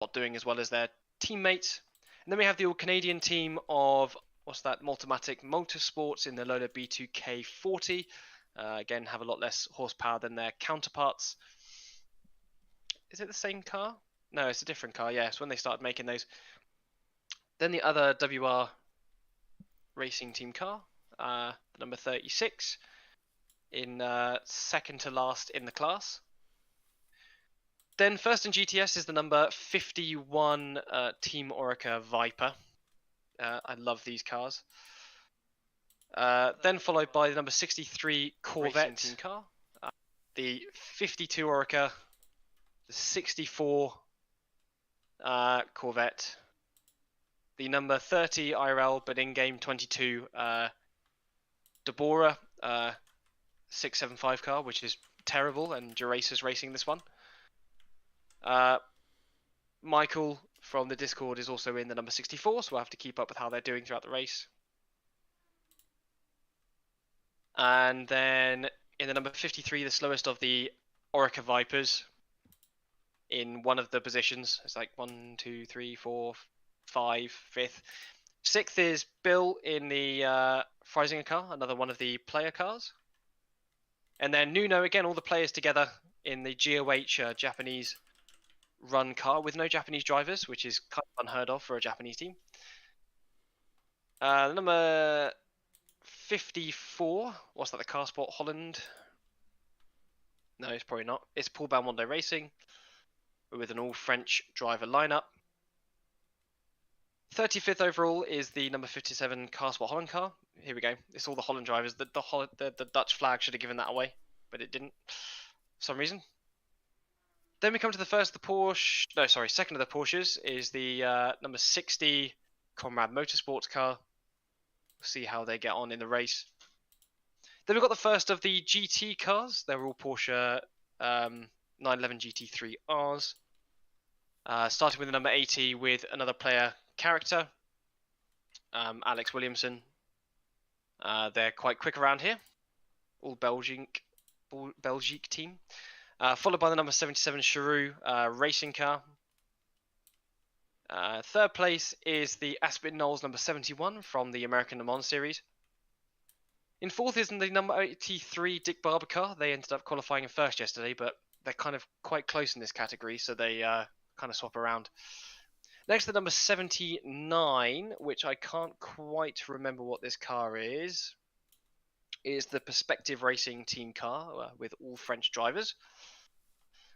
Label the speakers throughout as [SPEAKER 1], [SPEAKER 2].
[SPEAKER 1] not doing as well as their teammates. And then we have the all-Canadian team of, Panoz Motorsports in the Lola B2K40. Again, have a lot less horsepower than their counterparts. Is it the same car? No, it's a different car. Yeah, it's when they started making those. Then the other WR racing team car, the number 36, in second to last in the class. Then first in GTS is the number 51 Team Orica Viper. I love these cars. Then followed by the number 63 Corvette team car, the 52 Orica, the 64 Corvette, the number 30 IRL but in-game 22 Deborah 675 car, which is terrible, and Duracer's racing this one. Michael from the Discord is also in the number 64, so we'll have to keep up with how they're doing throughout the race. And then in the number 53, the slowest of the Orica Vipers, in one of the positions. It's like 1, 2, 3, 4, 5, 5th. 6th is Bill in the Freisinger car, another one of the player cars. And then Nuno, again, all the players together in the GOH Japanese run car with no Japanese drivers, which is kind of unheard of for a Japanese team. Number 54, what's that, the car sport Holland? No, it's probably not. It's Paul Belmondo Racing with an all-French driver lineup. 35th overall is the number 57 car sport Holland car. Here we go. It's all the Holland drivers. The Dutch flag should have given that away, but it didn't for some reason. Then we come to the second of the Porsches is the number 60 Cooperative Motorsports car. We'll see how they get on in the race. Then we've got the first of the GT cars. They're all Porsche 911 GT3Rs. Starting with the number 80 with another player character, Alex Williamson. They're quite quick around here. All Belgique team. Followed by the number 77 Heures racing car. Third place is the Aspen Knowles number 71 from the American Le Mans series. In fourth is the number 83 Dick Barber car. They ended up qualifying in first yesterday, but they're kind of quite close in this category, so they kind of swap around. Next, the number 79, which I can't quite remember what this car is the Perspective Racing team car with all French drivers.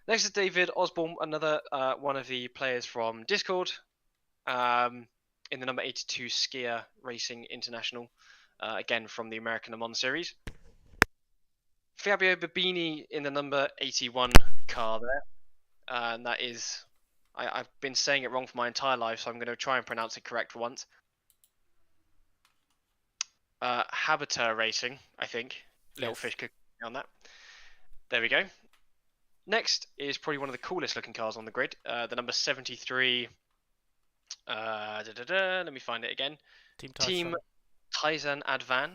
[SPEAKER 1] Next is David Osborne, another one of the players from Discord, in the number 82 Skier Racing International, again from the American Le Mans series. Fabio Babini in the number 81 car there, and that is, I've been saying it wrong for my entire life, so I'm going to try and pronounce it correct for once. Habitat Racing, I think. Yes. Little fish cooking on that. There we go. Next is probably one of the coolest looking cars on the grid, the number 73. Let me find it again. Team Taizan Advan,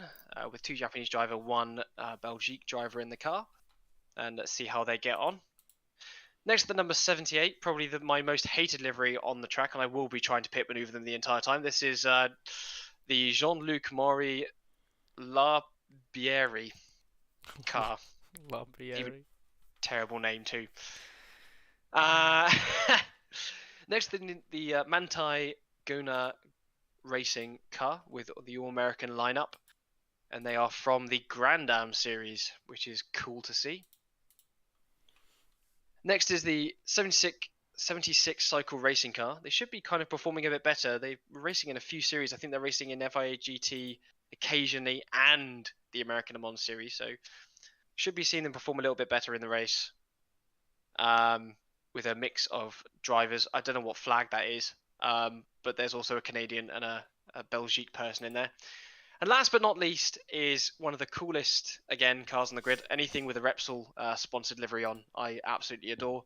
[SPEAKER 1] with 2 Japanese driver, 1 Belgique driver in the car. And let's see how they get on. Next, the number 78, probably my most hated livery on the track, and I will be trying to pit maneuver them the entire time. This is the Jean-Luc Maury Labieri car.
[SPEAKER 2] Labieri.
[SPEAKER 1] Terrible name too. Next, the Mantai Gona Racing car with the All-American lineup, and they are from the Grand Am series, which is cool to see. Next is the 76 Cycle Racing car. They should be kind of performing a bit better. They're racing in a few series. I think they're racing in FIA GT occasionally and the American Le Mans series, so should be seeing them perform a little bit better in the race. With a mix of drivers. I don't know what flag that is, but there's also a Canadian and a Belgique person in there. And last but not least is one of the coolest, again, cars on the grid. Anything with a Repsol sponsored livery on, I absolutely adore.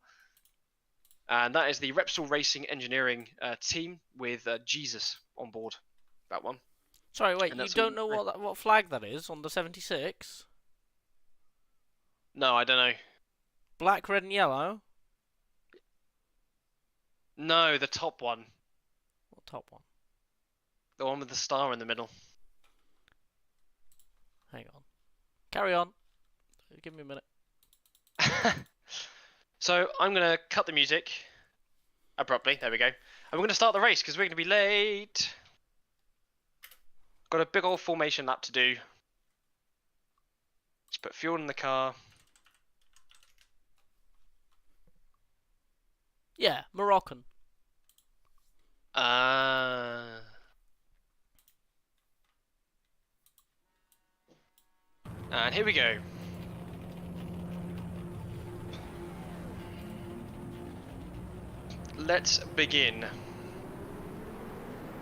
[SPEAKER 1] And that is the Repsol Racing Engineering team with Jesus on board. That one.
[SPEAKER 2] Sorry, wait, you don't know what flag that is on the 76?
[SPEAKER 1] No, I don't know.
[SPEAKER 2] Black, red and yellow?
[SPEAKER 1] No, the top one.
[SPEAKER 2] What top one?
[SPEAKER 1] The one with the star in the middle.
[SPEAKER 2] Hang on. Carry on. Give me a minute.
[SPEAKER 1] So I'm gonna cut the music abruptly. There we go. And we're gonna start the race because we're gonna be late. Got a big old formation lap to do. Just put fuel in the car.
[SPEAKER 2] Yeah, Moroccan.
[SPEAKER 1] And here we go. Let's begin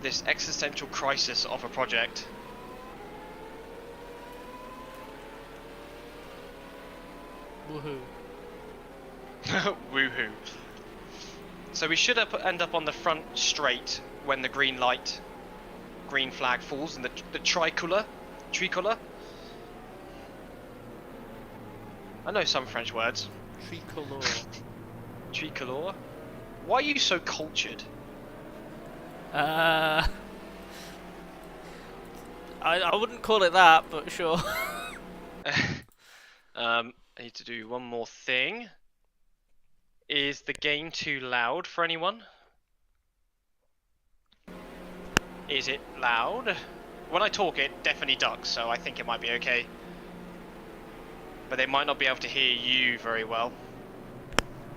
[SPEAKER 1] this existential crisis of a project.
[SPEAKER 2] Woohoo.
[SPEAKER 1] Woohoo. So we should end up on the front straight when the green flag falls and the tricolor. I know some French words.
[SPEAKER 2] Tricolor.
[SPEAKER 1] Tricolor. Why are you so cultured?
[SPEAKER 2] I wouldn't call it that, but sure.
[SPEAKER 1] I need to do one more thing. Is the gain too loud for anyone? Is it loud? When I talk, it definitely ducks, so I think it might be okay. But they might not be able to hear you very well.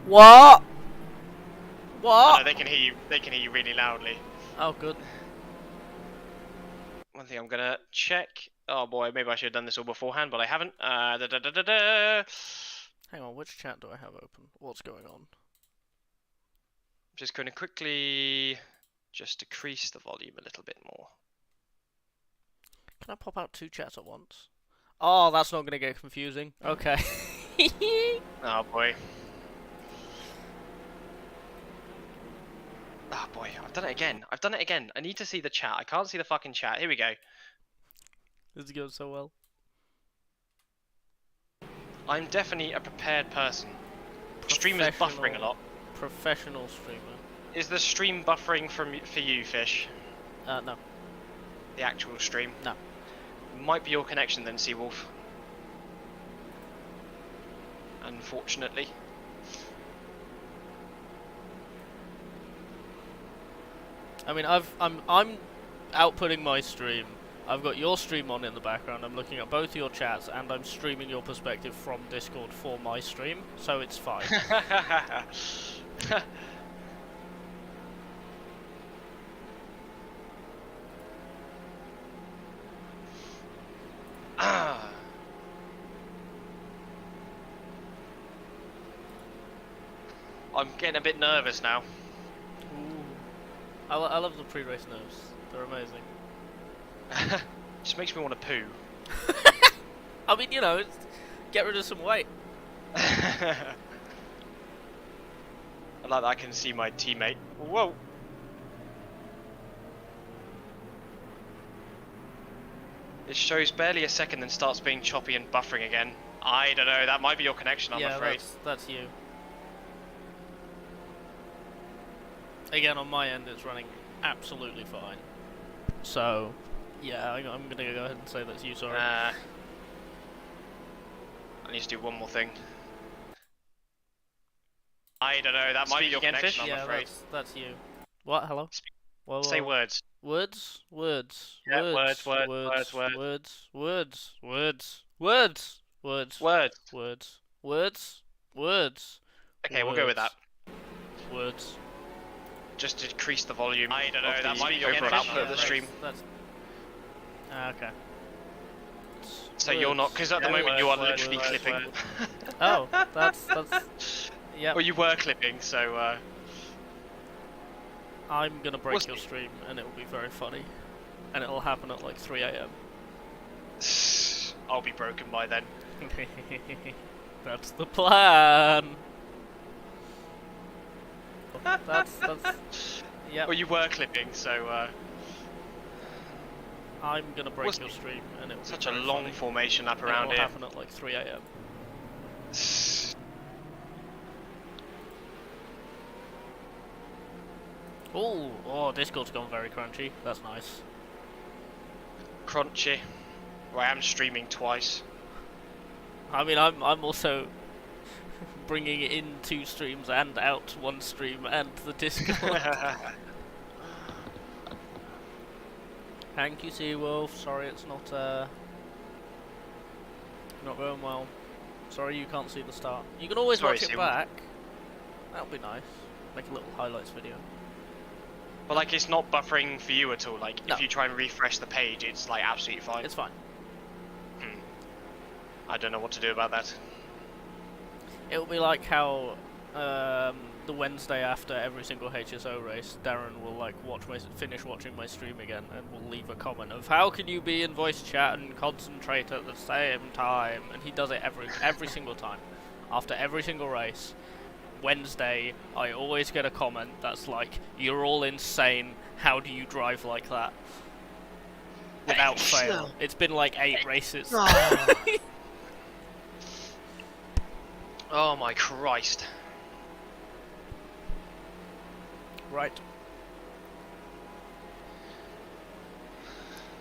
[SPEAKER 2] What?
[SPEAKER 1] Oh,
[SPEAKER 2] What?
[SPEAKER 1] no, they can hear you. They can hear you really loudly.
[SPEAKER 2] Oh, good.
[SPEAKER 1] One thing I'm gonna check. Oh boy, maybe I should have done this all beforehand, but I haven't.
[SPEAKER 2] Hang on, which chat do I have open? What's going on?
[SPEAKER 1] I'm just going to quickly just decrease the volume a little bit more.
[SPEAKER 2] Can I pop out two chats at once? Oh, that's not going to get confusing. Okay.
[SPEAKER 1] Oh boy. Oh boy, I've done it again. I need to see the chat. I can't see the fucking chat. Here we go.
[SPEAKER 2] This is going so well.
[SPEAKER 1] I'm definitely a prepared person. Stream is buffering a lot.
[SPEAKER 2] Professional streamer.
[SPEAKER 1] Is the stream buffering for you, Fish?
[SPEAKER 2] No.
[SPEAKER 1] The actual stream?
[SPEAKER 2] No.
[SPEAKER 1] Might be your connection then, Seawolf. Unfortunately.
[SPEAKER 2] I mean, I'm outputting my stream. I've got your stream on in the background. I'm looking at both your chats, and I'm streaming your perspective from Discord for my stream, so it's fine.
[SPEAKER 1] I'm getting a bit nervous now.
[SPEAKER 2] Ooh. I love the pre-race nerves. They're amazing.
[SPEAKER 1] Just makes me want to poo.
[SPEAKER 2] I mean, you know, get rid of some weight.
[SPEAKER 1] I like that I can see my teammate. Whoa! It shows barely a second then starts being choppy and buffering again. I don't know, that might be your connection, I'm afraid.
[SPEAKER 2] Yeah, that's you. Again, on my end, it's running absolutely fine. So, yeah, I'm gonna go ahead and say that's you, sorry.
[SPEAKER 1] I need to do one more thing. I don't know, that might be your connection, I'm afraid.
[SPEAKER 2] That's you. What? Hello? Whoa,
[SPEAKER 1] Say words.
[SPEAKER 2] Words? Words.
[SPEAKER 1] Yeah,
[SPEAKER 2] words.
[SPEAKER 1] words.
[SPEAKER 2] Words.
[SPEAKER 1] Okay, we'll go with that.
[SPEAKER 2] Words.
[SPEAKER 1] Just to decrease the volume. I don't know, that might be
[SPEAKER 2] your
[SPEAKER 1] overall output of the stream.
[SPEAKER 2] Okay.
[SPEAKER 1] So you're not, because at the moment you are literally clipping.
[SPEAKER 2] Oh, that's yeah.
[SPEAKER 1] Well, you were clipping, so
[SPEAKER 2] I'm gonna break your stream, and it will be very funny, and it'll happen at like 3 AM.
[SPEAKER 1] I'll be broken by then.
[SPEAKER 2] That's the plan. That's yeah.
[SPEAKER 1] Well, you were clipping, so
[SPEAKER 2] I'm gonna break your stream, and it will
[SPEAKER 1] such
[SPEAKER 2] be
[SPEAKER 1] a
[SPEAKER 2] very
[SPEAKER 1] long
[SPEAKER 2] funny.
[SPEAKER 1] formation lap around
[SPEAKER 2] It'll
[SPEAKER 1] here.
[SPEAKER 2] happen at like 3 AM. Ooh, oh, Discord's gone very crunchy. That's nice.
[SPEAKER 1] Crunchy. Well, I am streaming twice.
[SPEAKER 2] I mean, I'm also bringing in 2 streams and out 1 stream and the Discord. Thank you, Seawolf. Sorry, it's not going well. Sorry, you can't see the start. You can always watch it back. That'll be nice. Make a little highlights video.
[SPEAKER 1] But like, it's not buffering for you at all. Like,
[SPEAKER 2] no.
[SPEAKER 1] If you try and refresh the page, it's like absolutely fine.
[SPEAKER 2] It's fine.
[SPEAKER 1] I don't know what to do about that.
[SPEAKER 2] It'll be like how the Wednesday after every single HSO race, Darren will like finish watching my stream again, and will leave a comment of how can you be in voice chat and concentrate at the same time, and he does it every single time. After every single race, Wednesday, I always get a comment that's like, "You're all insane. How do you drive like that?" Without fail. It's been like 8 races.
[SPEAKER 1] Oh my Christ.
[SPEAKER 2] Right.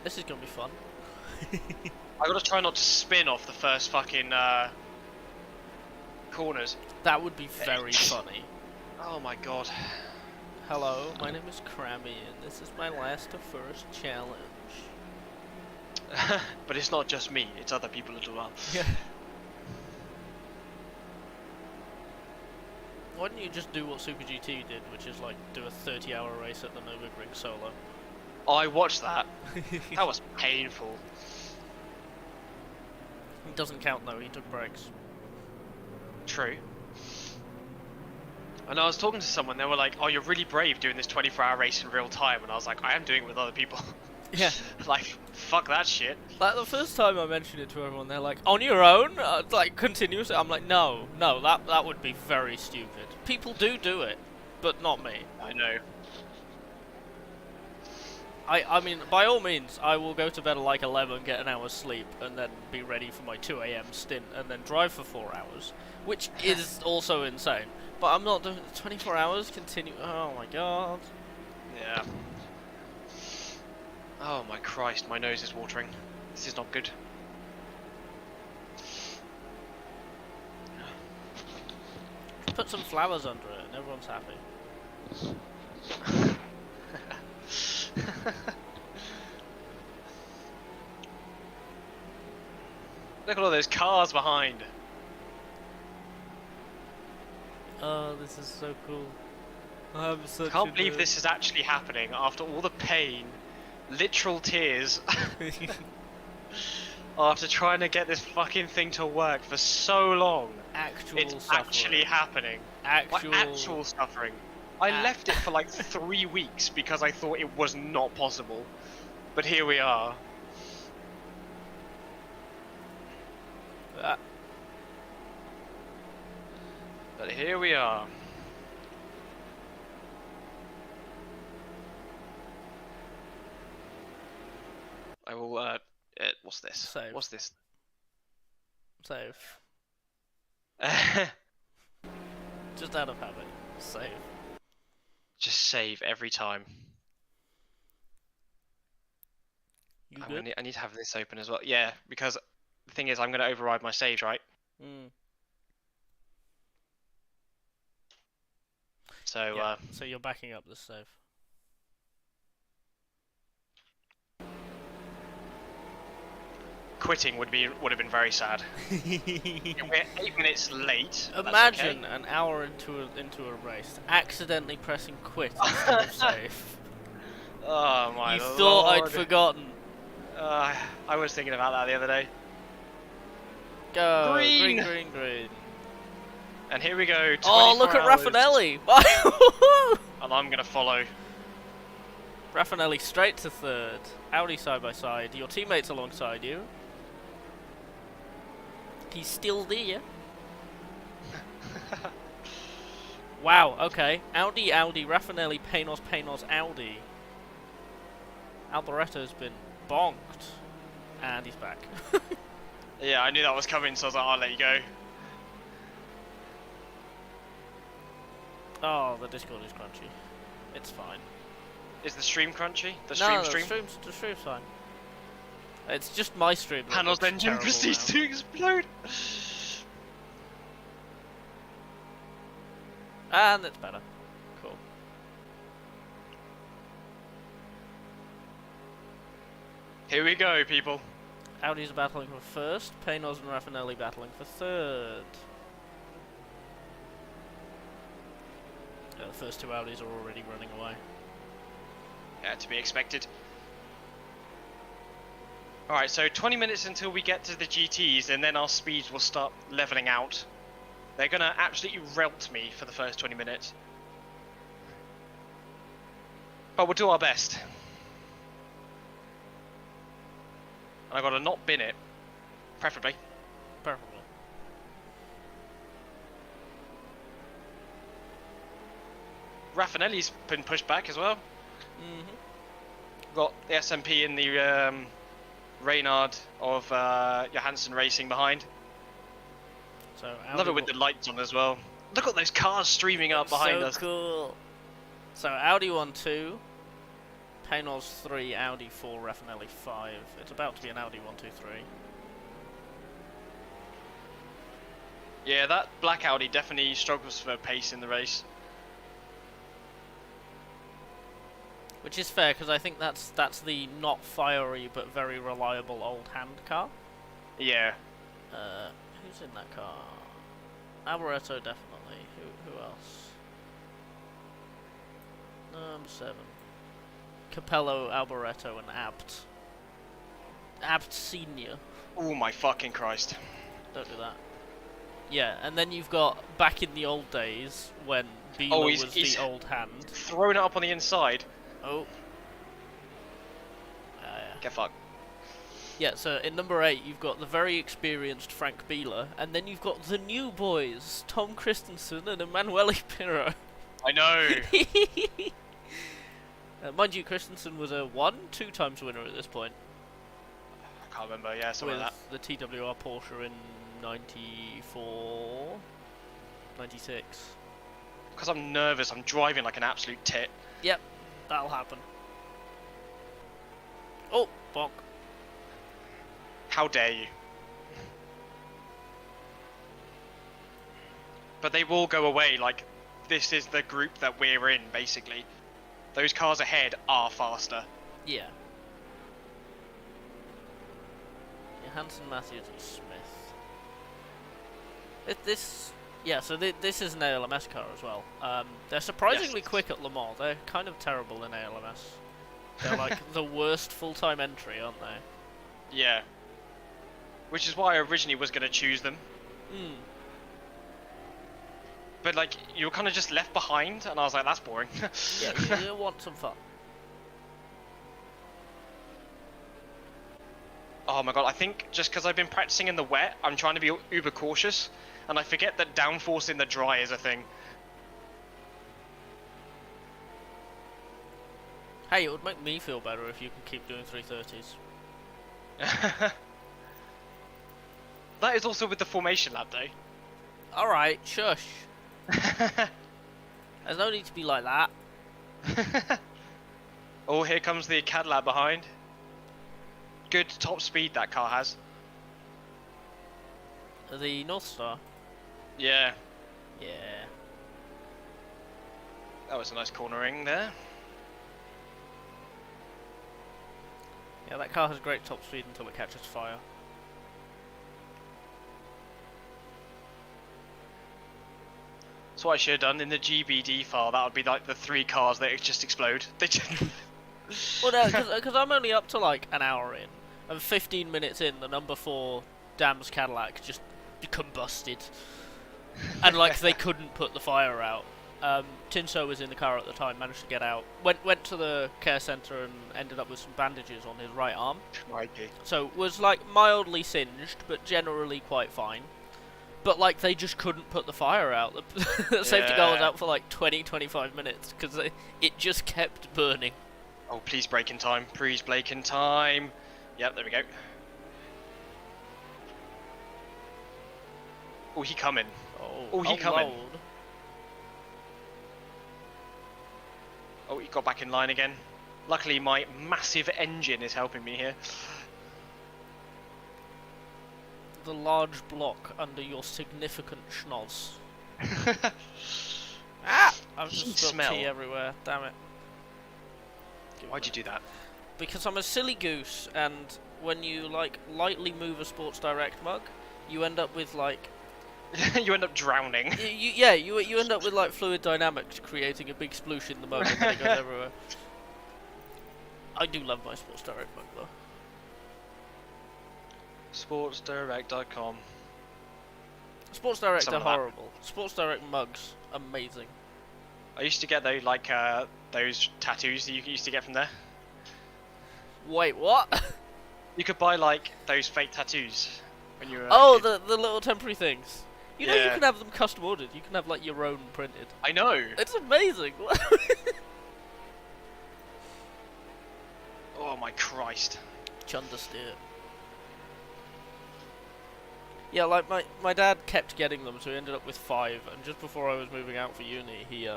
[SPEAKER 2] This is gonna be fun.
[SPEAKER 1] I gotta try not to spin off the first fucking corners.
[SPEAKER 2] That would be very funny.
[SPEAKER 1] Oh my god.
[SPEAKER 2] Hello, my name is Crabby, and this is my last to first challenge.
[SPEAKER 1] But it's not just me, it's other people as well.
[SPEAKER 2] Yeah. Why didn't you just do what Super GT did, which is like do a 30-hour race at the Nürburgring solo?
[SPEAKER 1] I watched that. That was painful.
[SPEAKER 2] It doesn't count though, he took breaks.
[SPEAKER 1] True. And I was talking to someone, they were like, "Oh, you're really brave doing this 24-hour race in real time," and I was like, "I am doing it with other people."
[SPEAKER 2] Yeah.
[SPEAKER 1] Like, fuck that shit.
[SPEAKER 2] Like, the first time I mentioned it to everyone, they're like, "On your own?" Like, continuously? I'm like, no, that would be very stupid. People do it, but not me.
[SPEAKER 1] I know.
[SPEAKER 2] I mean, by all means, I will go to bed at like 11, get an hour's sleep, and then be ready for my 2 AM stint, and then drive for 4 hours, which is also insane. But I'm not doing 24 hours, continue. Oh my god.
[SPEAKER 1] Yeah. Oh my Christ, my nose is watering. This is not good.
[SPEAKER 2] Put some flowers under it and everyone's happy.
[SPEAKER 1] Look at all those cars behind.
[SPEAKER 2] Oh, this is so cool. I'm such
[SPEAKER 1] I can't believe this is actually happening after all the pain, literal tears, after trying to get this fucking thing to work for so long. It's
[SPEAKER 2] suffering.
[SPEAKER 1] actually happening. Actual suffering. I left it for like 3 weeks because I thought it was not possible. But here we are. But here we are. I will, what's this?
[SPEAKER 2] Save.
[SPEAKER 1] What's this?
[SPEAKER 2] Save. Just out of habit. Save.
[SPEAKER 1] Just save every time.
[SPEAKER 2] You good?
[SPEAKER 1] I need to have this open as well. Yeah, because the thing is, I'm going to override my saves, right?
[SPEAKER 2] Mm.
[SPEAKER 1] So,
[SPEAKER 2] yeah. So you're backing up this save.
[SPEAKER 1] quitting would have been very sad. If we're 8 minutes late.
[SPEAKER 2] Imagine an hour into a race, accidentally pressing quit instead of save.
[SPEAKER 1] Oh my
[SPEAKER 2] You
[SPEAKER 1] lord.
[SPEAKER 2] thought I'd forgotten.
[SPEAKER 1] I was thinking about that the other day.
[SPEAKER 2] Go
[SPEAKER 1] Green.
[SPEAKER 2] green, green.
[SPEAKER 1] And here we go.
[SPEAKER 2] Oh, look at
[SPEAKER 1] hours,
[SPEAKER 2] Raffinelli!
[SPEAKER 1] And I'm gonna follow.
[SPEAKER 2] Raffinelli straight to third. Audi side by side. Your teammates alongside you. He's still there. Wow, okay. Audi, Raffinelli, Panoz, Audi. Alboretto's been bonked. And he's back.
[SPEAKER 1] Yeah, I knew that was coming, so I was like, I'll let you go.
[SPEAKER 2] Oh, the Discord is crunchy. It's fine.
[SPEAKER 1] Is the stream crunchy? The
[SPEAKER 2] No,
[SPEAKER 1] stream?
[SPEAKER 2] the stream's fine. It's just my stream that
[SPEAKER 1] Panoz
[SPEAKER 2] looks
[SPEAKER 1] engine
[SPEAKER 2] terrible
[SPEAKER 1] proceeds
[SPEAKER 2] now.
[SPEAKER 1] to explode.
[SPEAKER 2] And it's better. Cool.
[SPEAKER 1] Here we go, people.
[SPEAKER 2] Audis are battling for first, Panoz and Raffinelli battling for third. Yeah, the first two Audis are already running away.
[SPEAKER 1] Yeah, to be expected. Alright, so 20 minutes until we get to the GTs, and then our speeds will start leveling out. They're gonna absolutely relt me for the first 20 minutes. But we'll do our best. And I gotta not bin it. Preferably.
[SPEAKER 2] Preferably.
[SPEAKER 1] Raffinelli's been pushed back as well.
[SPEAKER 2] Mm-hmm.
[SPEAKER 1] Got the SMP in the Reynard of Johansson Racing behind.
[SPEAKER 2] So
[SPEAKER 1] Love it with the lights on as well. Look at those cars streaming up behind us.
[SPEAKER 2] So cool. So Audi 1-2, Panoz 3, Audi 4, Raffinelli 5. It's about to be an Audi 1-2-3.
[SPEAKER 1] Yeah, that black Audi definitely struggles for pace in the race.
[SPEAKER 2] Which is fair, because I think that's the not fiery but very reliable old hand car.
[SPEAKER 1] Yeah.
[SPEAKER 2] Who's in that car? Alboreto definitely. Who else? Number 7. Capello, Alboreto, and Abt. Abt Senior.
[SPEAKER 1] Oh my fucking Christ.
[SPEAKER 2] Don't do that. Yeah, and then you've got back in the old days when Beeler was the old hand.
[SPEAKER 1] Throwing it up on the inside.
[SPEAKER 2] Oh.
[SPEAKER 1] Get fucked.
[SPEAKER 2] Yeah, so in number 8 you've got the very experienced Frank Beeler, and then you've got the new boys, Tom Christensen and Emanuele Pirro.
[SPEAKER 1] I know.
[SPEAKER 2] Mind you, Christensen was a 2 times winner at this point.
[SPEAKER 1] I can't remember, yeah, something
[SPEAKER 2] with
[SPEAKER 1] like that.
[SPEAKER 2] The TWR Porsche in 94, 96.
[SPEAKER 1] Because I'm nervous, I'm driving like an absolute tit.
[SPEAKER 2] Yep, that'll happen. Oh, bonk.
[SPEAKER 1] How dare you? But they will go away, like, this is the group that we're in, basically. Those cars ahead are faster.
[SPEAKER 2] Yeah. Hansen, Matthews, and Smith. So this is an ALMS car as well. They're surprisingly quick at Le Mans. They're kind of terrible in ALMS. They're like the worst full-time entry, aren't they?
[SPEAKER 1] Yeah. Which is why I originally was going to choose them.
[SPEAKER 2] Mm.
[SPEAKER 1] But like, you were kind of just left behind, and I was like, that's boring.
[SPEAKER 2] Yeah, you want some fun.
[SPEAKER 1] Oh my god, I think just because I've been practicing in the wet, I'm trying to be uber cautious, and I forget that downforce in the dry is a thing.
[SPEAKER 2] Hey, it would make me feel better if you can keep doing 330s.
[SPEAKER 1] That is also with the formation lap day.
[SPEAKER 2] Alright, shush. There's no need to be like that.
[SPEAKER 1] Oh, here comes the Cadillac behind. Good top speed that car has.
[SPEAKER 2] The North Star?
[SPEAKER 1] Yeah.
[SPEAKER 2] Yeah.
[SPEAKER 1] That was a nice cornering there.
[SPEAKER 2] Yeah, that car has great top speed until it catches fire.
[SPEAKER 1] That's what I should have done in the GBD file. That would be like the 3 cars that just explode. They just
[SPEAKER 2] Well, no, because I'm only up to like an hour in, and 15 minutes in, the number 4 Dam's Cadillac just combusted, and like they couldn't put the fire out. Tinso was in the car at the time, managed to get out, went to the care centre and ended up with some bandages on his right arm.
[SPEAKER 1] Crikey.
[SPEAKER 2] So was like mildly singed, but generally quite fine. But like they just couldn't put the fire out. The safety car was out for like 20-25 minutes because it just kept burning.
[SPEAKER 1] Oh, please brake in time. Please brake in time. Yep, there we go. Oh, he coming. Oh, he coming.
[SPEAKER 2] Load.
[SPEAKER 1] Oh, he got back in line again. Luckily, my massive engine is helping me here.
[SPEAKER 2] The large block under your significant schnoz. Ah! I've just spilled tea everywhere. Damn it.
[SPEAKER 1] Why'd you do that?
[SPEAKER 2] Because I'm a silly goose, and when you like lightly move a Sports Direct mug, you end up with like.
[SPEAKER 1] You end up drowning.
[SPEAKER 2] You end up with like fluid dynamics creating a big sploosh in the mug and then it goes everywhere. I do love my Sports Direct mug though.
[SPEAKER 1] Sportsdirect.com.
[SPEAKER 2] Sports Direct are horrible. Sports Direct mugs, amazing.
[SPEAKER 1] I used to get those those tattoos that you used to get from there.
[SPEAKER 2] Wait, what?
[SPEAKER 1] You could buy like those fake tattoos when you were.
[SPEAKER 2] Oh, the little temporary things. You know you can have them custom ordered. You can have like your own printed.
[SPEAKER 1] I know.
[SPEAKER 2] It's amazing.
[SPEAKER 1] Oh my Christ.
[SPEAKER 2] Chundersteer. Yeah, like my dad kept getting them, so he ended up with 5. And just before I was moving out for uni, he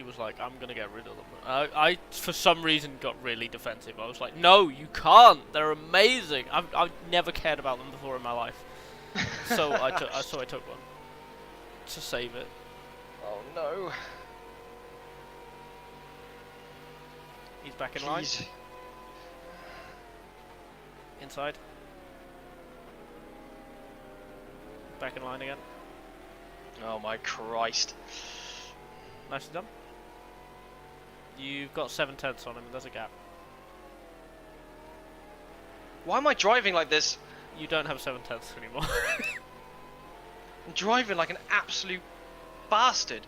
[SPEAKER 2] was like, "I'm gonna get rid of them." I for some reason got really defensive. I was like, "No, you can't. They're amazing. I've never cared about them before in my life." So I took one to save it.
[SPEAKER 1] Oh no.
[SPEAKER 2] He's back in line. Inside. Back in line again.
[SPEAKER 1] Oh my Christ.
[SPEAKER 2] Nicely done. You've got 7/10 on him, there's a gap.
[SPEAKER 1] Why am I driving like this?
[SPEAKER 2] You don't have 7/10 anymore.
[SPEAKER 1] I'm driving like an absolute bastard.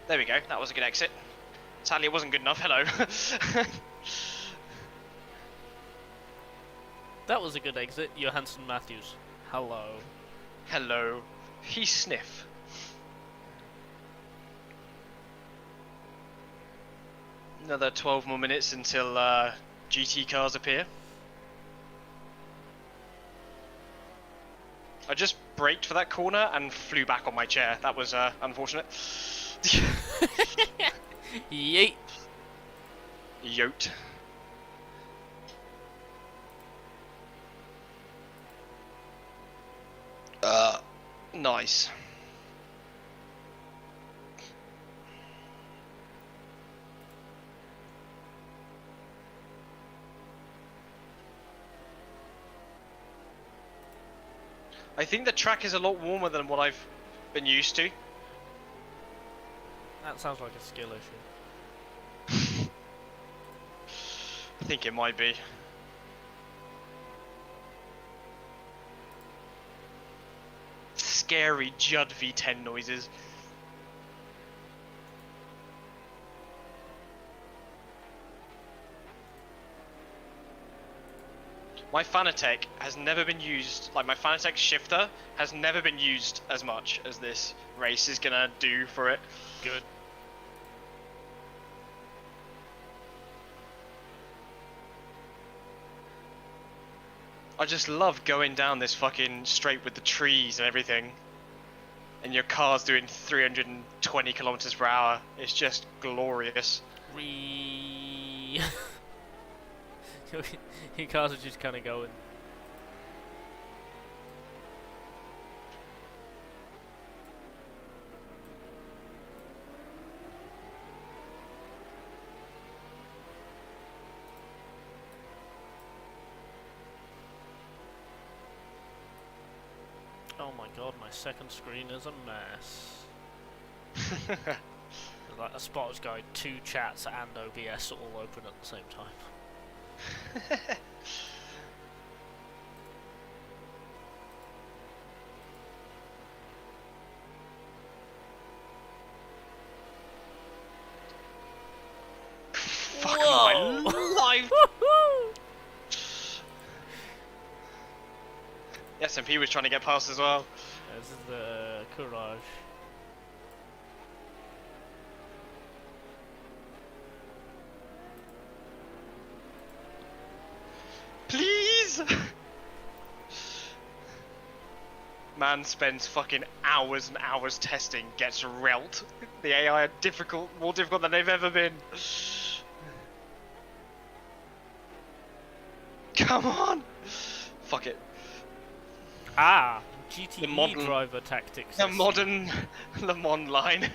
[SPEAKER 1] There we go, that was a good exit. Sadly it wasn't good enough, hello.
[SPEAKER 2] That was a good exit, Johansson Matthews. Hello.
[SPEAKER 1] Hello. He sniff. Another 12 more minutes until GT cars appear. I just braked for that corner and flew back on my chair. That was unfortunate.
[SPEAKER 2] Yeet.
[SPEAKER 1] Yote. Nice. I think the track is a lot warmer than what I've been used to.
[SPEAKER 2] That sounds like a skill issue.
[SPEAKER 1] I think it might be. Scary Judd V10 noises. My Fanatec has never been used, like my Fanatec shifter has never been used as much as this race is gonna do for it.
[SPEAKER 2] Good.
[SPEAKER 1] I just love going down this fucking straight with the trees and everything. And your car's doing 320 kilometers per hour. It's just glorious.
[SPEAKER 2] Your cars are just kind of going. Oh my god, my second screen is a mess. Like a Spotter's Guide, 2 chats and OBS all open at the same time.
[SPEAKER 1] Fuck my life! The SMP was trying to get past as well.
[SPEAKER 2] This is the Courage.
[SPEAKER 1] Please! Man spends fucking hours and hours testing, gets relt. The AI are difficult, more difficult than they've ever been. Come on! Fuck it.
[SPEAKER 2] Ah, GTE
[SPEAKER 1] The modern-
[SPEAKER 2] driver tactics.
[SPEAKER 1] The modern Le Mans line.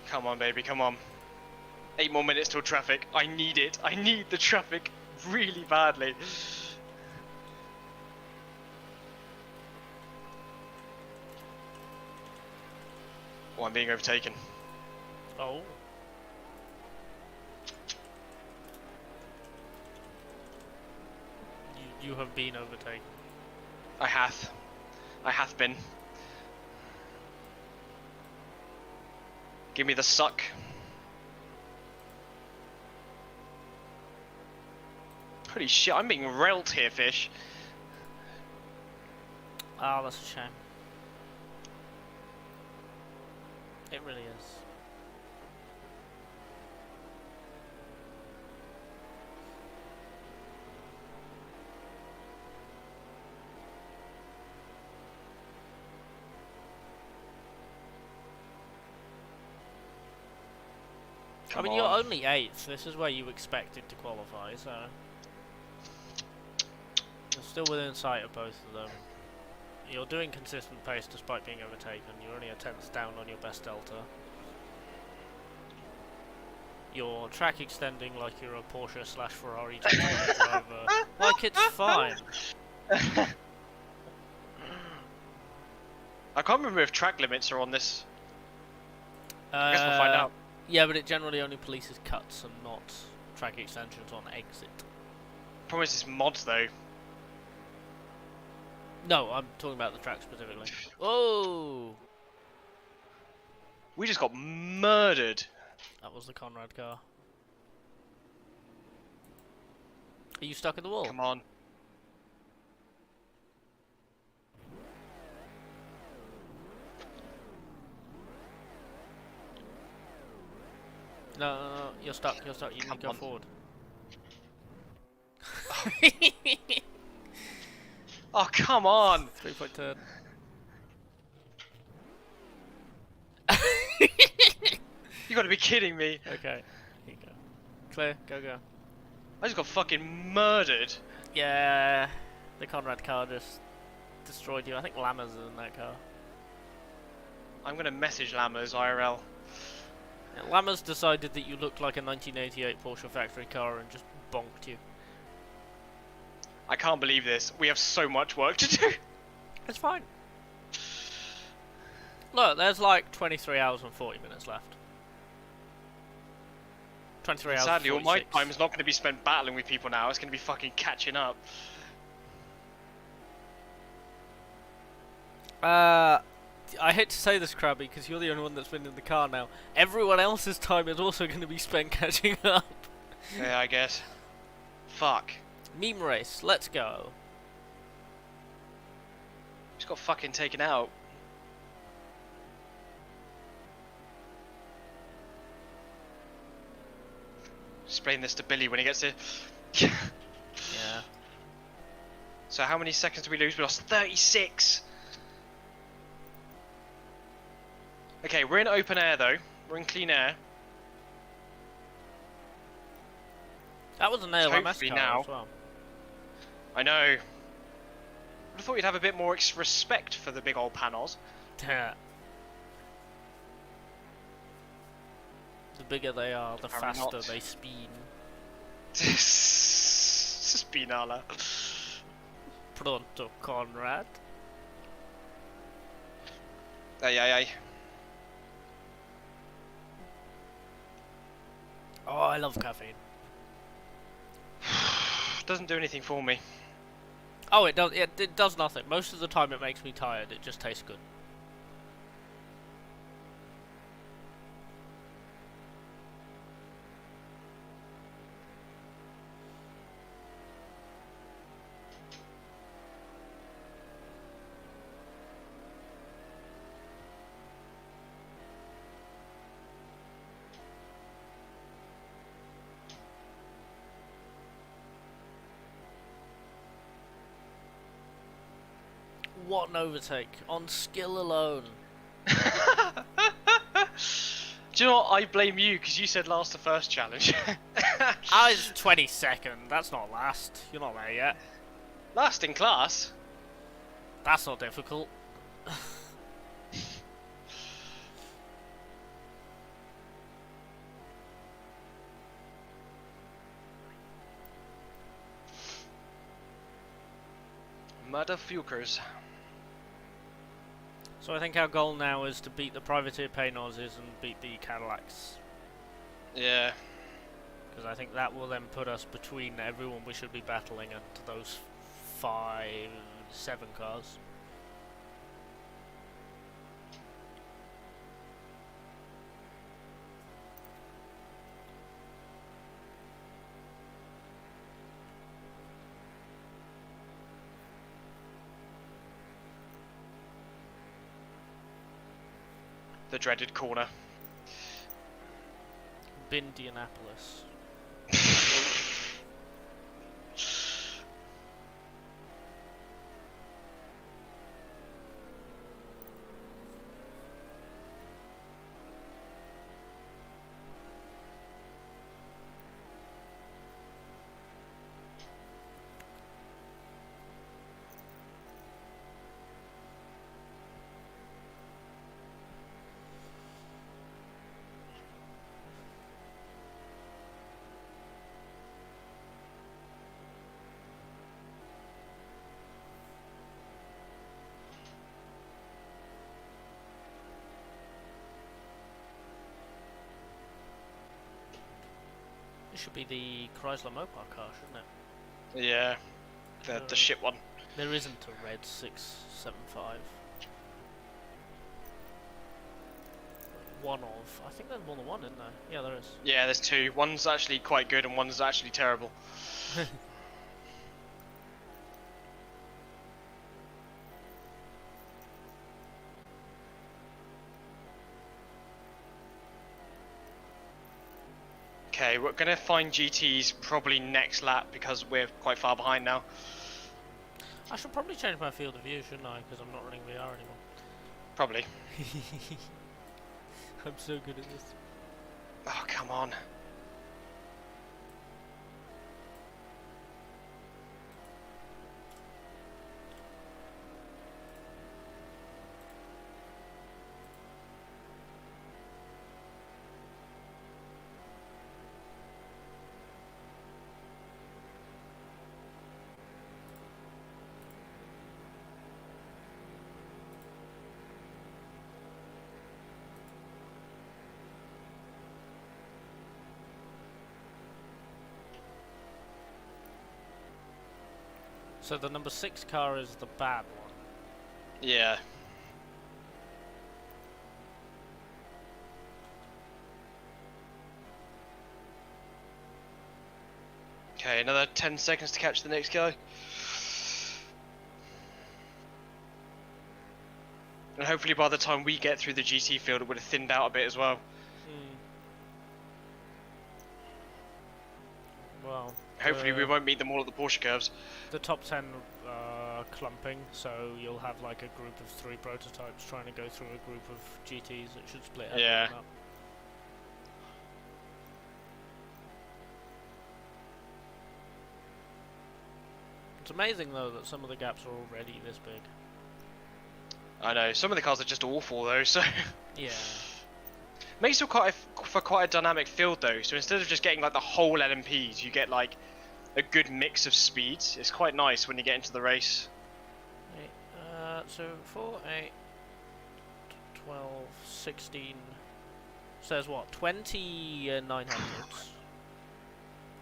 [SPEAKER 1] Come on, baby, come on. 8 more minutes till traffic. I need it. I need the traffic really badly. Oh, I'm being overtaken.
[SPEAKER 2] Oh. You have been overtaken.
[SPEAKER 1] I hath been. Give me the suck. Holy shit, I'm being railed here, fish.
[SPEAKER 2] Oh, that's a shame. It really is. I mean, you're only 8th. This is where you expected to qualify, so you're still within sight of both of them. You're doing consistent pace despite being overtaken. You're only a 10th down on your best delta. You're track extending like you're a Porsche / Ferrari GTR driver. Like it's fine.
[SPEAKER 1] I can't remember if track limits are on this. I guess we'll find out.
[SPEAKER 2] Yeah, but it generally only polices cuts and not track extensions on exit.
[SPEAKER 1] Problem is, it's mods though.
[SPEAKER 2] No, I'm talking about the track specifically. Oh!
[SPEAKER 1] We just got murdered.
[SPEAKER 2] That was the Conrad car. Are you stuck in the wall?
[SPEAKER 1] Come on.
[SPEAKER 2] No, you're stuck, you need to go forward.
[SPEAKER 1] Oh, come on!
[SPEAKER 2] 3-point turn.
[SPEAKER 1] You gotta be kidding me.
[SPEAKER 2] Okay, here you go. Clear, go.
[SPEAKER 1] I just got fucking murdered.
[SPEAKER 2] Yeah, the Conrad car just destroyed you. I think Lammers is in that car.
[SPEAKER 1] I'm gonna message Lammers IRL.
[SPEAKER 2] Yeah, Lammers decided that you looked like a 1988 Porsche factory car and just bonked you.
[SPEAKER 1] I can't believe this. We have so much work to do.
[SPEAKER 2] It's fine. Look, there's like 23 hours and 40 minutes left. 23 hours.
[SPEAKER 1] Sadly, all my
[SPEAKER 2] 46.
[SPEAKER 1] time is not going to be spent battling with people now. It's going to be fucking catching up.
[SPEAKER 2] I hate to say this, Crabby, because you're the only one that's been in the car now. Everyone else's time is also going to be spent catching up.
[SPEAKER 1] Yeah, I guess. Fuck.
[SPEAKER 2] Meme race, let's go.
[SPEAKER 1] Just got fucking taken out. Explain this to Billy when he gets here.
[SPEAKER 2] Yeah.
[SPEAKER 1] So how many seconds did we lose? We lost 36. Okay, we're in open air though. We're in clean air.
[SPEAKER 2] That was an ALMS
[SPEAKER 1] Hopefully
[SPEAKER 2] car
[SPEAKER 1] now.
[SPEAKER 2] as well.
[SPEAKER 1] I know. I thought you'd have a bit more respect for the big old Panoz.
[SPEAKER 2] Yeah. The bigger they are, the
[SPEAKER 1] Apparently
[SPEAKER 2] faster
[SPEAKER 1] not.
[SPEAKER 2] they speed.
[SPEAKER 1] Spinala.
[SPEAKER 2] Pronto, Conrad.
[SPEAKER 1] Ay.
[SPEAKER 2] Oh, I love caffeine.
[SPEAKER 1] Doesn't do anything for me.
[SPEAKER 2] Oh, it does. It does nothing. Most of the time, it makes me tired. It just tastes good. what an overtake on skill alone.
[SPEAKER 1] Do you know what? I blame you because you said last the first challenge.
[SPEAKER 2] I was 22nd. That's not last. You're not there yet.
[SPEAKER 1] Last in class?
[SPEAKER 2] That's not difficult.
[SPEAKER 1] Motherfuckers.
[SPEAKER 2] So I think our goal now is to beat the Privateer Panozes and beat the Cadillacs.
[SPEAKER 1] Yeah.
[SPEAKER 2] Because I think that will then put us between everyone we should be battling and those 5, 7 cars.
[SPEAKER 1] The dreaded corner.
[SPEAKER 2] Bindianapolis. It should be the Chrysler Mopar car, shouldn't it?
[SPEAKER 1] Yeah. The shit one.
[SPEAKER 2] There isn't a red 675. One of. I think there's more than one, isn't there? Yeah, there is.
[SPEAKER 1] Yeah, there's 2. One's actually quite good and one's actually terrible. Okay, we're gonna find GTs probably next lap because we're quite far behind now.
[SPEAKER 2] I should probably change my field of view, shouldn't I? Because I'm not running VR anymore.
[SPEAKER 1] Probably.
[SPEAKER 2] I'm so good at this.
[SPEAKER 1] Oh, come on.
[SPEAKER 2] So the number 6 car is the bad one.
[SPEAKER 1] Yeah. Okay, another 10 seconds to catch the next guy. And hopefully by the time we get through the GT field it would have thinned out a bit as well.
[SPEAKER 2] Well,
[SPEAKER 1] Hopefully we won't meet them all at the Porsche curves.
[SPEAKER 2] The top 10 clumping, so you'll have like a group of 3 prototypes trying to go through a group of GTs. It should split everyone up. It's amazing though that some of the gaps are already this big.
[SPEAKER 1] I know, some of the cars are just awful though, so...
[SPEAKER 2] Yeah.
[SPEAKER 1] Makes for quite a dynamic field though, so instead of just getting like the whole LMPs, you get like a good mix of speeds. It's quite nice when you get into the race.
[SPEAKER 2] So 4, 8, 12, 16, says what, 20 900s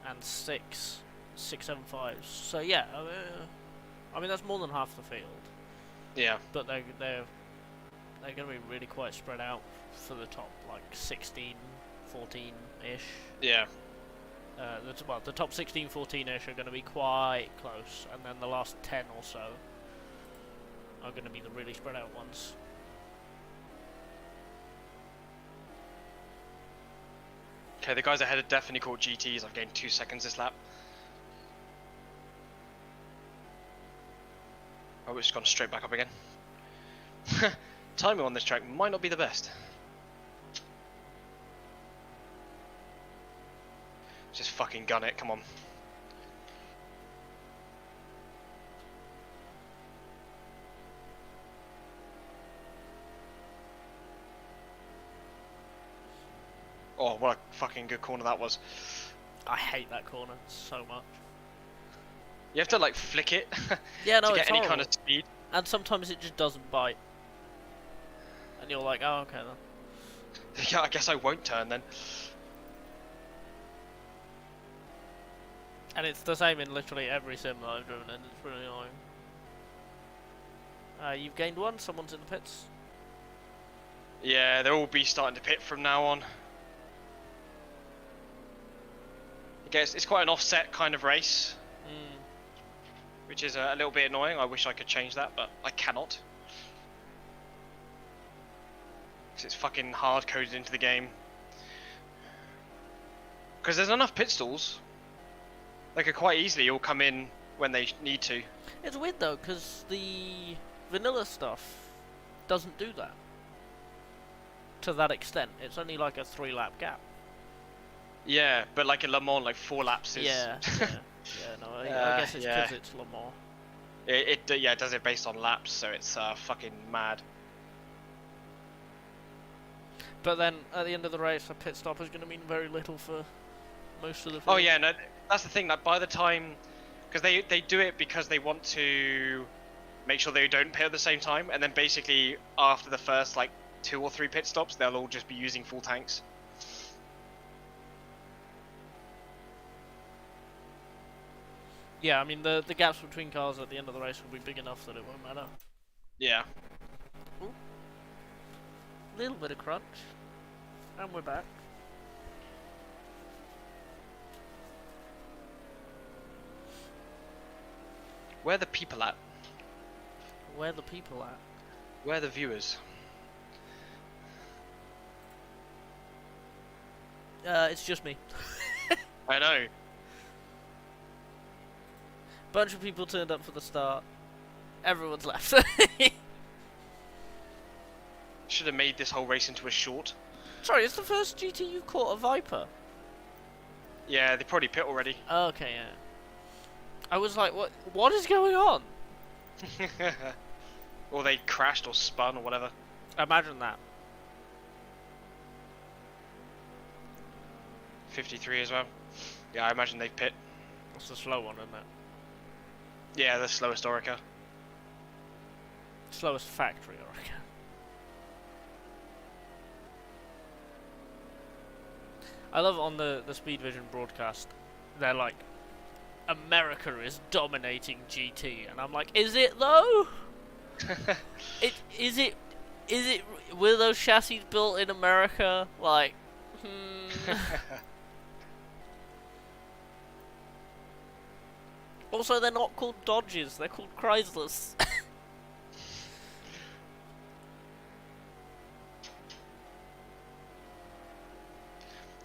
[SPEAKER 2] and 6 675s. So yeah, I mean that's more than half the field.
[SPEAKER 1] Yeah.
[SPEAKER 2] But they're going to be really quite spread out for the top like 16, 14-ish.
[SPEAKER 1] Yeah.
[SPEAKER 2] The top 16, 14-ish are going to be quite close, and then the last 10 or so are going to be the really spread out ones.
[SPEAKER 1] Okay, the guys ahead are definitely called GTs. I've gained 2 seconds this lap. Oh, it's gone straight back up again. Timing on this track might not be the best. Just fucking gun it, come on. Oh, what a fucking good corner that was.
[SPEAKER 2] I hate that corner so much.
[SPEAKER 1] You have to like flick it
[SPEAKER 2] Yeah, no,
[SPEAKER 1] to
[SPEAKER 2] it's
[SPEAKER 1] get any
[SPEAKER 2] horrible.
[SPEAKER 1] kind of speed.
[SPEAKER 2] And sometimes it just doesn't bite. And you're like, oh, okay then.
[SPEAKER 1] Yeah, I guess I won't turn then.
[SPEAKER 2] And it's the same in literally every sim that I've driven in. It's really annoying. You've gained one. Someone's in the pits.
[SPEAKER 1] Yeah, they'll all be starting to pit from now on. I guess it's quite an offset kind of race, which is a little bit annoying. I wish I could change that, but I cannot. Because it's fucking hard coded into the game. Because there's enough pit stalls. They could quite easily all come in when they need to.
[SPEAKER 2] It's weird though, because the vanilla stuff doesn't do that. To that extent. It's only like a 3-lap gap.
[SPEAKER 1] Yeah, but like in Le Mans, like 4 laps is...
[SPEAKER 2] Yeah, yeah. No, I guess it's because it's Le Mans.
[SPEAKER 1] It does it based on laps, so it's fucking mad.
[SPEAKER 2] But then, at the end of the race, a pit stop is going to mean very little for most of the field.
[SPEAKER 1] Oh yeah, no, that's the thing, like by the time... Because they do it because they want to make sure they don't pit at the same time, and then basically after the first like 2 or 3 pit stops, they'll all just be using full tanks.
[SPEAKER 2] Yeah, I mean, the gaps between cars at the end of the race will be big enough that it won't matter.
[SPEAKER 1] Yeah.
[SPEAKER 2] Ooh. Little bit of crunch. And we're back.
[SPEAKER 1] Where are the people at?
[SPEAKER 2] Where the people at?
[SPEAKER 1] Where are the viewers?
[SPEAKER 2] It's just me.
[SPEAKER 1] I know.
[SPEAKER 2] Bunch of people turned up for the start. Everyone's left.
[SPEAKER 1] Should have made this whole race into a short.
[SPEAKER 2] Sorry, it's the first GT you've caught a Viper.
[SPEAKER 1] Yeah, they probably pit already.
[SPEAKER 2] Oh, okay, yeah. I was like, what is going on?
[SPEAKER 1] Or they crashed or spun or whatever.
[SPEAKER 2] Imagine that.
[SPEAKER 1] 53 as well. Yeah, I imagine they pit.
[SPEAKER 2] That's the slow one, isn't it?
[SPEAKER 1] Yeah, the slowest Orica.
[SPEAKER 2] Slowest factory, I reckon. I love on the Speed Vision broadcast, they're like, America is dominating GT, and I'm like, is it though? Is it? Were those chassis built in America? Like, Also, they're not called Dodges, they're called Chryslers.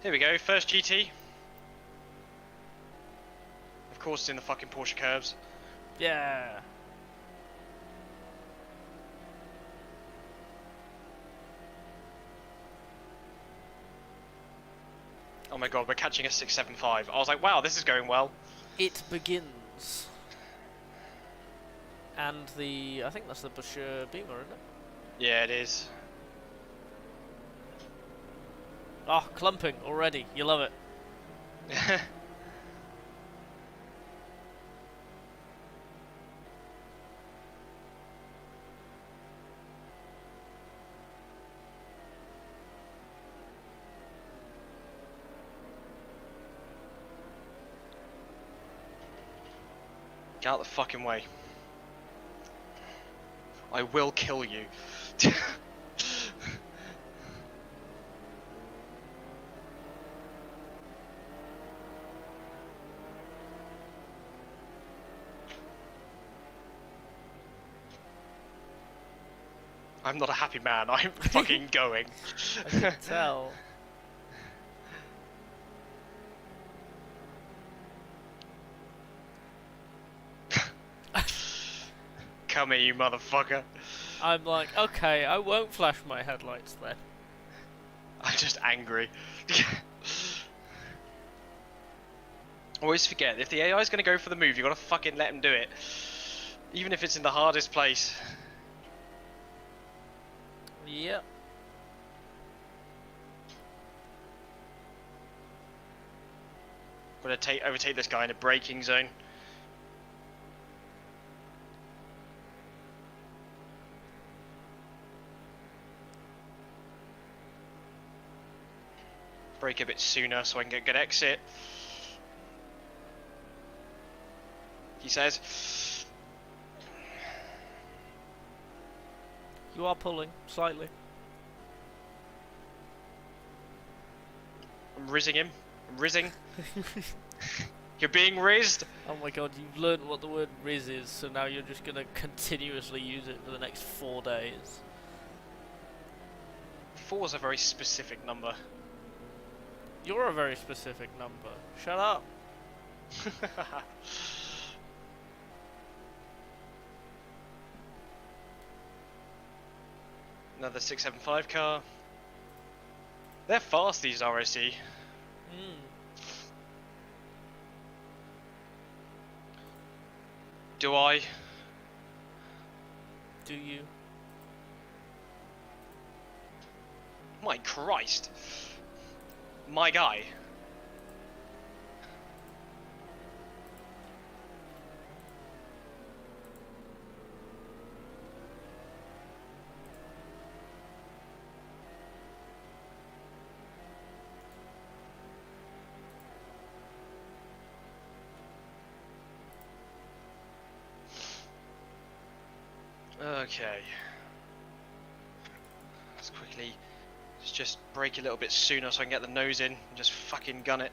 [SPEAKER 1] Here we go, first GT. Of course it's in the fucking Porsche curves.
[SPEAKER 2] Yeah.
[SPEAKER 1] Oh my god, we're catching a 675. I was like, wow, this is going well.
[SPEAKER 2] It begins. And I think that's the Bush Beamer, isn't it?
[SPEAKER 1] Yeah, it is.
[SPEAKER 2] Oh, clumping already. You love it.
[SPEAKER 1] Get out the fucking way. I will kill you. I'm not a happy man, I'm fucking going.
[SPEAKER 2] I can tell.
[SPEAKER 1] come here, you motherfucker.
[SPEAKER 2] I'm like, okay, I won't flash my headlights then.
[SPEAKER 1] I'm just angry. Always forget, if the AI is going to go for the move, you got to fucking let him do it. Even if it's in the hardest place.
[SPEAKER 2] Yep.
[SPEAKER 1] Got to overtake this guy in a braking zone. Brake a bit sooner so I can get a good exit. He says.
[SPEAKER 2] You are pulling, slightly.
[SPEAKER 1] I'm rizzing him. I'm rizzing. You're being rizzed.
[SPEAKER 2] Oh my god, you've learned what the word Riz is, so now you're just gonna continuously use it for the next 4 days.
[SPEAKER 1] 4's a very specific number.
[SPEAKER 2] You're a very specific number. Shut up.
[SPEAKER 1] Another 675 car. They're fast, these ROC. Do I?
[SPEAKER 2] Do you?
[SPEAKER 1] My Christ. My guy. Okay. Let's quickly just brake a little bit sooner so I can get the nose in and just fucking gun it.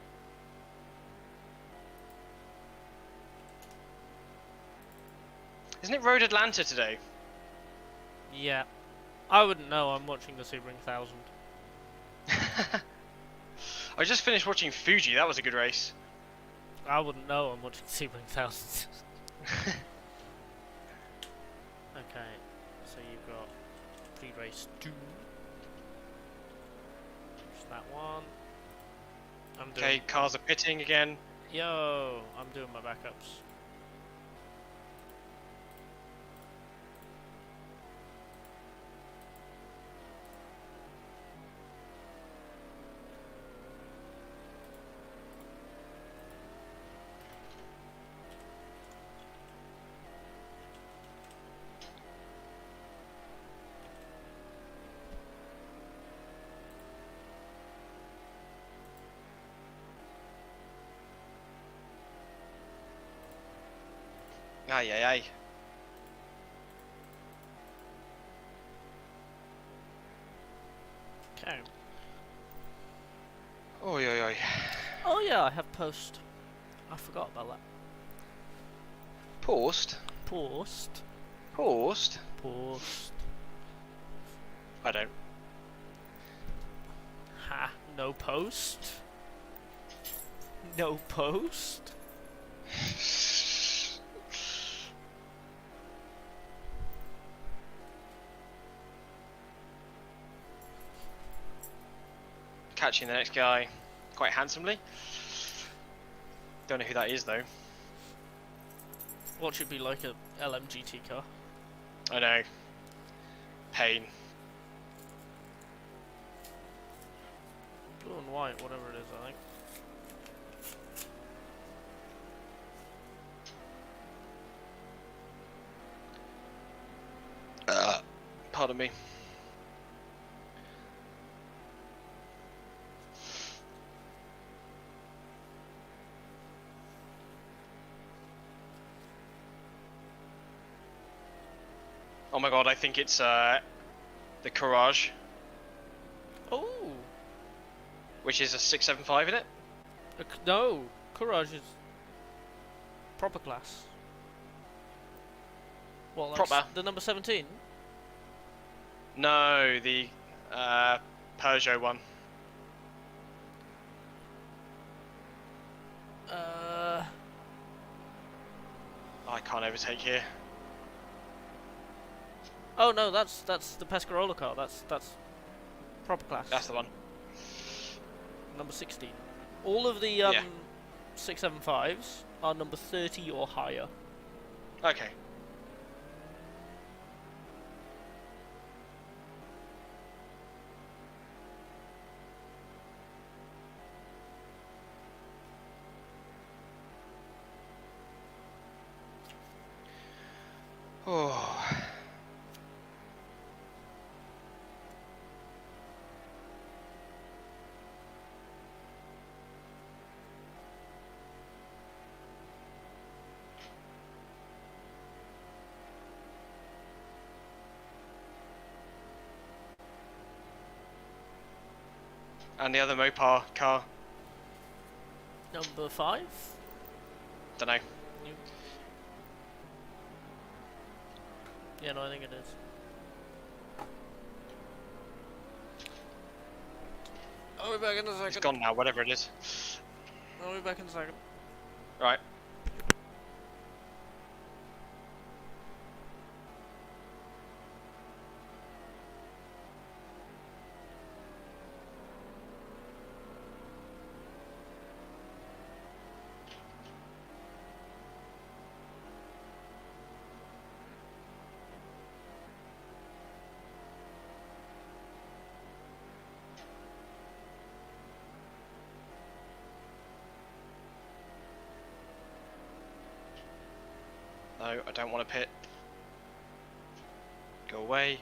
[SPEAKER 1] Isn't it Road Atlanta today?
[SPEAKER 2] Yeah. I wouldn't know, I'm watching the Sebring 1000.
[SPEAKER 1] I just finished watching Fuji, that was a good race.
[SPEAKER 2] I wouldn't know, I'm watching Sebring 1000. Okay, so you've got pre-race 2. Just that one.
[SPEAKER 1] Okay, cars are pitting again.
[SPEAKER 2] Yo, I'm doing my backups.
[SPEAKER 1] Aye, aye, aye.
[SPEAKER 2] Okay.
[SPEAKER 1] Oi, oi, oi.
[SPEAKER 2] Oh yeah, I have post. I forgot about that.
[SPEAKER 1] Paused?
[SPEAKER 2] Post.
[SPEAKER 1] Paused?
[SPEAKER 2] Post.
[SPEAKER 1] I don't.
[SPEAKER 2] Ha, no post? No post?
[SPEAKER 1] Catching the next guy quite handsomely. Don't know who that is though.
[SPEAKER 2] What should be like a LMGT car?
[SPEAKER 1] I know. Pain.
[SPEAKER 2] Blue and white, whatever it is, I think.
[SPEAKER 1] Pardon me. Oh my god, I think it's the Courage,
[SPEAKER 2] Oh!
[SPEAKER 1] which is a 675 in it.
[SPEAKER 2] No! Courage is proper class. What, that's
[SPEAKER 1] Proper?
[SPEAKER 2] the number 17?
[SPEAKER 1] No, the Peugeot one. I can't overtake here.
[SPEAKER 2] Oh no, that's the Pescarola car. That's proper class.
[SPEAKER 1] That's the one.
[SPEAKER 2] Number 16. All of the
[SPEAKER 1] Yeah.
[SPEAKER 2] 675s are number 30 or higher.
[SPEAKER 1] Okay. Oh. And the other Mopar car?
[SPEAKER 2] Number 5?
[SPEAKER 1] Don't know.
[SPEAKER 2] Yeah, no, I think it is. I'll be back in a second.
[SPEAKER 1] It's gone now, whatever it is.
[SPEAKER 2] I'll be back in a second.
[SPEAKER 1] Right. No, I don't want to pit. Go away.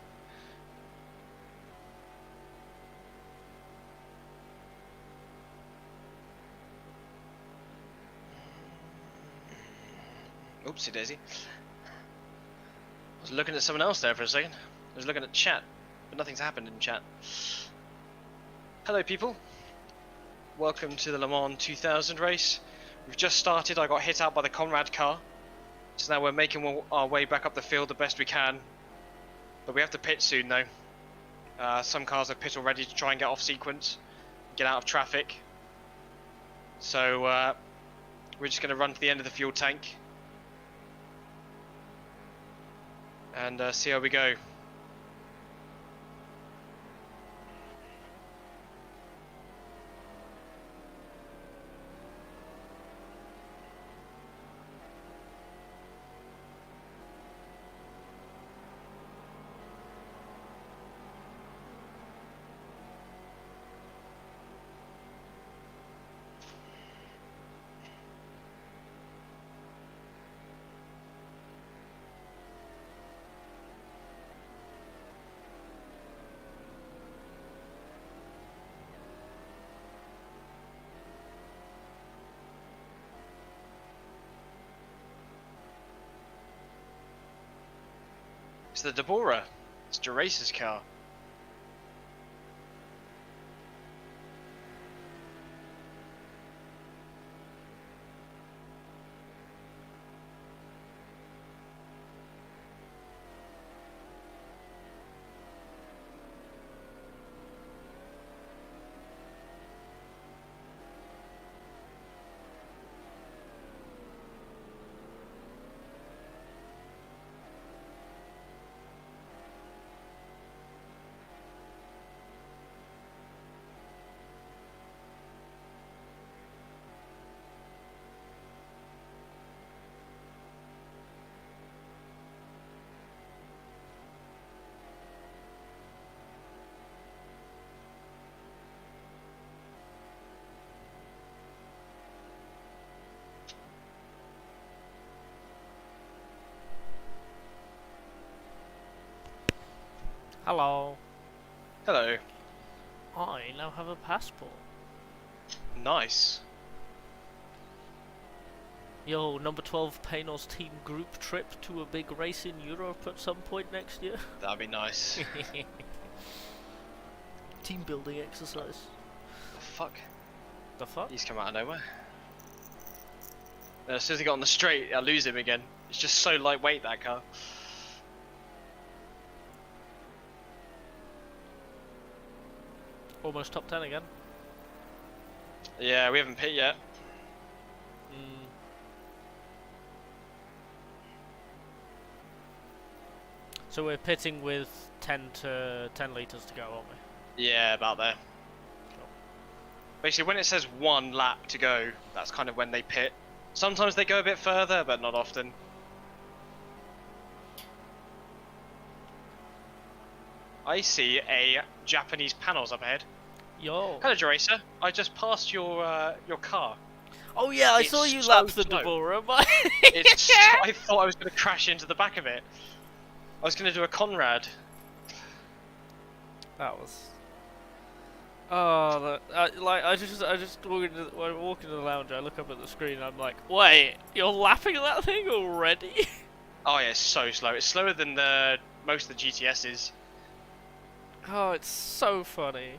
[SPEAKER 1] Oopsie daisy. I was looking at someone else there for a second. I was looking at chat, but nothing's happened in chat. Hello people. Welcome to the Le Mans 2000 race. We've just started. I got hit out by the Conrad car. So now we're making our way back up the field the best we can. But we have to pit soon though. Some cars are pit already to try and get off sequence. Get out of traffic. So we're just going to run to the end of the fuel tank. And see how we go. It's the Deborah. It's Derace's car.
[SPEAKER 2] Hello.
[SPEAKER 1] Hello.
[SPEAKER 2] I now have a passport.
[SPEAKER 1] Nice.
[SPEAKER 2] Yo, number 12 Panoz team group trip to a big race in Europe at some point next year.
[SPEAKER 1] That'd be nice.
[SPEAKER 2] Team building exercise.
[SPEAKER 1] The fuck?
[SPEAKER 2] The fuck?
[SPEAKER 1] He's come out of nowhere. As soon as he got on the straight, I lose him again. It's just so lightweight, that car.
[SPEAKER 2] Almost top 10 again.
[SPEAKER 1] Yeah, we haven't pit yet.
[SPEAKER 2] So we're pitting with 10 litres to go, aren't we?
[SPEAKER 1] Yeah, about there.
[SPEAKER 2] Cool.
[SPEAKER 1] Basically, when it says 1 lap to go, that's kind of when they pit. Sometimes they go a bit further, but not often. I see a Japanese Panoz up ahead.
[SPEAKER 2] Yo.
[SPEAKER 1] Hello, Jeracer. I just passed your car.
[SPEAKER 2] Oh yeah, I
[SPEAKER 1] It's
[SPEAKER 2] saw you
[SPEAKER 1] so
[SPEAKER 2] lap the
[SPEAKER 1] slow.
[SPEAKER 2] Deborah.
[SPEAKER 1] I thought I was going to crash into the back of it. I was going to do a Conrad.
[SPEAKER 2] That was. Oh, I just when I walk into the lounge, I look up at the screen, and I'm like, wait, you're lapping that thing already?
[SPEAKER 1] Oh yeah, it's so slow. It's slower than most of the GTSs.
[SPEAKER 2] Oh, it's so funny.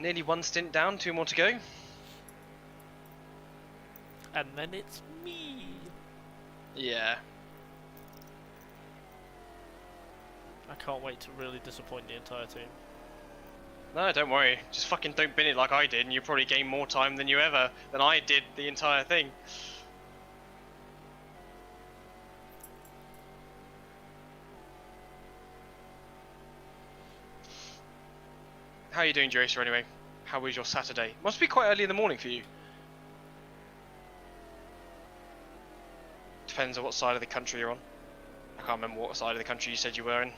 [SPEAKER 1] Nearly 1 stint down, 2 more to go.
[SPEAKER 2] And then it's me.
[SPEAKER 1] Yeah.
[SPEAKER 2] I can't wait to really disappoint the entire team.
[SPEAKER 1] No, don't worry. Just fucking don't bin it like I did, and you probably gain more time than I did the entire thing. How are you doing, Jeracer, anyway? How was your Saturday? Must be quite early in the morning for you. Depends on what side of the country you're on. I can't remember what side of the country you said you were in.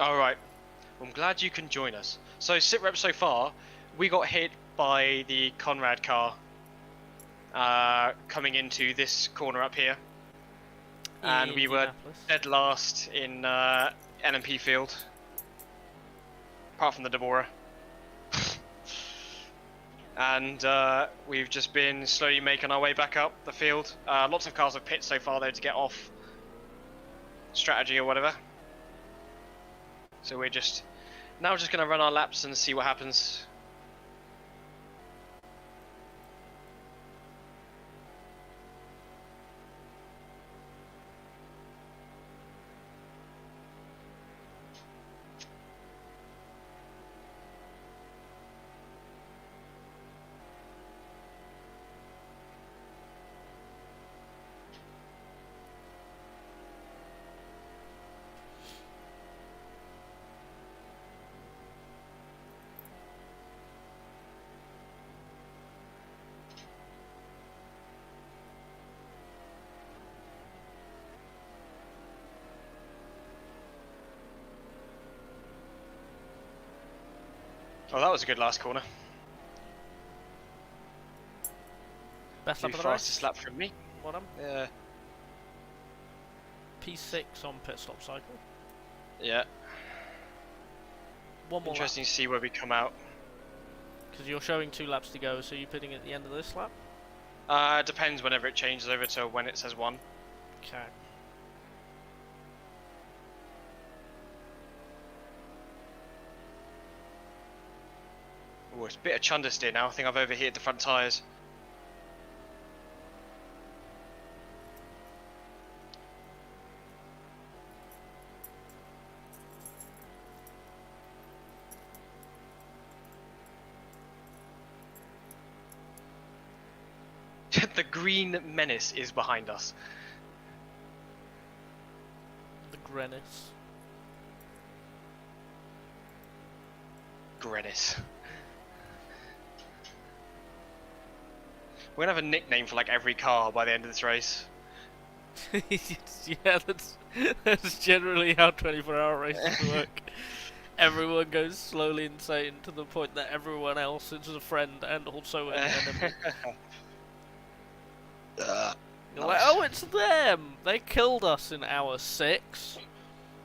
[SPEAKER 1] Alright. Well, I'm glad you can join us. So, sitrep so far, we got hit by the Conrad car coming into this corner up here. And we were dead last in LMP field. Apart from the Deborah. And we've just been slowly making our way back up the field. Lots of cars have pit so far though to get off strategy or whatever. So we're just now just going to run our laps and see what happens. Oh, that was a good last corner.
[SPEAKER 2] Best lap of the
[SPEAKER 1] fastest
[SPEAKER 2] race.
[SPEAKER 1] lap from me.
[SPEAKER 2] What am?
[SPEAKER 1] Yeah.
[SPEAKER 2] P6 on pit stop cycle.
[SPEAKER 1] Yeah.
[SPEAKER 2] One more
[SPEAKER 1] Interesting to see where we come out.
[SPEAKER 2] Because you're showing 2 laps to go, so you're pitting at the end of this lap?
[SPEAKER 1] Depends whenever it changes over to when it says 1.
[SPEAKER 2] Okay.
[SPEAKER 1] Oh, it's a bit of chunder steer now. I think I've overheated the front tyres. The green menace is behind us.
[SPEAKER 2] The Grenis.
[SPEAKER 1] Grenis. We're gonna have a nickname for like every car by the end of this race.
[SPEAKER 2] Yeah, that's generally how 24-hour races work. Everyone goes slowly insane to the point that everyone else is a friend and also an enemy. You're like, oh, it's them! They killed us in hour 6.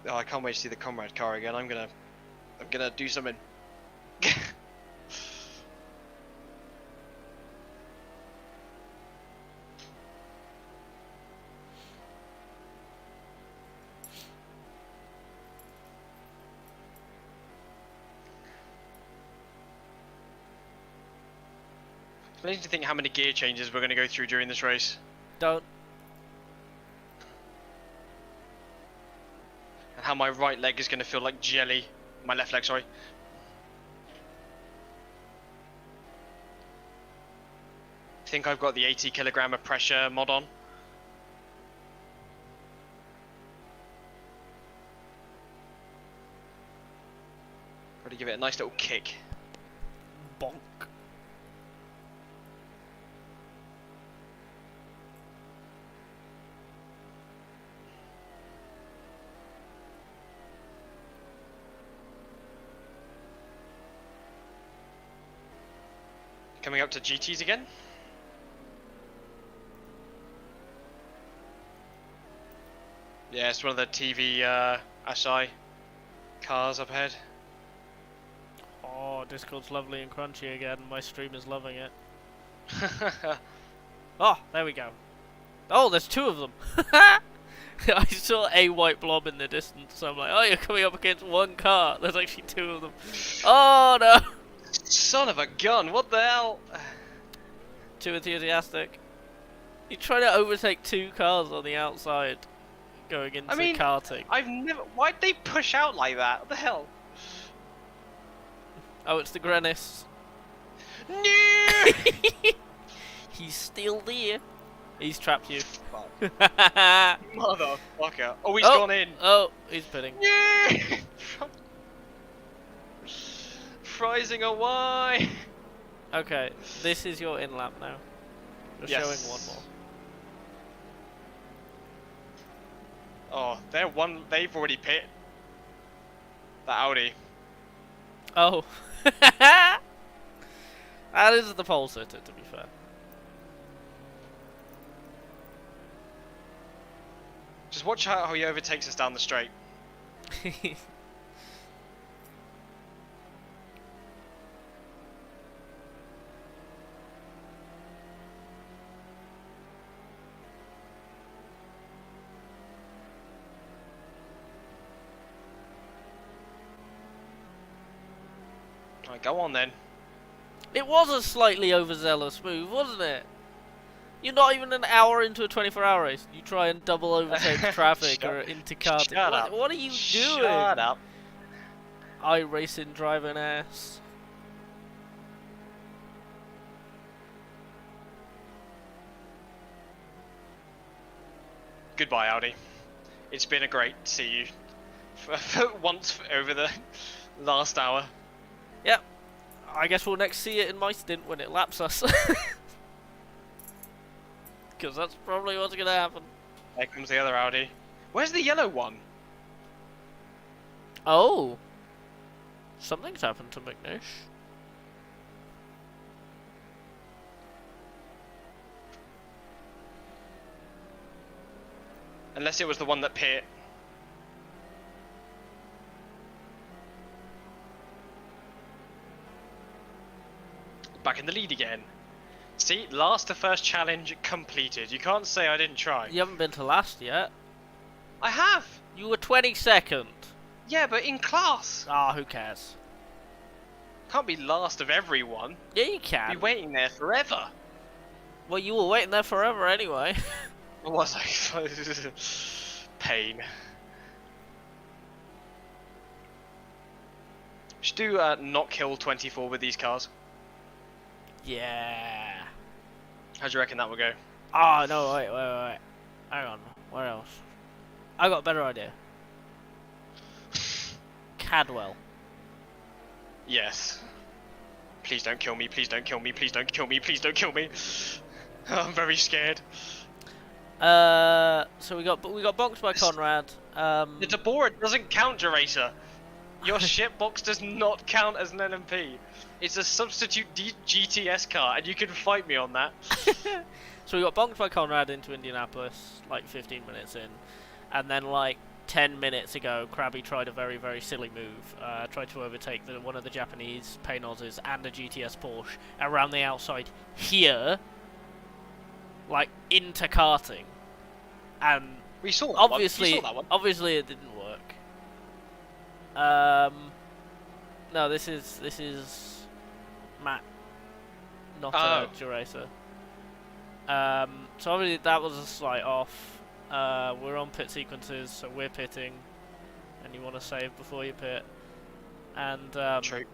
[SPEAKER 1] Oh, I can't wait to see the Conrad car again. I'm gonna do something. I need to think how many gear changes we're going to go through during this race.
[SPEAKER 2] Don't.
[SPEAKER 1] And how my right leg is going to feel like jelly. My left leg, sorry. think I've got the 80 kilogram of pressure mod on. Probably give it a nice little kick.
[SPEAKER 2] Bonk.
[SPEAKER 1] Coming up to GTs again. Yeah, it's one of the TV SI cars up ahead.
[SPEAKER 2] Oh, Discord's lovely and crunchy again. My stream is loving it. Oh, there we go. Oh, there's two of them. I saw a white blob in the distance, so I'm like, oh, you're coming up against one car. There's actually two of them. Oh, no.
[SPEAKER 1] Son of a gun, what the hell?
[SPEAKER 2] Too enthusiastic. You're trying to overtake two cars on the outside going into karting.
[SPEAKER 1] I've never... Why'd they push out like that? What the hell?
[SPEAKER 2] Oh, it's the Grenis.
[SPEAKER 1] No!
[SPEAKER 2] He's still there. He's trapped you.
[SPEAKER 1] Motherfucker. Oh, he's gone in.
[SPEAKER 2] Oh, he's pitting.
[SPEAKER 1] Yeah! Frising away.
[SPEAKER 2] Okay, this is your in lap now. You're showing one more.
[SPEAKER 1] Oh, they've already pit. The Audi.
[SPEAKER 2] Oh. That is the pole sitter, to be fair.
[SPEAKER 1] Just watch how he overtakes us down the straight. Right, go on then.
[SPEAKER 2] It was a slightly overzealous move, wasn't it? You're not even an hour into a 24-hour race. You try and double overtake traffic or into karting. What are you doing?
[SPEAKER 1] Shut up.
[SPEAKER 2] iRacing driving ass.
[SPEAKER 1] Goodbye, Audi. It's been a great to see you for once over the last hour.
[SPEAKER 2] Yep. I guess we'll next see it in my stint when it laps us. Because that's probably what's going to happen.
[SPEAKER 1] There comes the other Audi. Where's the yellow one?
[SPEAKER 2] Oh. Something's happened to McNish.
[SPEAKER 1] Unless it was the one that pit. Back in the lead again. See, last to first challenge completed. You can't say I didn't try.
[SPEAKER 2] You haven't been to last yet.
[SPEAKER 1] I have.
[SPEAKER 2] You were 22nd.
[SPEAKER 1] Yeah, but in class.
[SPEAKER 2] Ah, who cares?
[SPEAKER 1] Can't be last of everyone.
[SPEAKER 2] Yeah, you can.
[SPEAKER 1] Be waiting there forever.
[SPEAKER 2] Well, you were waiting there forever anyway.
[SPEAKER 1] What was I? Pain. Should do not kill 24 with these cars.
[SPEAKER 2] Yeah.
[SPEAKER 1] How do you reckon that will go?
[SPEAKER 2] Oh, no, wait. Hang on. Where else? I got a better idea. Cadwell.
[SPEAKER 1] Yes. Please don't kill me, please don't kill me, please don't kill me, please don't kill me. I'm very scared.
[SPEAKER 2] So we got bonked by Conrad.
[SPEAKER 1] The Deborah doesn't count, Duracer. Your shitbox does not count as an LMP. It's a substitute GTS car, and you can fight me on that.
[SPEAKER 2] So we got bonked by Conrad into Indianapolis, like 15 minutes in, and then like 10 minutes ago, Crabby tried a very, very silly move. Tried to overtake one of the Japanese Panozes and a GTS Porsche around the outside here, like into karting, and
[SPEAKER 1] we saw that
[SPEAKER 2] obviously,
[SPEAKER 1] one. We saw that one.
[SPEAKER 2] Obviously it didn't work. No, this is Matt, not Duracer. So obviously that was a slight off. We're on pit sequences, so we're pitting, and you want to save before you pit. And
[SPEAKER 1] True.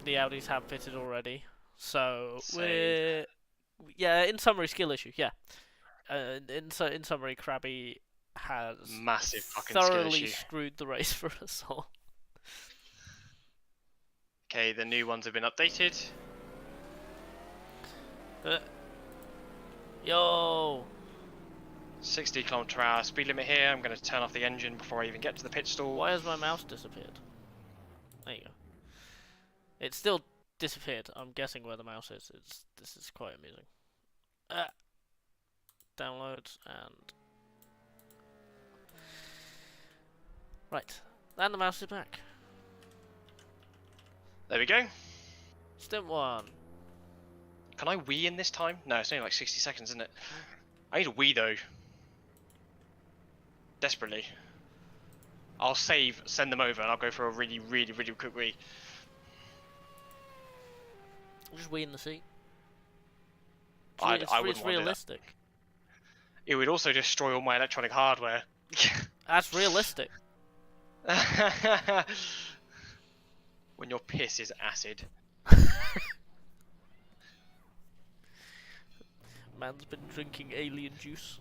[SPEAKER 2] The Audis have pitted already, so
[SPEAKER 1] Save.
[SPEAKER 2] Yeah, in summary, skill issue. Yeah. In summary, Crabby has
[SPEAKER 1] Massive fucking skill
[SPEAKER 2] thoroughly
[SPEAKER 1] issue.
[SPEAKER 2] screwed the race for us all.
[SPEAKER 1] Okay, the new ones have been updated.
[SPEAKER 2] Yo!
[SPEAKER 1] 60 km/h speed limit here. I'm going to turn off the engine before I even get to the pit stall.
[SPEAKER 2] Why has my mouse disappeared? There you go. It still disappeared. I'm guessing where the mouse is. This is quite amusing. Downloads and right. And the mouse is back.
[SPEAKER 1] There we go.
[SPEAKER 2] Stint 1.
[SPEAKER 1] Can I wee in this time? No, it's only like 60 seconds, isn't it? I need a wee though. Desperately. I'll save, send them over, and I'll go for a really quick wee.
[SPEAKER 2] Just wee in the seat.
[SPEAKER 1] I
[SPEAKER 2] It's
[SPEAKER 1] wouldn't want
[SPEAKER 2] realistic.
[SPEAKER 1] to do that. It would also destroy all my electronic hardware.
[SPEAKER 2] That's realistic.
[SPEAKER 1] When your piss is acid.
[SPEAKER 2] Man's been drinking alien juice.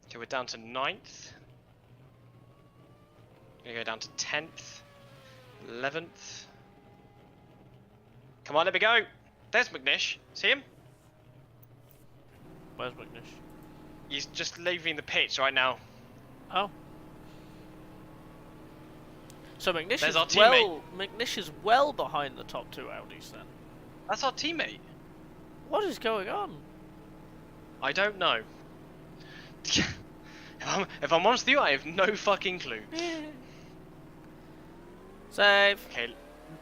[SPEAKER 1] Okay, we're down to 9th. Gonna go down to 10th. 11th. Come on, let me go. There's McNish. See him?
[SPEAKER 2] Where's McNish?
[SPEAKER 1] He's just leaving the pits right now.
[SPEAKER 2] Oh. So McNish
[SPEAKER 1] There's
[SPEAKER 2] is
[SPEAKER 1] our teammate.
[SPEAKER 2] McNish is well behind the top 2 Audis then.
[SPEAKER 1] That's our teammate.
[SPEAKER 2] What is going on?
[SPEAKER 1] I don't know. If I'm honest with you, I have no fucking clue.
[SPEAKER 2] Save.
[SPEAKER 1] Okay,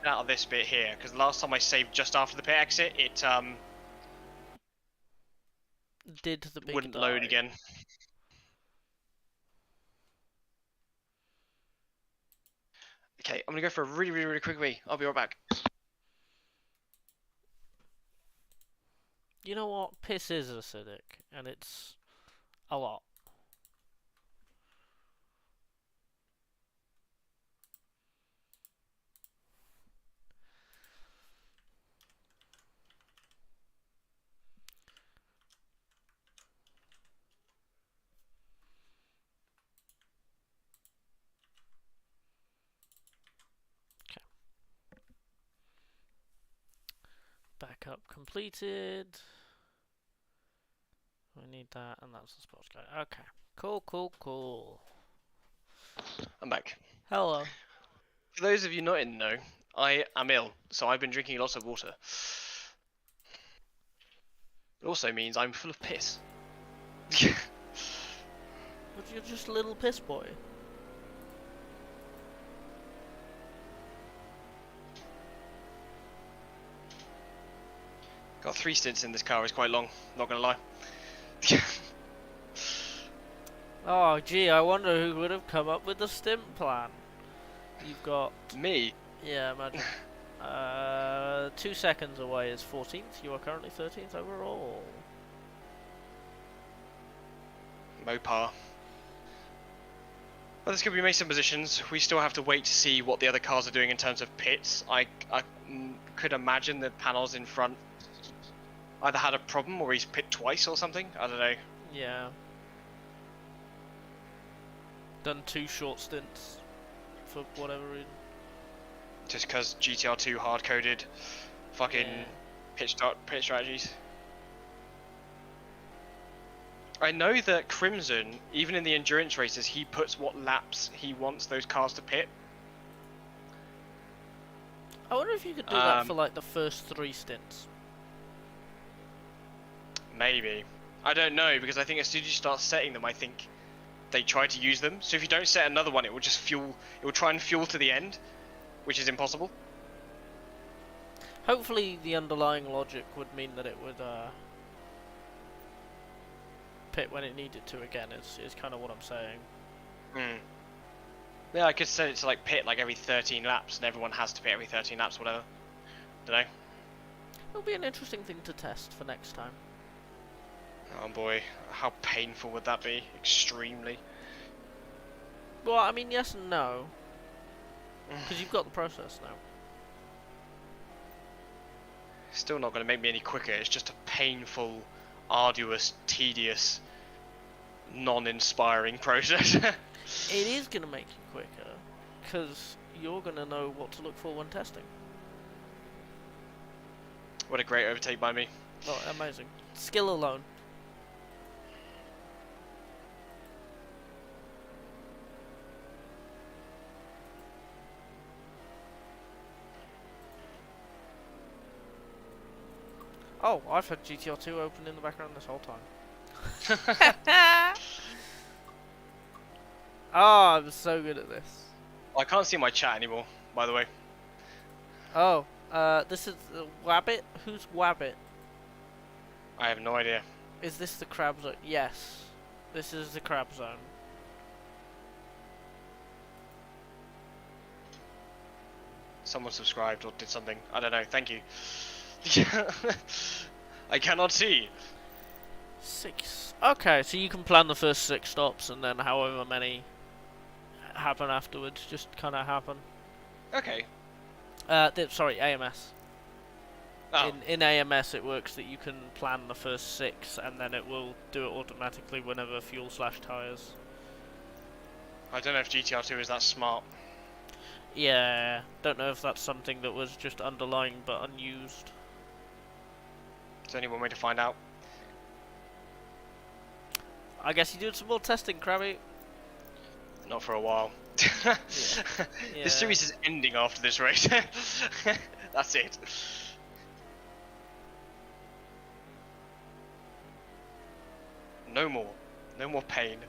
[SPEAKER 1] out of this bit here, because last time I saved just after the pit exit, it
[SPEAKER 2] Did the big
[SPEAKER 1] wouldn't
[SPEAKER 2] dive.
[SPEAKER 1] load again. Okay, I'm gonna go for a really quick wee. I'll be right back.
[SPEAKER 2] You know what? Piss is acidic, and it's a lot. Okay. Backup completed. We need that, and that's the sports guy. Okay. Cool.
[SPEAKER 1] I'm back.
[SPEAKER 2] Hello.
[SPEAKER 1] For those of you not in the know, I am ill, so I've been drinking lots of water. It also means I'm full of piss.
[SPEAKER 2] But you're just a little piss boy.
[SPEAKER 1] Got 3 stints in this car, it's quite long, not gonna lie.
[SPEAKER 2] Oh, gee, I wonder who would have come up with the stint plan. You've got...
[SPEAKER 1] Me?
[SPEAKER 2] Yeah, imagine. 2 seconds away is 14th. You are currently 13th overall.
[SPEAKER 1] Mopar. Well, this could be some positions. We still have to wait to see what the other cars are doing in terms of pits. I could imagine that Panoz in front either had a problem or he's pit twice or something. I don't know.
[SPEAKER 2] Yeah. Done 2 short stints for whatever reason.
[SPEAKER 1] Just because GTR2 hard-coded fucking
[SPEAKER 2] Yeah.
[SPEAKER 1] pit strategies. I know that Crimson, even in the endurance races, he puts what laps he wants those cars to pit.
[SPEAKER 2] I wonder if you could do that for like the first 3 stints.
[SPEAKER 1] Maybe. I don't know, because I think as soon as you start setting them, I think they try to use them. So if you don't set another one, it will just fuel. It will try and fuel to the end, which is impossible.
[SPEAKER 2] Hopefully the underlying logic would mean that it would pit when it needed to again, is kind of what I'm saying.
[SPEAKER 1] Yeah, I could set it to like pit like every 13 laps, and everyone has to pit every 13 laps, whatever. Don't know.
[SPEAKER 2] It'll be an interesting thing to test for next time.
[SPEAKER 1] Oh boy, how painful would that be? Extremely.
[SPEAKER 2] Well, I mean, yes and no. Because you've got the process now.
[SPEAKER 1] Still not going to make me any quicker. It's just a painful, arduous, tedious, non-inspiring process.
[SPEAKER 2] It is going to make you quicker, because you're going to know what to look for when testing.
[SPEAKER 1] What a great overtake by me.
[SPEAKER 2] Oh, amazing. Skill alone. Oh, I've had GTR2 open in the background this whole time. Oh, I'm so good at this.
[SPEAKER 1] I can't see my chat anymore, by the way.
[SPEAKER 2] Oh, this is Wabbit? Who's Wabbit?
[SPEAKER 1] I have no idea.
[SPEAKER 2] Is this the crab zone? Yes. This is the crab zone.
[SPEAKER 1] Someone subscribed or did something. I don't know. Thank you. I cannot see.
[SPEAKER 2] 6. Okay, so you can plan the first 6 stops and then however many happen afterwards just kind of happen.
[SPEAKER 1] Okay.
[SPEAKER 2] Sorry, AMS.
[SPEAKER 1] Oh.
[SPEAKER 2] In AMS it works that you can plan the first 6 and then it will do it automatically whenever fuel/tyres.
[SPEAKER 1] I don't know if GTR2 is that smart.
[SPEAKER 2] Yeah, don't know if that's something that was just underlying but unused.
[SPEAKER 1] There's only one way to find out.
[SPEAKER 2] I guess you're doing some more testing, Crabby.
[SPEAKER 1] Not for a while.
[SPEAKER 2] Yeah.
[SPEAKER 1] This series is ending after this race. That's it. No more. No more pain.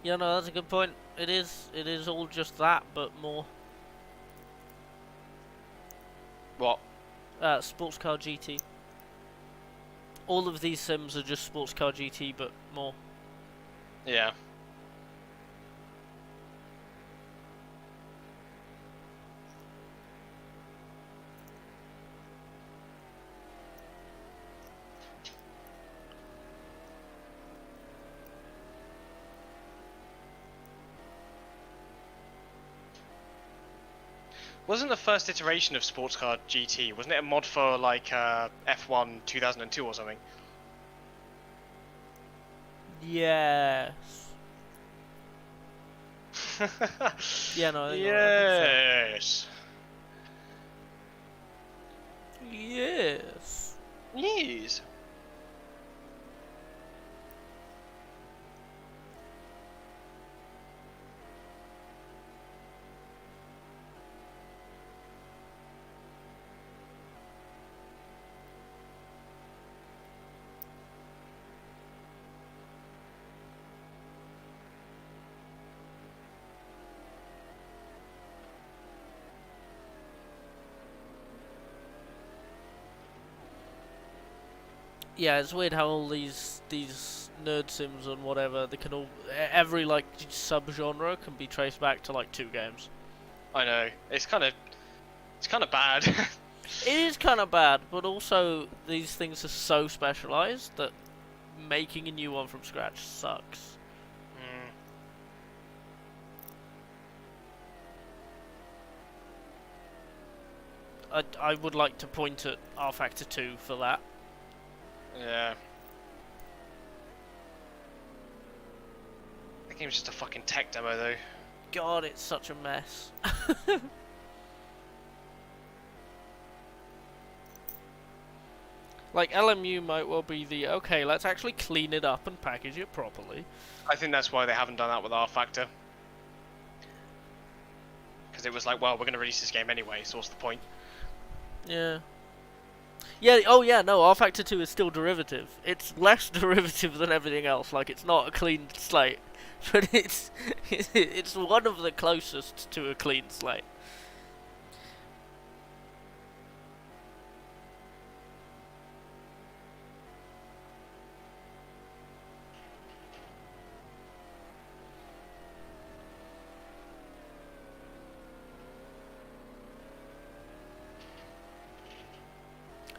[SPEAKER 2] Yeah, no, that's a good point. It is all just that, but more.
[SPEAKER 1] What?
[SPEAKER 2] Sports Car GT. All of these sims are just Sports Car GT, but more.
[SPEAKER 1] Yeah. Wasn't the first iteration of Sports Car GT, wasn't it a mod for like F1 2002 or something?
[SPEAKER 2] Yes. Yeah, no.
[SPEAKER 1] Yes.
[SPEAKER 2] Yes.
[SPEAKER 1] Yes.
[SPEAKER 2] Yeah, it's weird how all these nerd sims and whatever, they can all every like sub-genre can be traced back to like 2 games.
[SPEAKER 1] I know. It's kind of bad.
[SPEAKER 2] It is kind of bad, but also these things are so specialized that making a new one from scratch sucks. I would like to point at R Factor 2 for that.
[SPEAKER 1] Yeah. That game's just a fucking tech demo though.
[SPEAKER 2] God, it's such a mess. Like, LMU might well be the, okay, let's actually clean it up and package it properly.
[SPEAKER 1] I think that's why they haven't done that with R Factor. Because it was like, well, we're going to release this game anyway, so what's the point?
[SPEAKER 2] Yeah. Yeah, oh yeah, no, R Factor 2 is still derivative. It's less derivative than everything else, like, it's not a clean slate. But it's one of the closest to a clean slate.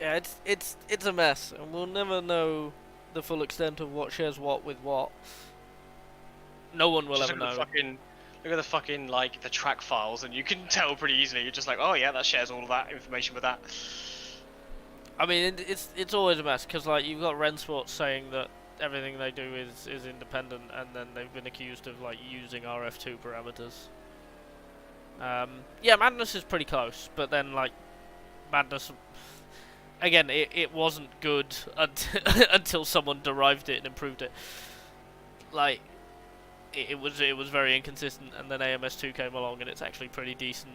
[SPEAKER 2] Yeah, it's a mess, and we'll never know the full extent of what shares what with what. No one will
[SPEAKER 1] Just
[SPEAKER 2] ever
[SPEAKER 1] look at
[SPEAKER 2] know.
[SPEAKER 1] the fucking, look at the fucking like the track files, and you can tell pretty easily. You're just like, oh yeah, that shares all of that information with that.
[SPEAKER 2] I mean, it's always a mess because like you've got Rensport saying that everything they do is independent, and then they've been accused of like using RF2 parameters. Yeah, Madness is pretty close, but then like Madness again, it wasn't good until until someone derived it and improved it. Like it was very inconsistent, and then AMS2 came along, and it's actually pretty decent.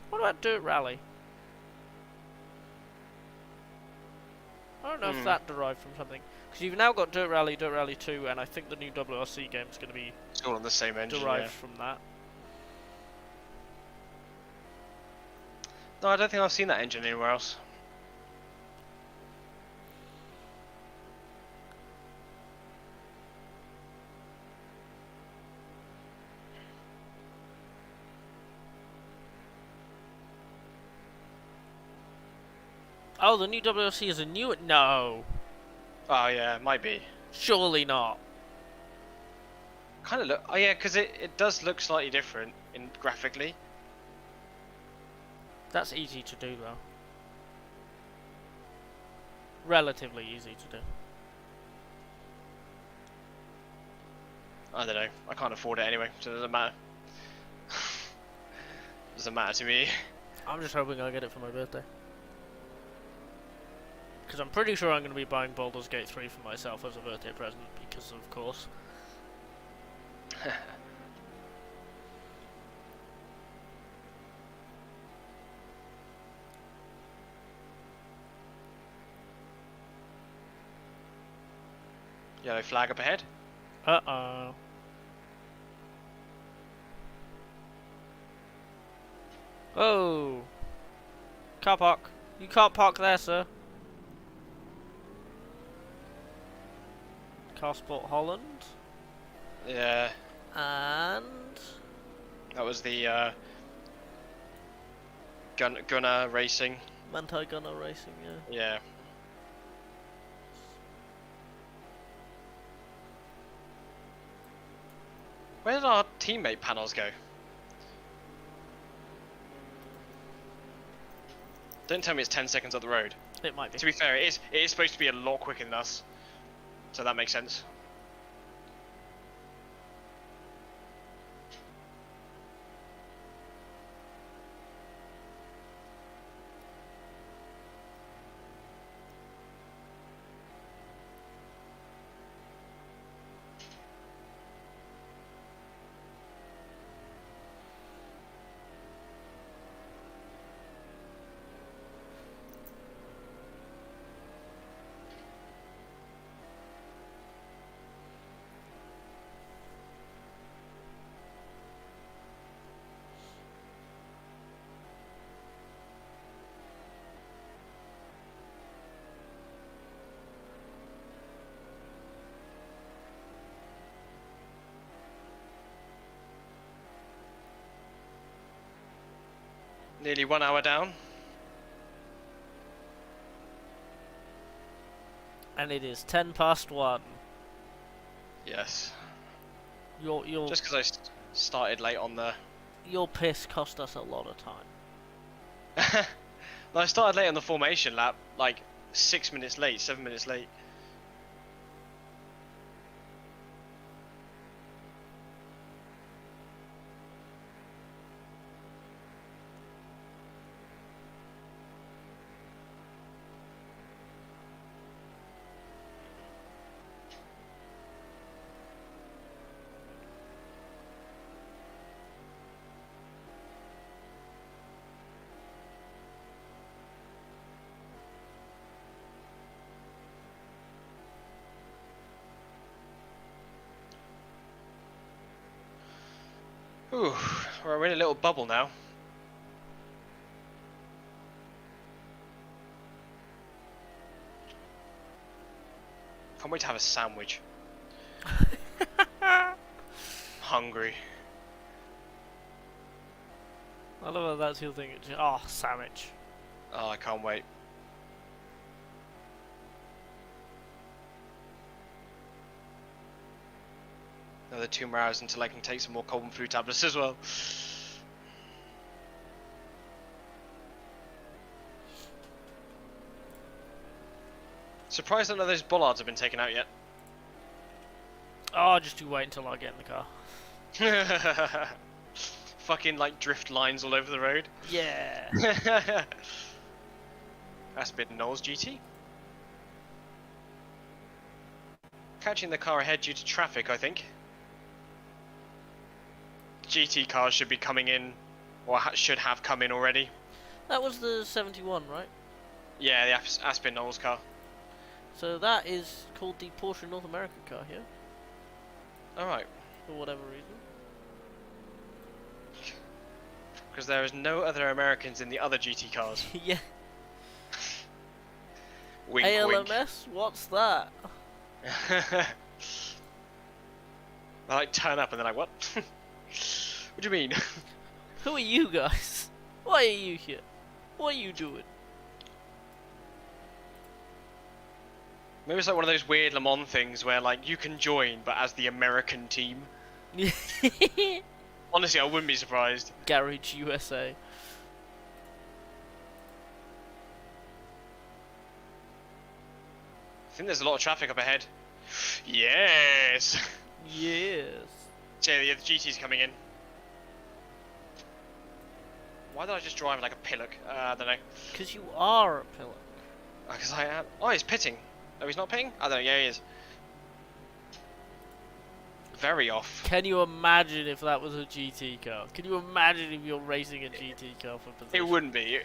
[SPEAKER 2] What about Dirt Rally? I don't know if that derived from something. Because you've now got Dirt Rally 2, and I think the new WRC game is going to be
[SPEAKER 1] It's all on the same engine.
[SPEAKER 2] derived from that.
[SPEAKER 1] No, I don't think I've seen that engine anywhere else.
[SPEAKER 2] Oh, the new WRC is a new... No.
[SPEAKER 1] Oh yeah, it might be.
[SPEAKER 2] Surely not.
[SPEAKER 1] Kind of look. Oh yeah, because it does look slightly different in graphically.
[SPEAKER 2] That's easy to do, though. Relatively easy to do.
[SPEAKER 1] I don't know. I can't afford it anyway, so it doesn't matter. Doesn't matter to me.
[SPEAKER 2] I'm just hoping I get it for my birthday. Because I'm pretty sure I'm going to be buying Baldur's Gate 3 for myself as a birthday present, because of course.
[SPEAKER 1] Yellow flag up ahead.
[SPEAKER 2] Uh-oh. Oh! Car park. You can't park there, sir. Car Sport Holland.
[SPEAKER 1] Yeah.
[SPEAKER 2] And...
[SPEAKER 1] That was the Gunner Racing.
[SPEAKER 2] Manti Gunner Racing, yeah.
[SPEAKER 1] Yeah. Where did our teammate Panoz go? Don't tell me it's 10 seconds up the road.
[SPEAKER 2] It might be.
[SPEAKER 1] To be fair, it is supposed to be a lot quicker than us, so that makes sense. Nearly 1 hour down.
[SPEAKER 2] And it is 10 past 1.
[SPEAKER 1] Yes.
[SPEAKER 2] Your
[SPEAKER 1] Just because I started late on the...
[SPEAKER 2] your piss cost us a lot of time.
[SPEAKER 1] No, I started late on the formation lap, like 6 minutes late, 7 minutes late. Ooh, we're in a little bubble now. Can't wait to have a sandwich. Hungry.
[SPEAKER 2] I love how that's your thing. Oh, sandwich.
[SPEAKER 1] Oh, I can't wait. Another 2 more hours until I can take some more cold and flu tablets as well. Surprised that none of those bollards have been taken out yet.
[SPEAKER 2] Oh, just you wait until I get in the car.
[SPEAKER 1] Fucking like drift lines all over the road.
[SPEAKER 2] Yeah.
[SPEAKER 1] That's been Knowles GT. Catching the car ahead due to traffic, I think. GT cars should be coming in, or should have come in already.
[SPEAKER 2] That was the 71, right?
[SPEAKER 1] Yeah, the Aspen Knowles car.
[SPEAKER 2] So that is called the Porsche North American car here,
[SPEAKER 1] Alright.
[SPEAKER 2] for whatever reason.
[SPEAKER 1] Because there is no other Americans in the other GT cars.
[SPEAKER 2] Yeah.
[SPEAKER 1] Wink,
[SPEAKER 2] ALMS? What's that?
[SPEAKER 1] wink. They like turn up and they're like, what? What do you mean?
[SPEAKER 2] Who are you guys? Why are you here? What are you doing?
[SPEAKER 1] Maybe it's like one of those weird Le Mans things where like you can join, but as the American team. Honestly, I wouldn't be surprised.
[SPEAKER 2] Garage USA.
[SPEAKER 1] I think there's a lot of traffic up ahead. Yes!
[SPEAKER 2] Yes.
[SPEAKER 1] Yeah, the GT's coming in. Why did I just drive like a pillock? I don't know.
[SPEAKER 2] Because you are a pillar.
[SPEAKER 1] Because I am. Oh, he's pitting. Oh, he's not pitting? I don't know. Yeah, he is. Very off.
[SPEAKER 2] Can you imagine if that was a GT car? Can you imagine if you're racing a GT car for position?
[SPEAKER 1] It wouldn't be.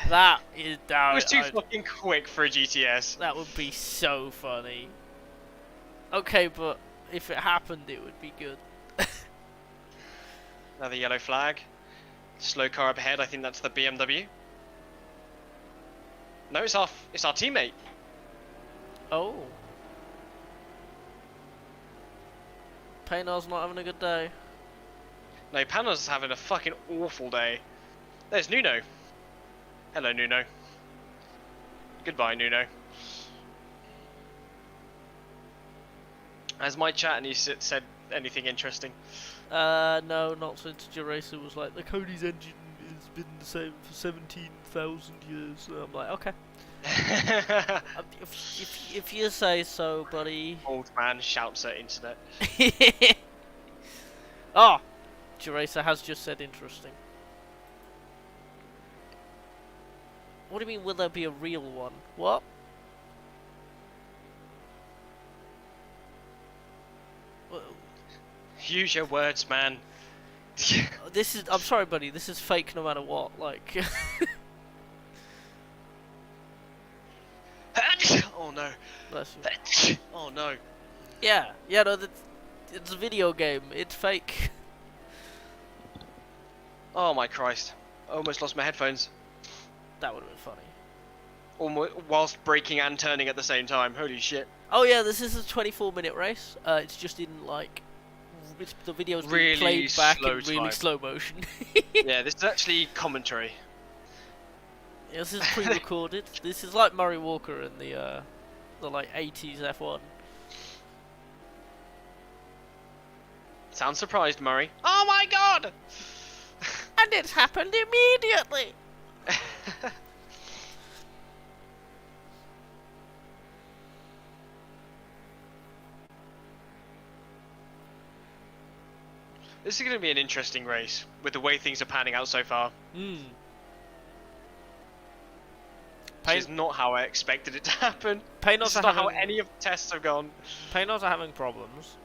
[SPEAKER 2] That is down.
[SPEAKER 1] It was too fucking quick for a GTS.
[SPEAKER 2] That would be so funny. Okay, but if it happened, it would be good.
[SPEAKER 1] Another yellow flag. Slow car up ahead. I think that's the BMW. No, it's our teammate.
[SPEAKER 2] Oh. Panoz not having a good day.
[SPEAKER 1] No, Panoz is having a fucking awful day. There's Nuno. Hello, Nuno. Goodbye, Nuno. Has my chat and he said anything interesting?
[SPEAKER 2] No, not since Geracer was like, the Cody's engine has been the same for 17,000 years. So I'm like, okay. If you say so, buddy.
[SPEAKER 1] Old man shouts at internet.
[SPEAKER 2] Oh, Geracer has just said interesting. What do you mean, will there be a real one? What?
[SPEAKER 1] Use your words, man.
[SPEAKER 2] This is, I'm sorry, buddy, this is fake no matter what, like...
[SPEAKER 1] Oh no.
[SPEAKER 2] Bless you.
[SPEAKER 1] Oh no.
[SPEAKER 2] Yeah, no, it's a video game, it's fake.
[SPEAKER 1] Oh my Christ. I almost lost my headphones.
[SPEAKER 2] That would have been funny.
[SPEAKER 1] Almost, whilst braking and turning at the same time. Holy shit.
[SPEAKER 2] Oh yeah, this is a 24-minute race. It's just in like, the video's being
[SPEAKER 1] Really
[SPEAKER 2] played back in
[SPEAKER 1] slow
[SPEAKER 2] really
[SPEAKER 1] time.
[SPEAKER 2] slow motion.
[SPEAKER 1] Yeah, this is actually commentary.
[SPEAKER 2] Yeah, this is pre-recorded. This is like Murray Walker in the like 80s F1.
[SPEAKER 1] Sound surprised, Murray? Oh my god!
[SPEAKER 2] And it happened immediately!
[SPEAKER 1] This is going to be an interesting race, with the way things are panning out so far. Which is not how I expected it to happen. This is not how any of the tests have gone.
[SPEAKER 2] Panoz are having problems.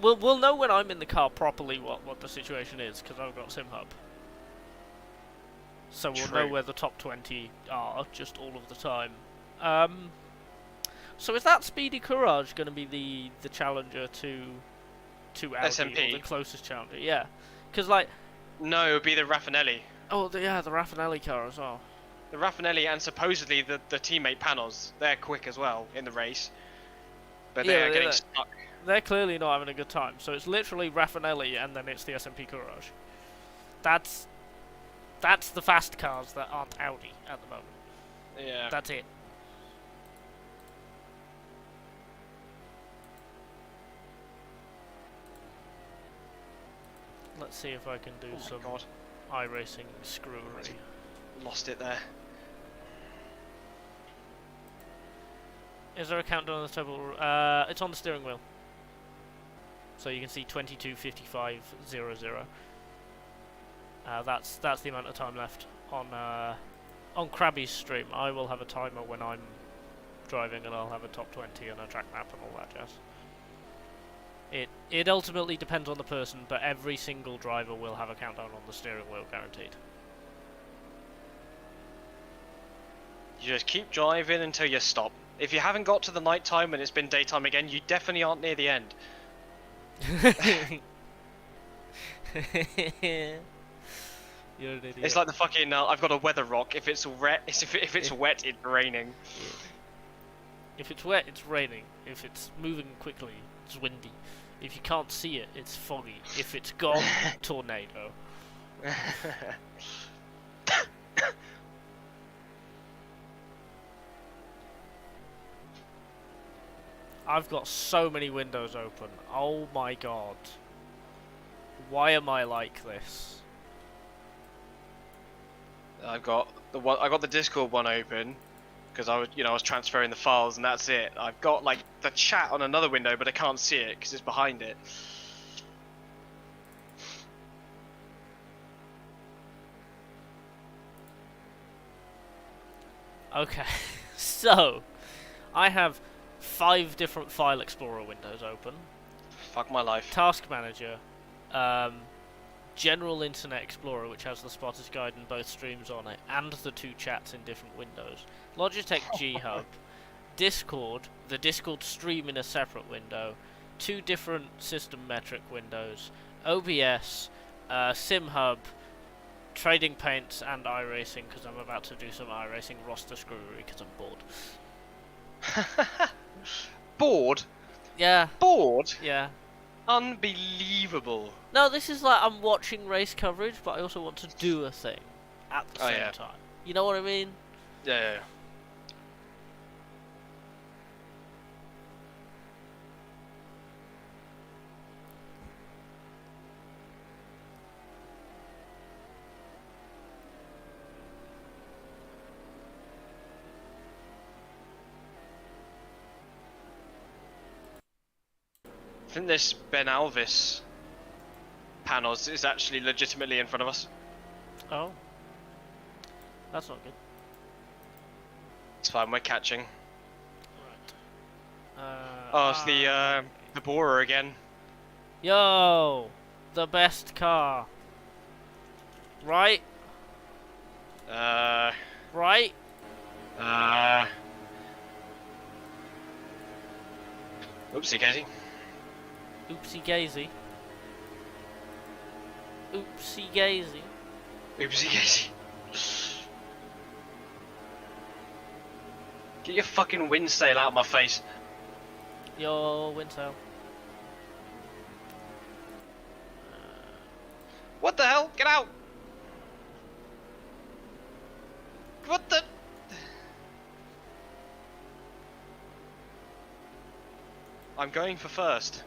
[SPEAKER 2] We'll know when I'm in the car properly what the situation is, because I've got SimHub. So we'll know where the top 20 are, just all of the time. So is that Speedy Courage going to be the challenger to Audi,
[SPEAKER 1] SMP?
[SPEAKER 2] or the closest challenger? Yeah. Because, like...
[SPEAKER 1] No, it would be the Raffinelli.
[SPEAKER 2] Oh, the Raffinelli car as well.
[SPEAKER 1] The Raffinelli and supposedly the teammate Panoz. They're quick as well in the race. But they're getting stuck.
[SPEAKER 2] They're clearly not having a good time. So it's literally Raffinelli and then it's the SMP Courage. That's That's the fast cars that aren't Audi at the moment.
[SPEAKER 1] Yeah.
[SPEAKER 2] That's it. Let's see if I can do some iRacing screwery.
[SPEAKER 1] Lost it there.
[SPEAKER 2] Is there a countdown on the table? It's on the steering wheel. So you can see 22:55:00. That's the amount of time left on Crabby's stream. I will have a timer when I'm driving, and I'll have a top 20 and a track map and all that jazz. It ultimately depends on the person, but every single driver will have a countdown on the steering wheel, guaranteed.
[SPEAKER 1] You just keep driving until you stop. If you haven't got to the night time and it's been daytime again, you definitely aren't near the end.
[SPEAKER 2] You're an idiot.
[SPEAKER 1] It's like the fucking I've got a weather rock. If it's wet, if it's wet, it's raining.
[SPEAKER 2] If it's wet, it's raining. If it's moving quickly, it's windy. If you can't see it, it's foggy. If it's gone, tornado. I've got so many windows open. Oh my god. Why am I like this?
[SPEAKER 1] I got the Discord one open because I was transferring the files, and that's it. I've got like the chat on another window, but I can't see it because it's behind it.
[SPEAKER 2] Okay, so I have 5 different File Explorer windows open.
[SPEAKER 1] Fuck my life.
[SPEAKER 2] Task Manager, General Internet Explorer, which has the Spotter's Guide and both streams on it, and the 2 chats in different windows. Logitech G Hub, Discord, the Discord stream in a separate window, 2 different system metric windows, OBS, Sim Hub, Trading Paints, and iRacing, because I'm about to do some iRacing roster screwery because I'm bored.
[SPEAKER 1] Bored?
[SPEAKER 2] Yeah.
[SPEAKER 1] Bored?
[SPEAKER 2] Yeah.
[SPEAKER 1] Unbelievable.
[SPEAKER 2] No, this is like I'm watching race coverage, but I also want to do a thing at the same time. You know what I mean?
[SPEAKER 1] Yeah. I think this Ben Alvis Panoz is actually legitimately in front of us.
[SPEAKER 2] Oh. That's not good.
[SPEAKER 1] It's fine, we're catching.
[SPEAKER 2] Right.
[SPEAKER 1] It's the Borer again.
[SPEAKER 2] Yo! The best car. Right? Right?
[SPEAKER 1] Oopsie Katie.
[SPEAKER 2] Oopsie gazy. Oopsie gazy.
[SPEAKER 1] Oopsie Katie. Get your fucking wind sail out of my face.
[SPEAKER 2] Yo, windsail.
[SPEAKER 1] What the hell? Get out! What the? I'm going for first.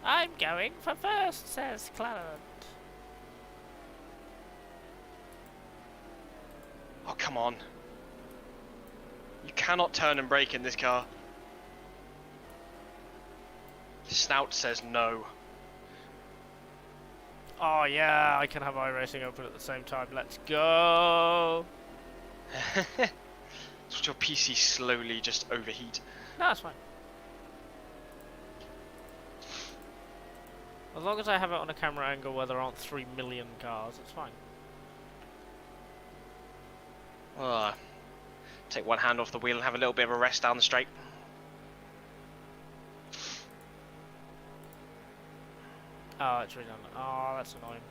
[SPEAKER 2] I'm going for first, says Clarence.
[SPEAKER 1] Oh, come on. You cannot turn and brake in this car. Snout says no.
[SPEAKER 2] Oh yeah, I can have iRacing open at the same time. Let's go!
[SPEAKER 1] Watch your PC slowly just overheat.
[SPEAKER 2] No, it's fine. As long as I have it on a camera angle where there aren't 3 million cars, it's fine.
[SPEAKER 1] Take one hand off the wheel and have a little bit of a rest down the straight.
[SPEAKER 2] Oh, it's redundant. Oh, that's annoying.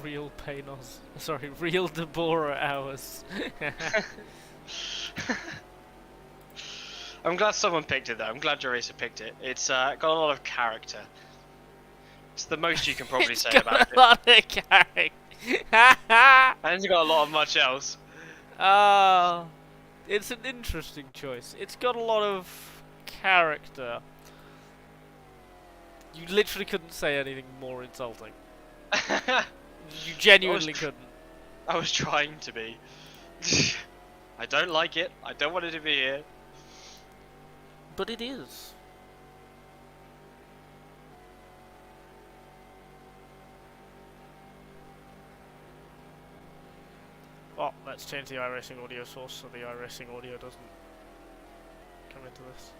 [SPEAKER 2] Real Panoz. Sorry, real Deborah hours.
[SPEAKER 1] I'm glad someone picked it though. I'm glad your racer picked it. It's got a lot of character. It's the most you can probably say about
[SPEAKER 2] It's got a lot of character.
[SPEAKER 1] And it's got a lot of much else.
[SPEAKER 2] It's an interesting choice. It's got a lot of character. You literally couldn't say anything more insulting. You genuinely couldn't.
[SPEAKER 1] I was trying to be. I don't like it. I don't want it to be here.
[SPEAKER 2] But it is. Well, let's change the iRacing audio source so the iRacing audio doesn't come into this.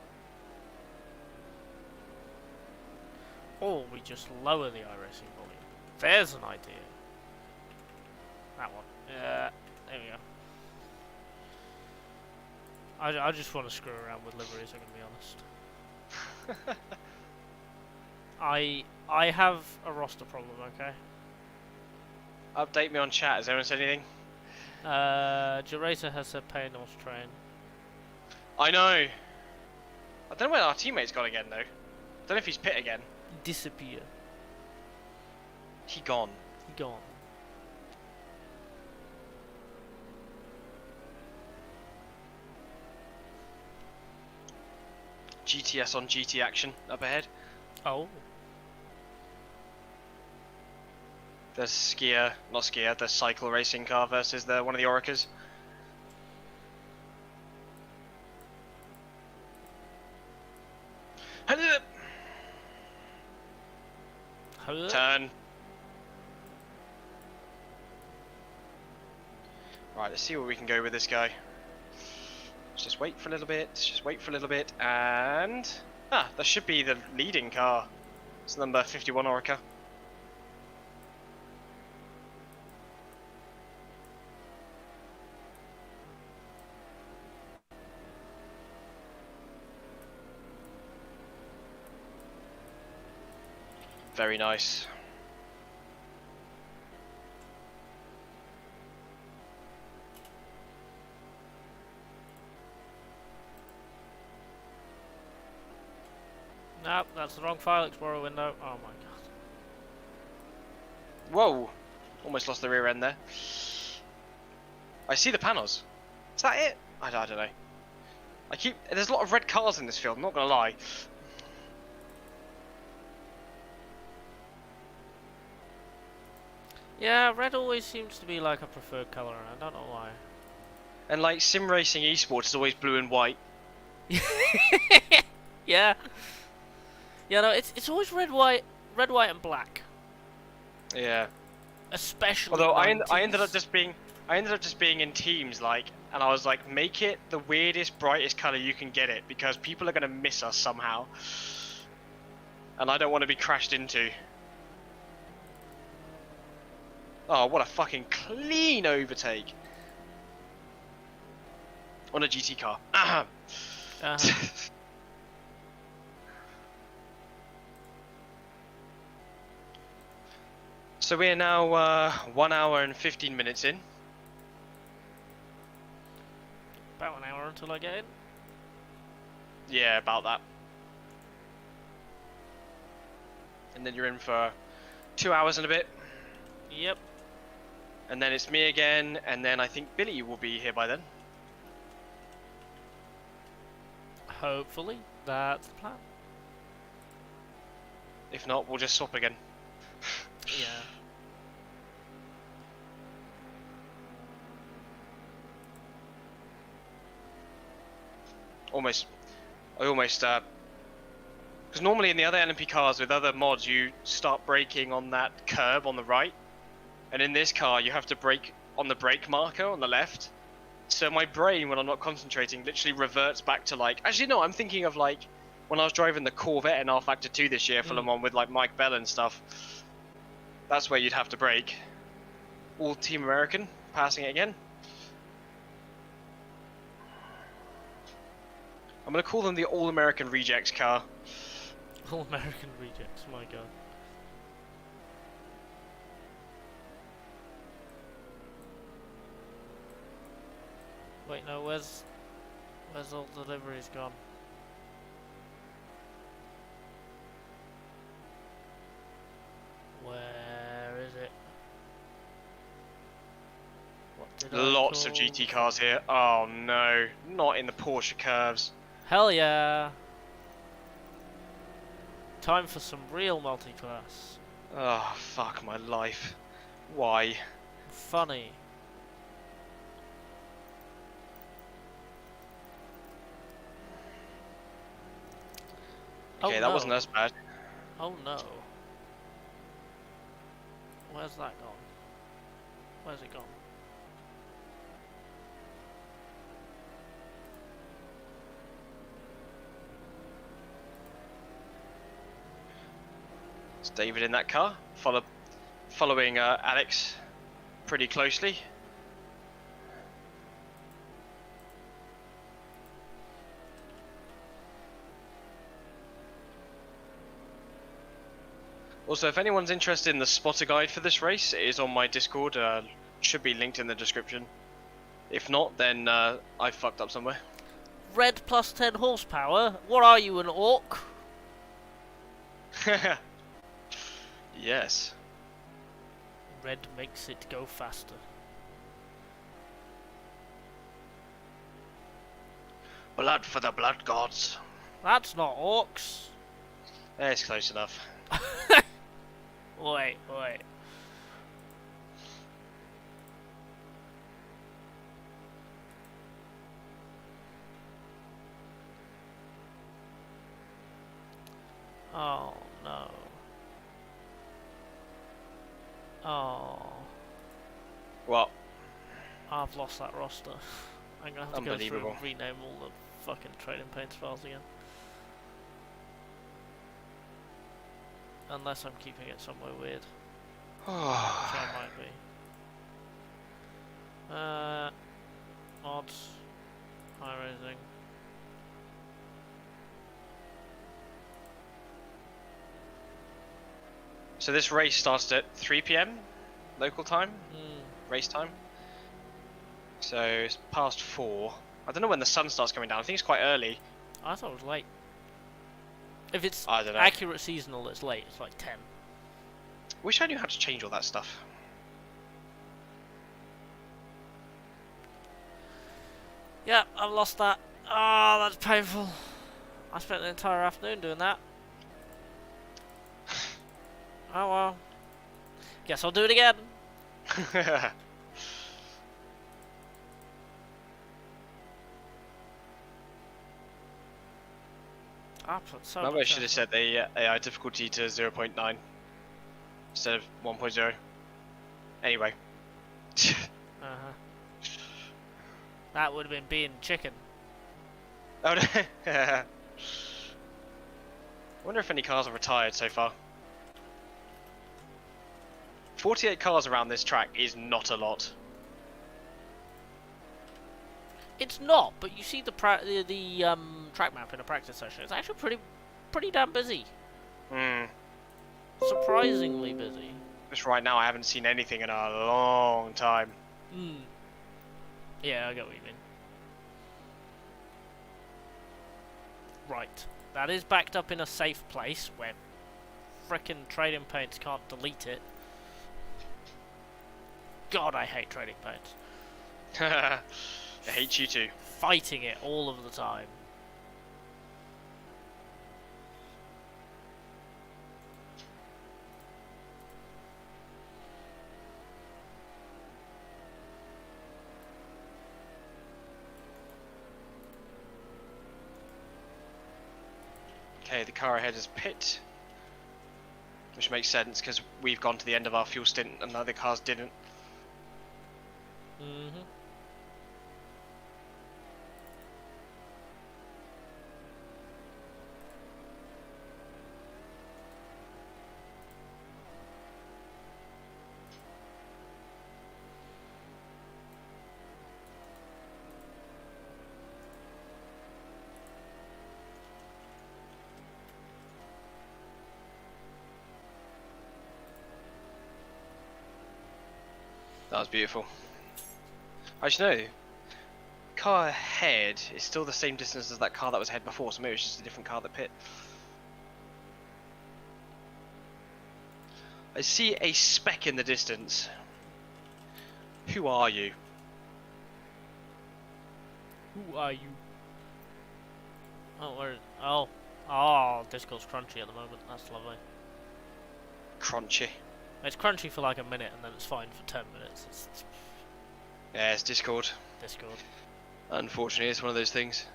[SPEAKER 2] Or we just lower the iRacing volume. There's an idea. That one. There we go. I just want to screw around with liveries, I'm going to be honest. I have a roster problem, okay?
[SPEAKER 1] Update me on chat. Has anyone said anything?
[SPEAKER 2] Geracer has said Panoz train.
[SPEAKER 1] I know. I don't know where our teammate's gone again though. I don't know if he's pit again.
[SPEAKER 2] Disappear.
[SPEAKER 1] He gone.
[SPEAKER 2] Gone.
[SPEAKER 1] GTS on GT action up ahead.
[SPEAKER 2] Oh.
[SPEAKER 1] There's the cycle racing car versus one of the Oricas. Turn. Right, let's see where we can go with this guy. Let's just wait for a little bit. And that should be the leading car. It's number 51 Orica. Very nice.
[SPEAKER 2] Nope, that's the wrong file explorer window. Oh my god.
[SPEAKER 1] Whoa! Almost lost the rear end there. I see the Panoz. Is that it? I don't know. There's a lot of red cars in this field, I'm not gonna lie.
[SPEAKER 2] Yeah, red always seems to be like a preferred colour, and I don't know why.
[SPEAKER 1] And like sim racing esports is always blue and white.
[SPEAKER 2] Yeah. Yeah, no, it's always red, white, and black.
[SPEAKER 1] Yeah.
[SPEAKER 2] Especially.
[SPEAKER 1] Although I ended up just being in teams and I was like, make it the weirdest, brightest colour you can get it because people are gonna miss us somehow, and I don't want to be crashed into. Oh, what a fucking clean overtake on a GT car. So we are now 1 hour and 15 minutes in.
[SPEAKER 2] About an hour until I get in.
[SPEAKER 1] Yeah, about that. And then you're in for 2 hours and a bit.
[SPEAKER 2] Yep.
[SPEAKER 1] And then it's me again, and then I think Billy will be here by then.
[SPEAKER 2] Hopefully, that's the plan.
[SPEAKER 1] If not, we'll just swap again.
[SPEAKER 2] Yeah.
[SPEAKER 1] Because normally in the other LMP cars with other mods, you start braking on that curb on the right, and in this car you have to brake on the brake marker on the left. So my brain, when I'm not concentrating, literally reverts back to actually no, I'm thinking of when I was driving the Corvette in R Factor 2 this year for Le Mans with Mike Bell and stuff. That's where you'd have to brake. All Team American, passing it again. I'm gonna call them the All American Rejects car.
[SPEAKER 2] All American Rejects, my god. Wait, no, where's Where's all the deliveries gone? Where is it? What did
[SPEAKER 1] Lots
[SPEAKER 2] I
[SPEAKER 1] of
[SPEAKER 2] call
[SPEAKER 1] GT cars here. Oh no, not in the Porsche curves.
[SPEAKER 2] Hell yeah! Time for some real multi-class.
[SPEAKER 1] Oh, fuck my life. Why?
[SPEAKER 2] Funny.
[SPEAKER 1] Okay,
[SPEAKER 2] Oh
[SPEAKER 1] that
[SPEAKER 2] no.
[SPEAKER 1] wasn't as bad.
[SPEAKER 2] Oh no. Where's that gone? Where's it gone?
[SPEAKER 1] It's David in that car, following Alex pretty closely. Also, if anyone's interested in the spotter guide for this race, it is on my Discord. Should be linked in the description. If not, then I fucked up somewhere.
[SPEAKER 2] Red plus 10 horsepower? What are you, an orc?
[SPEAKER 1] Yes.
[SPEAKER 2] Red makes it go faster.
[SPEAKER 1] Blood for the blood gods.
[SPEAKER 2] That's not orcs.
[SPEAKER 1] It's close enough.
[SPEAKER 2] Wait. Oh no. Oh.
[SPEAKER 1] What?
[SPEAKER 2] I've lost that roster. I'm gonna have to go through
[SPEAKER 1] Unbelievable.
[SPEAKER 2] and rename all the fucking trading paints files again. Unless I'm keeping it somewhere weird. Which I might be. Mods. High raising.
[SPEAKER 1] So this race starts at 3 PM local time, race time. So it's past 4. I don't know when the sun starts coming down. I think it's quite early.
[SPEAKER 2] I thought it was late. If it's
[SPEAKER 1] I don't know.
[SPEAKER 2] accurate seasonal, it's late. It's like 10.
[SPEAKER 1] Wish I knew how to change all that stuff.
[SPEAKER 2] Yeah, I've lost that. Oh, that's painful. I spent the entire afternoon doing that. Oh well. Guess I'll do it again. I put so
[SPEAKER 1] Maybe I
[SPEAKER 2] much
[SPEAKER 1] should have
[SPEAKER 2] effort.
[SPEAKER 1] set the AI difficulty to 0.9 instead of 1.0. Anyway.
[SPEAKER 2] That would have been being chicken.
[SPEAKER 1] Oh, no. I wonder if any cars are retired so far. 48 cars around this track is not a lot.
[SPEAKER 2] It's not, but you see the track map in a practice session. It's actually pretty damn busy. Surprisingly busy.
[SPEAKER 1] Just right now, I haven't seen anything in a long time.
[SPEAKER 2] Yeah, I get what you mean. Right, that is backed up in a safe place where frickin' trading paints can't delete it. God, I hate trading paints.
[SPEAKER 1] I hate you too.
[SPEAKER 2] Fighting it all of the time.
[SPEAKER 1] Okay, the car ahead is pit. Which makes sense because we've gone to the end of our fuel stint and other cars didn't. That was beautiful. Actually, no. car ahead is still the same distance as that car that was ahead before, so maybe it's just a different car that pit. I see a speck in the distance. Who are you?
[SPEAKER 2] Who are you? Oh, where? Oh, Discord's crunchy at the moment. That's lovely.
[SPEAKER 1] Crunchy.
[SPEAKER 2] It's crunchy for like a minute, and then it's fine for 10 minutes. It's
[SPEAKER 1] Yeah, it's Discord.
[SPEAKER 2] Discord.
[SPEAKER 1] Unfortunately, it's one of those things.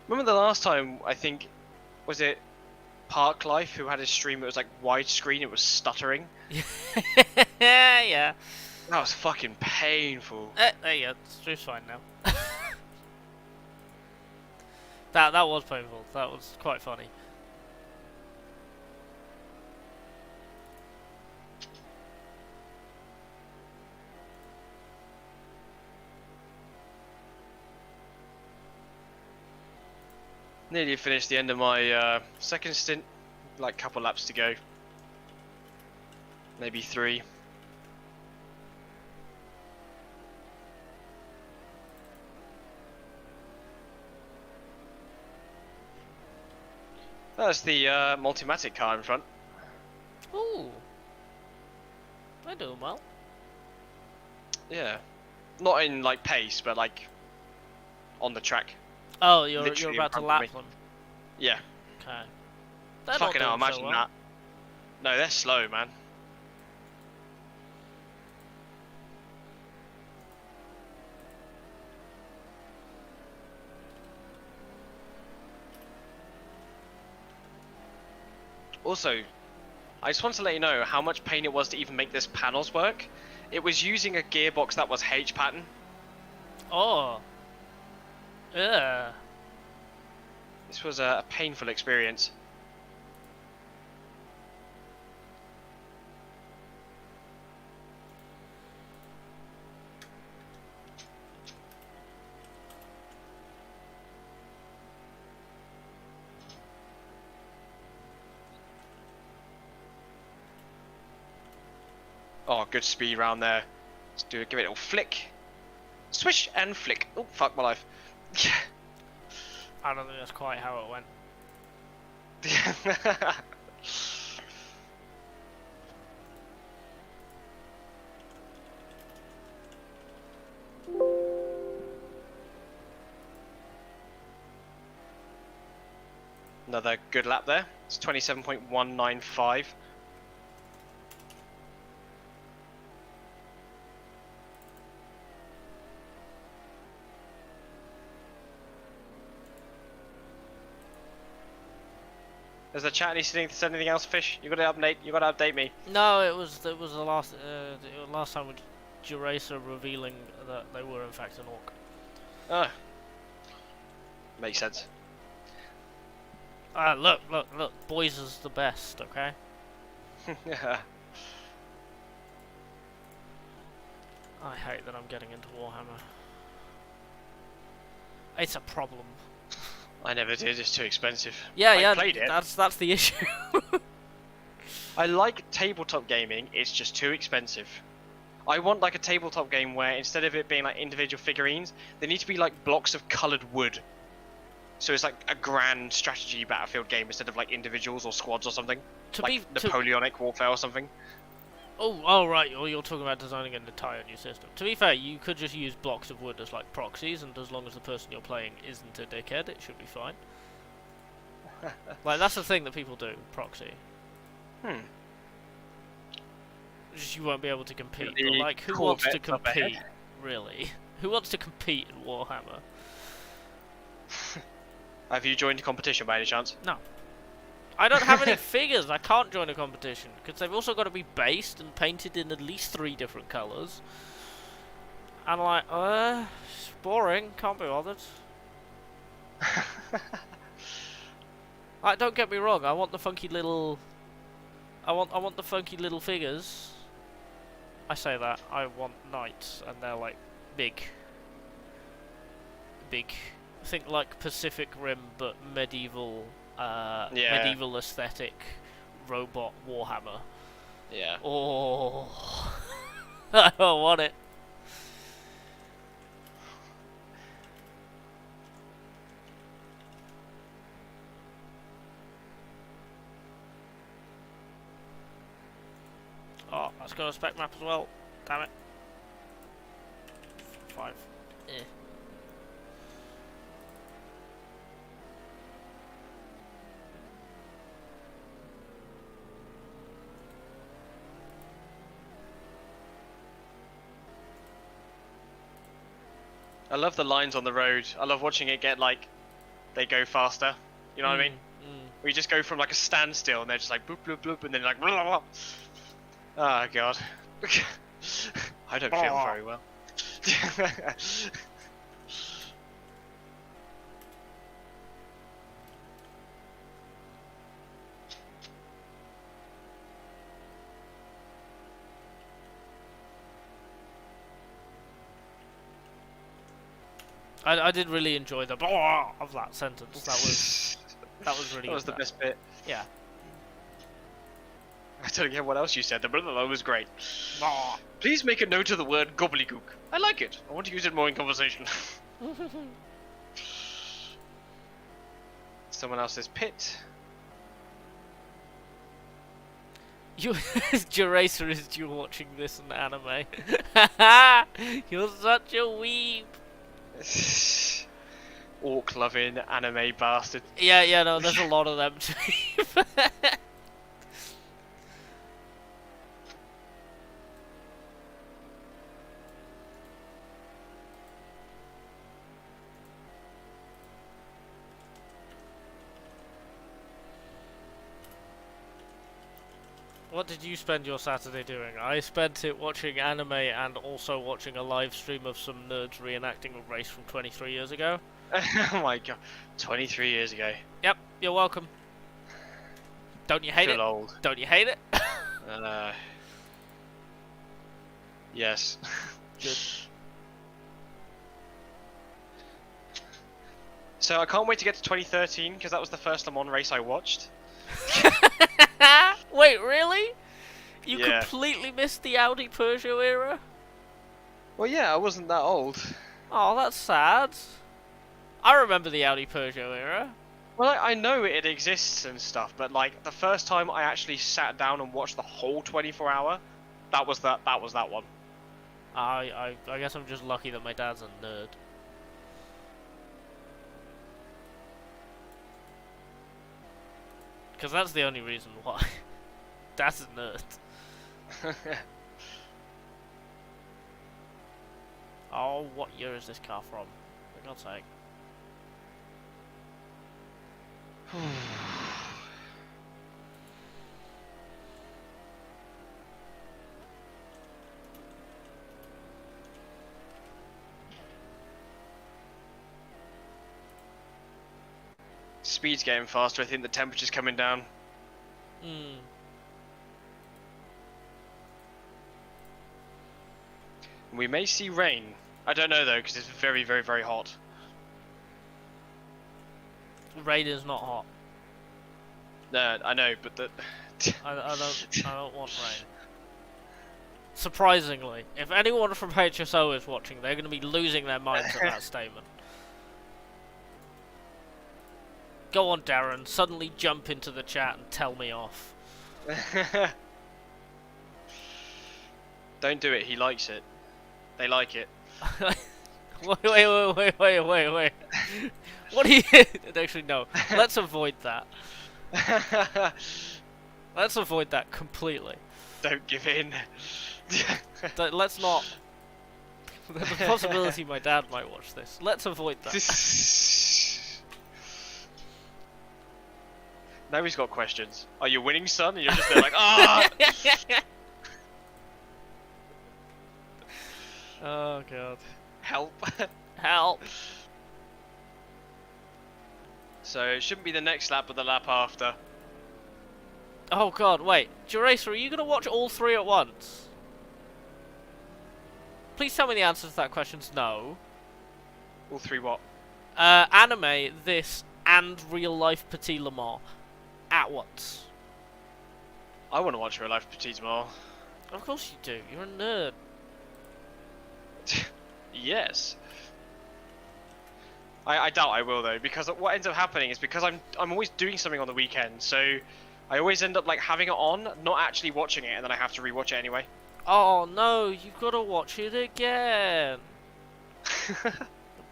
[SPEAKER 1] Remember the last time, I think, was it Park Life who had a stream, it was like widescreen, it was stuttering?
[SPEAKER 2] Yeah.
[SPEAKER 1] That was fucking painful.
[SPEAKER 2] There you go. Stream's fine now. That was painful. That was quite funny.
[SPEAKER 1] Nearly finished the end of my second stint, like couple laps to go. Maybe 3. That's the Multimatic car in front.
[SPEAKER 2] Ooh. They're doing well.
[SPEAKER 1] Yeah. Not in like pace, but like on the track.
[SPEAKER 2] Oh, you're
[SPEAKER 1] Literally
[SPEAKER 2] about to
[SPEAKER 1] in front of
[SPEAKER 2] lap
[SPEAKER 1] me.
[SPEAKER 2] them.
[SPEAKER 1] Yeah.
[SPEAKER 2] Okay. They're
[SPEAKER 1] Fucking hell,
[SPEAKER 2] not doing
[SPEAKER 1] imagine
[SPEAKER 2] so well.
[SPEAKER 1] that. No, they're slow, man. Also, I just want to let you know how much pain it was to even make this Panoz work. It was using a gearbox that was H pattern.
[SPEAKER 2] Oh. Yeah.
[SPEAKER 1] This was a painful experience. Oh, good speed round there. Let's do it, give it a little flick. Swish and flick. Oh, fuck my life.
[SPEAKER 2] I don't think that's quite how it went.
[SPEAKER 1] Another good lap there. It's 27.195. Is the chat anything else, Fish? You gotta update me.
[SPEAKER 2] No, it was the last time with Juracer revealing that they were in fact an orc.
[SPEAKER 1] Oh. Makes sense.
[SPEAKER 2] Look, boys is the best, okay?
[SPEAKER 1] Yeah.
[SPEAKER 2] I hate that I'm getting into Warhammer. It's a problem.
[SPEAKER 1] I never did, it's too expensive.
[SPEAKER 2] Yeah,
[SPEAKER 1] I played it.
[SPEAKER 2] That's the issue.
[SPEAKER 1] I like tabletop gaming, it's just too expensive. I want like a tabletop game where instead of it being like individual figurines, they need to be like blocks of coloured wood. So it's like a grand strategy battlefield game instead of like individuals or squads or something. Like Napoleonic Warfare or something.
[SPEAKER 2] Oh right, or you're talking about designing an entire new system. To be fair, you could just use blocks of wood as like proxies, and as long as the person you're playing isn't a dickhead, it should be fine. Like, that's the thing that people do, proxy. Just you won't be able to compete. But like, who wants to compete, really? Who wants to compete in Warhammer?
[SPEAKER 1] Have you joined a competition by any chance?
[SPEAKER 2] No. I don't have any figures. I can't join a competition because they've also got to be based and painted in at least 3 different colours. And like, it's boring. Can't be bothered. Like, don't get me wrong. I want the funky little. I want the funky little figures. I say that. I want knights, and they're like big. Think like Pacific Rim, but medieval. Medieval aesthetic robot Warhammer.
[SPEAKER 1] Yeah.
[SPEAKER 2] Oh, I don't want it. Let's go to spec map as well. Damn it. 5. Eh.
[SPEAKER 1] I love the lines on the road. I love watching it get like, they go faster. You know what I mean? We just go from like a standstill and they're just like bloop bloop bloop and then like blah, blah, blah. Oh god. I don't feel very well.
[SPEAKER 2] I did really enjoy the blah of that sentence. That was really.
[SPEAKER 1] That was the best bit.
[SPEAKER 2] Yeah.
[SPEAKER 1] I don't get what else you said. The blah, blah, blah was great.
[SPEAKER 2] Blah.
[SPEAKER 1] Please make a note of the word gobbledygook. I like it. I want to use it more in conversation. Someone else's pit.
[SPEAKER 2] Juracer is you watching this in anime. You're such a weeb.
[SPEAKER 1] Orc loving anime bastard.
[SPEAKER 2] Yeah, no, there's a lot of them too. What did you spend your Saturday doing? I spent it watching anime and also watching a live stream of some nerds reenacting a race from 23 years ago.
[SPEAKER 1] Oh my god, 23 years ago.
[SPEAKER 2] Yep, you're welcome. Don't you hate it?
[SPEAKER 1] Old.
[SPEAKER 2] Don't you hate it?
[SPEAKER 1] Yes.
[SPEAKER 2] Good.
[SPEAKER 1] So I can't wait to get to 2013 because that was the first Le Mans race I watched.
[SPEAKER 2] Wait, really? You
[SPEAKER 1] Yeah.
[SPEAKER 2] completely missed the Audi Peugeot era?
[SPEAKER 1] Well, yeah, I wasn't that old.
[SPEAKER 2] Oh, that's sad. I remember the Audi Peugeot era.
[SPEAKER 1] Well, I know it exists and stuff, but like the first time I actually sat down and watched the whole 24-hour, that was that one.
[SPEAKER 2] I guess I'm just lucky that my dad's a nerd. Because that's the only reason why. Dad's a nerd. Oh, what year is this car from? For God's sake.
[SPEAKER 1] Speed's getting faster. I think the temperature's coming down. We may see rain. I don't know though, because it's very, very, very hot.
[SPEAKER 2] Rain is not hot.
[SPEAKER 1] No, I know, but the.
[SPEAKER 2] I don't want rain. Surprisingly, if anyone from HSO is watching, they're going to be losing their minds at that statement. Go on, Darren. Suddenly jump into the chat and tell me off.
[SPEAKER 1] Don't do it. He likes it. They like it.
[SPEAKER 2] Wait. What do you... Actually, no. Let's avoid that. Let's avoid that completely.
[SPEAKER 1] Don't give in.
[SPEAKER 2] Let's not... There's a possibility my dad might watch this. Let's avoid that.
[SPEAKER 1] Now he's got questions. Are you winning, son? And you're just there like, ah!
[SPEAKER 2] Oh, God.
[SPEAKER 1] Help.
[SPEAKER 2] Help.
[SPEAKER 1] So it shouldn't be the next lap, but the lap after.
[SPEAKER 2] Oh, God, wait. Juracer, are you going to watch all three at once? Please tell me the answer to that question's no.
[SPEAKER 1] All three what?
[SPEAKER 2] Anime, this, and real-life Petit Le Mans. At once.
[SPEAKER 1] I want to watch Real Life Petite Mall.
[SPEAKER 2] Of course you do. You're a nerd.
[SPEAKER 1] Yes. I doubt I will though, because what ends up happening is because I'm always doing something on the weekend. So I always end up like having it on, not actually watching it, and then I have to rewatch it anyway.
[SPEAKER 2] Oh no, you've got to watch it again.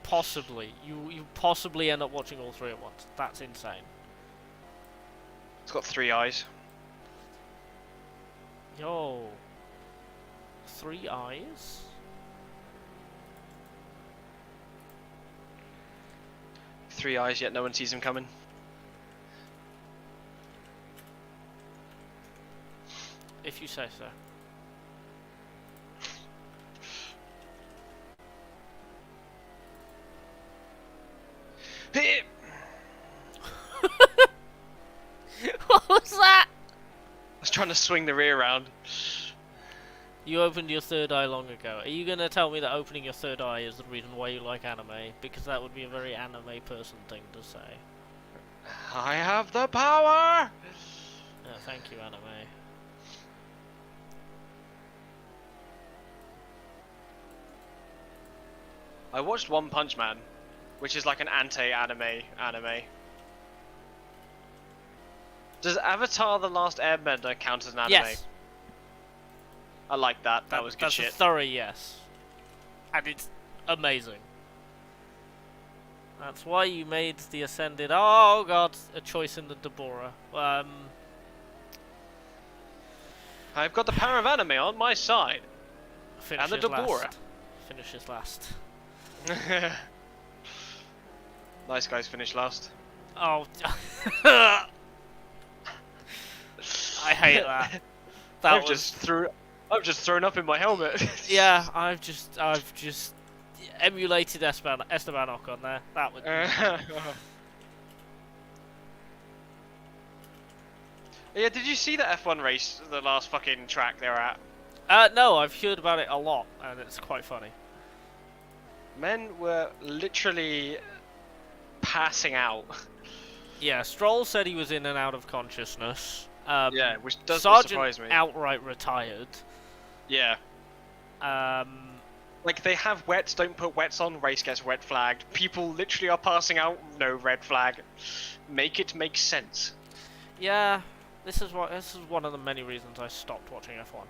[SPEAKER 2] Possibly. You possibly end up watching all three at once. That's insane.
[SPEAKER 1] It's got 3 eyes.
[SPEAKER 2] Yo. 3 eyes?
[SPEAKER 1] Three eyes, yet no one sees him coming.
[SPEAKER 2] If you say so. What was that?
[SPEAKER 1] I was trying to swing the rear around.
[SPEAKER 2] You opened your third eye long ago. Are you going to tell me that opening your third eye is the reason why you like anime? Because that would be a very anime person thing to say.
[SPEAKER 1] I have the power!
[SPEAKER 2] Thank you, anime.
[SPEAKER 1] I watched One Punch Man, which is like an anti-anime anime. Does Avatar: The Last Airbender count as an anime?
[SPEAKER 2] Yes.
[SPEAKER 1] I like that. That was good
[SPEAKER 2] that's
[SPEAKER 1] shit.
[SPEAKER 2] That's a thorough yes. And it's amazing. That's why you made the Ascended. Oh god, a choice in the Deborah.
[SPEAKER 1] I've got the power of anime on my side.
[SPEAKER 2] Finish
[SPEAKER 1] And the
[SPEAKER 2] his
[SPEAKER 1] Deborah.
[SPEAKER 2] last. Finish his last.
[SPEAKER 1] Nice guys finish last.
[SPEAKER 2] Oh. I hate that.
[SPEAKER 1] I've just thrown up in my helmet.
[SPEAKER 2] Yeah, I've just emulated Esteban Ocon there. That would.
[SPEAKER 1] Yeah, did you see the F1 race, the last fucking track they were at?
[SPEAKER 2] No, I've heard about it a lot, and it's quite funny.
[SPEAKER 1] Men were literally passing out.
[SPEAKER 2] Yeah, Stroll said he was in and out of consciousness.
[SPEAKER 1] Yeah, which does
[SPEAKER 2] Sargent
[SPEAKER 1] surprise me.
[SPEAKER 2] outright retired.
[SPEAKER 1] Yeah. Like, they have wets, don't put wets on, race gets red flagged. People literally are passing out, no red flag. Make it make sense.
[SPEAKER 2] Yeah, this is one of the many reasons I stopped watching F1.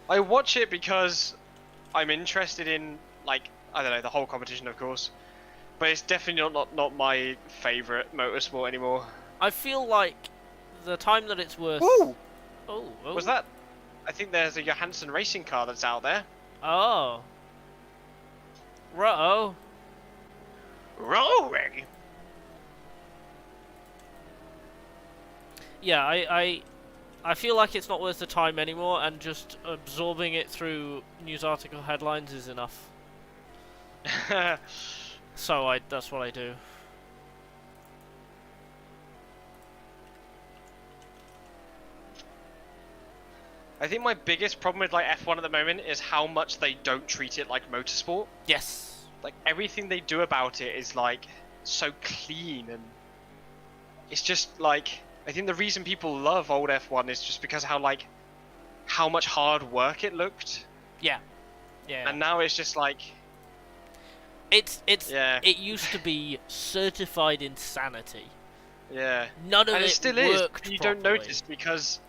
[SPEAKER 1] I watch it because I'm interested in, like, I don't know, the whole competition, of course. But it's definitely not my favourite motorsport anymore.
[SPEAKER 2] I feel like the time that it's worth...
[SPEAKER 1] Ooh!
[SPEAKER 2] Oh.
[SPEAKER 1] Was that... I think there's a Johansson racing car that's out there.
[SPEAKER 2] Oh. Ruh-oh.
[SPEAKER 1] Rolling!
[SPEAKER 2] Yeah, I feel like it's not worth the time anymore, and just absorbing it through news article headlines is enough. So that's what I do.
[SPEAKER 1] I think my biggest problem with like F1 at the moment is how much they don't treat it like motorsport.
[SPEAKER 2] Yes.
[SPEAKER 1] Like everything they do about it is like so clean, and it's just like, I think the reason people love old F1 is just because how much hard work it looked.
[SPEAKER 2] Yeah. Yeah.
[SPEAKER 1] And now it's just like
[SPEAKER 2] it used to be certified insanity.
[SPEAKER 1] Yeah.
[SPEAKER 2] None of
[SPEAKER 1] and
[SPEAKER 2] it
[SPEAKER 1] still is.
[SPEAKER 2] worked
[SPEAKER 1] You
[SPEAKER 2] properly.
[SPEAKER 1] don't notice because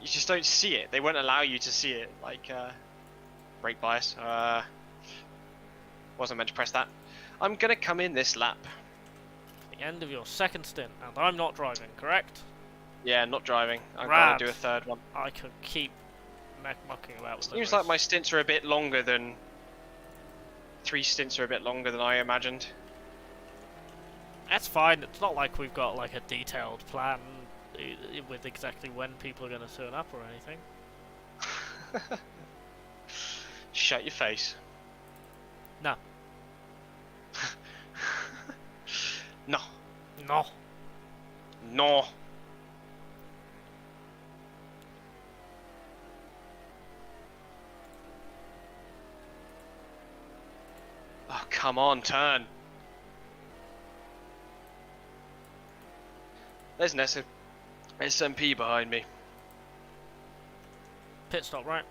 [SPEAKER 1] you just don't see it. They won't allow you to see it. Like brake bias. Wasn't meant to press that. I'm gonna come in this lap.
[SPEAKER 2] The end of your second stint, and I'm not driving, correct?
[SPEAKER 1] Yeah, not driving. I'm
[SPEAKER 2] Rad.
[SPEAKER 1] gonna do a third one.
[SPEAKER 2] I could keep mucking about with
[SPEAKER 1] Seems
[SPEAKER 2] the
[SPEAKER 1] like
[SPEAKER 2] race.
[SPEAKER 1] my stints are a bit longer than... 3 stints are a bit longer than I imagined.
[SPEAKER 2] That's fine. It's not like we've got like a detailed plan with exactly when people are going to turn up or anything.
[SPEAKER 1] Shut your face.
[SPEAKER 2] No.
[SPEAKER 1] No.
[SPEAKER 2] No.
[SPEAKER 1] No. Oh, come on, turn. There's an SMP behind me.
[SPEAKER 2] Pit stop, right?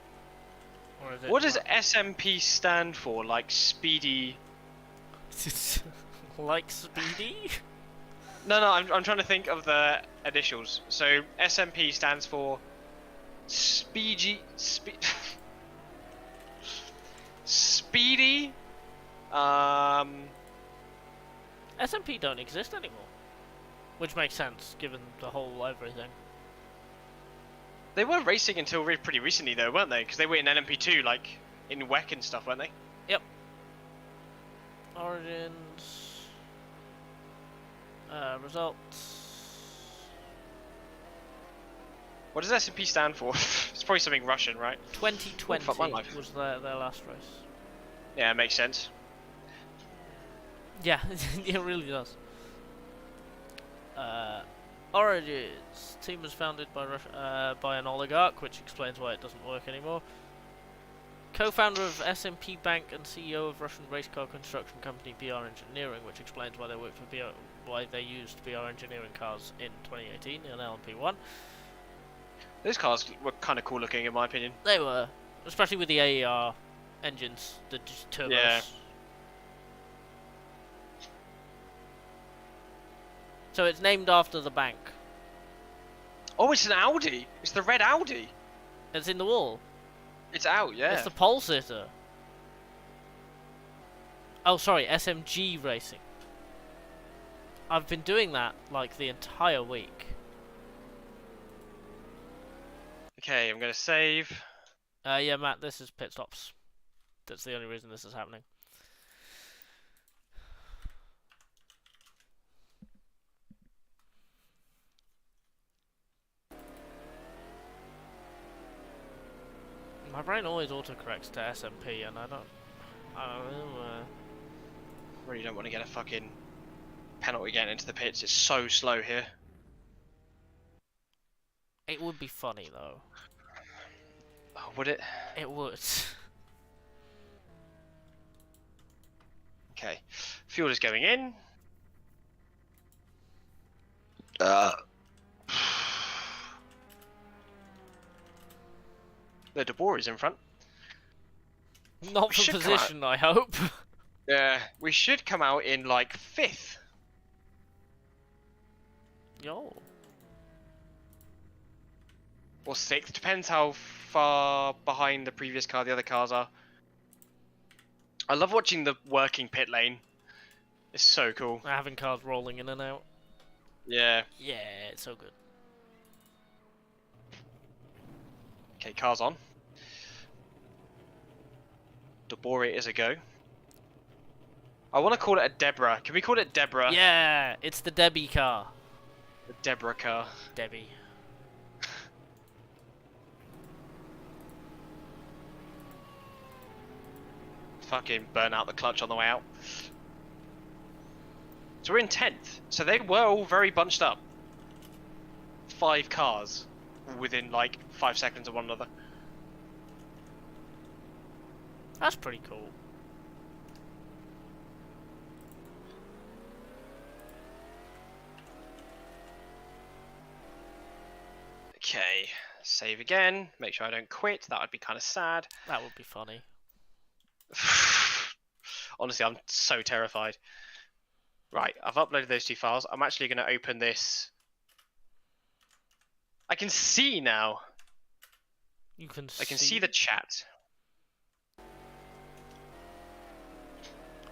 [SPEAKER 2] Or is it
[SPEAKER 1] What does SMP stand for? Like speedy...
[SPEAKER 2] like Speedy?
[SPEAKER 1] No, I'm trying to think of the initials. So SMP stands for Speedy.
[SPEAKER 2] SMP don't exist anymore. Which makes sense, given the whole everything.
[SPEAKER 1] They were racing until pretty recently, though, weren't they? Because they were in LMP2, like in WEC and stuff, weren't they?
[SPEAKER 2] Yep. Origins. Results.
[SPEAKER 1] What does SMP stand for? It's probably something Russian, right?
[SPEAKER 2] 2020
[SPEAKER 1] fuck my life.
[SPEAKER 2] was their last race.
[SPEAKER 1] Yeah, it makes sense.
[SPEAKER 2] Yeah, it really does. Origins. Team was founded by an oligarch, which explains why it doesn't work anymore. Co-founder of SMP Bank and CEO of Russian race car construction company BR Engineering, which explains why they worked for why they used BR Engineering cars in 2018 in LMP1.
[SPEAKER 1] Those cars were kind of cool looking, in my opinion.
[SPEAKER 2] They were, especially with the AER engines, the turbos.
[SPEAKER 1] Yeah.
[SPEAKER 2] So it's named after the bank.
[SPEAKER 1] Oh, it's an Audi. It's the red Audi.
[SPEAKER 2] It's in the wall.
[SPEAKER 1] It's out, yeah.
[SPEAKER 2] It's the pole sitter. Oh, sorry, SMG Racing. I've been doing that like the entire week.
[SPEAKER 1] Okay, I'm gonna save.
[SPEAKER 2] Yeah, Matt, this is pit stops. That's the only reason this is happening. My brain always autocorrects to SMP, and I don't
[SPEAKER 1] Really don't want to get a fucking penalty getting into the pits. It's so slow here.
[SPEAKER 2] It would be funny though.
[SPEAKER 1] Oh, would it?
[SPEAKER 2] It would.
[SPEAKER 1] Okay, fuel is going in. The De Boer is in front.
[SPEAKER 2] Not for position, I hope.
[SPEAKER 1] Yeah, we should come out in like 5th.
[SPEAKER 2] Yo.
[SPEAKER 1] Or 6th, depends how far behind the previous car the other cars are. I love watching the working pit lane. It's so cool.
[SPEAKER 2] Having cars rolling in and out.
[SPEAKER 1] Yeah.
[SPEAKER 2] Yeah, it's so good.
[SPEAKER 1] Okay, car's on. De Boer is a go. I want to call it a Deborah. Can we call it Deborah?
[SPEAKER 2] Yeah, it's the Debbie car.
[SPEAKER 1] The Deborah car.
[SPEAKER 2] Debbie.
[SPEAKER 1] Fucking burn out the clutch on the way out. So we're in 10th. So they were all very bunched up. 5 cars within like 5 seconds of one another.
[SPEAKER 2] That's pretty cool.
[SPEAKER 1] Okay, save again. Make sure I don't quit. That would be kind of sad.
[SPEAKER 2] That would be funny.
[SPEAKER 1] Honestly, I'm so terrified. Right, I've uploaded those 2 files. I'm actually going to open this. I can see now.
[SPEAKER 2] You can
[SPEAKER 1] I can see the chat.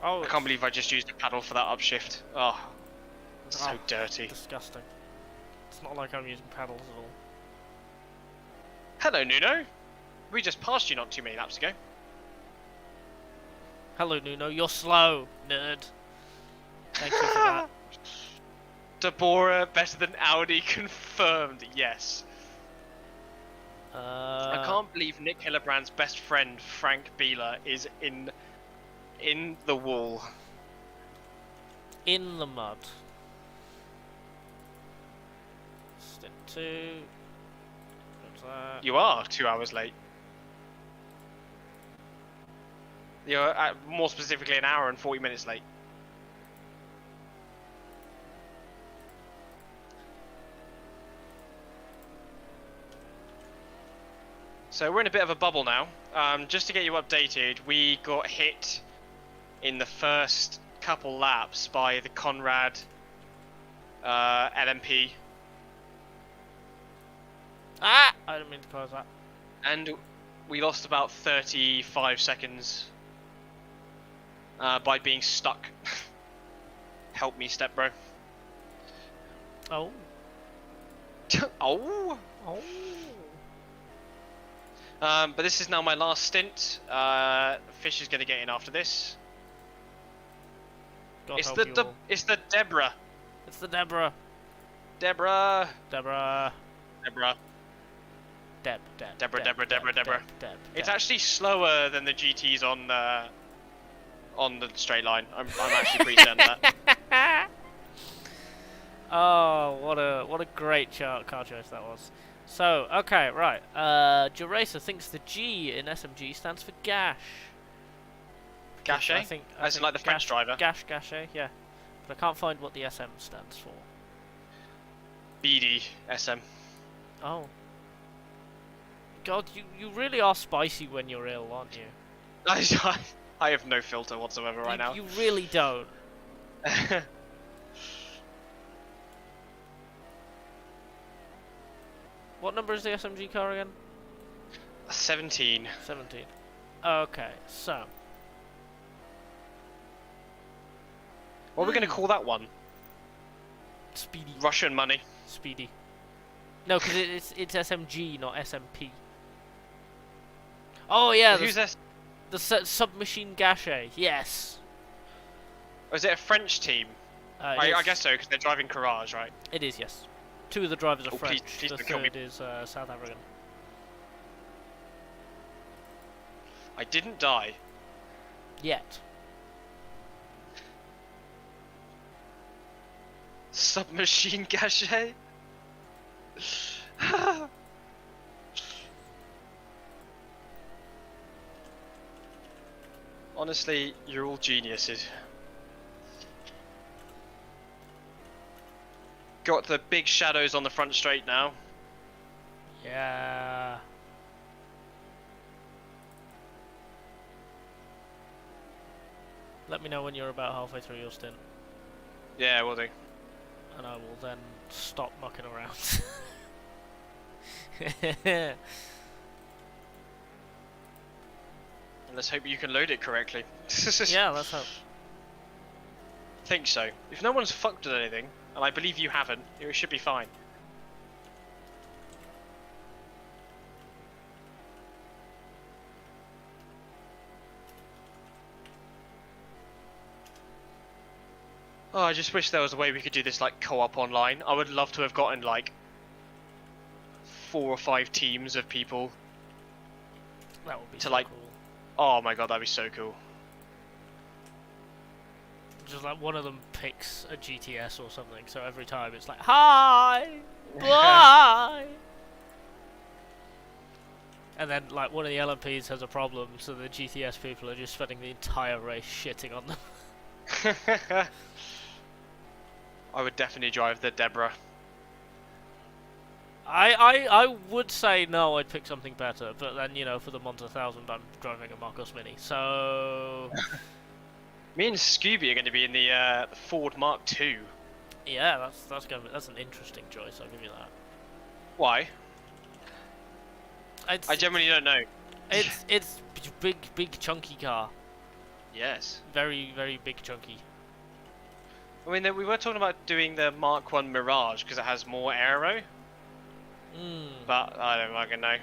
[SPEAKER 2] Oh,
[SPEAKER 1] I can't believe I just used a paddle for that upshift. Oh, it's so dirty.
[SPEAKER 2] Disgusting. It's not like I'm using paddles at all.
[SPEAKER 1] Hello, Nuno. We just passed you not too many laps ago.
[SPEAKER 2] Hello, Nuno. You're slow, nerd. Thank you for that.
[SPEAKER 1] De Boer better than Audi confirmed. Yes. I can't believe Nick Hillerbrand's best friend Frank Bieler is in the wall.
[SPEAKER 2] In the mud. Stint 2.
[SPEAKER 1] You are 2 hours late. You're more specifically an hour and 40 minutes late. So we're in a bit of a bubble now. Just to get you updated, we got hit in the first couple laps by the Conrad LMP,
[SPEAKER 2] Ah! I didn't mean to close that.
[SPEAKER 1] and we lost about 35 seconds by being stuck. Help me, step bro.
[SPEAKER 2] Oh.
[SPEAKER 1] Oh.
[SPEAKER 2] Oh.
[SPEAKER 1] But this is now my last stint. Fish is going to get in after this.
[SPEAKER 2] God
[SPEAKER 1] It's
[SPEAKER 2] help
[SPEAKER 1] the
[SPEAKER 2] you all.
[SPEAKER 1] it's the Deborah.
[SPEAKER 2] It's the Deborah.
[SPEAKER 1] Deborah.
[SPEAKER 2] Deborah.
[SPEAKER 1] Deborah.
[SPEAKER 2] Deborah.
[SPEAKER 1] Deborah. It's actually slower than the GTs on the straight line. I'm actually pretty certain of that.
[SPEAKER 2] Oh, what a great car choice that was. So, okay, right. Juracer thinks the G in SMG stands for gash.
[SPEAKER 1] Gachet?
[SPEAKER 2] I think
[SPEAKER 1] As in like the French driver?
[SPEAKER 2] Gachet, yeah. But I can't find what the SM stands for.
[SPEAKER 1] BD SM.
[SPEAKER 2] Oh. God, you really are spicy when you're ill, aren't you?
[SPEAKER 1] I have no filter whatsoever right now.
[SPEAKER 2] You really don't. What number is the SMG car again?
[SPEAKER 1] 17.
[SPEAKER 2] 17. Okay, so.
[SPEAKER 1] What are we going to call that one?
[SPEAKER 2] Speedy.
[SPEAKER 1] Russian money.
[SPEAKER 2] Speedy. No, because it's SMG, not SMP. Oh yeah,
[SPEAKER 1] Who's this?
[SPEAKER 2] the submachine Gachet. Yes.
[SPEAKER 1] Or is it a French team? I guess so, because they're driving Courage, right?
[SPEAKER 2] It is, yes. Two of the drivers are French.
[SPEAKER 1] Please
[SPEAKER 2] the
[SPEAKER 1] don't kill me.
[SPEAKER 2] third is South African.
[SPEAKER 1] I didn't die.
[SPEAKER 2] Yet.
[SPEAKER 1] Submachine Gachet? Honestly, you're all geniuses. Got the big shadows on the front straight now.
[SPEAKER 2] Yeah. Let me know when you're about halfway through your stint.
[SPEAKER 1] Yeah, will do.
[SPEAKER 2] And I will then stop mucking around.
[SPEAKER 1] And let's hope you can load it correctly.
[SPEAKER 2] Yeah, let's hope.
[SPEAKER 1] Think so. If no one's fucked with anything, and I believe you haven't, it should be fine. Oh, I just wish there was a way we could do this like co-op online. I would love to have gotten like 4 or 5 teams of people.
[SPEAKER 2] That would be
[SPEAKER 1] To
[SPEAKER 2] so
[SPEAKER 1] like-
[SPEAKER 2] cool.
[SPEAKER 1] Oh my god, that'd be so cool.
[SPEAKER 2] Just like one of them picks a GTS or something, so every time it's like, hi, bye. And then like one of the LMPs has a problem, so the GTS people are just spending the entire race shitting on them.
[SPEAKER 1] I would definitely drive the Deborah.
[SPEAKER 2] I would say no, I'd pick something better, but then, you know, for the Monza 1000 I'm driving a Marcos Mini, so...
[SPEAKER 1] Me and Scooby are going to be in the Ford Mark II.
[SPEAKER 2] Yeah, that's an interesting choice, I'll give you that.
[SPEAKER 1] Why?
[SPEAKER 2] It's,
[SPEAKER 1] I generally don't know.
[SPEAKER 2] It's big chunky car.
[SPEAKER 1] Yes.
[SPEAKER 2] Very, very big chunky.
[SPEAKER 1] I mean, we were talking about doing the Mark 1 Mirage because it has more aero, but I don't fucking know.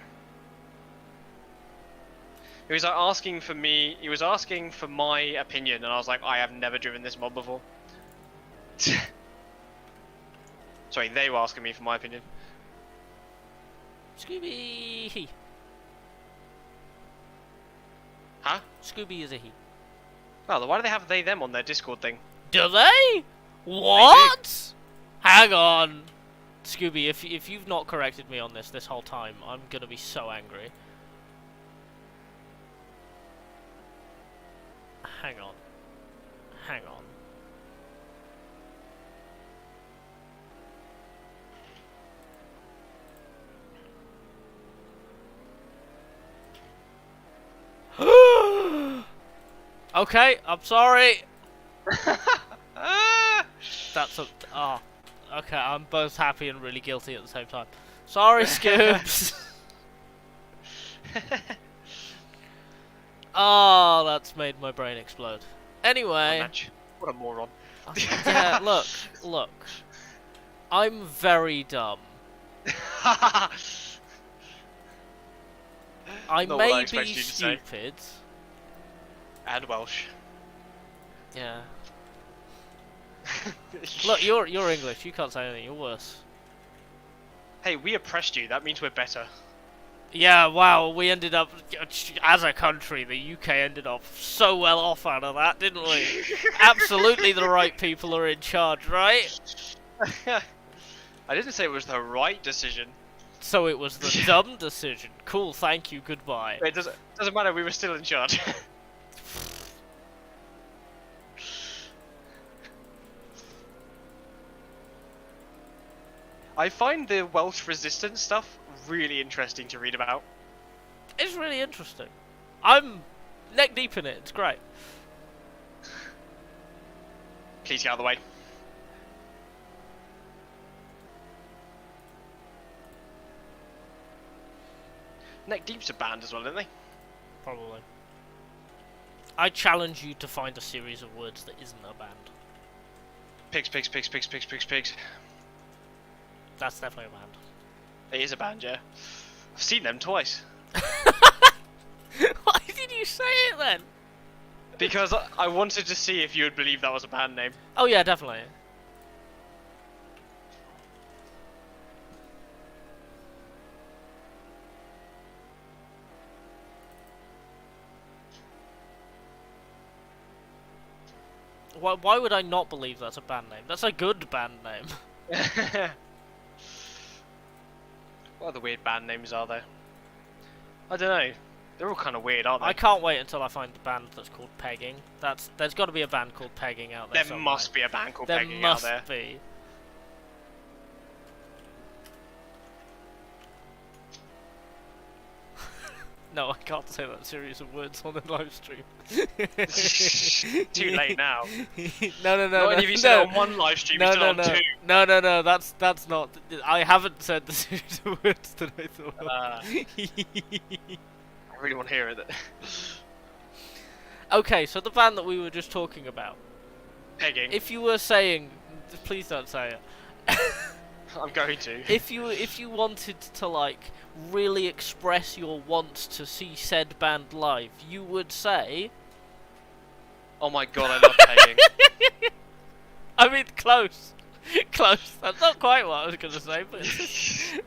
[SPEAKER 1] He was like asking for me. He was asking for my opinion, and I was like, I have never driven this mod before. Sorry, they were asking me for my opinion.
[SPEAKER 2] Scooby!
[SPEAKER 1] Huh?
[SPEAKER 2] Scooby is a he.
[SPEAKER 1] Well, why do they have they them on their Discord thing?
[SPEAKER 2] Do they? What? Hang on. Scooby, if you've not corrected me on this whole time, I'm gonna be so angry. Hang on. Hang on. Okay, I'm sorry. That's a Okay, I'm both happy and really guilty at the same time. Sorry, Scoops. Oh, that's made my brain explode. Anyway.
[SPEAKER 1] What a moron.
[SPEAKER 2] Yeah, look. I'm very dumb. I may be stupid.
[SPEAKER 1] And Welsh.
[SPEAKER 2] Yeah. Look, you're English. You can't say anything. You're worse.
[SPEAKER 1] Hey, we oppressed you. That means we're better.
[SPEAKER 2] Yeah, wow. We ended up, as a country, the UK ended up so well off out of that, didn't we? Absolutely, the right people are in charge, right?
[SPEAKER 1] I didn't say it was the right decision.
[SPEAKER 2] So it was the dumb decision. Cool. Thank you. Goodbye.
[SPEAKER 1] It doesn't matter. We were still in charge. I find the Welsh resistance stuff really interesting to read about.
[SPEAKER 2] It's really interesting. I'm neck deep in it. It's great.
[SPEAKER 1] Please get out of the way. Neck Deep's a band as well, didn't they?
[SPEAKER 2] Probably. I challenge you to find a series of words that isn't a band.
[SPEAKER 1] Pigs, pigs, pigs, pigs, pigs, pigs, pigs.
[SPEAKER 2] That's definitely a band.
[SPEAKER 1] It is a band, yeah. I've seen them twice.
[SPEAKER 2] Why did you say it then?
[SPEAKER 1] Because I wanted to see if you would believe that was a band name.
[SPEAKER 2] Oh yeah, definitely. Why would I not believe that's a band name? That's a good band name.
[SPEAKER 1] What other weird band names are there? I don't know. They're all kind of weird, aren't they?
[SPEAKER 2] I can't wait until I find a band that's called Pegging. There's got to be a band called Pegging out there.
[SPEAKER 1] There must be a band called Pegging out there.
[SPEAKER 2] There must be. No, I can't say that series of words on a live stream.
[SPEAKER 1] Too late now.
[SPEAKER 2] No.
[SPEAKER 1] Not only have you said it on one live stream, you said it on two.
[SPEAKER 2] No, that's not. I haven't said the series of words that I thought of.
[SPEAKER 1] I really want to hear it.
[SPEAKER 2] Okay, so the band that we were just talking about.
[SPEAKER 1] Pegging.
[SPEAKER 2] If you were saying, please don't say it.
[SPEAKER 1] I'm going to.
[SPEAKER 2] If you wanted to like really express your wants to see said band live, you would say,
[SPEAKER 1] "Oh my god, I love Pegging."
[SPEAKER 2] I mean, close. That's not quite what I was gonna say, but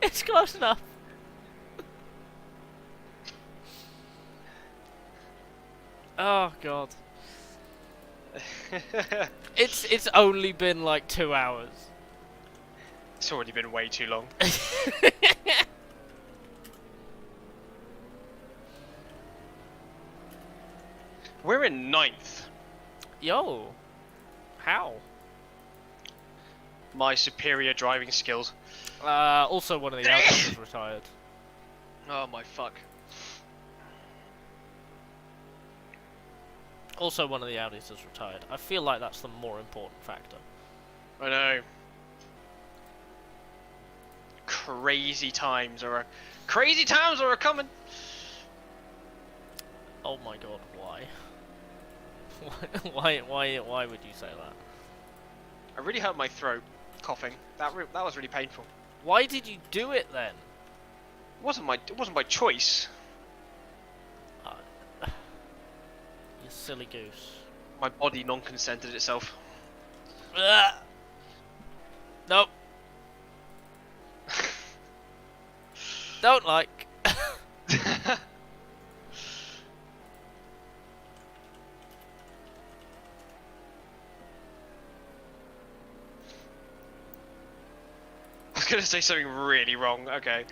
[SPEAKER 2] it's close enough. Oh god. It's only been like 2 hours.
[SPEAKER 1] It's already been way too long. We're in 9th.
[SPEAKER 2] Yo. How?
[SPEAKER 1] My superior driving skills.
[SPEAKER 2] Also one of the Audis has retired.
[SPEAKER 1] Oh my fuck.
[SPEAKER 2] Also one of the Audis has retired. I feel like that's the more important factor.
[SPEAKER 1] I know. Crazy times are coming.
[SPEAKER 2] Oh my god, why? Why would you say that?
[SPEAKER 1] I really hurt my throat coughing. That was really painful.
[SPEAKER 2] Why did you do it then?
[SPEAKER 1] It wasn't my choice.
[SPEAKER 2] You silly goose.
[SPEAKER 1] My body non-consented itself.
[SPEAKER 2] Nope. Don't like.
[SPEAKER 1] I was gonna say something really wrong. Okay.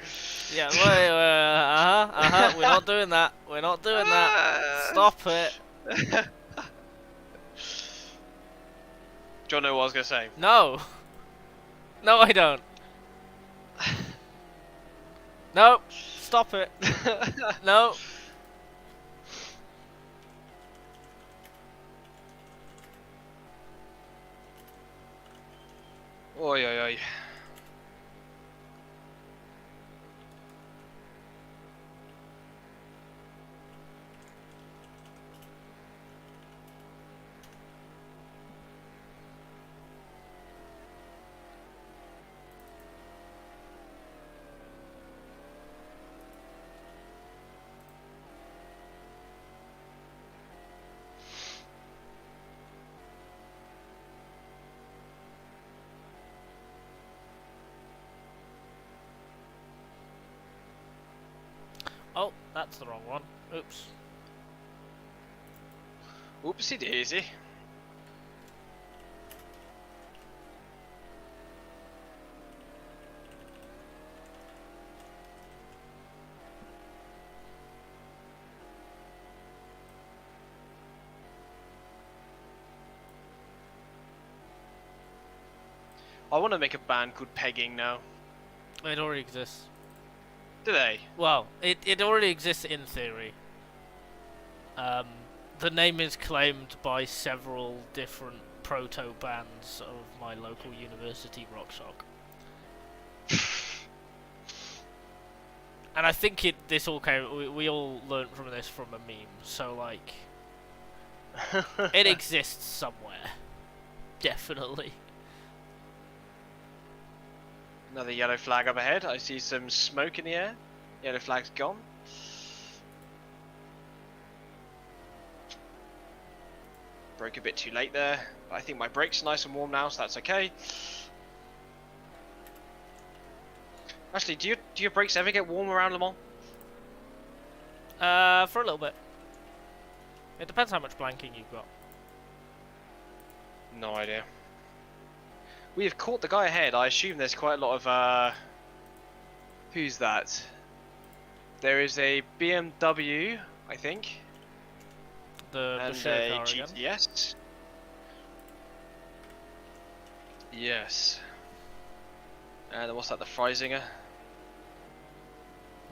[SPEAKER 2] Yeah. Wait. We're not doing that. We're not doing that. Stop it.
[SPEAKER 1] Do you know what I was gonna say?
[SPEAKER 2] No. No, I don't. No. Stop it. No.
[SPEAKER 1] Oh, Oi, oi, oi.
[SPEAKER 2] Oh, that's the wrong one. Oops.
[SPEAKER 1] Oopsie daisy. I want to make a band called Pegging now.
[SPEAKER 2] It already exists.
[SPEAKER 1] Do they?
[SPEAKER 2] Well, it already exists in theory. The name is claimed by several different proto bands of my local university rock shock. And I think this all came. We all learned from this from a meme. So like, it exists somewhere, definitely.
[SPEAKER 1] Another yellow flag up ahead. I see some smoke in the air. Yellow flag's gone. Broke a bit too late there, but I think my brakes are nice and warm now, so that's okay. Actually, do your brakes ever get warm around Le Mans?
[SPEAKER 2] For a little bit. It depends how much blanking you've got.
[SPEAKER 1] No idea. We have caught the guy ahead. I assume there's quite a lot of who's that? There is a BMW, I think.
[SPEAKER 2] The
[SPEAKER 1] And
[SPEAKER 2] shared
[SPEAKER 1] a
[SPEAKER 2] car again.
[SPEAKER 1] GTS. Yes. And what's that? The Freisinger.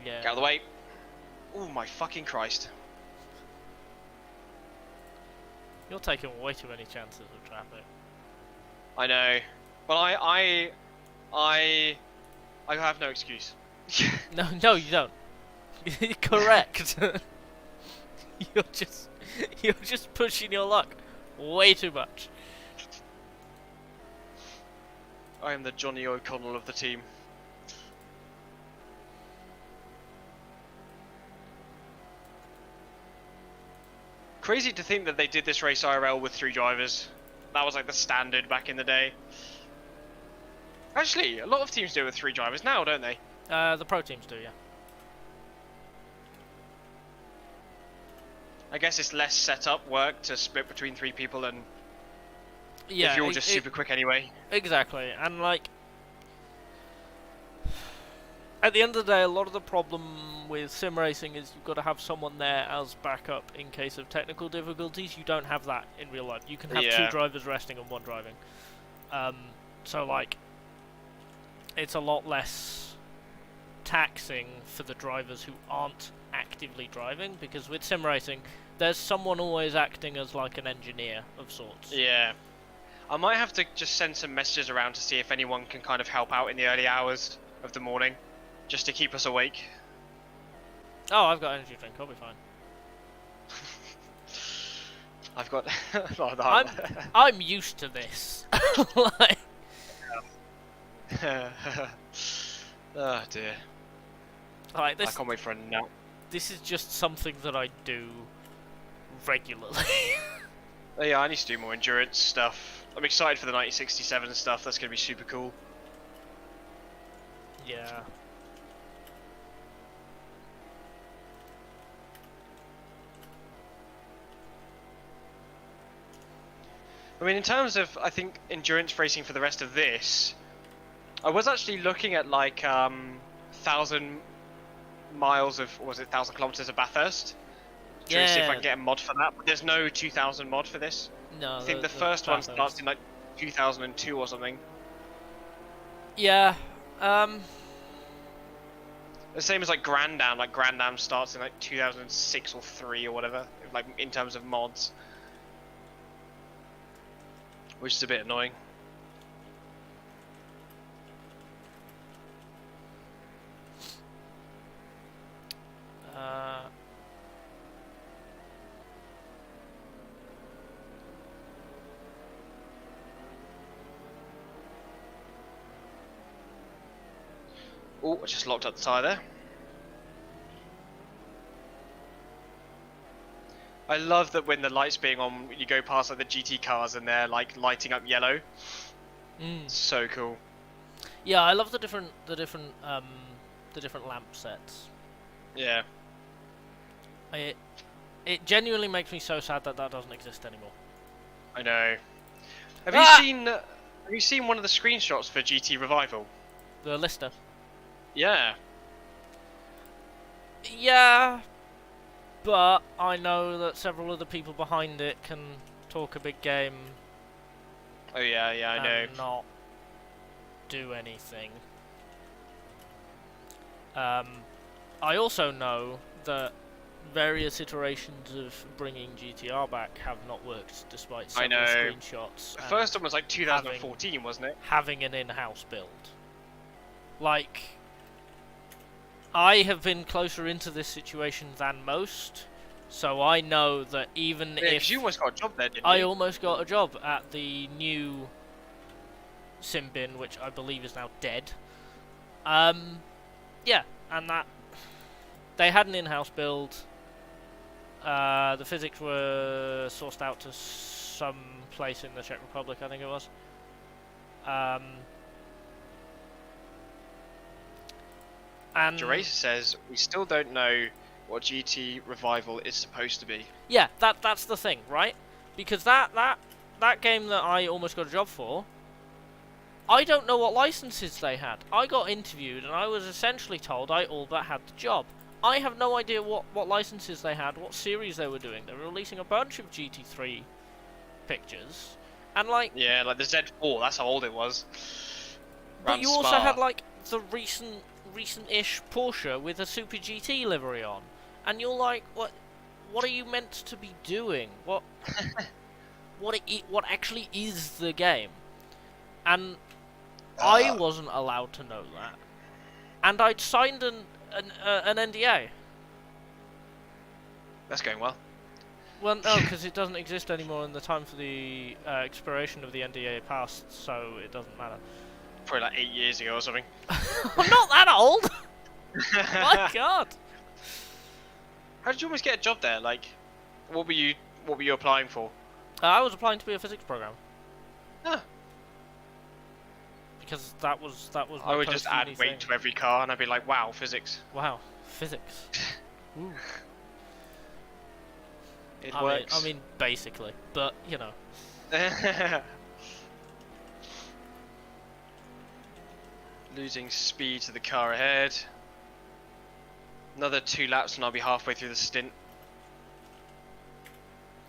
[SPEAKER 2] Yeah.
[SPEAKER 1] Get out of the way. Oh my fucking Christ.
[SPEAKER 2] You're taking way too many chances of traffic.
[SPEAKER 1] I know. Well, I have no excuse.
[SPEAKER 2] No, you don't. Correct. You're just pushing your luck way too much.
[SPEAKER 1] I am the Johnny O'Connell of the team. Crazy to think that they did this race IRL with 3 drivers. That was like the standard back in the day. Actually, a lot of teams do it with 3 drivers now, don't they?
[SPEAKER 2] The pro teams do, yeah.
[SPEAKER 1] I guess it's less setup work to split between 3 people, and
[SPEAKER 2] Yeah,
[SPEAKER 1] if you're all just super quick anyway.
[SPEAKER 2] Exactly, and like, at the end of the day, a lot of the problem with sim racing is you've got to have someone there as backup in case of technical difficulties. You don't have that in real life. You can have 2 drivers resting and 1 driving. So like, it's a lot less taxing for the drivers who aren't actively driving, because with sim racing, there's someone always acting as like an engineer of sorts.
[SPEAKER 1] Yeah. I might have to just send some messages around to see if anyone can kind of help out in the early hours of the morning, just to keep us awake.
[SPEAKER 2] Oh, I've got energy drink, I'll be fine.
[SPEAKER 1] I've got... oh,
[SPEAKER 2] I'm used to this. Like...
[SPEAKER 1] oh dear.
[SPEAKER 2] Like this,
[SPEAKER 1] I can't wait for a nap.
[SPEAKER 2] This is just something that I do regularly.
[SPEAKER 1] Oh, yeah, I need to do more endurance stuff. I'm excited for the 1967 stuff, that's going to be super cool.
[SPEAKER 2] Yeah.
[SPEAKER 1] I mean, in terms of, I think, endurance racing for the rest of this, I was actually looking at like 1,000 miles of, or was it 1,000 kilometers of Bathurst? Trying to see if I can get a mod for that, but there's no 2000 mod for this.
[SPEAKER 2] No,
[SPEAKER 1] I think the first one starts in like 2002 or something.
[SPEAKER 2] Yeah.
[SPEAKER 1] The same as like Grand Am. Like Grand Am starts in like 2006 or 3 or whatever, like in terms of mods, which is a bit annoying. Oh, I just locked up the tyre there. I love that when the lights being on, you go past like the GT cars and they're like lighting up yellow. So cool.
[SPEAKER 2] Yeah, I love the different lamp sets.
[SPEAKER 1] Yeah.
[SPEAKER 2] It genuinely makes me so sad that doesn't exist anymore.
[SPEAKER 1] I know. Have you seen one of the screenshots for GT Revival?
[SPEAKER 2] The Lister.
[SPEAKER 1] Yeah.
[SPEAKER 2] Yeah, but I know that several of the people behind it can talk a big game.
[SPEAKER 1] Oh yeah, I know.
[SPEAKER 2] And not do anything. I also know that various iterations of bringing GTR back have not worked, despite several screenshots.
[SPEAKER 1] The first one was like 2014, wasn't it?
[SPEAKER 2] Having an in-house build. Like, I have been closer into this situation than most, so I know that even if...
[SPEAKER 1] you almost got a job there, didn't you?
[SPEAKER 2] I almost got a job at the new sim bin, which I believe is now dead. Yeah, and that... They had an in-house build. The physics were sourced out to some place in the Czech Republic, I think it was. And
[SPEAKER 1] Heures says, we still don't know what GT Revival is supposed to be.
[SPEAKER 2] Yeah, that's the thing, right? Because that game that I almost got a job for, I don't know what licenses they had. I got interviewed and I was essentially told I all but had the job. I have no idea what licenses they had, what series they were doing. They were releasing a bunch of GT3 pictures, and like...
[SPEAKER 1] Yeah, like the Z4, that's how old it was.
[SPEAKER 2] But you also had like the recent-ish Porsche with a Super GT livery on, and you're like, what are you meant to be doing? What actually is the game? And I wasn't allowed to know that, and I'd signed an NDA.
[SPEAKER 1] That's going well.
[SPEAKER 2] Well, no, because it doesn't exist anymore, and the time for the expiration of the NDA passed, so it doesn't matter.
[SPEAKER 1] Probably like 8 years ago or something.
[SPEAKER 2] I'm not that old! My god!
[SPEAKER 1] How did you almost get a job there? Like, what were you applying for?
[SPEAKER 2] I was applying to be a physics programmer.
[SPEAKER 1] Huh.
[SPEAKER 2] Because that was my
[SPEAKER 1] I would just add
[SPEAKER 2] post-uni
[SPEAKER 1] weight
[SPEAKER 2] thing.
[SPEAKER 1] to every car, and I'd be like, wow, physics.
[SPEAKER 2] Wow, physics. Ooh.
[SPEAKER 1] It works.
[SPEAKER 2] I mean, basically, but you know.
[SPEAKER 1] Losing speed to the car ahead. Another 2 laps and I'll be halfway through the stint.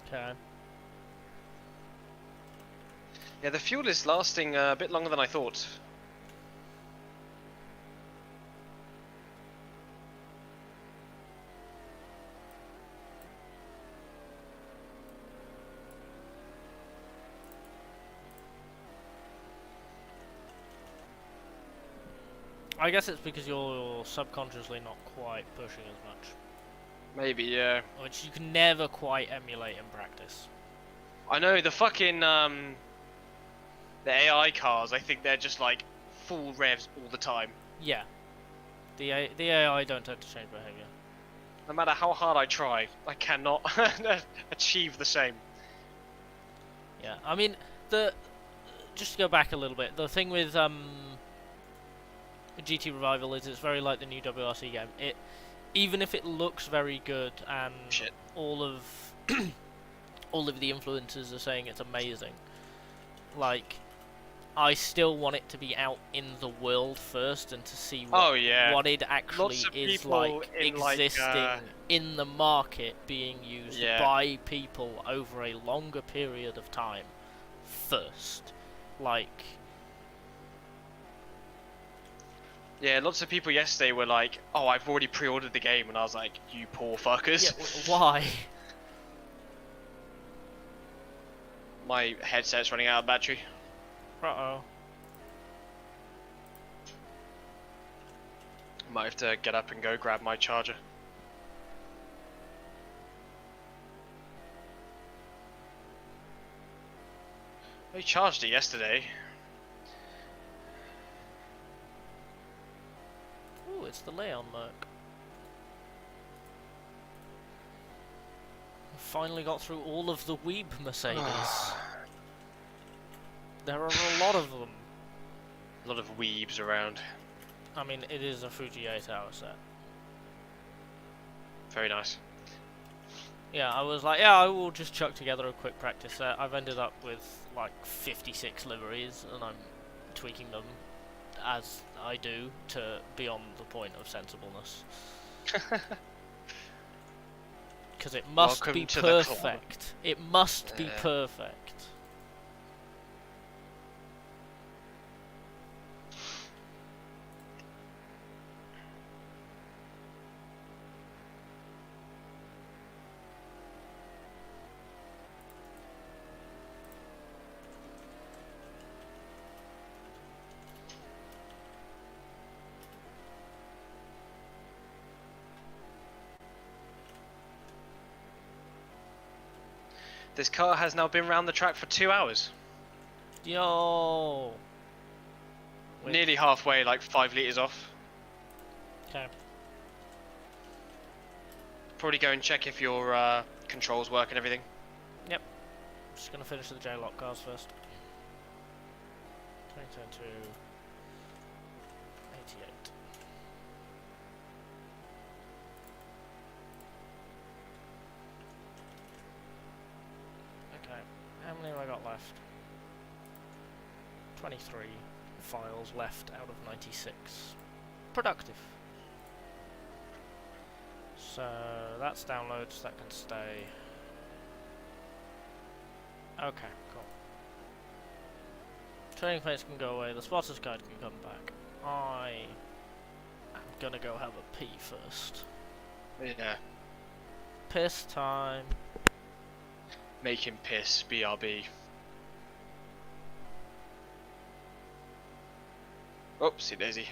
[SPEAKER 2] Okay.
[SPEAKER 1] Yeah, the fuel is lasting a bit longer than I thought.
[SPEAKER 2] I guess it's because you're subconsciously not quite pushing as much.
[SPEAKER 1] Maybe, yeah.
[SPEAKER 2] Which you can never quite emulate in practice.
[SPEAKER 1] I know, the fucking, the AI cars, I think they're just like full revs all the time.
[SPEAKER 2] Yeah. The AI don't tend to change behaviour.
[SPEAKER 1] No matter how hard I try, I cannot achieve the same.
[SPEAKER 2] Yeah, I mean, just to go back a little bit, the thing with GT Revival is it's very like the new WRC game. Even if it looks very good and all of the influencers are saying it's amazing, like, I still want it to be out in the world first and to see what it actually is like existing in the market, being used by people over a longer period of time first. Like...
[SPEAKER 1] Yeah, lots of people yesterday were like, oh, I've already pre-ordered the game, and I was like, you poor fuckers.
[SPEAKER 2] Yeah, why?
[SPEAKER 1] My headset's running out of battery.
[SPEAKER 2] Uh-oh.
[SPEAKER 1] Might have to get up and go grab my charger. I charged it yesterday.
[SPEAKER 2] it's the Leon Merc. Finally got through all of the Weeb Mercedes. There are a lot of them.
[SPEAKER 1] A lot of weebs around.
[SPEAKER 2] I mean, it is a Fuji 8-hour set.
[SPEAKER 1] Very nice.
[SPEAKER 2] Yeah, I was like, yeah, I will just chuck together a quick practice set. I've ended up with like 56 liveries, and I'm tweaking them as I do to beyond the point of sensibleness. Because it must
[SPEAKER 1] Welcome
[SPEAKER 2] be
[SPEAKER 1] to the club.
[SPEAKER 2] perfect. It must be perfect.
[SPEAKER 1] This car has now been round the track for 2 hours.
[SPEAKER 2] Yo. Wait.
[SPEAKER 1] Nearly halfway, like 5 litres off.
[SPEAKER 2] Okay.
[SPEAKER 1] Probably go and check if your controls work and everything.
[SPEAKER 2] Yep. Just gonna finish the J-Lock cars first. 2022. 88. Okay. How many have I got left? 23 files left out of 96. Productive. So that's downloads, that can stay. Okay, cool. Training plates can go away, the spotter's guide can come back. I am gonna go have a pee first.
[SPEAKER 1] Yeah.
[SPEAKER 2] Piss time.
[SPEAKER 1] Make him piss, BRB. Oopsie daisy.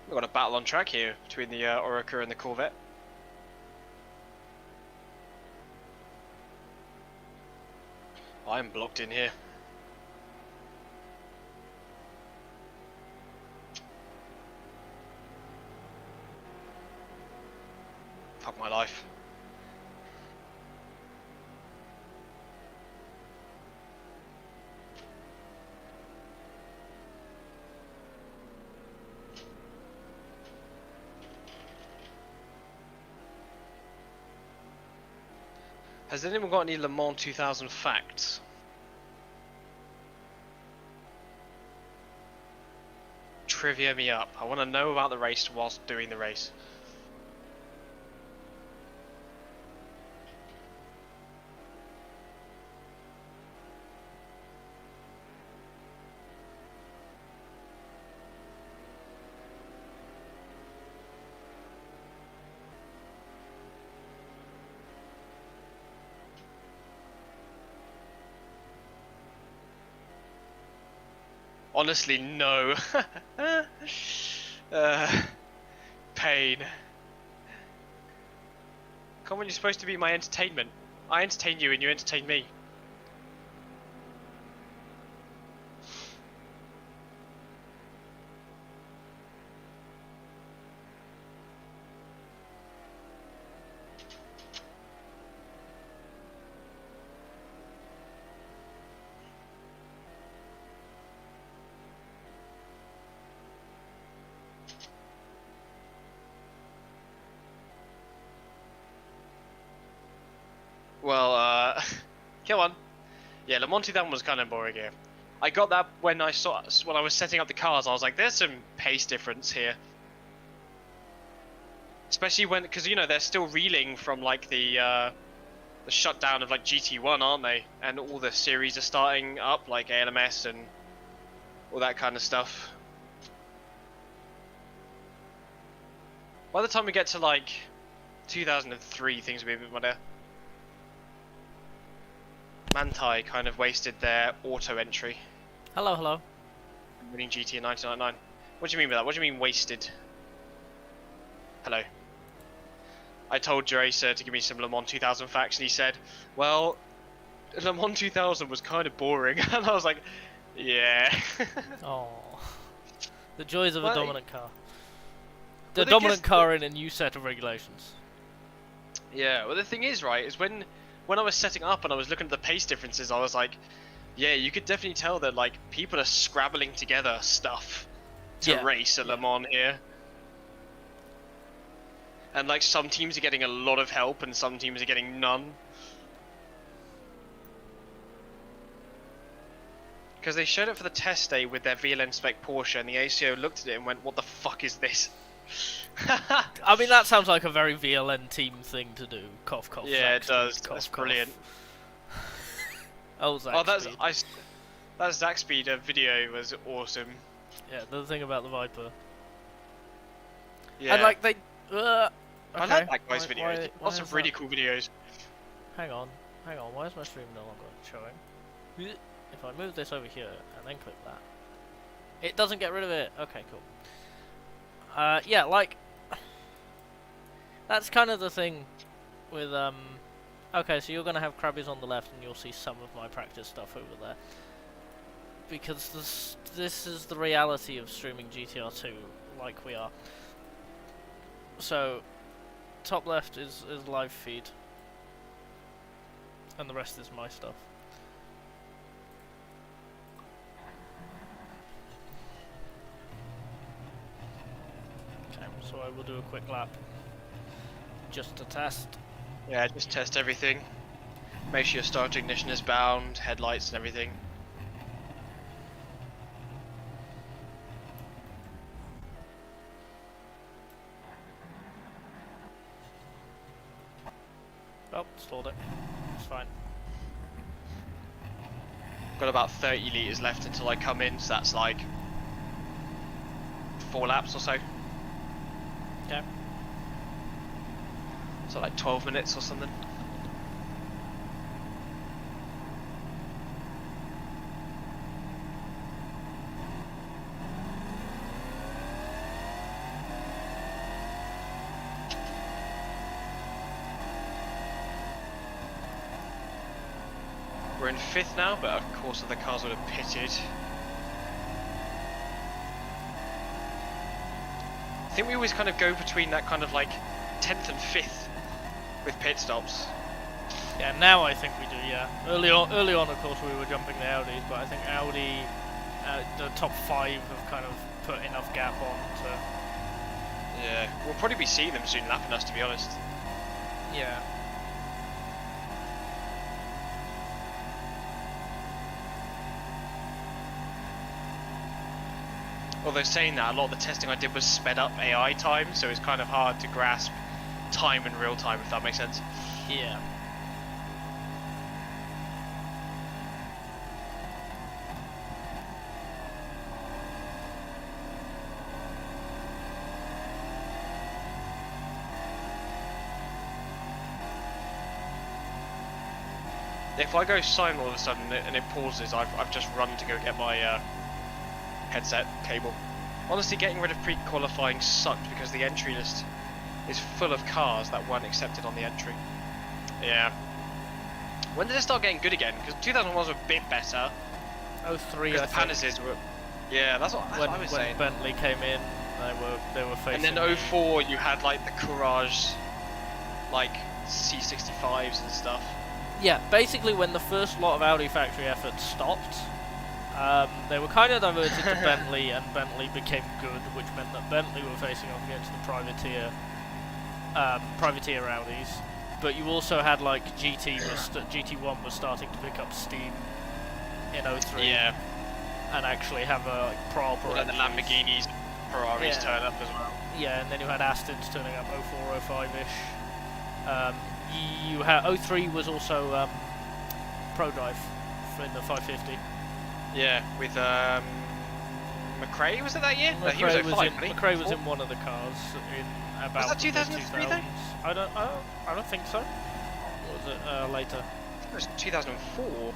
[SPEAKER 1] We've got a battle on track here between the Orica and the Corvette. I'm blocked in here. Fuck my life. Has anyone got any Le Mans 2000 facts? Trivia me up. I want to know about the race whilst doing the race. Honestly, no. Pain. Come on, you're supposed to be my entertainment. I entertain you and you entertain me. Well, come on. Yeah, Le Mans 2000 was kind of boring here. I got that when I was setting up the cars. I was like, there's some pace difference here. Especially when, because you know they're still reeling from like the shutdown of like GT1, aren't they? And all the series are starting up, like ALMS and all that kind of stuff. By the time we get to like 2003, things will be a bit better. Manti kind of wasted their auto entry.
[SPEAKER 2] Hello, hello.
[SPEAKER 1] Winning GT in 1999. What do you mean by that? What do you mean wasted? Hello. I told Jeracer to give me some Le Mans 2000 facts and he said, well, Le Mans 2000 was kind of boring. And I was like, Yeah.
[SPEAKER 2] Oh, the joys of a
[SPEAKER 1] Well,
[SPEAKER 2] dominant car. The
[SPEAKER 1] well, I
[SPEAKER 2] dominant
[SPEAKER 1] guess
[SPEAKER 2] car in a new set of regulations.
[SPEAKER 1] yeah. Well, the thing is, right, is when I was setting up and I was looking at the pace differences, I was like, yeah, you could definitely tell that like people are scrabbling together stuff to race at Le Mans here. And like some teams are getting a lot of help and some teams are getting none. Because they showed it for the test day with their VLN spec Porsche and the ACO looked at it and went, what the fuck is this?
[SPEAKER 2] I mean, that sounds like a very VLN team thing to do. Cough, cough.
[SPEAKER 1] Yeah,
[SPEAKER 2] Zach
[SPEAKER 1] it does.
[SPEAKER 2] Speed, cough,
[SPEAKER 1] That's
[SPEAKER 2] cough.
[SPEAKER 1] brilliant.
[SPEAKER 2] Oh, Zach Speed.
[SPEAKER 1] That Zach Speed video was awesome.
[SPEAKER 2] Yeah, the thing about the Viper.
[SPEAKER 1] Yeah.
[SPEAKER 2] And like they... okay.
[SPEAKER 1] I like that guy's videos. Lots of really cool videos.
[SPEAKER 2] Hang on. Why is my stream no longer showing? If I move this over here and then click that, it doesn't get rid of it. Okay, cool. Yeah, like that's kind of the thing with okay, so you're gonna have Crabbies on the left, and you'll see some of my practice stuff over there, because this is the reality of streaming GTR2, like we are. So, top left is live feed, and the rest is my stuff. So I will do a quick lap, just to test.
[SPEAKER 1] Yeah, just test everything. Make sure your starter ignition is bound, headlights and everything.
[SPEAKER 2] Oh, stalled it. It's fine.
[SPEAKER 1] Got about 30 litres left until I come in, so that's like 4 laps or so.
[SPEAKER 2] Okay.
[SPEAKER 1] So like 12 minutes or something. We're in 5th now, but of course the cars would have pitted. I think we always kind of go between that kind of like 10th and 5th with pit stops.
[SPEAKER 2] Yeah, now I think we do. Yeah, early on, of course, we were jumping the Audis, but I think Audi, the top 5 have kind of put enough gap on to.
[SPEAKER 1] Yeah, we'll probably be seeing them soon lapping us, to be honest.
[SPEAKER 2] Yeah.
[SPEAKER 1] Although saying that, a lot of the testing I did was sped up AI time, so it's kind of hard to grasp time in real time, if that makes sense.
[SPEAKER 2] Yeah.
[SPEAKER 1] If I go silent all of a sudden and it pauses, I've just run to go get my headset cable. Honestly, getting rid of pre-qualifying sucked because the entry list is full of cars that weren't accepted on the entry. Yeah. When did it start getting good again? Because 2001 was a bit better.
[SPEAKER 2] 03,
[SPEAKER 1] because the Panozes were. Yeah, that's what I was saying.
[SPEAKER 2] When Bentley came in, they were facing.
[SPEAKER 1] And then 04, you had like the Courage, like C65s and stuff.
[SPEAKER 2] Yeah, basically when the first lot of Audi factory efforts stopped, they were kind of diverted to Bentley, and Bentley became good, which meant that Bentley were facing off against the privateer Audis. But you also had like GT1 was starting to pick up steam in 03.
[SPEAKER 1] Yeah.
[SPEAKER 2] And actually have a like, proper.
[SPEAKER 1] Well, and the Lamborghinis, Ferraris turn up as well.
[SPEAKER 2] Yeah, and then you had Astons turning up 04, 05-ish. You had 03 was also Pro Drive in the 550.
[SPEAKER 1] Yeah, with McRae, was it that year?
[SPEAKER 2] McRae
[SPEAKER 1] No, he was 05,
[SPEAKER 2] McRae was in one of the cars in about.
[SPEAKER 1] Was that 2003 though?
[SPEAKER 2] I don't think so. Or was it later?
[SPEAKER 1] I think it was 2004.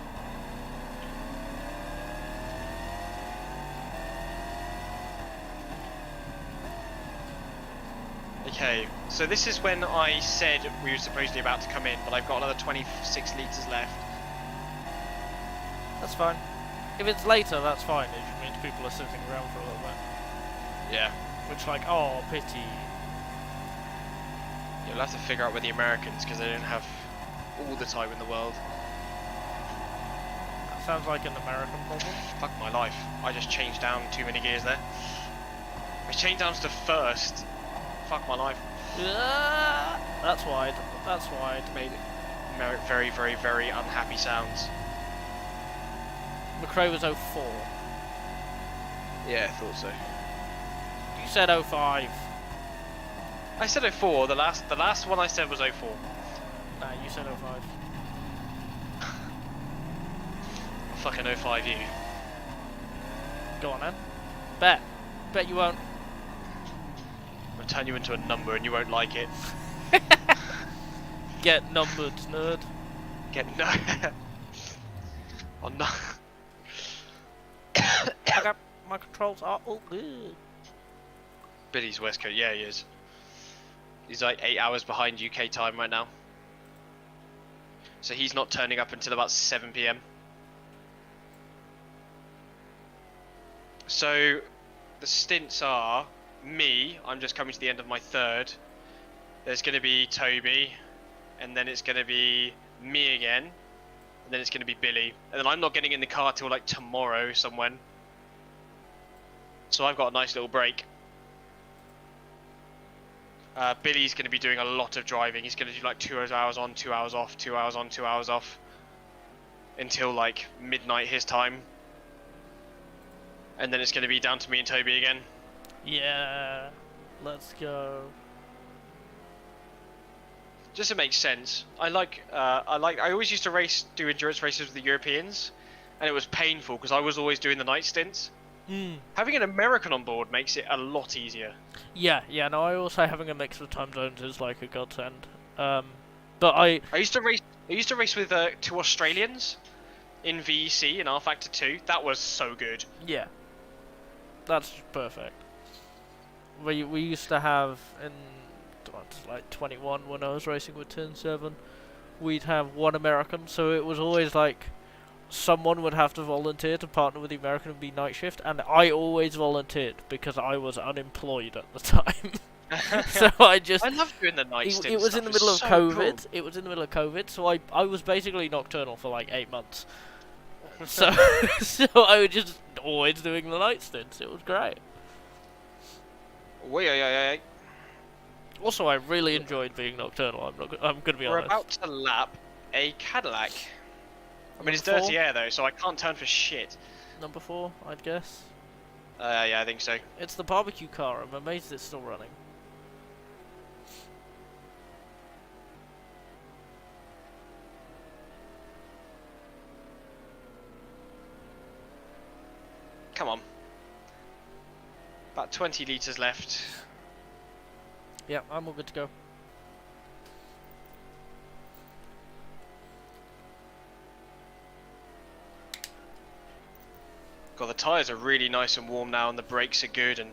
[SPEAKER 1] Okay, so this is when I said we were supposedly about to come in, but I've got another 26 litres left.
[SPEAKER 2] That's fine. If it's later, that's fine. It just means people are sitting around for a little bit.
[SPEAKER 1] Yeah.
[SPEAKER 2] Which, like, oh, pity.
[SPEAKER 1] You'll have to figure out with the Americans because they don't have all the time in the world.
[SPEAKER 2] That sounds like an American problem.
[SPEAKER 1] Fuck my life. I just changed down too many gears there. I changed down to first. Fuck my life.
[SPEAKER 2] That's wide. That's wide.
[SPEAKER 1] Made very, very, very unhappy sounds.
[SPEAKER 2] McRae was 04.
[SPEAKER 1] Yeah, I thought so.
[SPEAKER 2] You said 05.
[SPEAKER 1] I said 04. The last one I said was 04.
[SPEAKER 2] Nah, you said 05.
[SPEAKER 1] I'll fucking 05 you.
[SPEAKER 2] Go on then. Bet. Bet you won't.
[SPEAKER 1] I'll turn you into a number and you won't like it.
[SPEAKER 2] Get numbered, nerd.
[SPEAKER 1] Get no. Oh no.
[SPEAKER 2] I got my controls are all good.
[SPEAKER 1] Billy's West Coast, yeah he is. He's like 8 hours behind UK time right now. So he's not turning up until about 7 PM. So the stints are me, I'm just coming to the end of my third. There's going to be Toby, and then it's going to be me again, and then it's going to be Billy. And then I'm not getting in the car till like tomorrow somewhen. So I've got a nice little break. Billy's going to be doing a lot of driving. He's going to do like 2 hours on, 2 hours off, 2 hours on, 2 hours off. Until like midnight his time. And then it's going to be down to me and Toby again.
[SPEAKER 2] Yeah. Let's go.
[SPEAKER 1] Just to make sense, I always used to do endurance races with the Europeans, and it was painful because I was always doing the night stints. Having an American on board makes it a lot easier.
[SPEAKER 2] Yeah, no, I also having a mix of time zones is like a godsend. But I
[SPEAKER 1] used to race with 2 Australians in VEC in R Factor 2. That was so good.
[SPEAKER 2] Yeah. That's perfect. We used to have in like 21 when I was racing with Turn 7, we'd have one American, so it was always like someone would have to volunteer to partner with the American and be night shift, and I always volunteered because I was unemployed at the time. So I
[SPEAKER 1] love doing the night stint.
[SPEAKER 2] It was in the middle of COVID. Cool. It was in the middle of COVID, so I was basically nocturnal for like 8 months. So I was just always doing the night stints. It was great. Also, I really enjoyed being nocturnal. I'm gonna be honest.
[SPEAKER 1] We're about to lap a Cadillac. I mean, it's dirty air though, so I can't turn for shit.
[SPEAKER 2] Number 4, I'd guess.
[SPEAKER 1] Yeah, I think so.
[SPEAKER 2] It's the barbecue car. I'm amazed it's still running.
[SPEAKER 1] Come on. About 20 litres left.
[SPEAKER 2] Yeah, I'm all good to go.
[SPEAKER 1] God, the tyres are really nice and warm now, and the brakes are good and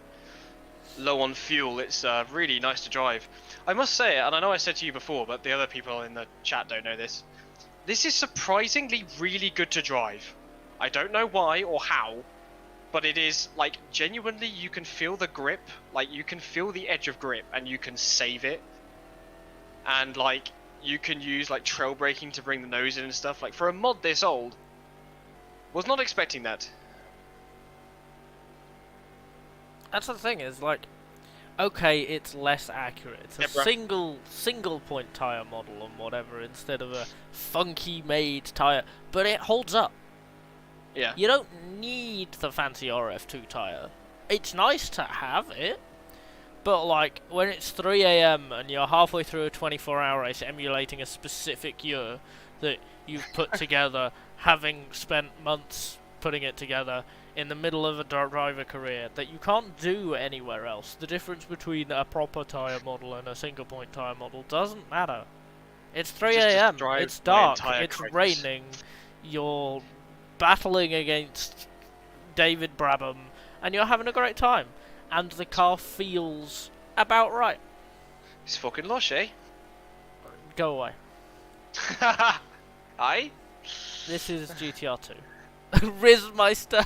[SPEAKER 1] low on fuel. It's really nice to drive. I must say, and I know I said to you before, but the other people in the chat don't know this. This is surprisingly really good to drive. I don't know why or how, but it is, like, genuinely you can feel the grip, like, you can feel the edge of grip, and you can save it. And, like, you can use, like, trail braking to bring the nose in and stuff. Like, for a mod this old, was not expecting that.
[SPEAKER 2] That's the thing, is, like, okay, it's less accurate. It's a single point tyre model and whatever, instead of a funky made tyre, but it holds up.
[SPEAKER 1] Yeah.
[SPEAKER 2] You don't need the fancy RF2 tyre. It's nice to have it, but like when it's 3 AM and you're halfway through a 24-hour race emulating a specific year that you've put together, having spent months putting it together in the middle of a driver career that you can't do anywhere else. The difference between a proper tyre model and a single point tyre model doesn't matter. It's 3 AM, it's dark, it's raining, you're battling against David Brabham, and you're having a great time, and the car feels about right.
[SPEAKER 1] It's fucking lush, eh?
[SPEAKER 2] Go away.
[SPEAKER 1] Aye?
[SPEAKER 2] This is GTR2. Rizmeister.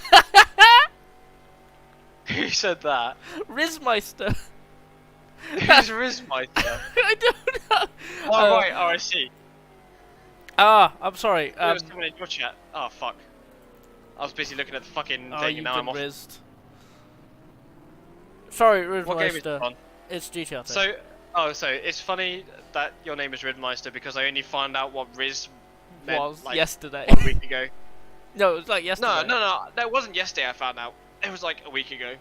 [SPEAKER 1] Who said that?
[SPEAKER 2] Rizmeister.
[SPEAKER 1] Who's Rizmeister?
[SPEAKER 2] I don't know.
[SPEAKER 1] Oh right, I see.
[SPEAKER 2] I'm sorry.
[SPEAKER 1] There was someone in your chat. Oh fuck. I was busy looking at the fucking thing and now I'm off.
[SPEAKER 2] Rizzed. Sorry,
[SPEAKER 1] What game is it
[SPEAKER 2] Rizmeister.
[SPEAKER 1] on?
[SPEAKER 2] It's GTR2.
[SPEAKER 1] So it's funny that your name is Rizmeister because I only found out what Riz
[SPEAKER 2] was
[SPEAKER 1] like,
[SPEAKER 2] yesterday.
[SPEAKER 1] 1 week ago.
[SPEAKER 2] No, it was like yesterday.
[SPEAKER 1] No, that wasn't yesterday I found out. It was like a week ago.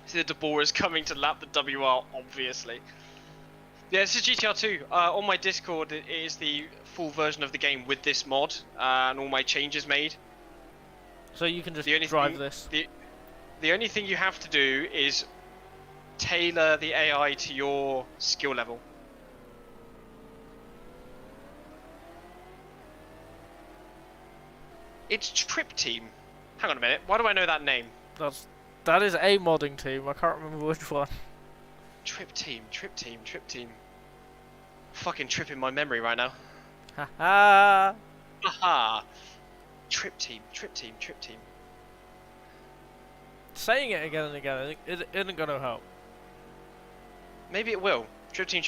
[SPEAKER 1] See, the Debor is coming to lap the WR, obviously. Yeah, this is GTR2. On my Discord, it is the full version of the game with this mod and all my changes made.
[SPEAKER 2] So you can just drive this.
[SPEAKER 1] The only thing you have to do is tailor the AI to your skill level. It's Trip Team. Hang on a minute. Why do I know that name?
[SPEAKER 2] That is a modding team. I can't remember which one.
[SPEAKER 1] Trip Team. Fucking tripping my memory right now.
[SPEAKER 2] Haha.
[SPEAKER 1] Haha. Trip Team.
[SPEAKER 2] Saying it again and again isn't gonna help.
[SPEAKER 1] Maybe it will. Trip Team.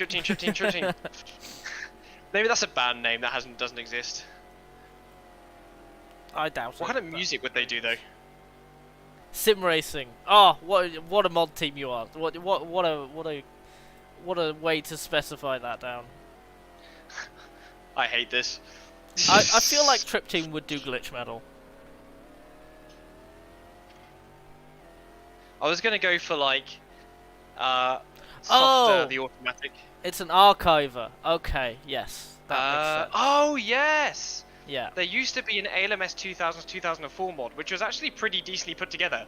[SPEAKER 1] Maybe that's a band name that doesn't exist.
[SPEAKER 2] I doubt it.
[SPEAKER 1] What kind of music would they do though?
[SPEAKER 2] Sim racing. Oh, what a mod team you are. What a way to specify that down.
[SPEAKER 1] I hate this.
[SPEAKER 2] I feel like Trip Team would do glitch metal.
[SPEAKER 1] I was gonna go for like softer, the automatic.
[SPEAKER 2] It's an archiver. Okay, yes. That makes sense.
[SPEAKER 1] Oh yes!
[SPEAKER 2] Yeah.
[SPEAKER 1] There used to be an ALMS 2004 mod, which was actually pretty decently put together.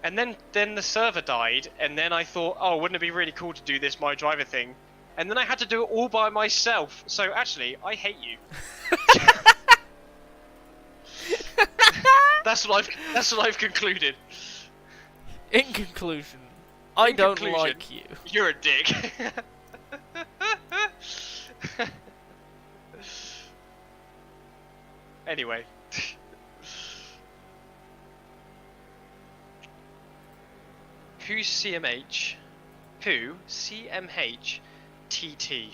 [SPEAKER 1] And then the server died, and then I thought, oh, wouldn't it be really cool to do this My Driver thing? And then I had to do it all by myself. So actually, I hate you. That's what I've concluded.
[SPEAKER 2] In conclusion, I don't like you.
[SPEAKER 1] You're a dick. Anyway. Who's CMH? Who? CMH TT.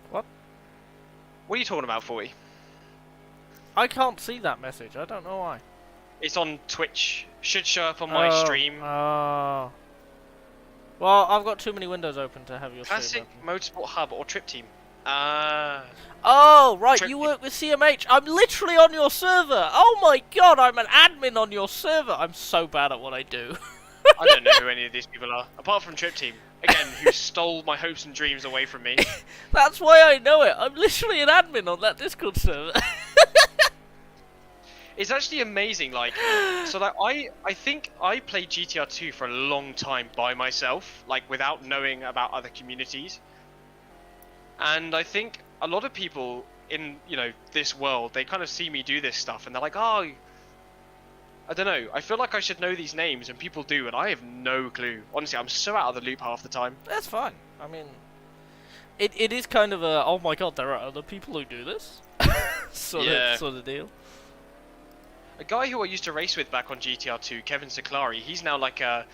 [SPEAKER 2] What?
[SPEAKER 1] What are you talking about, 40?
[SPEAKER 2] I can't see that message. I don't know why.
[SPEAKER 1] It's on Twitch. Should show up on my stream.
[SPEAKER 2] Oh. Well, I've got too many windows open to have your
[SPEAKER 1] Classic
[SPEAKER 2] stream open.
[SPEAKER 1] Motorsport Hub or Trip Team.
[SPEAKER 2] Oh, right, you work with CMH. I'm literally on your server. Oh my god, I'm an admin on your server. I'm so bad at what I do.
[SPEAKER 1] I don't know who any of these people are, apart from Trip Team. Again, who stole my hopes and dreams away from me.
[SPEAKER 2] That's why I know it. I'm literally an admin on that Discord server.
[SPEAKER 1] It's actually amazing, like, so like I think I played GTR2 for a long time by myself, like without knowing about other communities. And I think a lot of people in, this world, they kind of see me do this stuff and they're like, oh, I don't know, I feel like I should know these names, and people do, and I have no clue. Honestly, I'm so out of the loop half the time.
[SPEAKER 2] That's fine. I mean, it is kind of a, oh my god, there are other people who do this sort of deal.
[SPEAKER 1] A guy who I used to race with back on GTR2, Kevin Siklari, he's now like an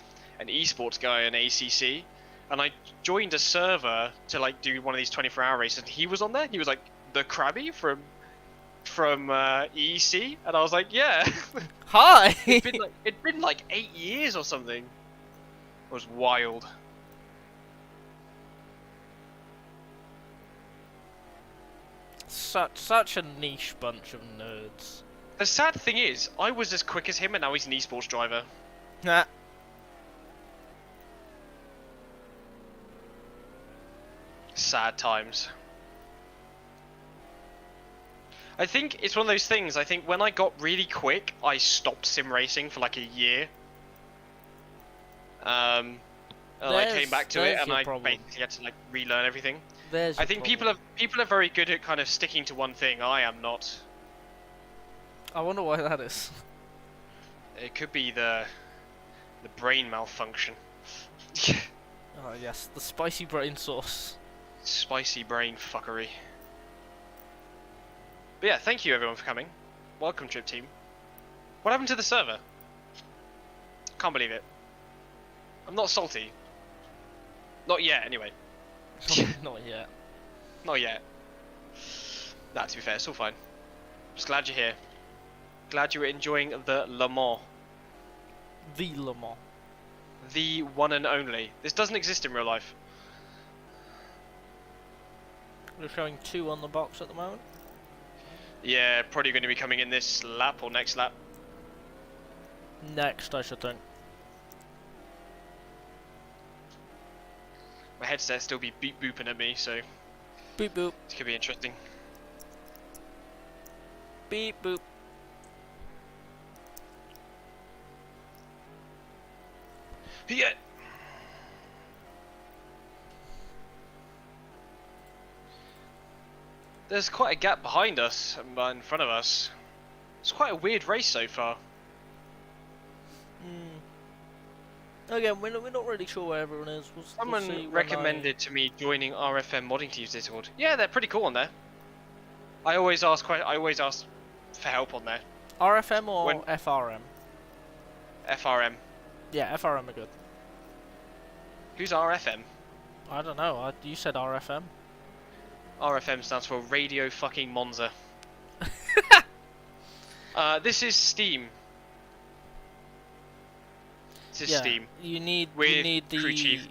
[SPEAKER 1] esports guy in ACC, and I joined a server to like do one of these 24-hour races, and he was on there. He was like the Crabby from EEC, and I was like, yeah.
[SPEAKER 2] Hi.
[SPEAKER 1] It'd been like 8 years or something. It was wild.
[SPEAKER 2] Such a niche bunch of nerds.
[SPEAKER 1] The sad thing is, I was as quick as him, and now he's an esports driver.
[SPEAKER 2] Nah.
[SPEAKER 1] Sad times. I think it's one of those things, I think when I got really quick, I stopped sim racing for like a year. And I came back to it, and I basically had to like relearn everything. I think people are very good at kind of sticking to one thing. I am not.
[SPEAKER 2] I wonder why that is.
[SPEAKER 1] It could be the brain malfunction.
[SPEAKER 2] Oh yes, the spicy brain sauce.
[SPEAKER 1] Spicy brain fuckery. But yeah, thank you everyone for coming. Welcome, Trip Team. What happened to the server? Can't believe it. I'm not salty. Not yet, anyway.
[SPEAKER 2] Not yet.
[SPEAKER 1] Not yet. Nah, to be fair, it's all fine. Just glad you're here. Glad you were enjoying the Le Mans.
[SPEAKER 2] The Le Mans.
[SPEAKER 1] The one and only. This doesn't exist in real life.
[SPEAKER 2] We're showing 2 on the box at the moment.
[SPEAKER 1] Yeah, probably going to be coming in this lap or next lap.
[SPEAKER 2] Next, I should think.
[SPEAKER 1] My headset still be beep booping at me, so
[SPEAKER 2] Beep boop.
[SPEAKER 1] it could be interesting.
[SPEAKER 2] Beep boop.
[SPEAKER 1] Yeah. There's quite a gap behind us and in front of us. It's quite a weird race so far.
[SPEAKER 2] Again, we're not really sure where everyone is. We'll see
[SPEAKER 1] Someone
[SPEAKER 2] when
[SPEAKER 1] recommended to me joining RFM modding team's Discord. Yeah, they're pretty cool on there. I always ask for help on there.
[SPEAKER 2] RFM or
[SPEAKER 1] When-
[SPEAKER 2] FRM?
[SPEAKER 1] FRM.
[SPEAKER 2] Yeah, FRM are good.
[SPEAKER 1] Who's RFM?
[SPEAKER 2] I don't know. You said RFM.
[SPEAKER 1] RFM stands for Radio Fucking Monza. This is Steam. This is Steam.
[SPEAKER 2] You need
[SPEAKER 1] Crew Chief.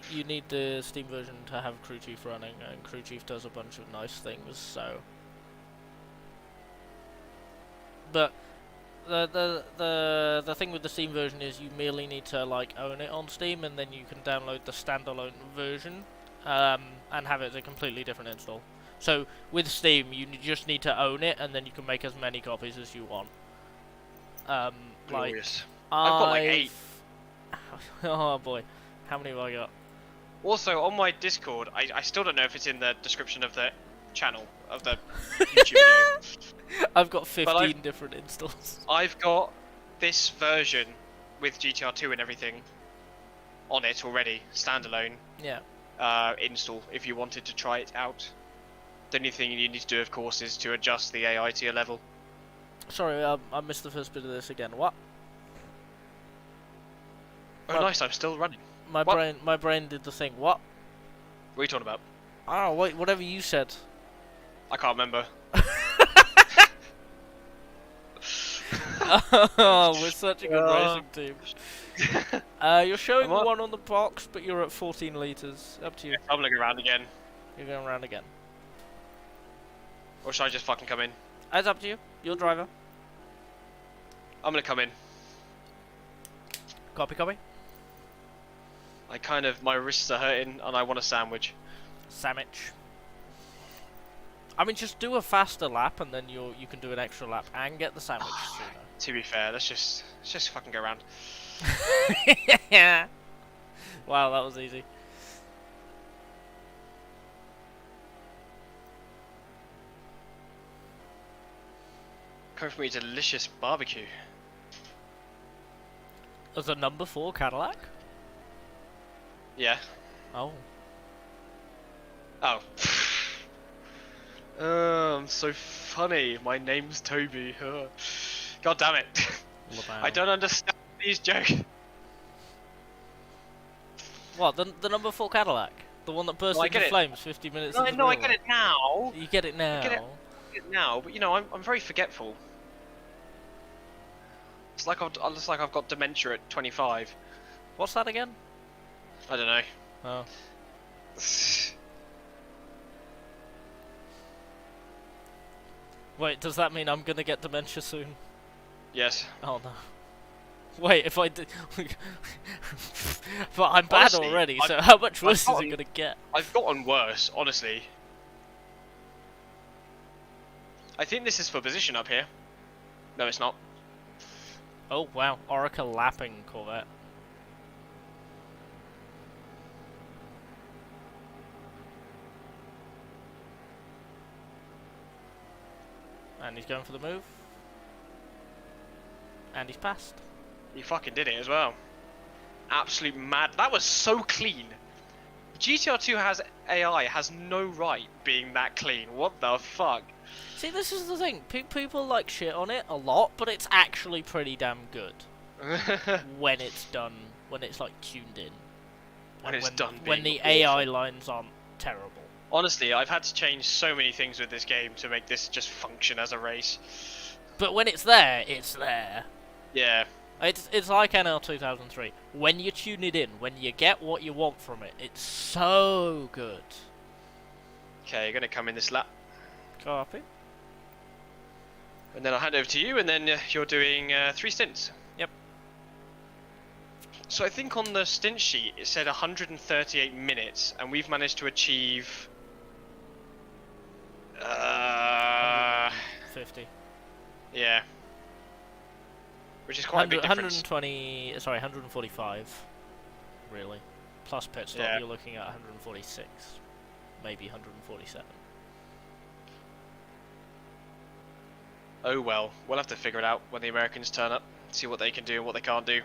[SPEAKER 2] the Steam version to have Crew Chief running, and Crew Chief does a bunch of nice things. So, but the thing with the Steam version is you merely need to like own it on Steam, and then you can download the standalone version and have it as a completely different install. So with Steam, you just need to own it, and then you can make as many copies as you want.
[SPEAKER 1] Glorious. I've got like 8.
[SPEAKER 2] Oh boy, how many have I got?
[SPEAKER 1] Also, on my Discord, I still don't know if it's in the description of the channel, of the YouTube video.
[SPEAKER 2] I've got 15 different installs.
[SPEAKER 1] I've got this version with GTR2 and everything on it already, standalone.
[SPEAKER 2] Yeah.
[SPEAKER 1] Install if you wanted to try it out. The only thing you need to do, of course, is to adjust the AI to your level.
[SPEAKER 2] Sorry, I missed the first bit of this again. What?
[SPEAKER 1] Oh, nice! I'm still running.
[SPEAKER 2] My brain did the thing. What?
[SPEAKER 1] What are you talking about?
[SPEAKER 2] Oh wait, whatever you said.
[SPEAKER 1] I can't remember.
[SPEAKER 2] Oh, we're such a good racing team. You're showing 1 on the box, but you're at 14 liters. Up to you.
[SPEAKER 1] I'm looking around again.
[SPEAKER 2] You're going around again.
[SPEAKER 1] Or should I just fucking come in?
[SPEAKER 2] It's up to you. You're driver.
[SPEAKER 1] I'm gonna come in.
[SPEAKER 2] Copy, copy.
[SPEAKER 1] My wrists are hurting and I want a sandwich.
[SPEAKER 2] Sandwich. I mean, just do a faster lap and then you can do an extra lap and get the sandwich sooner.
[SPEAKER 1] To be fair, let's just fucking go around.
[SPEAKER 2] Yeah. Wow, that was easy.
[SPEAKER 1] Coming from a delicious barbecue.
[SPEAKER 2] As a number 4 Cadillac?
[SPEAKER 1] Yeah.
[SPEAKER 2] Oh.
[SPEAKER 1] Oh. I'm so funny. My name's Toby. God damn it. I don't understand these jokes.
[SPEAKER 2] What, the number 4 Cadillac? The one that burst into flames 50 minutes into the
[SPEAKER 1] No, I
[SPEAKER 2] river?
[SPEAKER 1] get it now.
[SPEAKER 2] You get it now?
[SPEAKER 1] I get it now, but you know, I'm very forgetful. It's like I've got dementia at 25.
[SPEAKER 2] What's that again?
[SPEAKER 1] I don't know.
[SPEAKER 2] Oh. Wait, does that mean I'm gonna get dementia soon?
[SPEAKER 1] Yes.
[SPEAKER 2] Oh no. Wait, if I did... But I'm bad
[SPEAKER 1] Honestly,
[SPEAKER 2] already, so how much worse is it gonna get?
[SPEAKER 1] I've gotten worse, honestly. I think this is for position up here. No, it's not.
[SPEAKER 2] Oh wow, Orica lapping Corvette. And he's going for the move. And he's passed.
[SPEAKER 1] He fucking did it as well. Absolute mad. That was so clean. GTR2 has AI, has no right being that clean. What the fuck?
[SPEAKER 2] See, this is the thing. People like shit on it a lot, but it's actually pretty damn good when it's done. When it's like tuned in.
[SPEAKER 1] When it's done
[SPEAKER 2] when
[SPEAKER 1] being
[SPEAKER 2] the AI
[SPEAKER 1] awful.
[SPEAKER 2] lines aren't terrible.
[SPEAKER 1] Honestly, I've had to change so many things with this game to make this just function as a race.
[SPEAKER 2] But when it's there, it's there.
[SPEAKER 1] Yeah.
[SPEAKER 2] It's like NL 2003. When you tune it in, when you get what you want from it, it's so good.
[SPEAKER 1] Okay, you're going to come in this lap.
[SPEAKER 2] Copy.
[SPEAKER 1] And then I'll hand over to you, and then you're doing 3 stints.
[SPEAKER 2] Yep.
[SPEAKER 1] So I think on the stint sheet it said 138 minutes, and we've managed to achieve...
[SPEAKER 2] 50.
[SPEAKER 1] Yeah. Which is quite a big difference.
[SPEAKER 2] 120, sorry, 145, really. Plus pit stop,
[SPEAKER 1] Yeah.
[SPEAKER 2] you're looking at 146, maybe 147.
[SPEAKER 1] Oh well, we'll have to figure it out when the Americans turn up, see what they can do and what they can't do.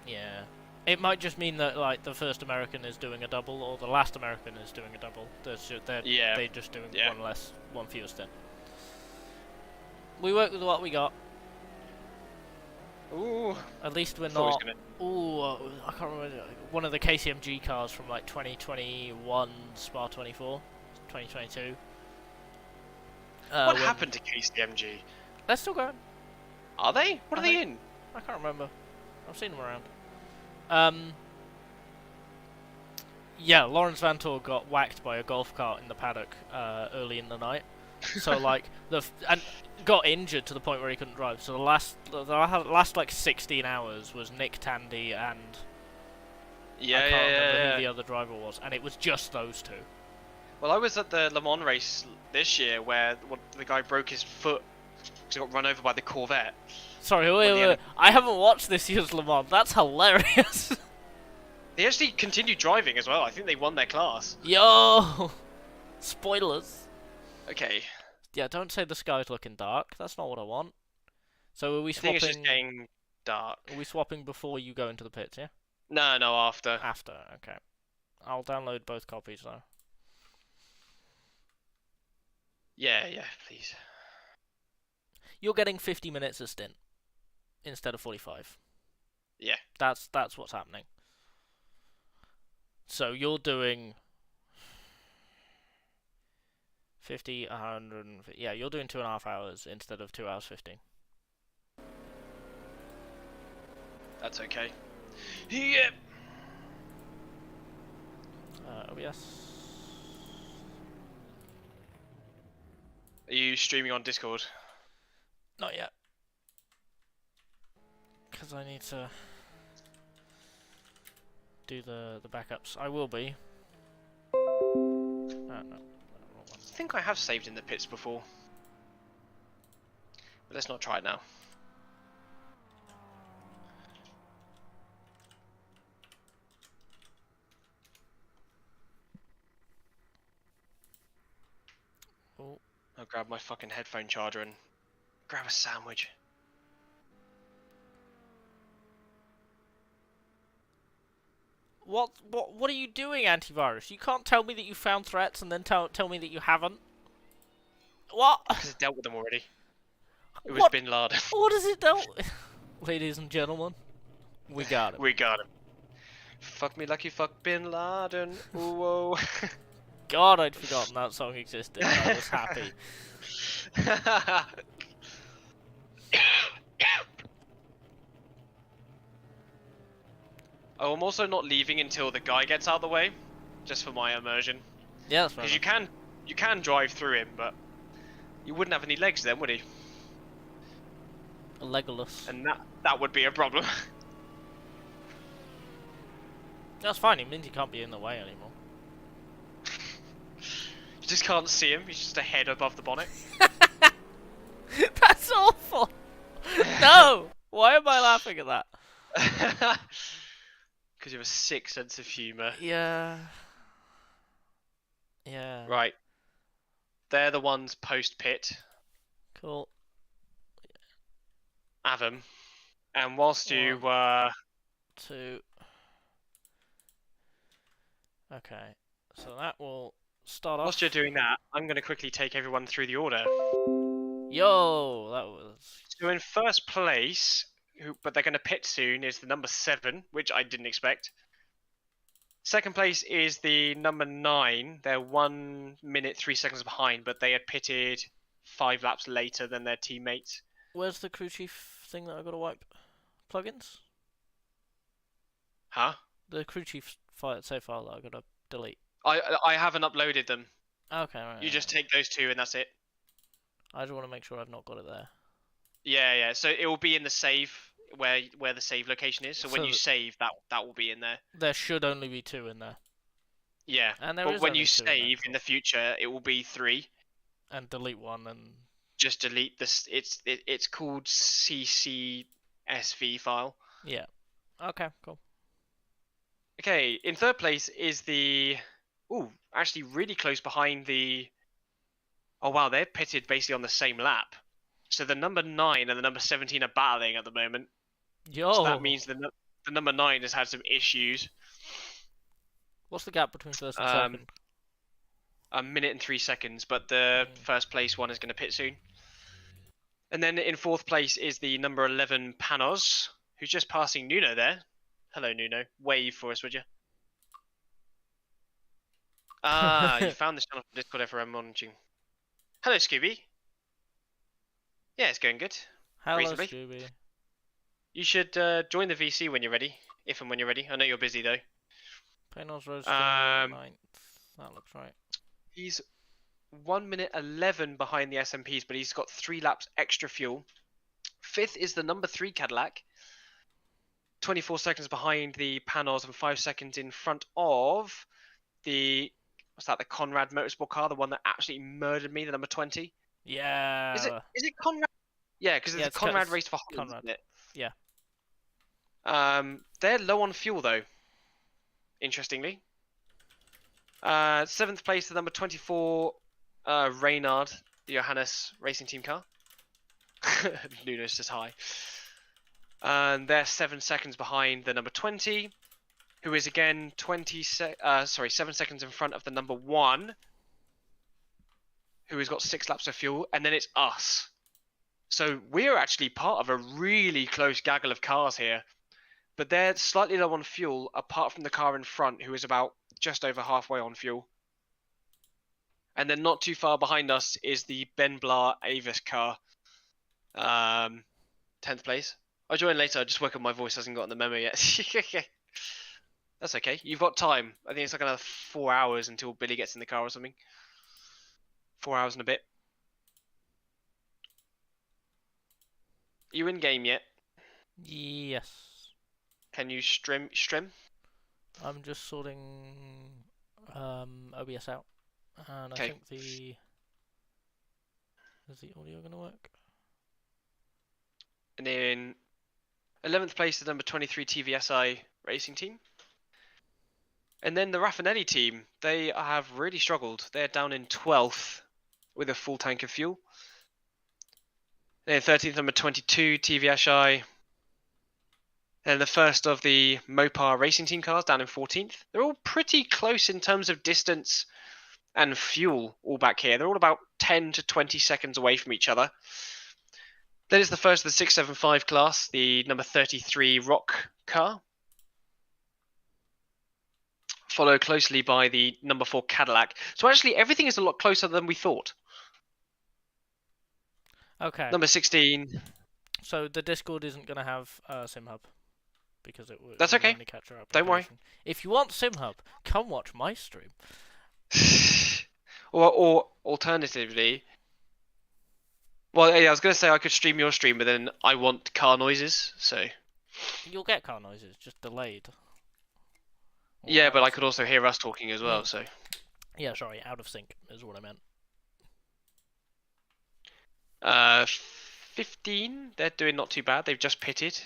[SPEAKER 2] Yeah. It might just mean that like the first American is doing a double, or the last American is doing a double. They're just doing one fewer stint. We work with what we got.
[SPEAKER 1] Ooh.
[SPEAKER 2] At least we're not. Ooh, I can't remember. One of the KCMG cars from like 2021 Spa 24, 2022.
[SPEAKER 1] What happened to KCMG?
[SPEAKER 2] They're still going.
[SPEAKER 1] Are they? What are they in?
[SPEAKER 2] I can't remember. I've seen them around. Yeah, Lawrence Vantor got whacked by a golf cart in the paddock early in the night. So like and got injured to the point where he couldn't drive. So the last like 16 hours was Nick Tandy and I can't remember who the other driver was, and it was just those two.
[SPEAKER 1] Well, I was at the Le Mans race this year where the guy broke his foot because he got run over by the Corvette.
[SPEAKER 2] Sorry, wait. I haven't watched this year's Le Mans. That's hilarious.
[SPEAKER 1] They actually continued driving as well. I think they won their class.
[SPEAKER 2] Yo! Spoilers.
[SPEAKER 1] Okay.
[SPEAKER 2] Yeah, don't say the sky's looking dark. That's not what I want. So are we swapping?
[SPEAKER 1] I think it's just getting dark.
[SPEAKER 2] Are we swapping before you go into the pits, yeah?
[SPEAKER 1] No, after.
[SPEAKER 2] After, okay. I'll download both copies though.
[SPEAKER 1] Yeah, please.
[SPEAKER 2] You're getting 50 minutes a stint instead of 45.
[SPEAKER 1] Yeah.
[SPEAKER 2] That's what's happening. So you're doing 50, 100, yeah, you're doing 2.5 hours instead of 2 hours 15.
[SPEAKER 1] That's okay. Yep.
[SPEAKER 2] OBS.
[SPEAKER 1] Are you streaming on Discord?
[SPEAKER 2] Not yet. Because I need to do the backups. I will be. No.
[SPEAKER 1] I think I have saved in the pits before. But let's not try it now.
[SPEAKER 2] Oh.
[SPEAKER 1] I'll grab my fucking headphone charger and grab a sandwich.
[SPEAKER 2] What are you doing, antivirus? You can't tell me that you found threats and then tell me that you haven't. What?
[SPEAKER 1] Because it dealt with them already. It was
[SPEAKER 2] What?
[SPEAKER 1] Bin Laden.
[SPEAKER 2] What does it do? Ladies and gentlemen, we got him.
[SPEAKER 1] We got him. Fuck me like you fuck Bin Laden. Ooh, whoa.
[SPEAKER 2] God, I'd forgotten that song existed. I was happy.
[SPEAKER 1] Oh, I'm also not leaving until the guy gets out of the way, just for my immersion.
[SPEAKER 2] Yeah, that's right.
[SPEAKER 1] Because you can drive through him, but you wouldn't have any legs then, would he?
[SPEAKER 2] A Legolas.
[SPEAKER 1] And that would be a problem.
[SPEAKER 2] That's fine. It means he can't be in the way anymore.
[SPEAKER 1] You just can't see him. He's just a head above the bonnet.
[SPEAKER 2] That's awful. No. Why am I laughing at that?
[SPEAKER 1] Because you have a sick sense of humour.
[SPEAKER 2] Yeah. Yeah.
[SPEAKER 1] Right. They're the ones post-pit.
[SPEAKER 2] Cool.
[SPEAKER 1] Adam. And whilst you
[SPEAKER 2] 2. Okay. So that will start off.
[SPEAKER 1] Whilst you're doing that, I'm going to quickly take everyone through the order.
[SPEAKER 2] Yo, that was.
[SPEAKER 1] So in first place, but they're going to pit soon, is the number 7, which I didn't expect. Second place is the number 9. They're 1 minute 3 seconds behind, but they had pitted 5 laps later than their teammates.
[SPEAKER 2] Where's the crew chief thing that I got to wipe? Plugins?
[SPEAKER 1] Huh?
[SPEAKER 2] The crew chief save file that I got to delete.
[SPEAKER 1] I haven't uploaded them.
[SPEAKER 2] Okay, right.
[SPEAKER 1] You just take those 2 and that's it.
[SPEAKER 2] I just want to make sure I've not got it there.
[SPEAKER 1] Yeah. So it will be in the save where the save location is. So when you save, that will be in there.
[SPEAKER 2] There should only be 2 in there.
[SPEAKER 1] Yeah.
[SPEAKER 2] And there
[SPEAKER 1] but
[SPEAKER 2] is
[SPEAKER 1] when
[SPEAKER 2] only
[SPEAKER 1] you
[SPEAKER 2] 2
[SPEAKER 1] save in the future, it will be 3.
[SPEAKER 2] And delete 1 and.
[SPEAKER 1] Just delete this. It's called CCSV file.
[SPEAKER 2] Yeah. Okay. Cool.
[SPEAKER 1] Okay. In third place is the. Actually, really close behind the. Oh wow, they're pitted basically on the same lap. So the number 9 and the number 17 are battling at the moment.
[SPEAKER 2] Yo.
[SPEAKER 1] So that means the number 9 has had some issues.
[SPEAKER 2] What's the gap between first and second?
[SPEAKER 1] 1 minute and 3 seconds, but the first place one is going to pit soon. And then in fourth place is the number 11 Panoz, who's just passing Nuno there. Hello, Nuno. Wave for us, would you? You found this channel from Discord everyone monitoring. Hello, Scooby. Yeah, it's going good.
[SPEAKER 2] Hello,
[SPEAKER 1] reasonably.
[SPEAKER 2] Scooby.
[SPEAKER 1] You should join the VC when you're ready. If and when you're ready. I know you're busy though.
[SPEAKER 2] Panoz Road 9th. That looks right.
[SPEAKER 1] He's 1 minute 11 behind the SMPs, but he's got 3 laps extra fuel. Fifth is the number 3 Cadillac. 24 seconds behind the Panoz and 5 seconds in front of the the Conrad Motorsport car, the one that absolutely murdered me, the number 20.
[SPEAKER 2] Yeah.
[SPEAKER 1] Is it Conrad? Yeah, because it's a Conrad race for Holland,
[SPEAKER 2] Conrad.
[SPEAKER 1] isn't it?
[SPEAKER 2] Yeah.
[SPEAKER 1] They're low on fuel though. Interestingly. 7th place, the number 24 Reynard, the Johannes Racing Team car. Nuno says hi. And they're 7 seconds behind the number 20, who is again 7 seconds in front of the number 1, who has got 6 laps of fuel, and then it's us. So we're actually part of a really close gaggle of cars here, but they're slightly low on fuel, apart from the car in front, who is about just over halfway on fuel. And then not too far behind us is the Ben Blah Avis car, 10th place. I'll join later. I just work on my voice hasn't gotten the memo yet. That's okay. You've got time. I think it's like another 4 hours until Billy gets in the car or something. 4 hours and a bit. Are you in game yet?
[SPEAKER 2] Yes.
[SPEAKER 1] Can you stream?
[SPEAKER 2] I'm just sorting OBS out, and
[SPEAKER 1] okay.
[SPEAKER 2] I think is the audio going to work?
[SPEAKER 1] And in 11th place, the number 23 TVSI Racing Team. And then the Raffinelli team, they have really struggled. They're down in 12th with a full tank of fuel. Then 13th, number 22 TVSI. And the first of the Mopar Racing Team cars down in 14th. They're all pretty close in terms of distance and fuel all back here. They're all about 10 to 20 seconds away from each other. Then is the first of the 675 class, the number 33 Rock car. Followed closely by the number 4 Cadillac. So actually everything is a lot closer than we thought.
[SPEAKER 2] Okay.
[SPEAKER 1] Number 16.
[SPEAKER 2] So the Discord isn't going to have SimHub because it would
[SPEAKER 1] That's okay.
[SPEAKER 2] only catch our
[SPEAKER 1] Don't worry.
[SPEAKER 2] If you want SimHub, come watch my stream.
[SPEAKER 1] or alternatively, well, yeah, I was going to say I could stream your stream, but then I want car noises, so.
[SPEAKER 2] You'll get car noises, just delayed.
[SPEAKER 1] Yeah, but I could also hear us talking as well, so.
[SPEAKER 2] Yeah, sorry, out of sync is what I meant.
[SPEAKER 1] 15, they're doing not too bad. They've just pitted.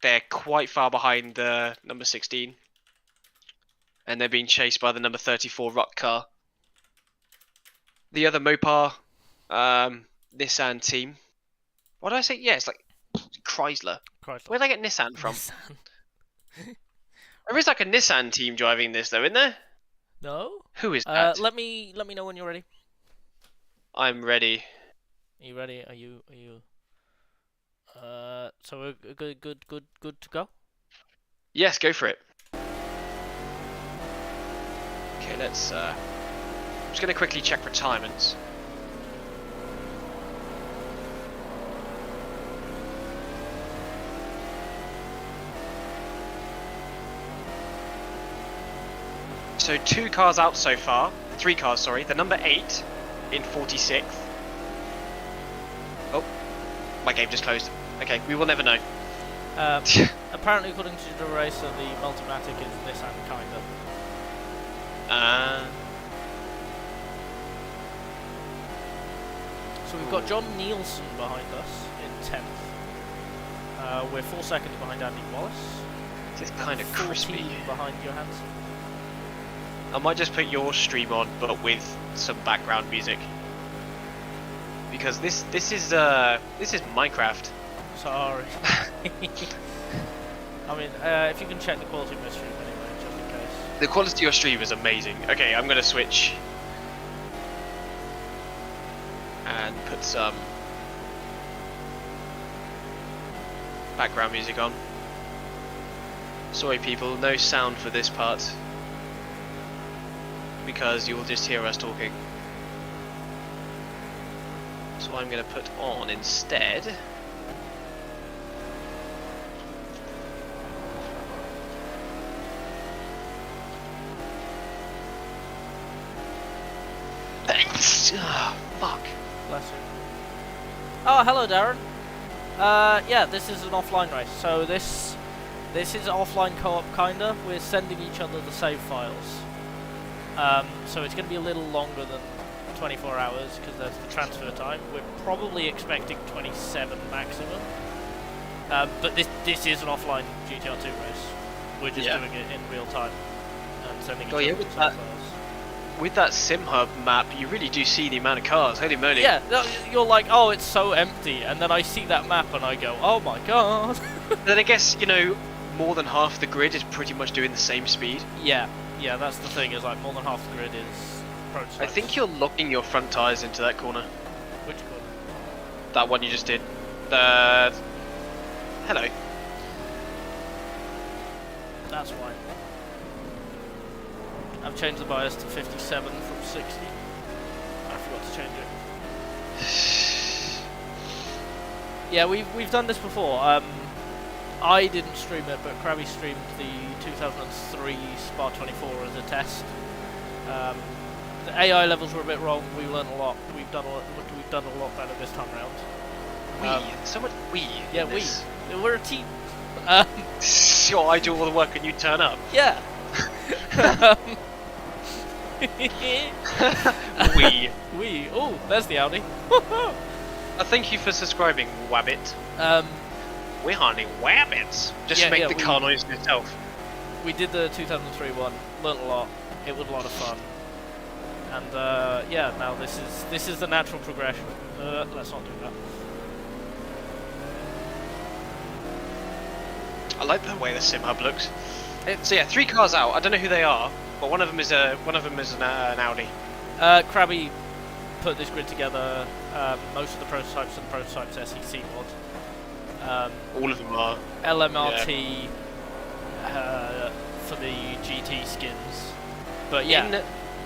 [SPEAKER 1] They're quite far behind the number 16. And they're being chased by the number 34 Rock car. The other Mopar Nissan team. What did I say? Yeah, it's like Chrysler. Where did I get Nissan from? There is like a Nissan team driving this though, isn't there?
[SPEAKER 2] No.
[SPEAKER 1] Who is that?
[SPEAKER 2] Let me know when you're ready.
[SPEAKER 1] I'm ready.
[SPEAKER 2] Are you ready? Are you? So we're good to go.
[SPEAKER 1] Yes, go for it. Okay, let's. I'm just gonna quickly check retirements. So 2 cars out so far. 3 cars, sorry. The number 8 in 46th. Oh, my game just closed. Okay, we will never know.
[SPEAKER 2] Apparently, according to the racer, the Multimatic is Nissan kinda. So we've got John Nielsen behind us in 10th. We're 4 seconds behind Andy Wallace.
[SPEAKER 1] It's kind of crispy.
[SPEAKER 2] Behind Johansson.
[SPEAKER 1] I might just put your stream on, but with some background music, because this is Minecraft.
[SPEAKER 2] Sorry. I mean, if you can check the quality of my stream anyway, just in case.
[SPEAKER 1] The quality of your stream is amazing. Okay, I'm gonna switch and put some background music on. Sorry people, no sound for this part, because you'll just hear us talking. So I'm going to put on instead oh, fuck.
[SPEAKER 2] Bless you. Oh, hello Darren. Yeah, this is an offline race, so this is offline co-op kinda. We're sending each other the save files. So it's going to be a little longer than 24 hours because there's the transfer time. We're probably expecting 27 maximum. But this is an offline GTR2 race. We're just doing it in real time and sending each other the save files.
[SPEAKER 1] With that SimHub map, you really do see the amount of cars. Holy moly!
[SPEAKER 2] Yeah, you're like, oh, it's so empty, and then I see that map and I go, oh my god.
[SPEAKER 1] Then I guess more than half the grid is pretty much doing the same speed.
[SPEAKER 2] Yeah, that's the thing, is like more than half the grid is prototypes.
[SPEAKER 1] I think you're locking your front tyres into that corner.
[SPEAKER 2] Which corner?
[SPEAKER 1] That one you just did. Hello.
[SPEAKER 2] That's why. I've changed the bias to 57 from 60. I forgot to change it. Yeah, we've done this before. I didn't stream it, but Crabby streamed the 2003 Spa 24 as a test. The AI levels were a bit wrong. We learned a lot. We've done a lot better this time around.
[SPEAKER 1] So much we.
[SPEAKER 2] Yeah, we're a team.
[SPEAKER 1] Sure, I do all the work and you turn up.
[SPEAKER 2] Yeah. We. Oh, there's the Audi.
[SPEAKER 1] Thank you for subscribing, Wabbit. We're hunting wabbits. Just make the car noise yourself.
[SPEAKER 2] We did the 2003 one. Learned a lot. It was a lot of fun. And yeah, now this is the natural progression. Let's not do that.
[SPEAKER 1] I like the way the SimHub looks. So yeah, 3 cars out. I don't know who they are, but one of them is an Audi.
[SPEAKER 2] Crabby put this grid together. Most of the prototypes and prototypes SEC mod.
[SPEAKER 1] All of them are
[SPEAKER 2] LMRT for the GT skins. But yeah,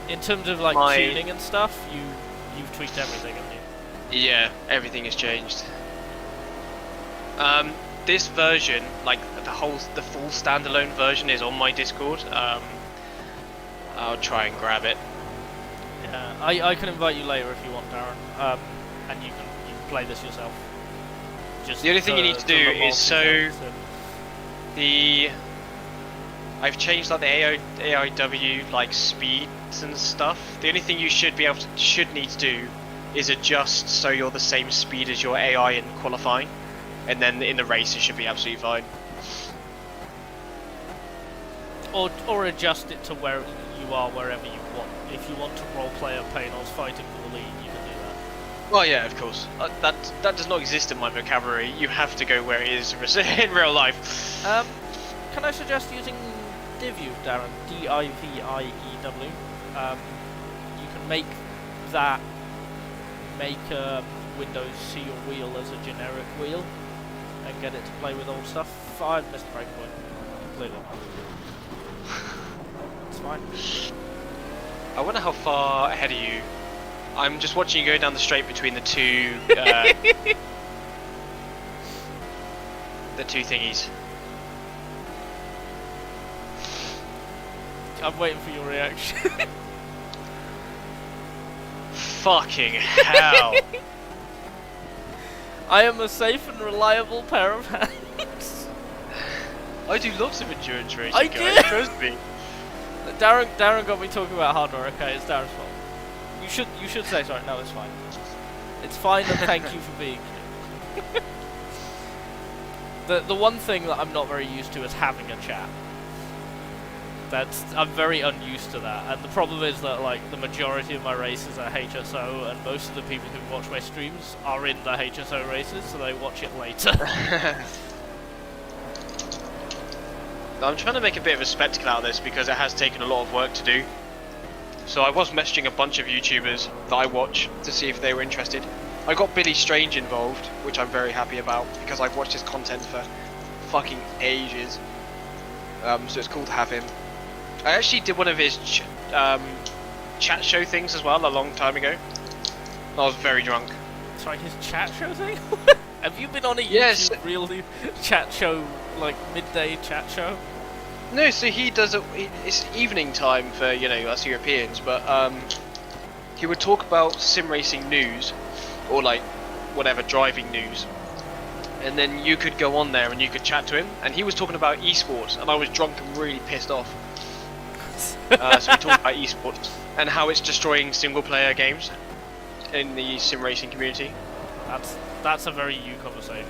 [SPEAKER 2] in terms of like tuning and stuff, you've tweaked everything, haven't you?
[SPEAKER 1] Yeah, everything has changed. This version, like the full standalone version, is on my Discord. I'll try and grab it.
[SPEAKER 2] Yeah, I can invite you later if you want, Darren. And you can play this yourself. Just
[SPEAKER 1] the only thing you need to do is I've changed like the AIW like speeds and stuff. The only thing you should need to do is adjust so you're the same speed as your AI in qualifying, and then in the race it should be absolutely fine.
[SPEAKER 2] Or adjust it to where you are wherever you want. If you want to roleplay a Panoz fighting for the lead, you can do that.
[SPEAKER 1] Well, yeah, of course. That does not exist in my vocabulary. You have to go where it is in real life.
[SPEAKER 2] Can I suggest using Diview, Darren. D-I-V-I-E-W. You can make that Windows see your wheel as a generic wheel and get it to play with old stuff. I missed the breakpoint completely. It's fine.
[SPEAKER 1] I wonder how far ahead of you. I'm just watching you go down the straight between the two the two thingies.
[SPEAKER 2] I'm waiting for your reaction.
[SPEAKER 1] Fucking hell.
[SPEAKER 2] I am a safe and reliable pair of hands.
[SPEAKER 1] I do lots of endurance racing,
[SPEAKER 2] I
[SPEAKER 1] guys,
[SPEAKER 2] do.
[SPEAKER 1] trust me.
[SPEAKER 2] Darren got me talking about hardware. Okay, it's Darren's fault. You should say sorry. No, it's fine. It's fine, and thank you for being here. The one thing that I'm not very used to is having a chat. I'm very unused to that, and the problem is that like the majority of my races are HSO, and most of the people who watch my streams are in the HSO races, so they watch it later.
[SPEAKER 1] I'm trying to make a bit of a spectacle out of this because it has taken a lot of work to do. So I was messaging a bunch of YouTubers that I watch to see if they were interested. I got Billy Strange involved, which I'm very happy about because I've watched his content for fucking ages. So it's cool to have him. I actually did one of his chat show things as well a long time ago. I was very drunk.
[SPEAKER 2] Sorry, his chat show thing? Have you been on a
[SPEAKER 1] Yes.
[SPEAKER 2] YouTube really chat show, like midday chat show?
[SPEAKER 1] No, so he does it's evening time for, you know, us Europeans, but he would talk about sim racing news or like whatever driving news. And then you could go on there and you could chat to him, and he was talking about esports, and I was drunk and really pissed off. So we talked about esports and how it's destroying single player games in the sim racing community.
[SPEAKER 2] That's a very you conversation.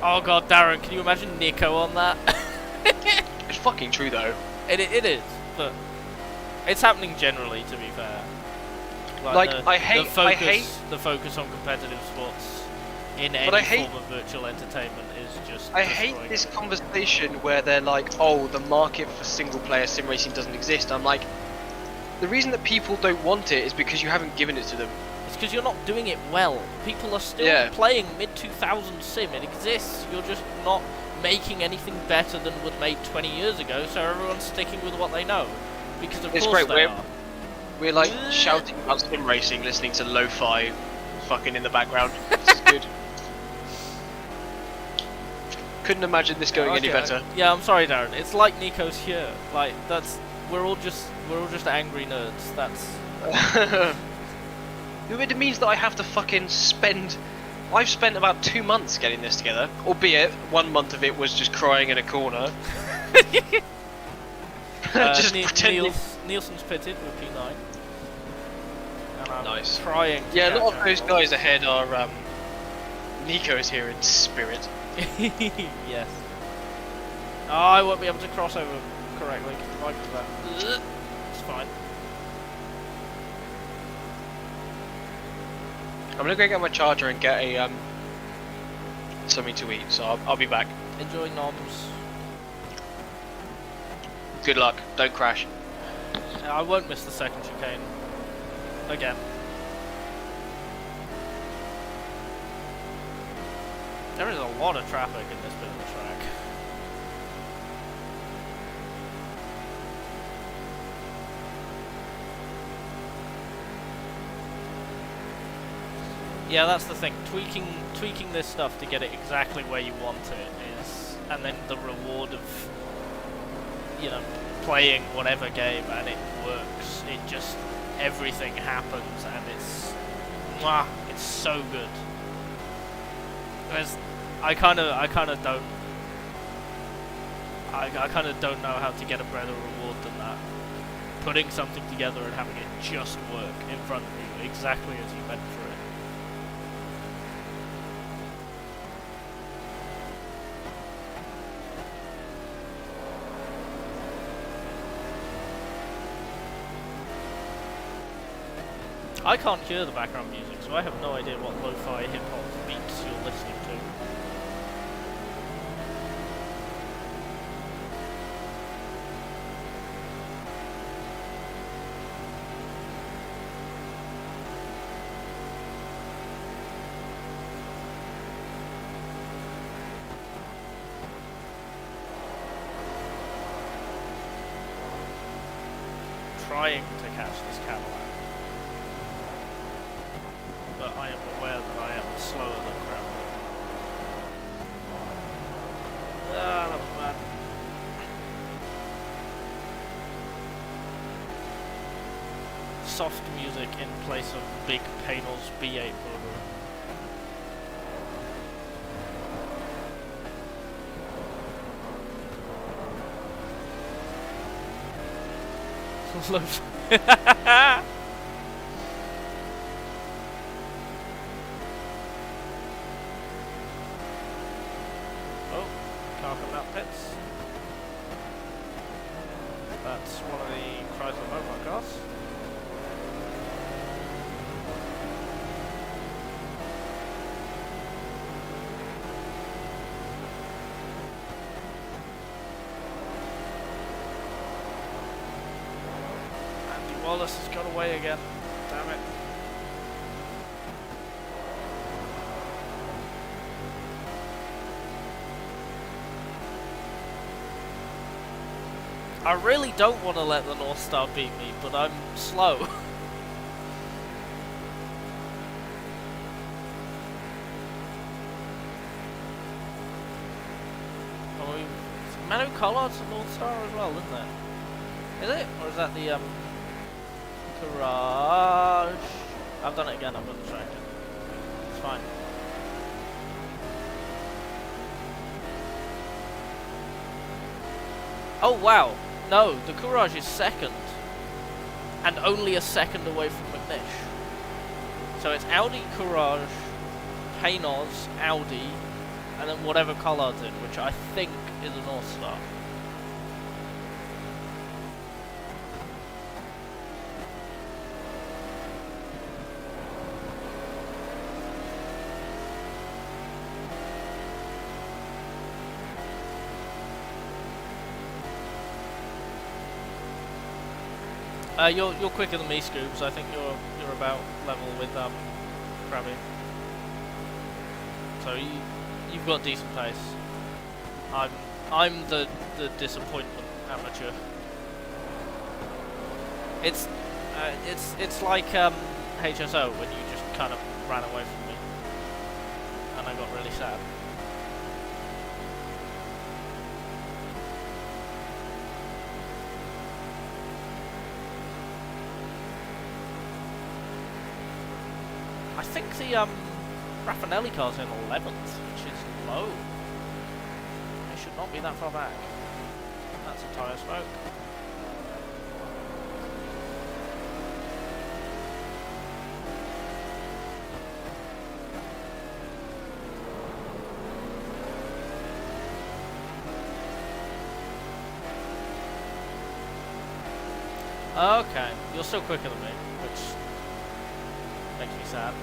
[SPEAKER 2] Oh god, Darren, can you imagine Nico on that?
[SPEAKER 1] It's fucking true though.
[SPEAKER 2] It is, but it's happening generally, to be fair.
[SPEAKER 1] Like I hate
[SPEAKER 2] the focus on competitive sports in any form of virtual entertainment is just.
[SPEAKER 1] I hate this conversation where they're like, "Oh, the market for single-player sim racing doesn't exist." I'm like, the reason that people don't want it is because you haven't given it to them.
[SPEAKER 2] It's because you're not doing it well. People are still playing mid-2000s sim. It exists. You're just not making anything better than was made 20 years ago. So everyone's sticking with what they know because of course
[SPEAKER 1] great.
[SPEAKER 2] they are.
[SPEAKER 1] We're like shouting about sim racing, listening to lo-fi, fucking in the background. This is good. Couldn't imagine this going any better.
[SPEAKER 2] Yeah, I'm sorry, Darren. It's like Nico's here. Like we're all just angry nerds. That's.
[SPEAKER 1] It means that I have to fucking spend. I've spent about 2 months getting this together, albeit 1 month of it was just crying in a corner. Just pretending.
[SPEAKER 2] Nielsen's pitted with P9. And I'm
[SPEAKER 1] nice.
[SPEAKER 2] Crying.
[SPEAKER 1] Yeah, a lot of those guys ahead are. Nico's here in spirit.
[SPEAKER 2] Yes. Oh, I won't be able to cross over correctly because the mic is that. It's fine.
[SPEAKER 1] I'm gonna go get my charger and get a something to eat. So I'll be back.
[SPEAKER 2] Enjoy noms.
[SPEAKER 1] Good luck. Don't crash.
[SPEAKER 2] I won't miss the second chicane. Again. There is a lot of traffic in this bit of the track. Yeah, that's the thing. Tweaking this stuff to get it exactly where you want it is, and then the reward of, you know, playing whatever game and it works. It just everything happens and it's so good. I kind of don't know how to get a better reward than that. Putting something together and having it just work in front of you exactly as you meant for it. I can't hear the background music, so I have no idea what lo-fi hip-hop beats you're listening to. trying to catch this Cadillac. But I am aware that I am slower than Crabby. Ah, that was bad. Soft music in place of big Panoz B8 motor. Oh, car coming out pits. That's one of the Chrysler mobile cars. Wallace has got away again. Damn it. I really don't want to let the North Star beat me, but I'm slow. Oh, Manu Collard's the North Star as well, isn't there? Is it? Or is that the Garage? I've done it again, I'm distracted. It's fine. Oh wow! No, the Courage is second. And only a second away from McNish. So it's Audi, Courage, Panoz, Audi, and then whatever Collard's in, which I think is a North Star. You're quicker than me, Scoobs. I think you're about level with Crabby. So you've got decent pace. I'm the disappointment amateur. It's like HSO when you just kind of ran away from me, and I got really sad. I think the Raffinelli car's in 11th, which is low. It should not be that far back. That's a tyre smoke. Okay, you're still quicker than me, which makes me sad.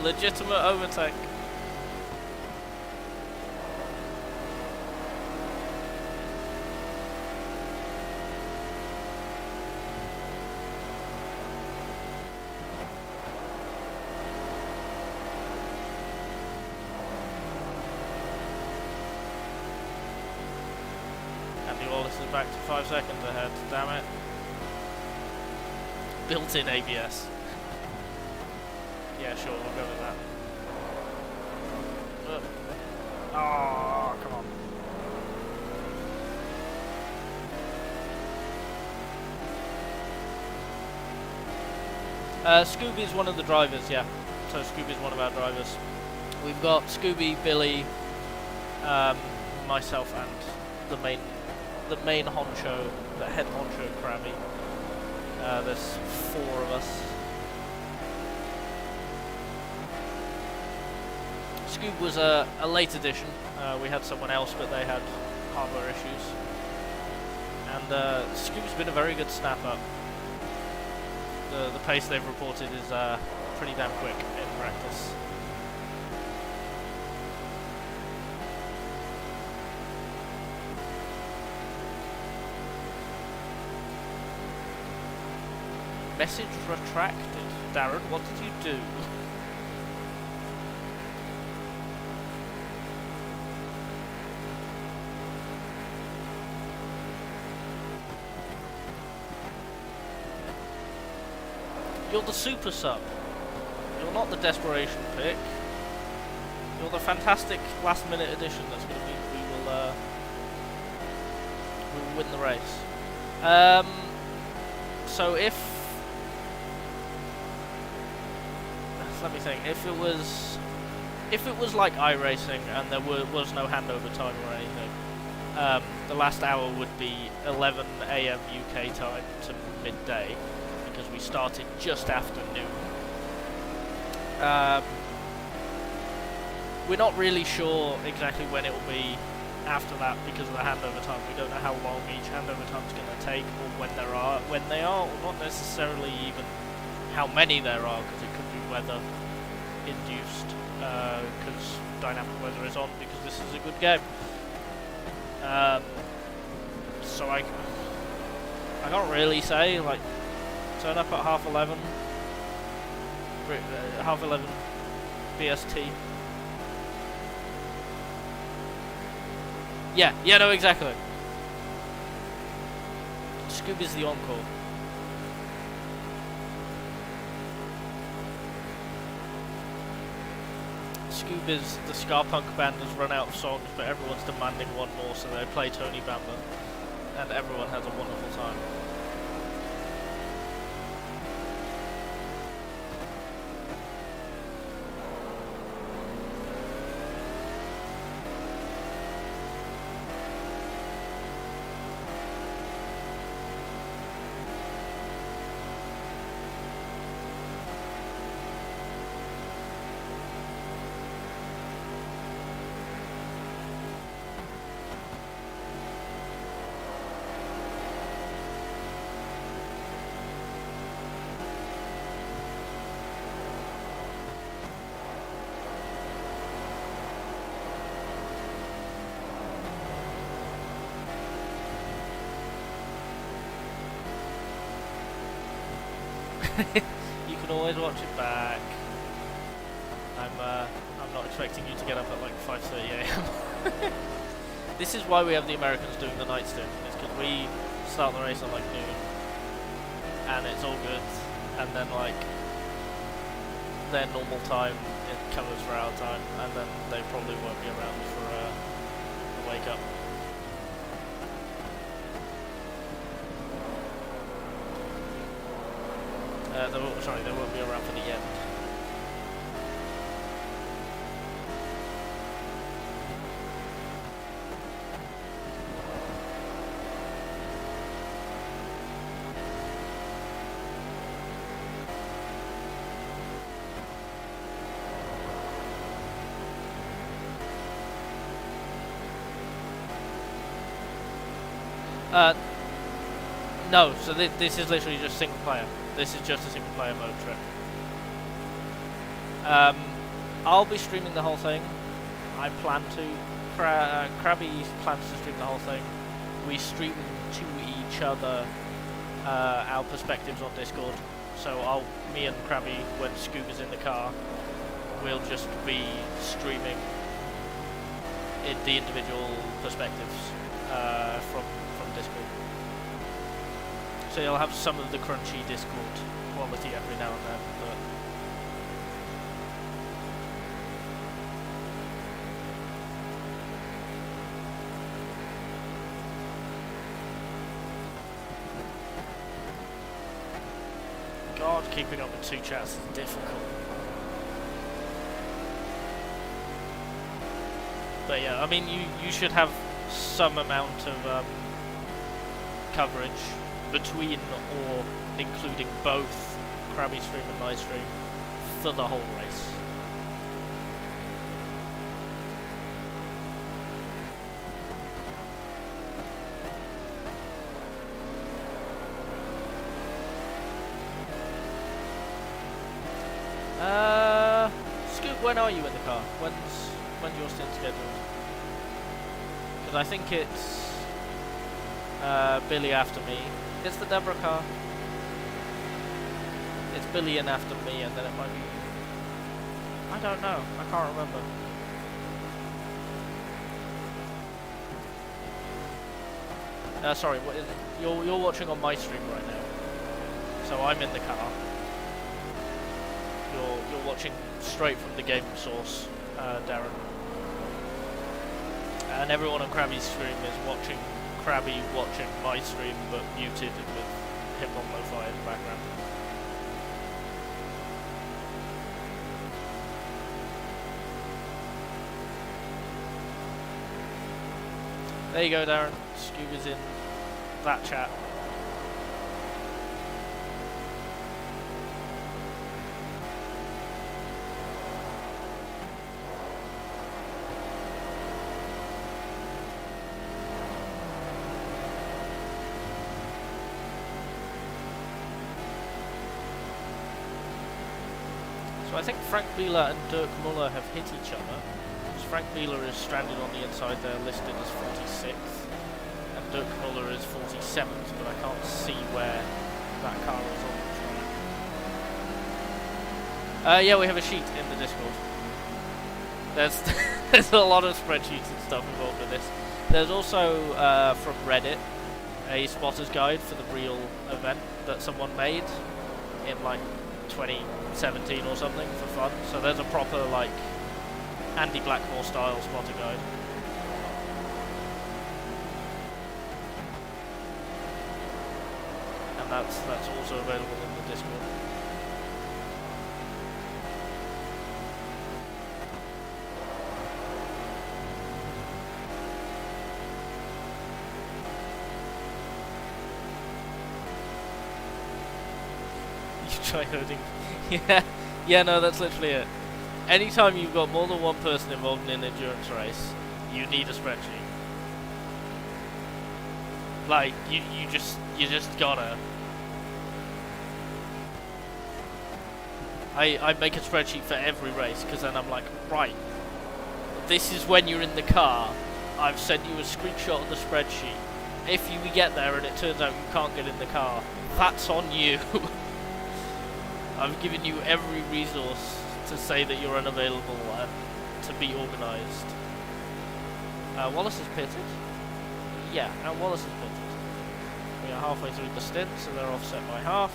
[SPEAKER 2] Legitimate overtake. Andy Wallace is back to 5 seconds ahead, damn it. Built-in ABS. Yeah, sure, we'll go with that. Oh, come on. Scooby's one of the drivers, yeah. So Scooby's one of our drivers. We've got Scooby, Billy, myself, and the main honcho, the head honcho, Crabby. There's 4 of us. Scoob was a late addition. We had someone else, but they had hardware issues. And Scoob's been a very good snapper. The pace they've reported is pretty damn quick in practice. Message retracted. Darren, what did you do? You're the super sub. You're not the desperation pick. You're the fantastic last minute addition that's going to mean we will win the race. So if, let me think, if it was like iRacing and there was no handover time or anything, the last hour would be 11 AM UK time to midday, because we started just after noon. We're not really sure exactly when it will be after that because of the handover time. We don't know how long each handover time is going to take, or when they are, or not necessarily even how many there are, because it could be weather induced, because dynamic weather is on, because this is a good game. So I can't really say, like, turn up at half 11 BST. Yeah, no, exactly. Scooby's the encore. Scooby's, the ska punk band has run out of songs, but everyone's demanding one more, so they play Tony Bamba, and everyone has a wonderful time. You can always watch it back. I'm not expecting you to get up at like 5:30 AM. This is why we have the Americans doing the night stint. It's because we start the race at like noon, and it's all good, and then like their normal time it covers for our time, and then they probably won't be around for a wake up. They won't be around for the end. No, so this is literally just single player. This is just a single player mode trip. I'll be streaming the whole thing. I plan to. Crabby plans to stream the whole thing. We stream to each other our perspectives on Discord. So me and Crabby, when Scoop is in the car, we'll just be streaming the individual perspectives from Discord. So you'll have some of the crunchy Discord quality every now and then, but God, keeping up with two chats is difficult. But yeah, I mean, you should have some amount of coverage between or including both Crabby stream and my stream for the whole race. Scoop, when are you in the car? When's your stint scheduled? Because I think it's Billy after me. It's the Deborah car. It's Billy in after me, and then it might be... I don't know. I can't remember. Sorry, what is it? You're watching on my stream right now. So I'm in the car. you're watching straight from the game source, Darren. And everyone on Crabby's stream is watching Crabby watching my stream, but muted and with him on lo-fi in the background. There you go, Darren. Scuba's in that chat. So I think Frank Bieler and Dirk Muller have hit each other. Frank Bieler is stranded on the inside there, listed as 46th, and Dirk Muller is 47th, but I can't see where that car is on the track. Yeah, we have a sheet in the Discord. There's a lot of spreadsheets and stuff involved in this. There's also, from Reddit, a spotter's guide for the real event that someone made in, like, 2017 or something for fun. So there's a proper, like, Andy Blackmore style spotter guide. And that's also available in the Discord. You try herding. Yeah, no, that's literally it. Anytime you've got more than one person involved in an endurance race, you need a spreadsheet. Like, you just gotta. I make a spreadsheet for every race, because then I'm like, right, this is when you're in the car. I've sent you a screenshot of the spreadsheet. If we get there and it turns out you can't get in the car, that's on you. I've given you every resource to say that you're unavailable and to be organised. Wallace is pitted. Yeah, and Wallace is pitted. We are halfway through the stint, so they're offset by half.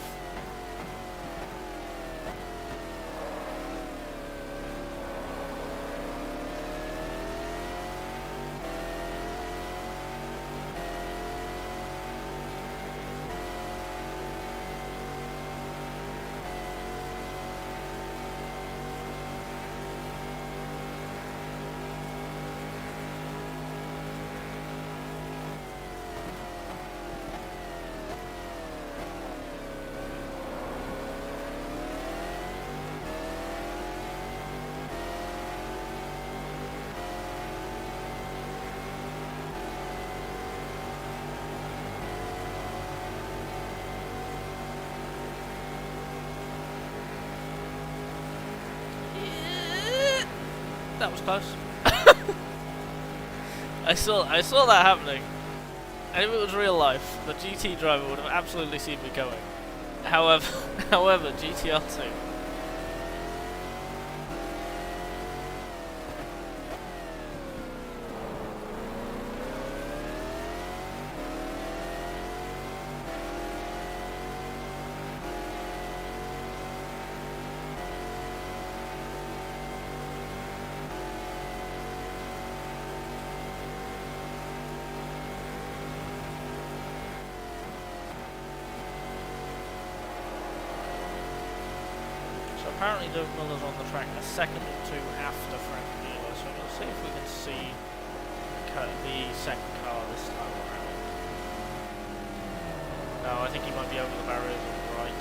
[SPEAKER 2] That was close. I saw that happening. And if it was real life, the GT driver would have absolutely seen me going. However, GTR2. Apparently Dirk Miller's on the track a second or two after Frank Miller, so we'll see if we can see the second car this time around. No, I think he might be over the barriers on the right.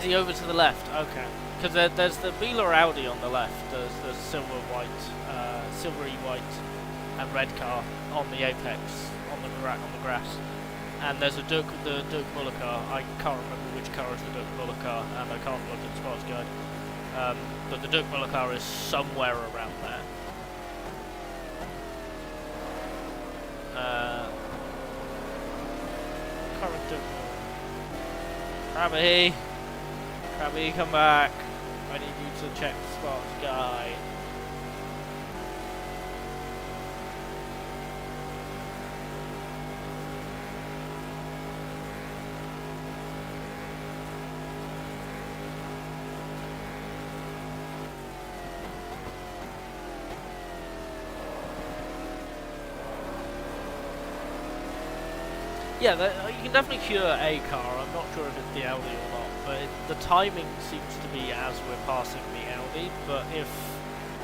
[SPEAKER 2] Is he over to the left? Okay. Because there's the Beeler Audi on the left. There's the silvery white and red car on the apex on the grass. And there's the Dirk Muller car. I can't remember which car is the Dirk Muller car, and I can't look at the sports guide. But the Dirk Muller car is somewhere around there. Current Dirk Muller. Crabby, come back. I need you to check the sports guide. Yeah, you can definitely cure a car. I'm not sure if it's the Audi or not, but the timing seems to be as we're passing the Audi. But if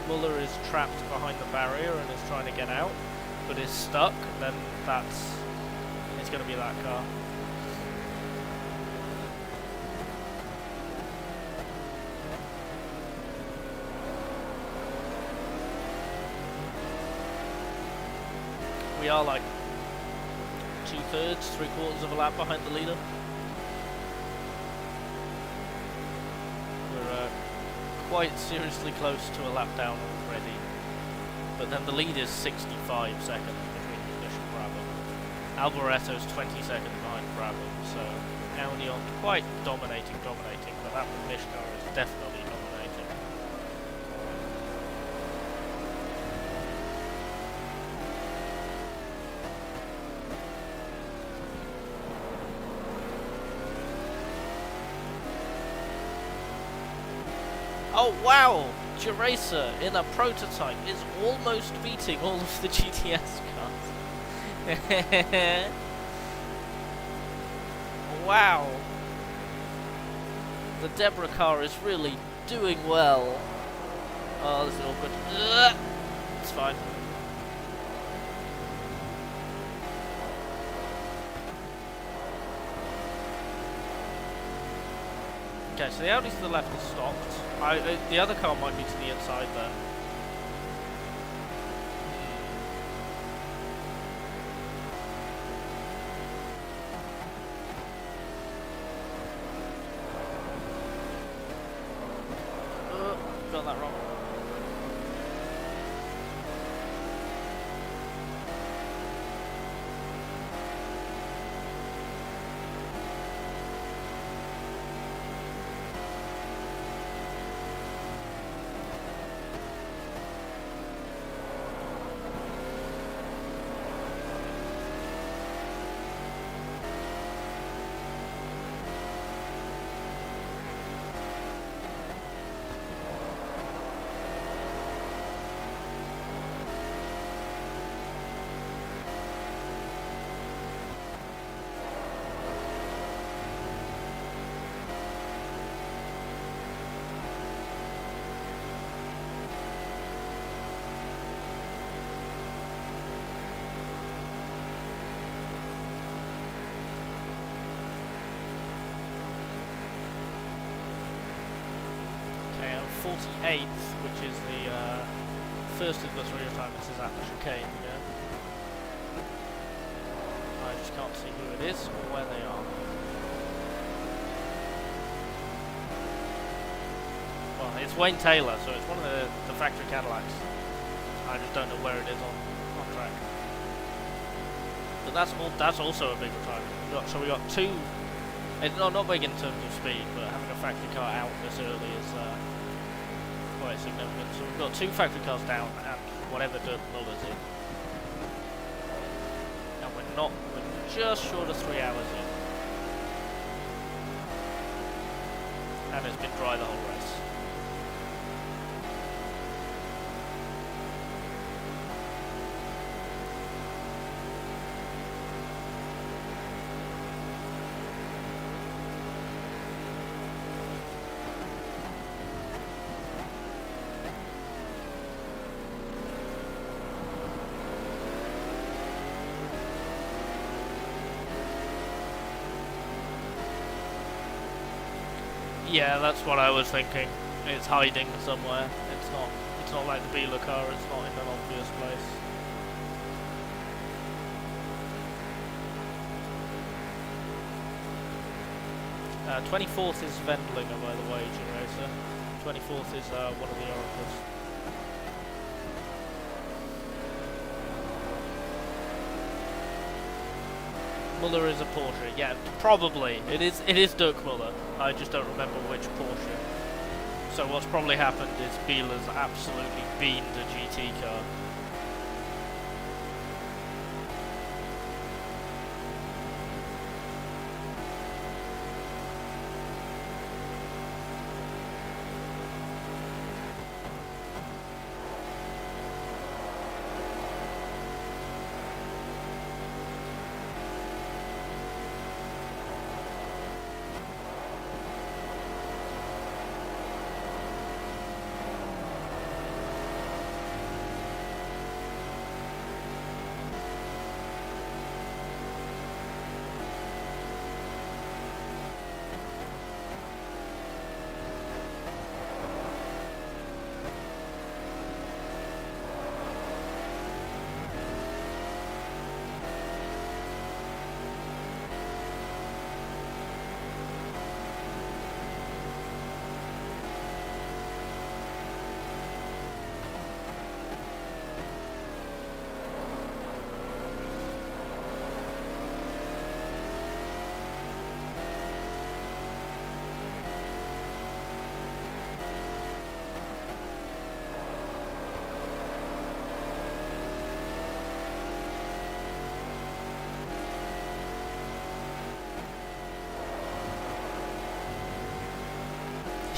[SPEAKER 2] Muller is trapped behind the barrier and is trying to get out, but is stuck, then it's going to be that car. We are like 2/3, 3/4 of a lap behind the leader. We're quite seriously close to a lap down already. But then the lead is 65 seconds between English and Brabham. Alboretto's 20 seconds behind Brabham, so Alnion quite dominating, but that English car is definitely dominating. Oh wow! Geracer in a prototype is almost beating all of the GTS cars. Wow! The Deborah car is really doing well. Oh, this is awkward. It's fine. Okay, so the Audi to the left is stopped. The other car might be to the inside there. Got that wrong. Okay, I'm 48th, which is the first of the 3 retirements is at the chicane. Yeah. I just can't see who it is or where they are. Well, it's Wayne Taylor, so it's one of the factory Cadillacs. I just don't know where it is on track. But that's also a big retirement. So we got two. It's not big in terms of speed, but having a factory car out this early is quite significant. So we've got 2 factory cars down and whatever Dirk Muller's in. And we're just short of 3 hours in. And it's been dry the whole race. Yeah, that's what I was thinking. It's hiding somewhere. It's not like the Beeler car, it's not in an obvious place. Uh, 24th is Wendlinger, by the way, G-Racer. 24th is one of the Oracles. Muller is a Porsche. Yeah, probably. It is Dirk Muller. I just don't remember which Porsche. So what's probably happened is Beeler's absolutely beamed a GT car.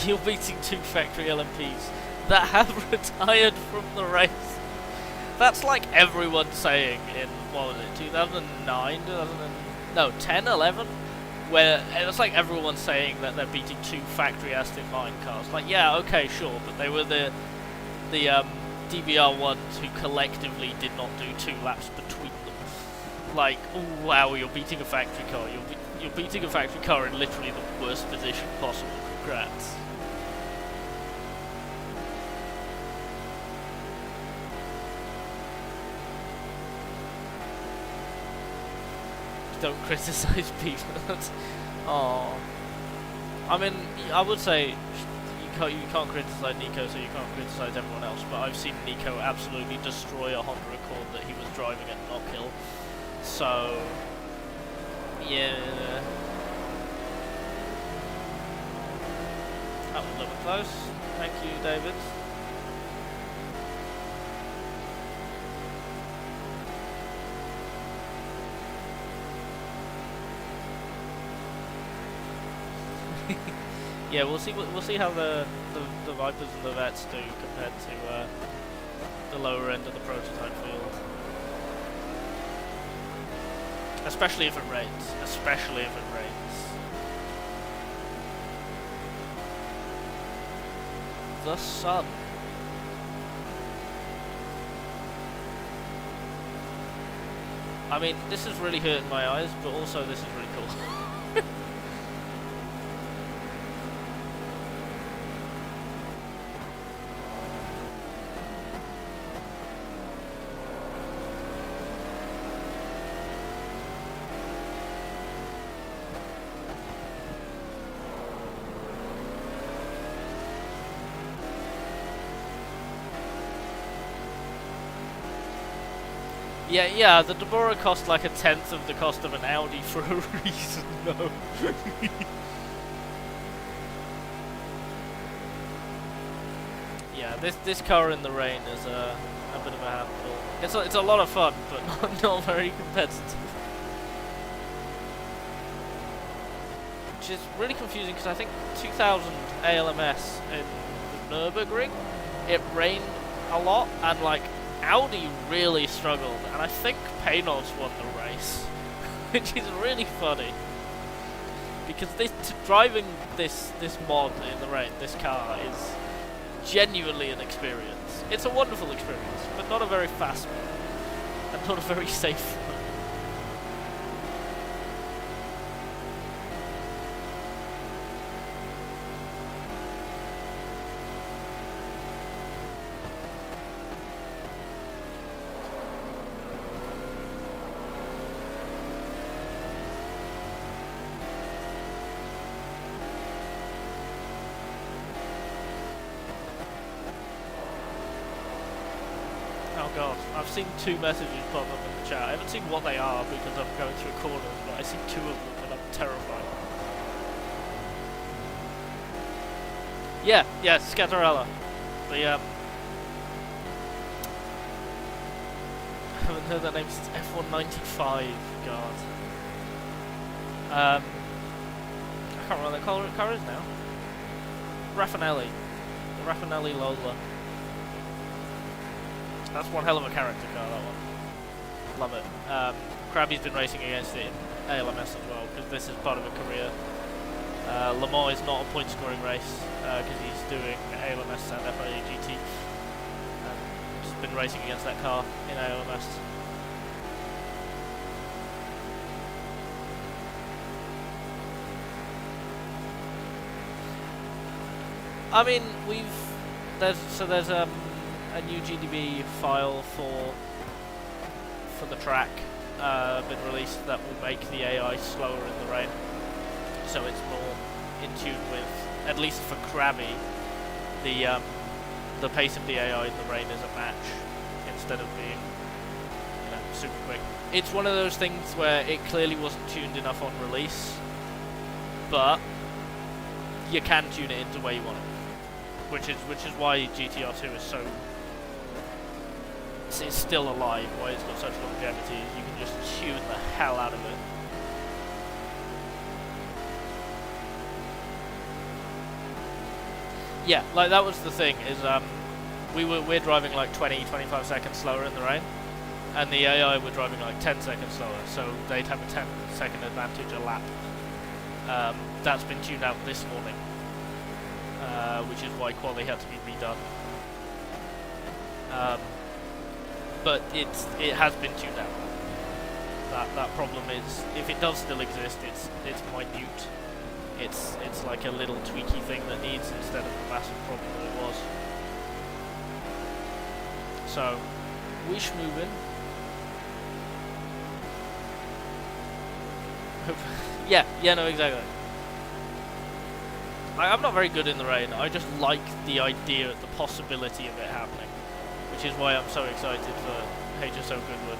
[SPEAKER 2] You're beating 2 factory LMPs that have retired from the race. That's like everyone saying in, what was it, 2009, no, 10, 11? Where it's like everyone saying that they're beating 2 factory Aston Martin cars. Like, yeah, okay, sure, but they were the DBR1s who collectively did not do 2 laps between them. Like, oh wow, you're beating a factory car. You're beating a factory car in literally the worst position possible. Congrats. Don't criticize people. Oh, I mean, I would say you can't criticize Nico, so you can't criticize everyone else. But I've seen Nico absolutely destroy a Honda Accord that he was driving at Knockhill. So, yeah, that was a little bit close. Thank you, David. Yeah, we'll see how the Vipers and the Vets do compared to the lower end of the prototype field. Especially if it rains. Especially if it rains. The sun. I mean, this is really hurting my eyes, but also this is really cool. Yeah, the Deborah cost like 1/10 of the cost of an Audi for a reason, no. Yeah, this car in the rain is a bit of a handful. It's a lot of fun, but not very competitive. Which is really confusing because I think 2000 ALMS in the Nürburgring, it rained a lot and like Audi really struggled, and I think Panoz won the race, which is really funny because driving this mod in the rain, this car, is genuinely an experience. It's a wonderful experience, but not a very fast one, and not a very safe one. Oh god, I've seen 2 messages pop up in the chat. I haven't seen what they are because I'm going through corners, but I see 2 of them and I'm terrified. Yeah, Scatterella. The I haven't heard that name since F195. God. I can't remember what that car is now. Raffinelli. The Raffinelli Lola. That's one hell of a character car, that one. Love it. Crabby's been racing against it in ALMS as well, because this is part of a career. Le Mans is not a point scoring race, because he's doing ALMS and FIA GT. Just been racing against that car in ALMS. I mean, there's a new GDB file for the track been released that will make the AI slower in the rain, so it's more in tune with, at least for Crabby, the pace of the AI in the rain is a match instead of being, you know, super quick. It's one of those things where it clearly wasn't tuned enough on release, but you can tune it into where you want it. Which is why GTR2 is so, it's still alive, why it's got such longevity, is you can just tune the hell out of it. Yeah, like that was the thing, is we're driving like 20-25 seconds slower in the rain, and the AI were driving like 10 seconds slower, so they'd have a 10-second advantage a lap. That's been tuned out this morning. Which is why quali had to be redone. But it has been tuned out. That problem is, if it does still exist, it's minute. It's like a little tweaky thing that needs instead of the massive problem that it was. So, wish moving. yeah, no, exactly. I'm not very good in the rain. I just like the idea, the possibility of it happening, which is why I'm so excited for HSO Goodwood,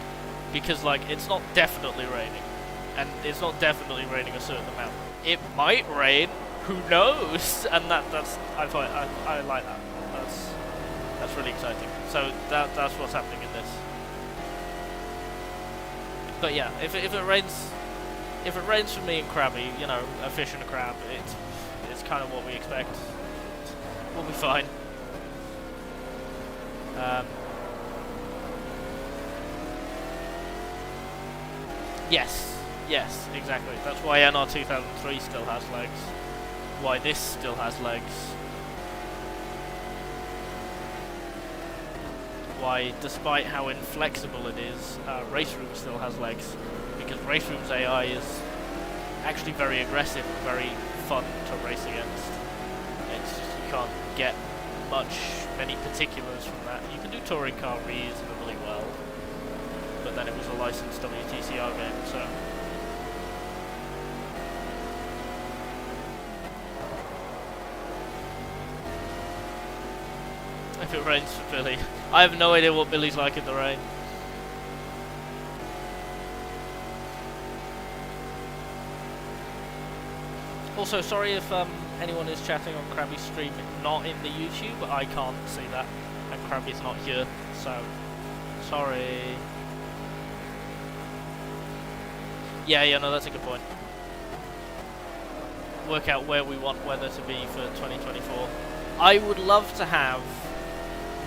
[SPEAKER 2] because like it's not definitely raining, and it's not definitely raining a certain amount. It might rain, who knows? And that's I like that. That's really exciting. So that's what's happening in this. But yeah, if it rains for me and Crabby, you know, a fish and a crab, it's kind of what we expect. We'll be fine. Yes, exactly. That's why NR 2003 still has legs. Why this still has legs. Why, despite how inflexible it is, Race Room still has legs. Because Race Room's AI is actually very aggressive and very fun to race against. It's just, you can't get many particulars from that. You can do touring car reasonably well, but then it was a licensed WTCR game, so. If it rains for Billy. I have no idea what Billy's like in the rain. Also, sorry if anyone is chatting on Crabby's stream, not in the YouTube, I can't see that, and Crabby's not here, so sorry. Yeah, no, that's a good point. Work out where we want weather to be for 2024. I would love to have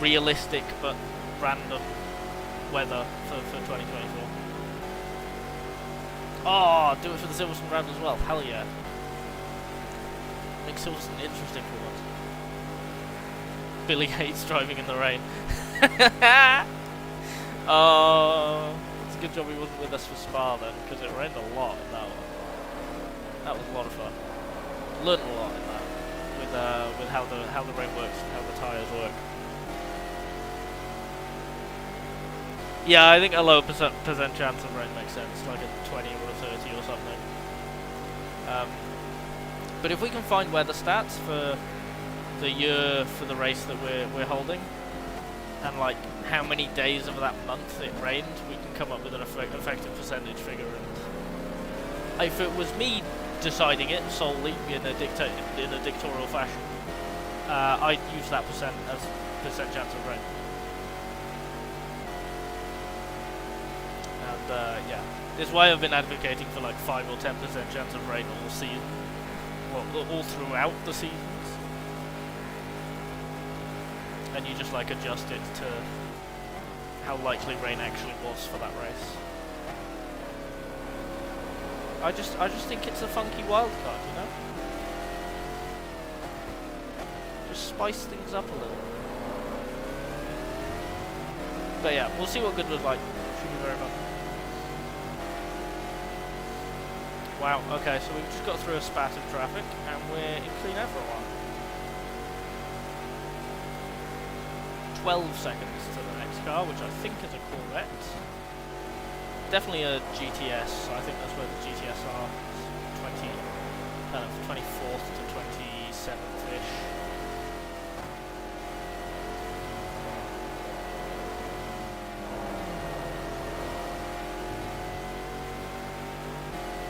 [SPEAKER 2] realistic but random weather for 2024. Oh, do it for the Silverstone round as well, hell yeah. Make Silverstone interesting for once. Billy hates driving in the rain. Oh, it's a good job he wasn't with us for Spa then, because it rained a lot in that one. That was a lot of fun. Learned a lot in that, with how the rain works and how the tyres work. Yeah, I think a low percent chance of rain makes sense, like a 20 or a 30 or something. But if we can find weather stats for the year for the race that we're holding, and like how many days of that month it rained, we can come up with an effective percentage figure. And if it was me deciding it solely in a dictatorial fashion, I'd use that percent as percent chance of rain. And yeah, this is why I've been advocating for like 5 or 10% chance of rain all season, well, all throughout the seasons. And you just like adjust it to how likely rain actually was for that race. I just think it's a funky wild card, you know? Just spice things up a little. But yeah, we'll see what good was like. Should be very fun. Wow, okay, so we've just got through a spat of traffic and we're in clean air for a while. 12 seconds to the next car, which I think is a Corvette. Definitely a GTS, I think that's where the GTS are. 24th to 27th-ish.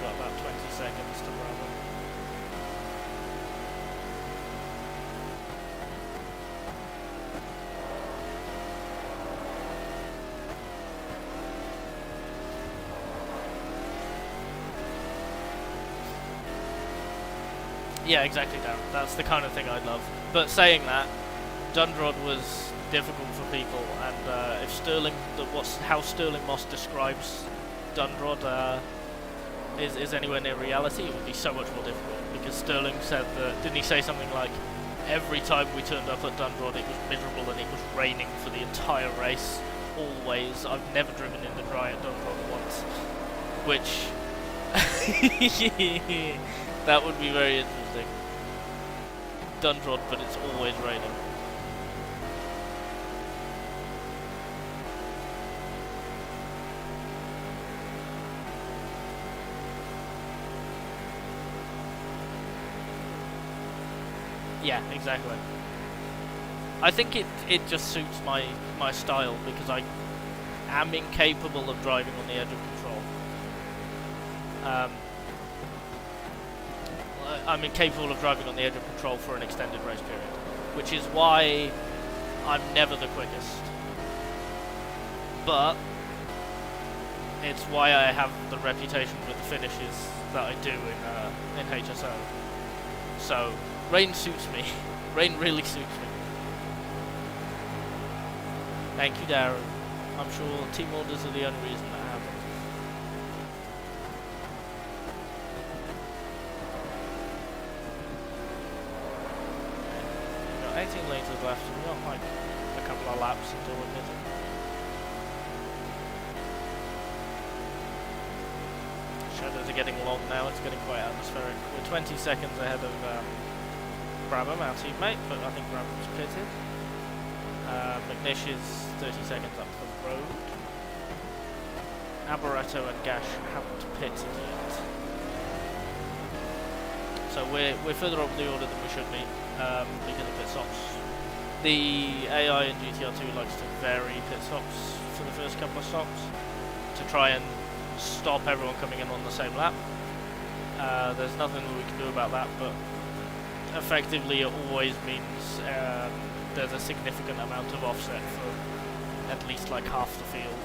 [SPEAKER 2] Got about 20 seconds to Bravo. Yeah, exactly, Darren. That's the kind of thing I'd love. But saying that, Dundrod was difficult for people, and if Sterling, how Sterling Moss describes Dundrod is anywhere near reality, it would be so much more difficult. Because Sterling said that, didn't he say something like, every time we turned up at Dundrod it was miserable and it was raining for the entire race, always. I've never driven in the dry at Dundrod once. Which... that would be very interesting. Dundrod, but it's always raining. Yeah, exactly. I think it just suits my style, because I am incapable of driving on the edge of control. I'm incapable of driving on the edge of control for an extended race period, which is why I'm never the quickest. But it's why I have the reputation with the finishes that I do in HSO. So rain suits me. Rain really suits me. Thank you, Darren. I'm sure team orders are the only reason that happened. Okay. 18 litres left, and we've got like a couple of laps until we're hitting. Shadows are getting long now, it's getting quite atmospheric. We're 20 seconds ahead of Brabham, our teammate, but I think Brabham's pitted. McNish is 30 seconds up the road. Alboreto and Gash haven't pitted yet. So we're further up the order than we should be because of pit stops. The AI in GTR2 likes to vary pit stops for the first couple of stops to try and stop everyone coming in on the same lap. There's nothing that we can do about that, but effectively it always means there's a significant amount of offset for at least like half the field.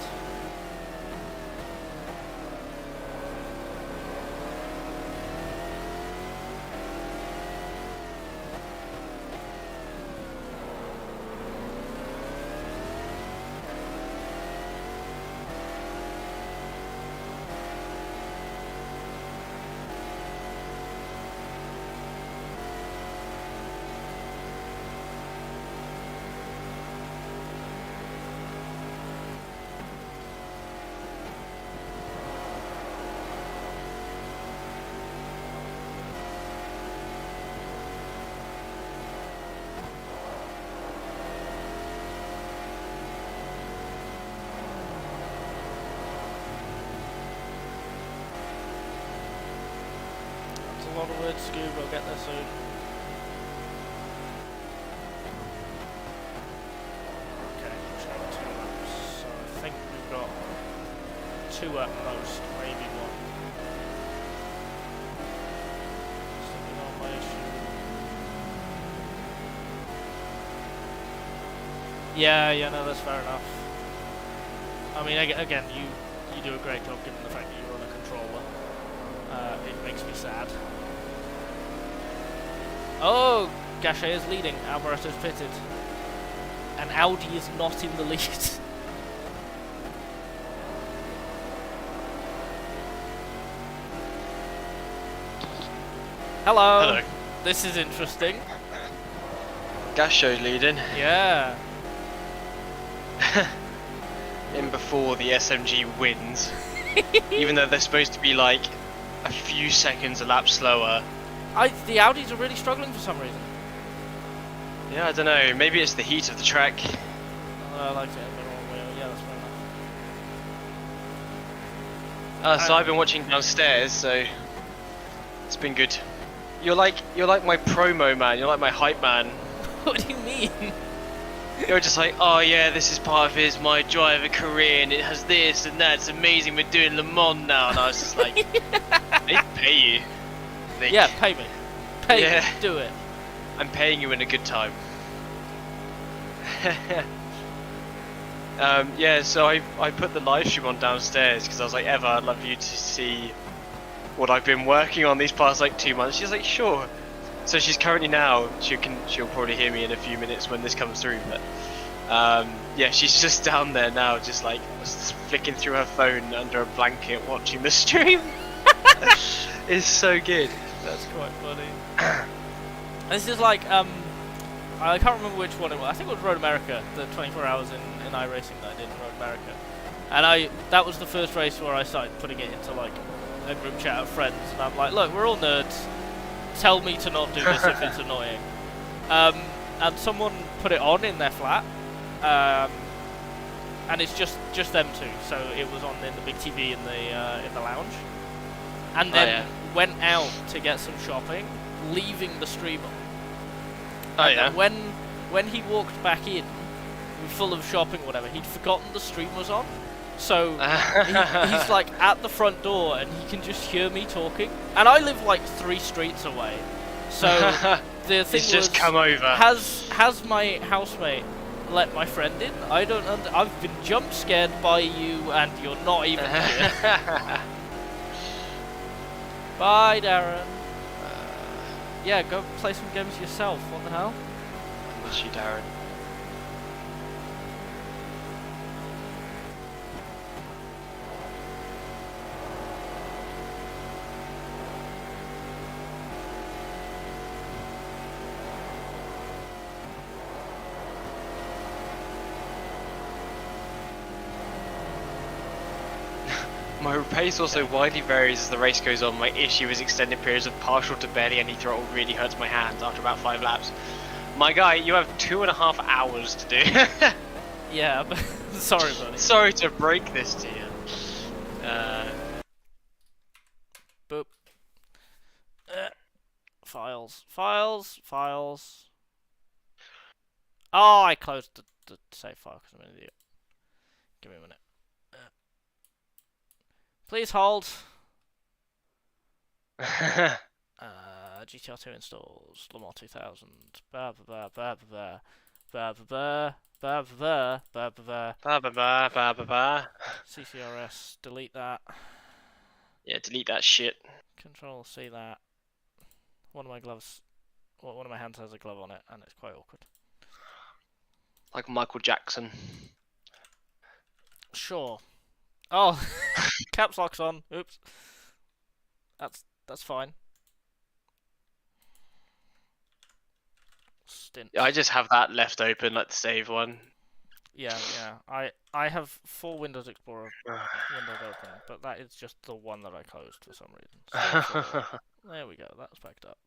[SPEAKER 2] A lot of words, Scoob, I'll get there soon. Okay, 2 at most, maybe 1. Something on my issue. Yeah, no, that's fair enough. I mean, again, you do a great job given the fact that you're on a controller. It makes me sad. Oh, Gachet is leading. Alvareto's pitted. And Audi is not in the lead. Hello.
[SPEAKER 1] Hello.
[SPEAKER 2] This is interesting.
[SPEAKER 1] Gasho leading.
[SPEAKER 2] Yeah.
[SPEAKER 1] In before the SMG wins. Even though they're supposed to be like a few seconds a lap slower.
[SPEAKER 2] The Audis are really struggling for some reason.
[SPEAKER 1] Yeah, I don't know. Maybe it's the heat of the track.
[SPEAKER 2] I liked it a bit wrong wheel. Yeah, that's fair enough.
[SPEAKER 1] So I've been watching downstairs, so it's been good. You're like my promo man. You're like my hype man.
[SPEAKER 2] What do you mean?
[SPEAKER 1] You're just like, oh yeah, this is part of my driver career, and it has this and that. It's amazing. We're doing Le Mans now, and I was just like, they pay you.
[SPEAKER 2] Yeah, pay me. Pay
[SPEAKER 1] Yeah.
[SPEAKER 2] me. Do it.
[SPEAKER 1] I'm paying you in a good time. Yeah, so I put the live stream on downstairs because I was like, Eva, I'd love you to see what I've been working on these past like 2 months. She's like, sure. So she's currently now. She'll probably hear me in a few minutes when this comes through. But yeah, she's just down there now, just like flicking through her phone under a blanket, watching the stream. It's so good.
[SPEAKER 2] That's quite funny. This is like I can't remember which one it was. I think it was Road America, the 24 hours in iRacing that I did in Road America. And that was the first race where I started putting it into like a group chat of friends, and I'm like, look, we're all nerds. Tell me to not do this if it's annoying. And someone put it on in their flat, and it's just them two. So it was on in the big TV in the lounge, and then went out to get some shopping, leaving the stream on.
[SPEAKER 1] Oh yeah.
[SPEAKER 2] When he walked back in, full of shopping, whatever, he'd forgotten the stream was on. So he's like at the front door, and he can just hear me talking. And I live like 3 streets away. So the thing
[SPEAKER 1] He's just come over.
[SPEAKER 2] Has my housemate let my friend in? I don't. I've been jump scared by you, and you're not even here. Bye, Darren. Yeah, go play some games yourself. What the hell?
[SPEAKER 1] I miss you, Darren. My pace also widely varies as the race goes on. My issue is extended periods of partial to barely any throttle really hurts my hands after about 5 laps. My guy, you have 2.5 hours to do.
[SPEAKER 2] Yeah, but sorry, buddy.
[SPEAKER 1] Sorry to break this to you.
[SPEAKER 2] Boop. Files. Oh, I closed the save file because I'm an idiot. Give me a minute. Please hold. GTR2 installs. Le Mans 2000. Ba ba ba ba ba ba ba ba ba ba ba
[SPEAKER 1] Ba ba ba ba ba ba.
[SPEAKER 2] CCRS. Delete that.
[SPEAKER 1] Yeah, delete that shit.
[SPEAKER 2] Control C that. One of my gloves. Well, one of my hands has a glove on it, and it's quite awkward.
[SPEAKER 1] Like Michael Jackson.
[SPEAKER 2] Sure. Oh, caps lock's on. Oops. That's fine. Stint.
[SPEAKER 1] Yeah, I just have that left open, like the save one.
[SPEAKER 2] Yeah. I have 4 Windows Explorer windows open, but that is just the one that I closed for some reason. So, there we go. That's backed up.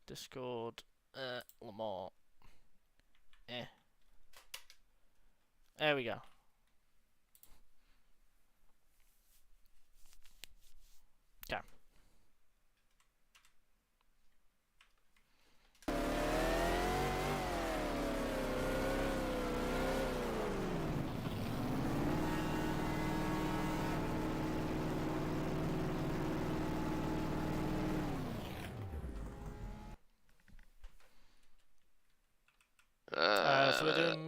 [SPEAKER 2] Discord. Le Mans. There we go. Okay.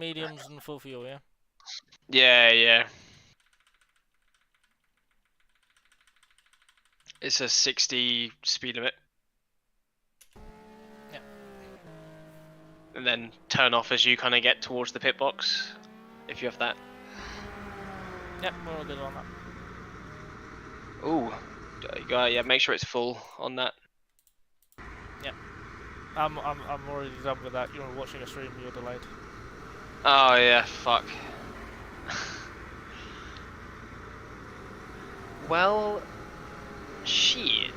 [SPEAKER 2] mediums and full fuel, yeah?
[SPEAKER 1] Yeah, yeah. It's a 60 speed limit.
[SPEAKER 2] Yeah.
[SPEAKER 1] And then turn off as you kind of get towards the pit box, if you have that.
[SPEAKER 2] Yep, we're all good on that.
[SPEAKER 1] Ooh, yeah, make sure it's full on that.
[SPEAKER 2] Yep. I'm already done with that. You're watching a stream, you're delayed.
[SPEAKER 1] Oh yeah, fuck. Well, shit.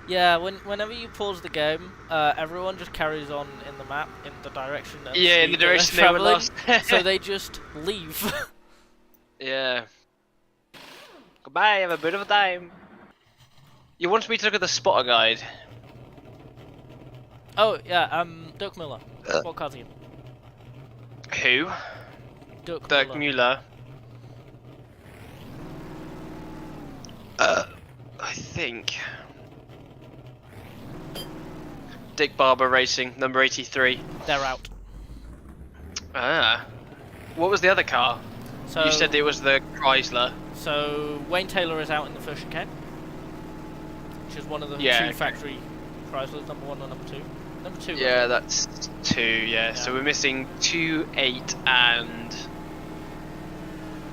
[SPEAKER 2] Yeah, whenever you pause the game, everyone just carries on in the map in the direction. And
[SPEAKER 1] Yeah, in the direction they were lost.
[SPEAKER 2] So they just leave.
[SPEAKER 1] Yeah. Goodbye, have a bit of a time. You wanted me to look at the spotter guide.
[SPEAKER 2] Oh yeah, Dirk Muller. What car's he in?
[SPEAKER 1] Who?
[SPEAKER 2] Dirk
[SPEAKER 1] Dirk
[SPEAKER 2] Muller.
[SPEAKER 1] Muller. I think. Dick Barber Racing, number 83.
[SPEAKER 2] They're out.
[SPEAKER 1] Ah. What was the other car?
[SPEAKER 2] So
[SPEAKER 1] You said it was the Chrysler.
[SPEAKER 2] So Wayne Taylor is out in the first chicane, which is one of the
[SPEAKER 1] Yeah.
[SPEAKER 2] two factory Chryslers, number 1 and number 2. Number 2.
[SPEAKER 1] Yeah, that's 2, yeah. So we're missing 2, 8, and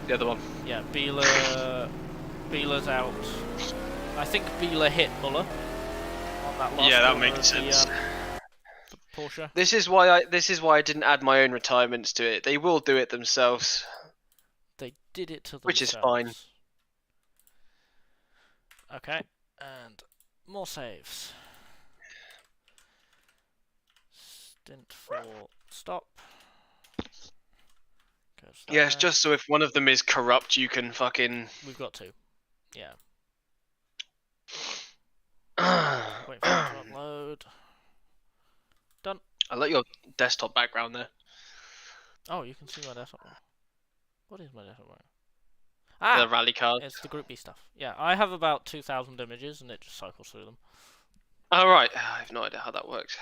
[SPEAKER 1] the other one.
[SPEAKER 2] Yeah, Beeler's out. I think Beeler hit Muller on that last
[SPEAKER 1] Yeah, that
[SPEAKER 2] corner
[SPEAKER 1] makes
[SPEAKER 2] of
[SPEAKER 1] sense.
[SPEAKER 2] The Porsche.
[SPEAKER 1] This is why I didn't add my own retirements to it. They will do it themselves.
[SPEAKER 2] They did it to themselves.
[SPEAKER 1] Which is fine.
[SPEAKER 2] Okay, and more saves. Stint for stop. Goes
[SPEAKER 1] Yes,
[SPEAKER 2] there.
[SPEAKER 1] just so if one of them is corrupt, you can fucking.
[SPEAKER 2] We've got 2. Yeah.
[SPEAKER 1] I
[SPEAKER 2] Wait for it to upload. Done.
[SPEAKER 1] like your desktop background there.
[SPEAKER 2] Oh, you can see my desktop. What is my desktop?
[SPEAKER 1] The rally cars.
[SPEAKER 2] It's the Group B stuff. Yeah, I have about 2,000 images, and it just cycles through them.
[SPEAKER 1] Oh right, I have no idea how that works.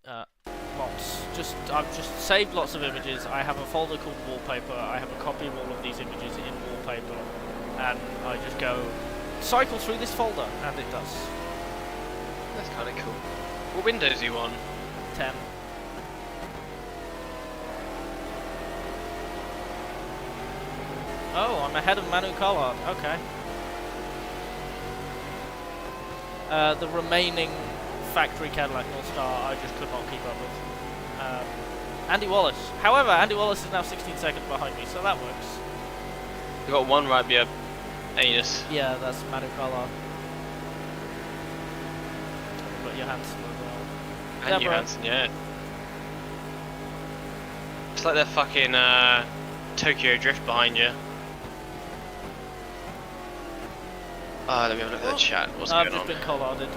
[SPEAKER 2] Lots. I've just saved lots of images. I have a folder called wallpaper. I have a copy of all of these images in wallpaper, and I just go cycle through this folder, and it does.
[SPEAKER 1] That's kind of cool. What windows are you on?
[SPEAKER 2] 10. Oh, I'm ahead of Manu Collard. Okay. The remaining factory Cadillac North Star, I just could not keep up with. Andy Wallace. However, Andy Wallace is now 16 seconds behind me, so that works.
[SPEAKER 1] You got one right behind anus.
[SPEAKER 2] Yeah, that's Manu Collard. You've got Johansson as well.
[SPEAKER 1] And Johansson, yeah. It's like they're fucking Tokyo Drift behind you. Let me have a look at the chat. What's
[SPEAKER 2] I've
[SPEAKER 1] going
[SPEAKER 2] just
[SPEAKER 1] on?
[SPEAKER 2] been collarded.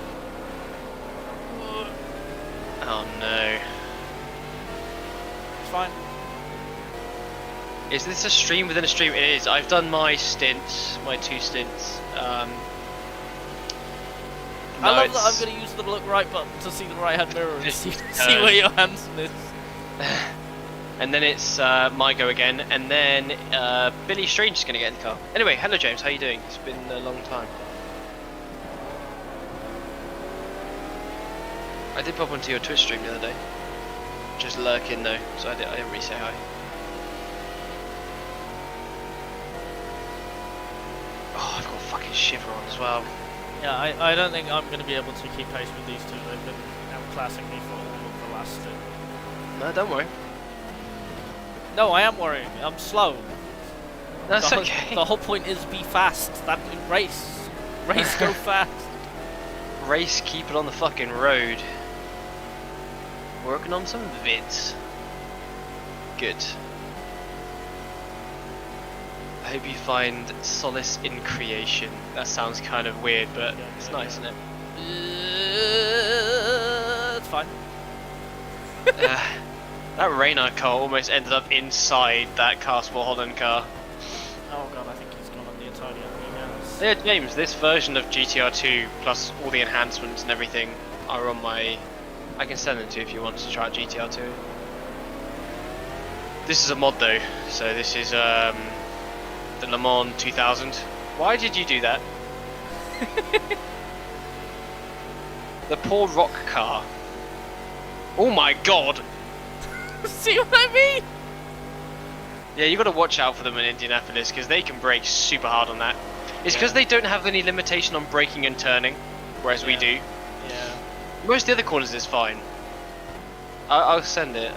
[SPEAKER 1] Oh no.
[SPEAKER 2] It's fine.
[SPEAKER 1] Is this a stream within a stream? It is. I've done my stints, my 2 stints.
[SPEAKER 2] I love that I'm going to use the look right button to see the right hand mirror and see where your Johansson is.
[SPEAKER 1] And then it's my go again, and then Billy Strange is going to get in the car. Anyway, hello James, how you doing? It's been a long time. I did pop onto your Twitch stream the other day. Just lurking though, so I didn't really say hi. Oh, I've got a fucking shiver on as well.
[SPEAKER 2] Yeah, I don't think I'm going to be able to keep pace with these two. They've been outclassing me for all of the last stint.
[SPEAKER 1] No, don't worry.
[SPEAKER 2] No, I am worrying. I'm slow.
[SPEAKER 1] That's okay.
[SPEAKER 2] The whole point is be fast. That means race. Race, go fast.
[SPEAKER 1] Race, keep it on the fucking road. Working on some vids. Good. I hope you find solace in creation. That sounds kind of weird, but it's nice, isn't it?
[SPEAKER 2] It's fine.
[SPEAKER 1] That Reynard car almost ended up inside that Castle Holland car.
[SPEAKER 2] Oh god, I think he's gone on the entirely other.
[SPEAKER 1] Yeah, James, this version of GTR2 plus all the enhancements and everything are on my... I can send them to you if you want to try out GTR2. This is a mod though, so this is the Le Mans 2000. Why did you do that? The poor rock car. Oh my god!
[SPEAKER 2] See what I mean?
[SPEAKER 1] Yeah, you got to watch out for them in Indianapolis because they can brake super hard on that. It's because they don't have any limitation on braking and turning, whereas we do.
[SPEAKER 2] Yeah.
[SPEAKER 1] Most of the other corners is fine. I'll send it.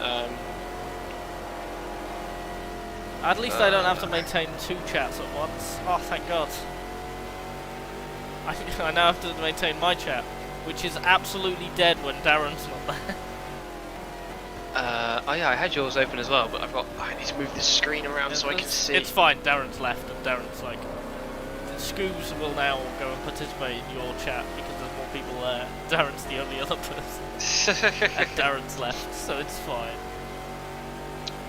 [SPEAKER 2] At least I don't have to maintain 2 chats at once. Oh, thank God. I now have to maintain my chat, which is absolutely dead when Darren's not there.
[SPEAKER 1] Oh yeah, I had yours open as well, but I need to move this screen around so I can see.
[SPEAKER 2] It's fine, Darren's left, and Darren's like, Scoobs will now go and participate in your chat because there's more people there. Darren's the only other person. And Darren's left, so it's fine.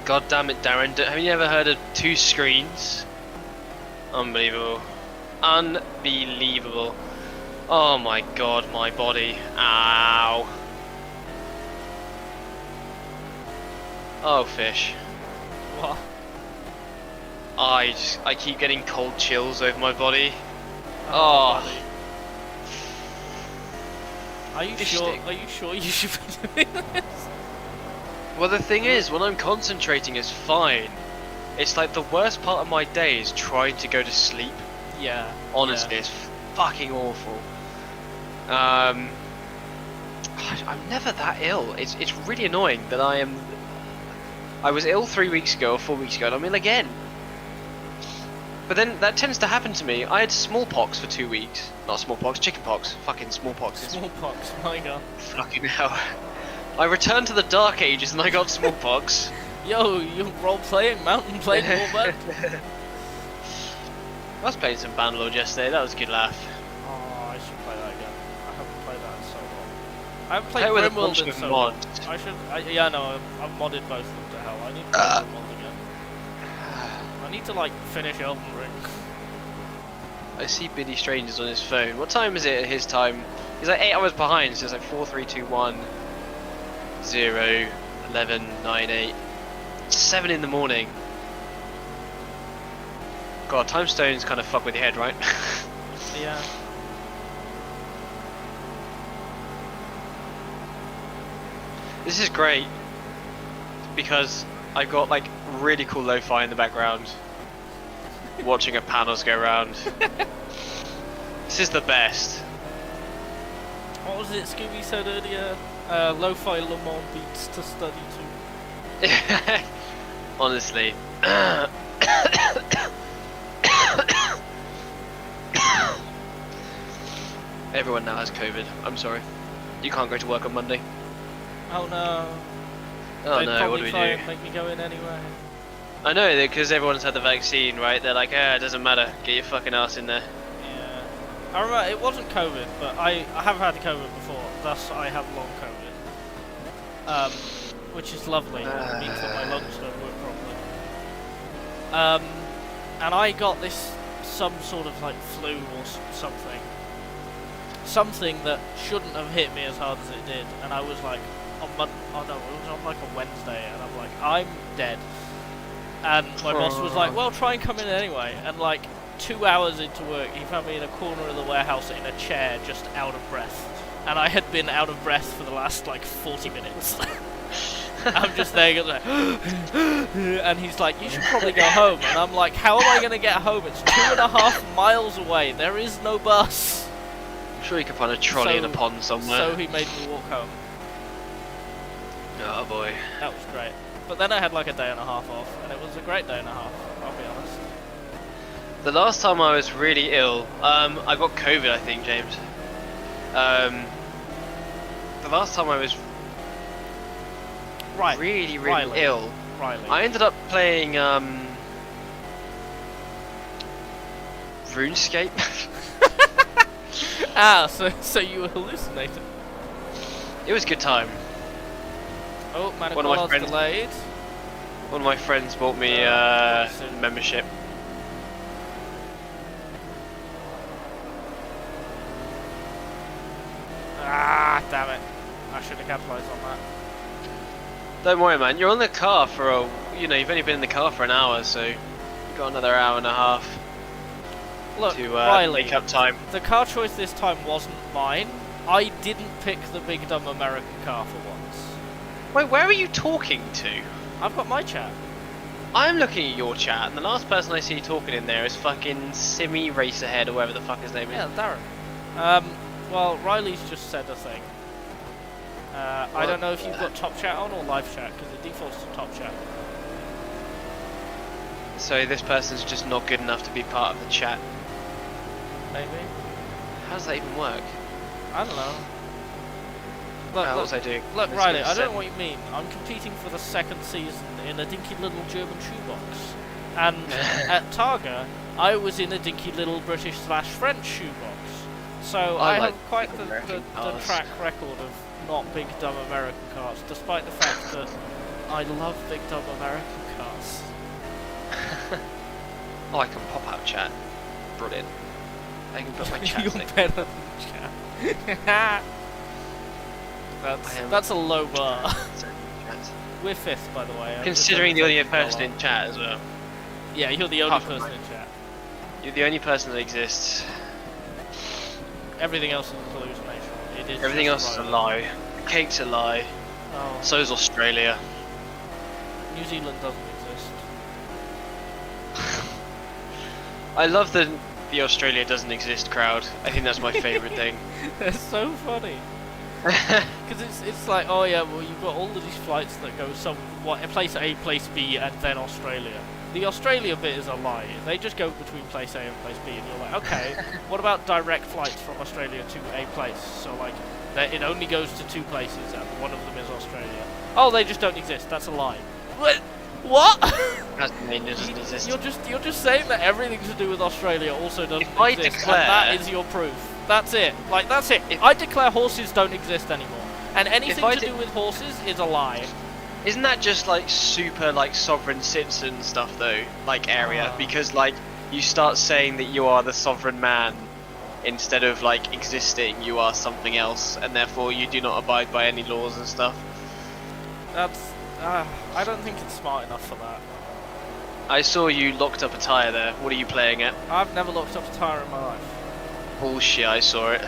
[SPEAKER 1] God damn it, Darren. Have you ever heard of 2 screens? Unbelievable. Unbelievable. Oh my god, my body. Ow. Oh, fish.
[SPEAKER 2] What?
[SPEAKER 1] I keep getting cold chills over my body.
[SPEAKER 2] Oh.
[SPEAKER 1] Oh.
[SPEAKER 2] Are you
[SPEAKER 1] Fish
[SPEAKER 2] sure?
[SPEAKER 1] stick.
[SPEAKER 2] Are you sure you should be doing this?
[SPEAKER 1] Well, the thing is, when I'm concentrating, it's fine. It's like the worst part of my day is trying to go to sleep.
[SPEAKER 2] Yeah.
[SPEAKER 1] Honestly,
[SPEAKER 2] yeah.
[SPEAKER 1] it's fucking awful. I'm never that ill. It's really annoying that I was ill 3 weeks ago or 4 weeks ago, and I'm ill again. But then that tends to happen to me. I had smallpox for 2 weeks. Not smallpox, chickenpox. Fucking smallpox.
[SPEAKER 2] Smallpox, my god.
[SPEAKER 1] Fucking hell. I returned to the dark ages and I got smallpox.
[SPEAKER 2] Yo, you role-playing, mountain playing Warbird?
[SPEAKER 1] I was playing some Bannerlord yesterday, that was a good laugh.
[SPEAKER 2] Oh, I should play that again. I haven't played that in so long. I haven't
[SPEAKER 1] Play
[SPEAKER 2] played
[SPEAKER 1] it with a
[SPEAKER 2] Grimworld
[SPEAKER 1] bunch
[SPEAKER 2] in
[SPEAKER 1] of
[SPEAKER 2] so long.
[SPEAKER 1] mods.
[SPEAKER 2] I should, yeah, no, I've modded both of them to hell. I need to play Grimworld again. I need to, like, finish Elden Ring.
[SPEAKER 1] I see Billy Stranger's on his phone. What time is it at his time? He's like 8 hours behind, so it's like 4, 3, 2, 1, 0, 11, 9, 8. 7 in the morning. God, time stones kind of fuck with your head, right?
[SPEAKER 2] Yeah.
[SPEAKER 1] This is great because I've got like really cool lo-fi in the background, watching a Panoz go around. This is the best.
[SPEAKER 2] What was it Scooby said earlier? Lo-fi Le Mans beats to study to.
[SPEAKER 1] Honestly. Everyone now has COVID. I'm sorry. You can't go to work on Monday.
[SPEAKER 2] Oh no.
[SPEAKER 1] Oh
[SPEAKER 2] They'd
[SPEAKER 1] no,
[SPEAKER 2] probably
[SPEAKER 1] what do we
[SPEAKER 2] try
[SPEAKER 1] do?
[SPEAKER 2] and make me go in anyway.
[SPEAKER 1] I know, because everyone's had the vaccine, right? They're like, it doesn't matter. Get your fucking ass in there.
[SPEAKER 2] Yeah. I remember it wasn't COVID, but I have had COVID before, thus I have long COVID. Which is lovely. It means that my lungs don't work properly. And I got this, some sort of like flu or something. Something that shouldn't have hit me as hard as it did. And I was like, it was on like a Wednesday, and I'm like, I'm dead. And my boss was like, well, try and come in anyway. And like 2 hours into work, he found me in a corner of the warehouse in a chair, just out of breath. And I had been out of breath for the last like 40 minutes. I'm just there, like, and he's like, you should probably go home. And I'm like, how am I going to get home? It's 2.5 miles away. There is no bus.
[SPEAKER 1] I'm sure you can find a trolley in a pond somewhere.
[SPEAKER 2] So he made me walk home.
[SPEAKER 1] Oh boy.
[SPEAKER 2] That was great. But then I had like a day and a half off, and it was a great day and a half, I'll be honest.
[SPEAKER 1] The last time I was really ill, I got COVID, I think, James. The last time I was really ill,
[SPEAKER 2] Riley.
[SPEAKER 1] I ended up playing RuneScape.
[SPEAKER 2] So you were hallucinating.
[SPEAKER 1] It was a good time.
[SPEAKER 2] Oh,
[SPEAKER 1] One of my
[SPEAKER 2] Manicolas
[SPEAKER 1] friends-
[SPEAKER 2] delayed.
[SPEAKER 1] One of my friends bought me membership.
[SPEAKER 2] Ah, damn it. I should have capitalised on that.
[SPEAKER 1] Don't worry, man. You're on the car for you know, you've only been in the car for an hour, so you've got another hour and a half
[SPEAKER 2] Look,
[SPEAKER 1] to
[SPEAKER 2] Riley,
[SPEAKER 1] make up time.
[SPEAKER 2] the car choice this time wasn't mine. I didn't pick the big dumb American car for once.
[SPEAKER 1] Wait, where are you talking to?
[SPEAKER 2] I've got my chat.
[SPEAKER 1] I'm looking at your chat, and the last person I see talking in there is fucking Simi Racerhead or whatever the fuck his name is.
[SPEAKER 2] Yeah, Darren. Well, Riley's just said a thing. I don't know if you've got top chat on or live chat, because it defaults to top chat.
[SPEAKER 1] So this person's just not good enough to be part of the chat.
[SPEAKER 2] Maybe.
[SPEAKER 1] How does that even work?
[SPEAKER 2] I don't know. Look,
[SPEAKER 1] What was I doing?
[SPEAKER 2] Look,
[SPEAKER 1] Let's
[SPEAKER 2] Riley,
[SPEAKER 1] go
[SPEAKER 2] I don't
[SPEAKER 1] set.
[SPEAKER 2] know what you mean. I'm competing for the second season in a dinky little German shoebox. And at Targa, I was in a dinky little British/French shoebox. So I
[SPEAKER 1] like
[SPEAKER 2] have quite the
[SPEAKER 1] American cars.
[SPEAKER 2] track record of not big dumb American cars, despite the fact that I love big dumb American cars.
[SPEAKER 1] Oh, I can pop out chat. Brilliant. I can put my chat
[SPEAKER 2] You're
[SPEAKER 1] thing.
[SPEAKER 2] better than chat. That's a low bar. We're fifth, by the way.
[SPEAKER 1] Considering the only person in chat as well.
[SPEAKER 2] Yeah, you're the only
[SPEAKER 1] Half of
[SPEAKER 2] person
[SPEAKER 1] mine.
[SPEAKER 2] in chat.
[SPEAKER 1] You're the only person that exists.
[SPEAKER 2] Everything else is a hallucination. It is
[SPEAKER 1] Everything
[SPEAKER 2] just
[SPEAKER 1] else is a
[SPEAKER 2] right.
[SPEAKER 1] lie. Cake's a lie.
[SPEAKER 2] Oh,
[SPEAKER 1] So's Australia.
[SPEAKER 2] New Zealand doesn't exist.
[SPEAKER 1] I love the Australia doesn't exist crowd. I think that's my favourite thing.
[SPEAKER 2] They're so funny. Because it's like, oh yeah, well you've got all of these flights that go place A, place B, and then Australia. The Australia bit is a lie. They just go between place A and place B, and you're like, okay, what about direct flights from Australia to a place? So like, it only goes to two places, and one of them is Australia. Oh, they just don't exist. That's a lie. What?
[SPEAKER 1] Doesn't mean it doesn't exist.
[SPEAKER 2] You're just saying that everything to do with Australia also doesn't
[SPEAKER 1] If I
[SPEAKER 2] exist,
[SPEAKER 1] declare-
[SPEAKER 2] and that is your proof. That's it. Like, that's it. I declare horses don't exist anymore, and anything
[SPEAKER 1] I
[SPEAKER 2] to do with horses is a lie.
[SPEAKER 1] Isn't that just like super like sovereign citizen stuff though? Like area? Because like you start saying that you are the sovereign man instead of like existing, you are something else, and therefore you do not abide by any laws and stuff.
[SPEAKER 2] That's. I don't think it's smart enough for that.
[SPEAKER 1] I saw you locked up a tyre there. What are you playing at?
[SPEAKER 2] I've never looked up a tyre in my life.
[SPEAKER 1] Bullshit, I saw it.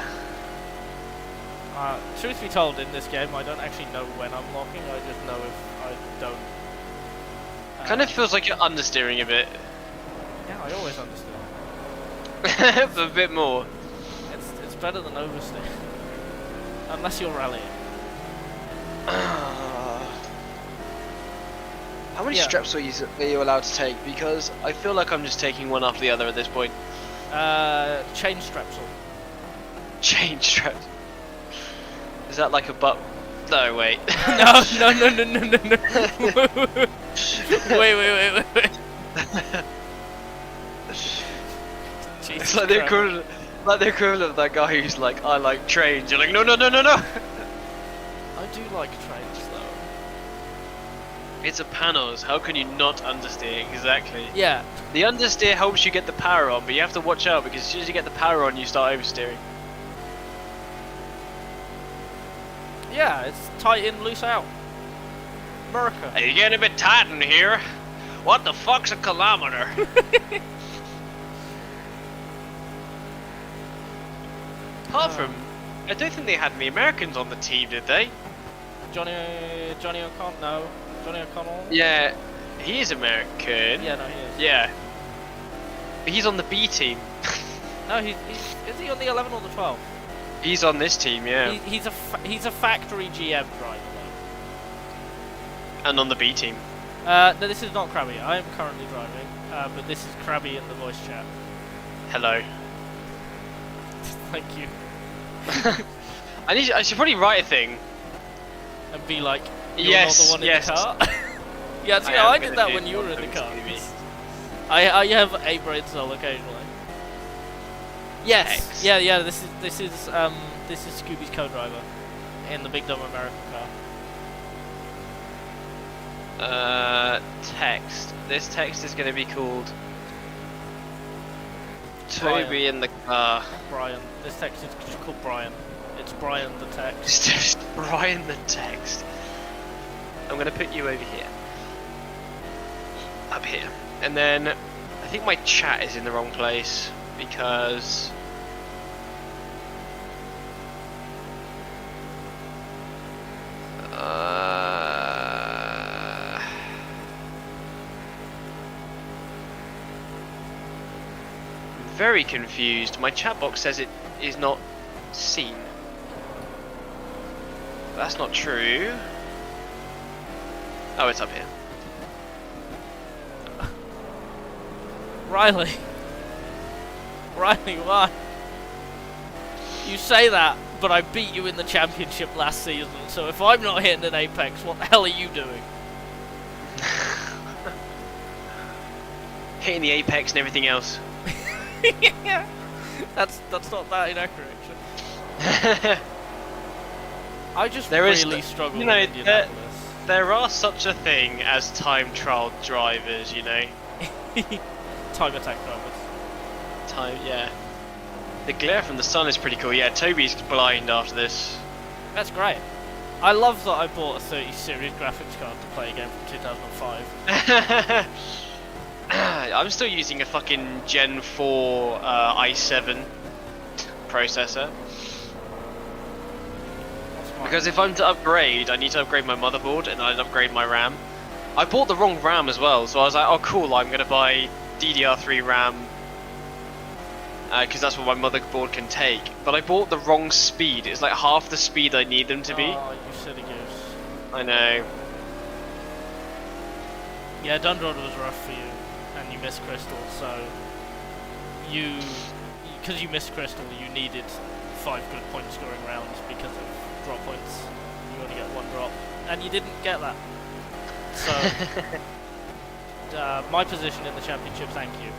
[SPEAKER 2] Truth be told, in this game, I don't actually know when I'm locking. I just know if I don't.
[SPEAKER 1] Kind of feels like you're understeering a bit.
[SPEAKER 2] Yeah, I always understand.
[SPEAKER 1] But a bit more.
[SPEAKER 2] It's better than oversteer. Unless you're rallying.
[SPEAKER 1] How many
[SPEAKER 2] Yeah.
[SPEAKER 1] straps are you allowed to take? Because I feel like I'm just taking one after the other at this point.
[SPEAKER 2] Chain strapsel.
[SPEAKER 1] Chain straps. Is that like a butt? No, wait.
[SPEAKER 2] No. Wait.
[SPEAKER 1] It's like the equivalent of that guy who's like, I like trains. You're like, no.
[SPEAKER 2] I do like trains though.
[SPEAKER 1] It's a Panoz. How can you not understeer? Exactly.
[SPEAKER 2] Yeah.
[SPEAKER 1] The understeer helps you get the power on, but you have to watch out because as soon as you get the power on, you start oversteering.
[SPEAKER 2] Yeah, it's tight in, loose out. America.
[SPEAKER 1] Are you getting a bit tight in here? What the fuck's a kilometer? Apart from, I don't think they had any Americans on the team, did they?
[SPEAKER 2] Johnny O'Connell? No. Johnny O'Connell?
[SPEAKER 1] Yeah, he is American.
[SPEAKER 2] Yeah, no, he is.
[SPEAKER 1] Yeah. But he's on the B team.
[SPEAKER 2] No, is he on the 11 or the 12?
[SPEAKER 1] He's on this team, yeah.
[SPEAKER 2] He's a factory GM driver
[SPEAKER 1] And on the B team.
[SPEAKER 2] though. No, this is not Crabby. I am currently driving, but this is Crabby in the voice chat.
[SPEAKER 1] Hello.
[SPEAKER 2] Thank you.
[SPEAKER 1] I should probably write a thing.
[SPEAKER 2] And be like, you're
[SPEAKER 1] Yes,
[SPEAKER 2] not the one
[SPEAKER 1] yes.
[SPEAKER 2] in the car. Yeah, see, I did that when you were in the car. I have a brain cell occasionally. Yes.
[SPEAKER 1] X.
[SPEAKER 2] Yeah. This is Scooby's co-driver in the big dumb American car.
[SPEAKER 1] Text. This text is going to be called
[SPEAKER 2] Brian.
[SPEAKER 1] Toby in the car.
[SPEAKER 2] Brian. This text is just called Brian. It's Brian the text.
[SPEAKER 1] It's just Brian the text. I'm going to put you over here. up here. And then I think my chat is in the wrong place because I'm very confused. My chat box says it is not seen. That's not true. Oh, it's up here.
[SPEAKER 2] Riley. Riley, why? You say that, but I beat you in the championship last season, so if I'm not hitting an apex, what the hell are you doing?
[SPEAKER 1] Hitting the apex and everything else.
[SPEAKER 2] Yeah. That's not that inaccurate. I just really struggle with Indianapolis.
[SPEAKER 1] There are such a thing as time trial drivers, you know.
[SPEAKER 2] Time attack drivers.
[SPEAKER 1] Yeah. The glare from the sun is pretty cool. Yeah, Toby's blind after this.
[SPEAKER 2] That's great. I love that I bought a 30 series graphics card to play a game from 2005.
[SPEAKER 1] I'm still using a fucking Gen 4 i7 processor. Because if I'm to upgrade, I need to upgrade my motherboard and I'd upgrade my RAM. I bought the wrong RAM as well, so I was like, oh cool, I'm going to buy DDR3 RAM because that's what my motherboard can take. But I bought the wrong speed. It's like half the speed I need them to be.
[SPEAKER 2] Oh, you silly goose.
[SPEAKER 1] I know.
[SPEAKER 2] Yeah, Dundrod was rough for you, and you missed Crystal, so because you missed Crystal, you needed 5 good point scoring rounds because of drop points. You only get 1 drop, and you didn't get that. So, my position in the championship, thank you.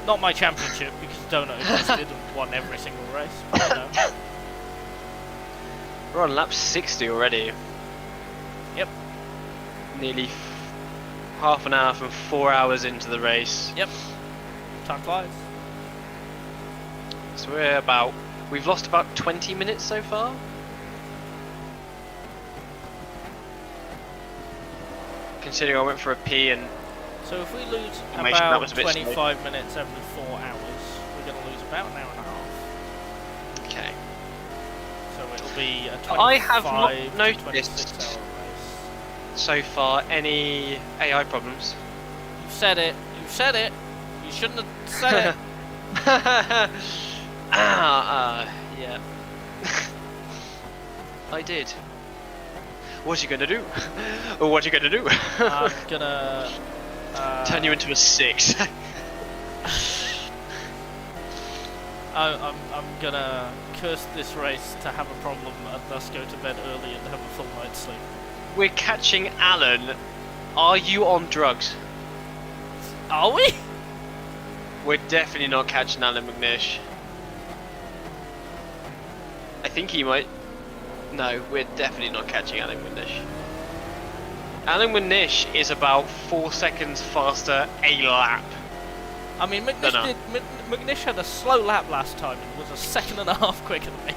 [SPEAKER 2] Not my championship, because Dono just didn't won every single race. But, you know.
[SPEAKER 1] We're on lap 60 already.
[SPEAKER 2] Yep.
[SPEAKER 1] Nearly half an hour from 4 hours into the race.
[SPEAKER 2] Yep. Time flies.
[SPEAKER 1] So we've lost about 20 minutes so far. Considering I went for a pee and...
[SPEAKER 2] So if we lose
[SPEAKER 1] that
[SPEAKER 2] about
[SPEAKER 1] was a bit
[SPEAKER 2] 25 minutes every 4 hours, we're going to lose about an hour and a half.
[SPEAKER 1] Okay.
[SPEAKER 2] So it'll be a 25
[SPEAKER 1] I have not
[SPEAKER 2] to
[SPEAKER 1] noticed
[SPEAKER 2] 26 hour race.
[SPEAKER 1] So far any AI problems.
[SPEAKER 2] You've said it. You've said it. You shouldn't have said it.
[SPEAKER 1] Yeah. I did. What's you gonna do? What you gonna do?
[SPEAKER 2] I'm gonna...
[SPEAKER 1] turn you into a 6.
[SPEAKER 2] I'm gonna curse this race to have a problem and thus go to bed early and have a full night's sleep.
[SPEAKER 1] We're catching Alan. Are you on drugs?
[SPEAKER 2] Are we?
[SPEAKER 1] We're definitely not catching Alan McNish. I think he might. No, we're definitely not catching Alan McNish. Alan McNish is about 4 seconds faster a lap.
[SPEAKER 2] I mean, McNish had a slow lap last time and was a 1.5 seconds quicker than me.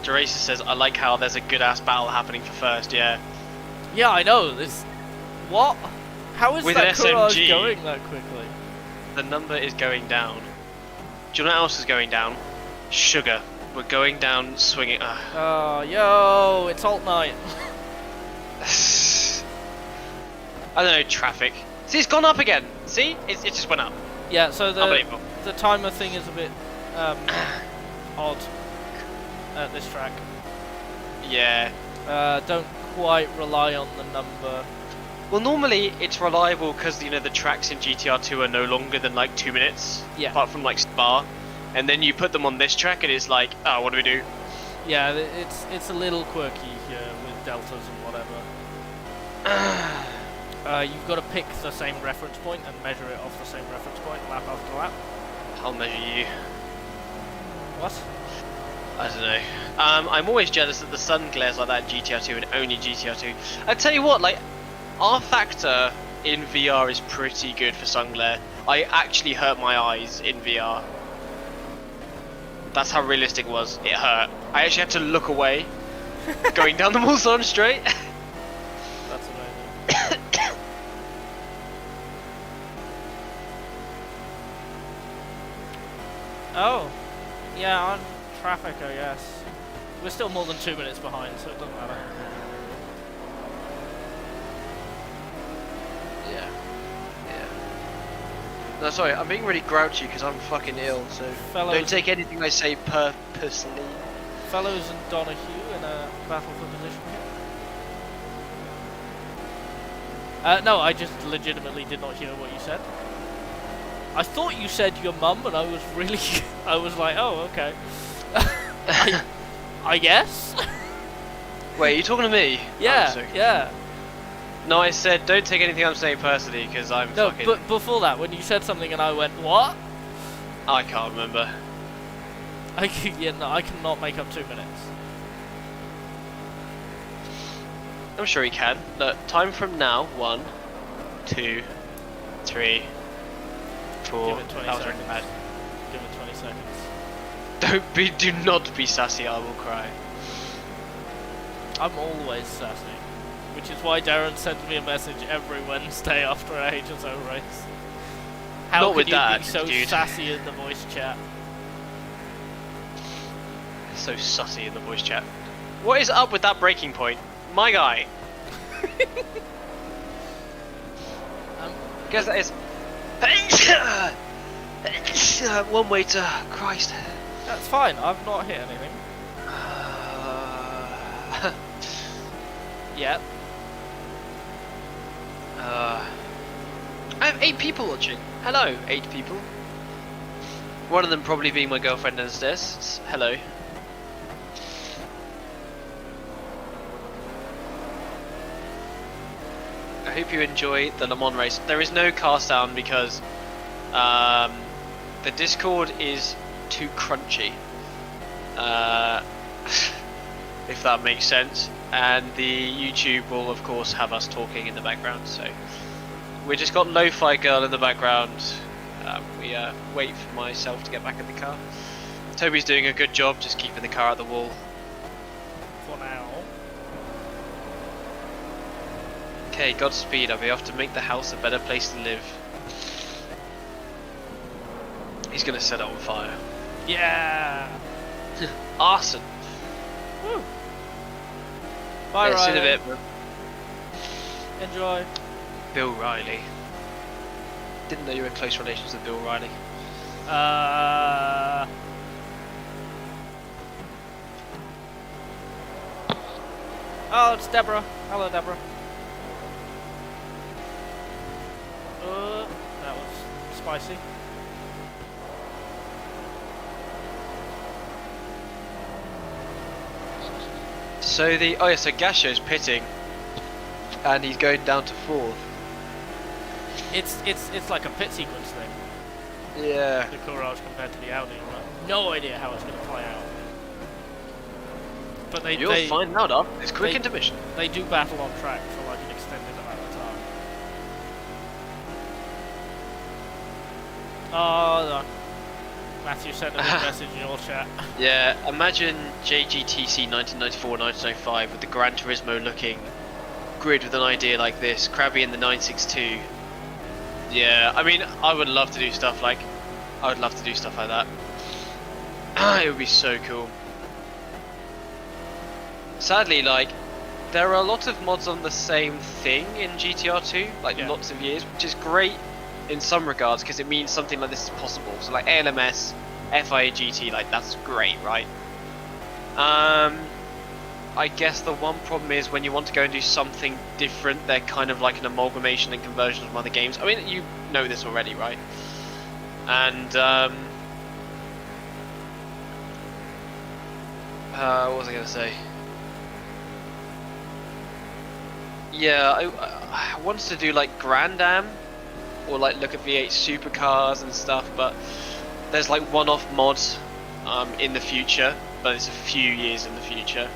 [SPEAKER 1] Deracer says, I like how there's a good ass battle happening for first, yeah.
[SPEAKER 2] Yeah, I know. What? How is
[SPEAKER 1] With
[SPEAKER 2] that
[SPEAKER 1] an
[SPEAKER 2] Courage
[SPEAKER 1] SMG,
[SPEAKER 2] going that quickly?
[SPEAKER 1] The number is going down. Do you know what else is going down? Sugar. We're going down swinging.
[SPEAKER 2] Oh, yo, it's alt night.
[SPEAKER 1] I don't know, traffic. See, it's gone up again. See? It just went up.
[SPEAKER 2] Yeah, so
[SPEAKER 1] Unbelievable.
[SPEAKER 2] the timer thing is a bit odd at this track.
[SPEAKER 1] Yeah.
[SPEAKER 2] Don't quite rely on the number.
[SPEAKER 1] Well, normally it's reliable because the tracks in GTR2 are no longer than like 2 minutes.
[SPEAKER 2] Yeah.
[SPEAKER 1] Apart from like Spa, and then you put them on this track and it's like, oh, what do we do?
[SPEAKER 2] Yeah, it's a little quirky here with deltas and whatever. You've got to pick the same reference point and measure it off the same reference point lap after lap.
[SPEAKER 1] I'll measure you.
[SPEAKER 2] What?
[SPEAKER 1] I don't know. I'm always jealous that the sun glares like that in GTR2 and only GTR2. I tell you what, like, R factor in VR is pretty good for sun glare. I actually hurt my eyes in VR. That's how realistic it was. It hurt. I actually had to look away going down the Mulsanne straight.
[SPEAKER 2] That's amazing. Oh, yeah, on traffic, I guess. We're still more than 2 minutes behind, so it doesn't matter.
[SPEAKER 1] Yeah. Yeah. No, sorry, I'm being really grouchy because I'm fucking ill, so don't take anything I say purposely.
[SPEAKER 2] Fellows and Donahue in a battle for position here. No, I just legitimately did not hear what you said. I thought you said your mum, and I was really... I was like, oh, okay. I guess?
[SPEAKER 1] Wait, are you talking to me?
[SPEAKER 2] Yeah, yeah.
[SPEAKER 1] No, I said don't take anything I'm saying personally, because I'm fucking...
[SPEAKER 2] No, but before that, when you said something and I went, what?
[SPEAKER 1] I can't remember.
[SPEAKER 2] I cannot make up 2 minutes.
[SPEAKER 1] I'm sure he can. Look, time from now. 1, 2, 3, 4.
[SPEAKER 2] Give it 20
[SPEAKER 1] that was
[SPEAKER 2] seconds.
[SPEAKER 1] really bad.
[SPEAKER 2] Give it 20 seconds.
[SPEAKER 1] Do not be sassy, I will cry.
[SPEAKER 2] I'm always sassy. Which is why Darren sends me a message every Wednesday after a HSO race. How
[SPEAKER 1] Not
[SPEAKER 2] can
[SPEAKER 1] with
[SPEAKER 2] you
[SPEAKER 1] that,
[SPEAKER 2] be so
[SPEAKER 1] dude.
[SPEAKER 2] sassy in the voice chat?
[SPEAKER 1] So sussy in the voice chat. What is up with that breaking point? My guy. Guess that is... one way to... Christ.
[SPEAKER 2] That's fine, I've not hit anything. Yep.
[SPEAKER 1] I have 8 people watching. Hello, 8 people. One of them probably being my girlfriend downstairs. Hello. I hope you enjoy the Le Mans race. There is no cast down because the Discord is too crunchy. If that makes sense. And the YouTube will of course have us talking in the background, so we just got Lo-Fi Girl in the background. We wait for myself to get back in the car. Toby's doing a good job just keeping the car at the wall.
[SPEAKER 2] For now.
[SPEAKER 1] Okay, Godspeed, I'll be off to make the house a better place to live. He's gonna set it on fire.
[SPEAKER 2] Yeah!
[SPEAKER 1] Arson!
[SPEAKER 2] Woo! Bye,
[SPEAKER 1] yeah, see you in
[SPEAKER 2] Riley.
[SPEAKER 1] a bit, man.
[SPEAKER 2] Enjoy.
[SPEAKER 1] Bill Riley. Didn't know you were in close relations with Bill Riley.
[SPEAKER 2] Oh, it's Deborah. Hello, Deborah. That was spicy.
[SPEAKER 1] So so Gasho's pitting, and he's going down to 4th.
[SPEAKER 2] It's like a pit sequence thing.
[SPEAKER 1] Yeah.
[SPEAKER 2] The Courage compared to the Audi. I have no idea how it's going to play out. But
[SPEAKER 1] You'll find out after this quick intermission.
[SPEAKER 2] They do battle on track for like an extended amount of time. Oh, no. Matthew sent us a message in your chat.
[SPEAKER 1] Yeah, imagine JGTC 1994-1995 with the Gran Turismo looking grid with an idea like this. Crabby in the 962. Yeah, I mean, I would love to do stuff like that. It would be so cool. Sadly, like, there are a lot of mods on the same thing in GTR2, like lots of years, which is great in some regards because it means something like this is possible. So like ALMS, FIA GT, like that's great, right? I guess the one problem is when you want to go and do something different, they're kind of like an amalgamation and conversion from other games. I mean, you know this already, right? And what was I gonna say? Yeah, I wanted to do like Grand Am, or like look at V8 supercars and stuff, but there's like one-off mods in the future, but it's a few years in the future.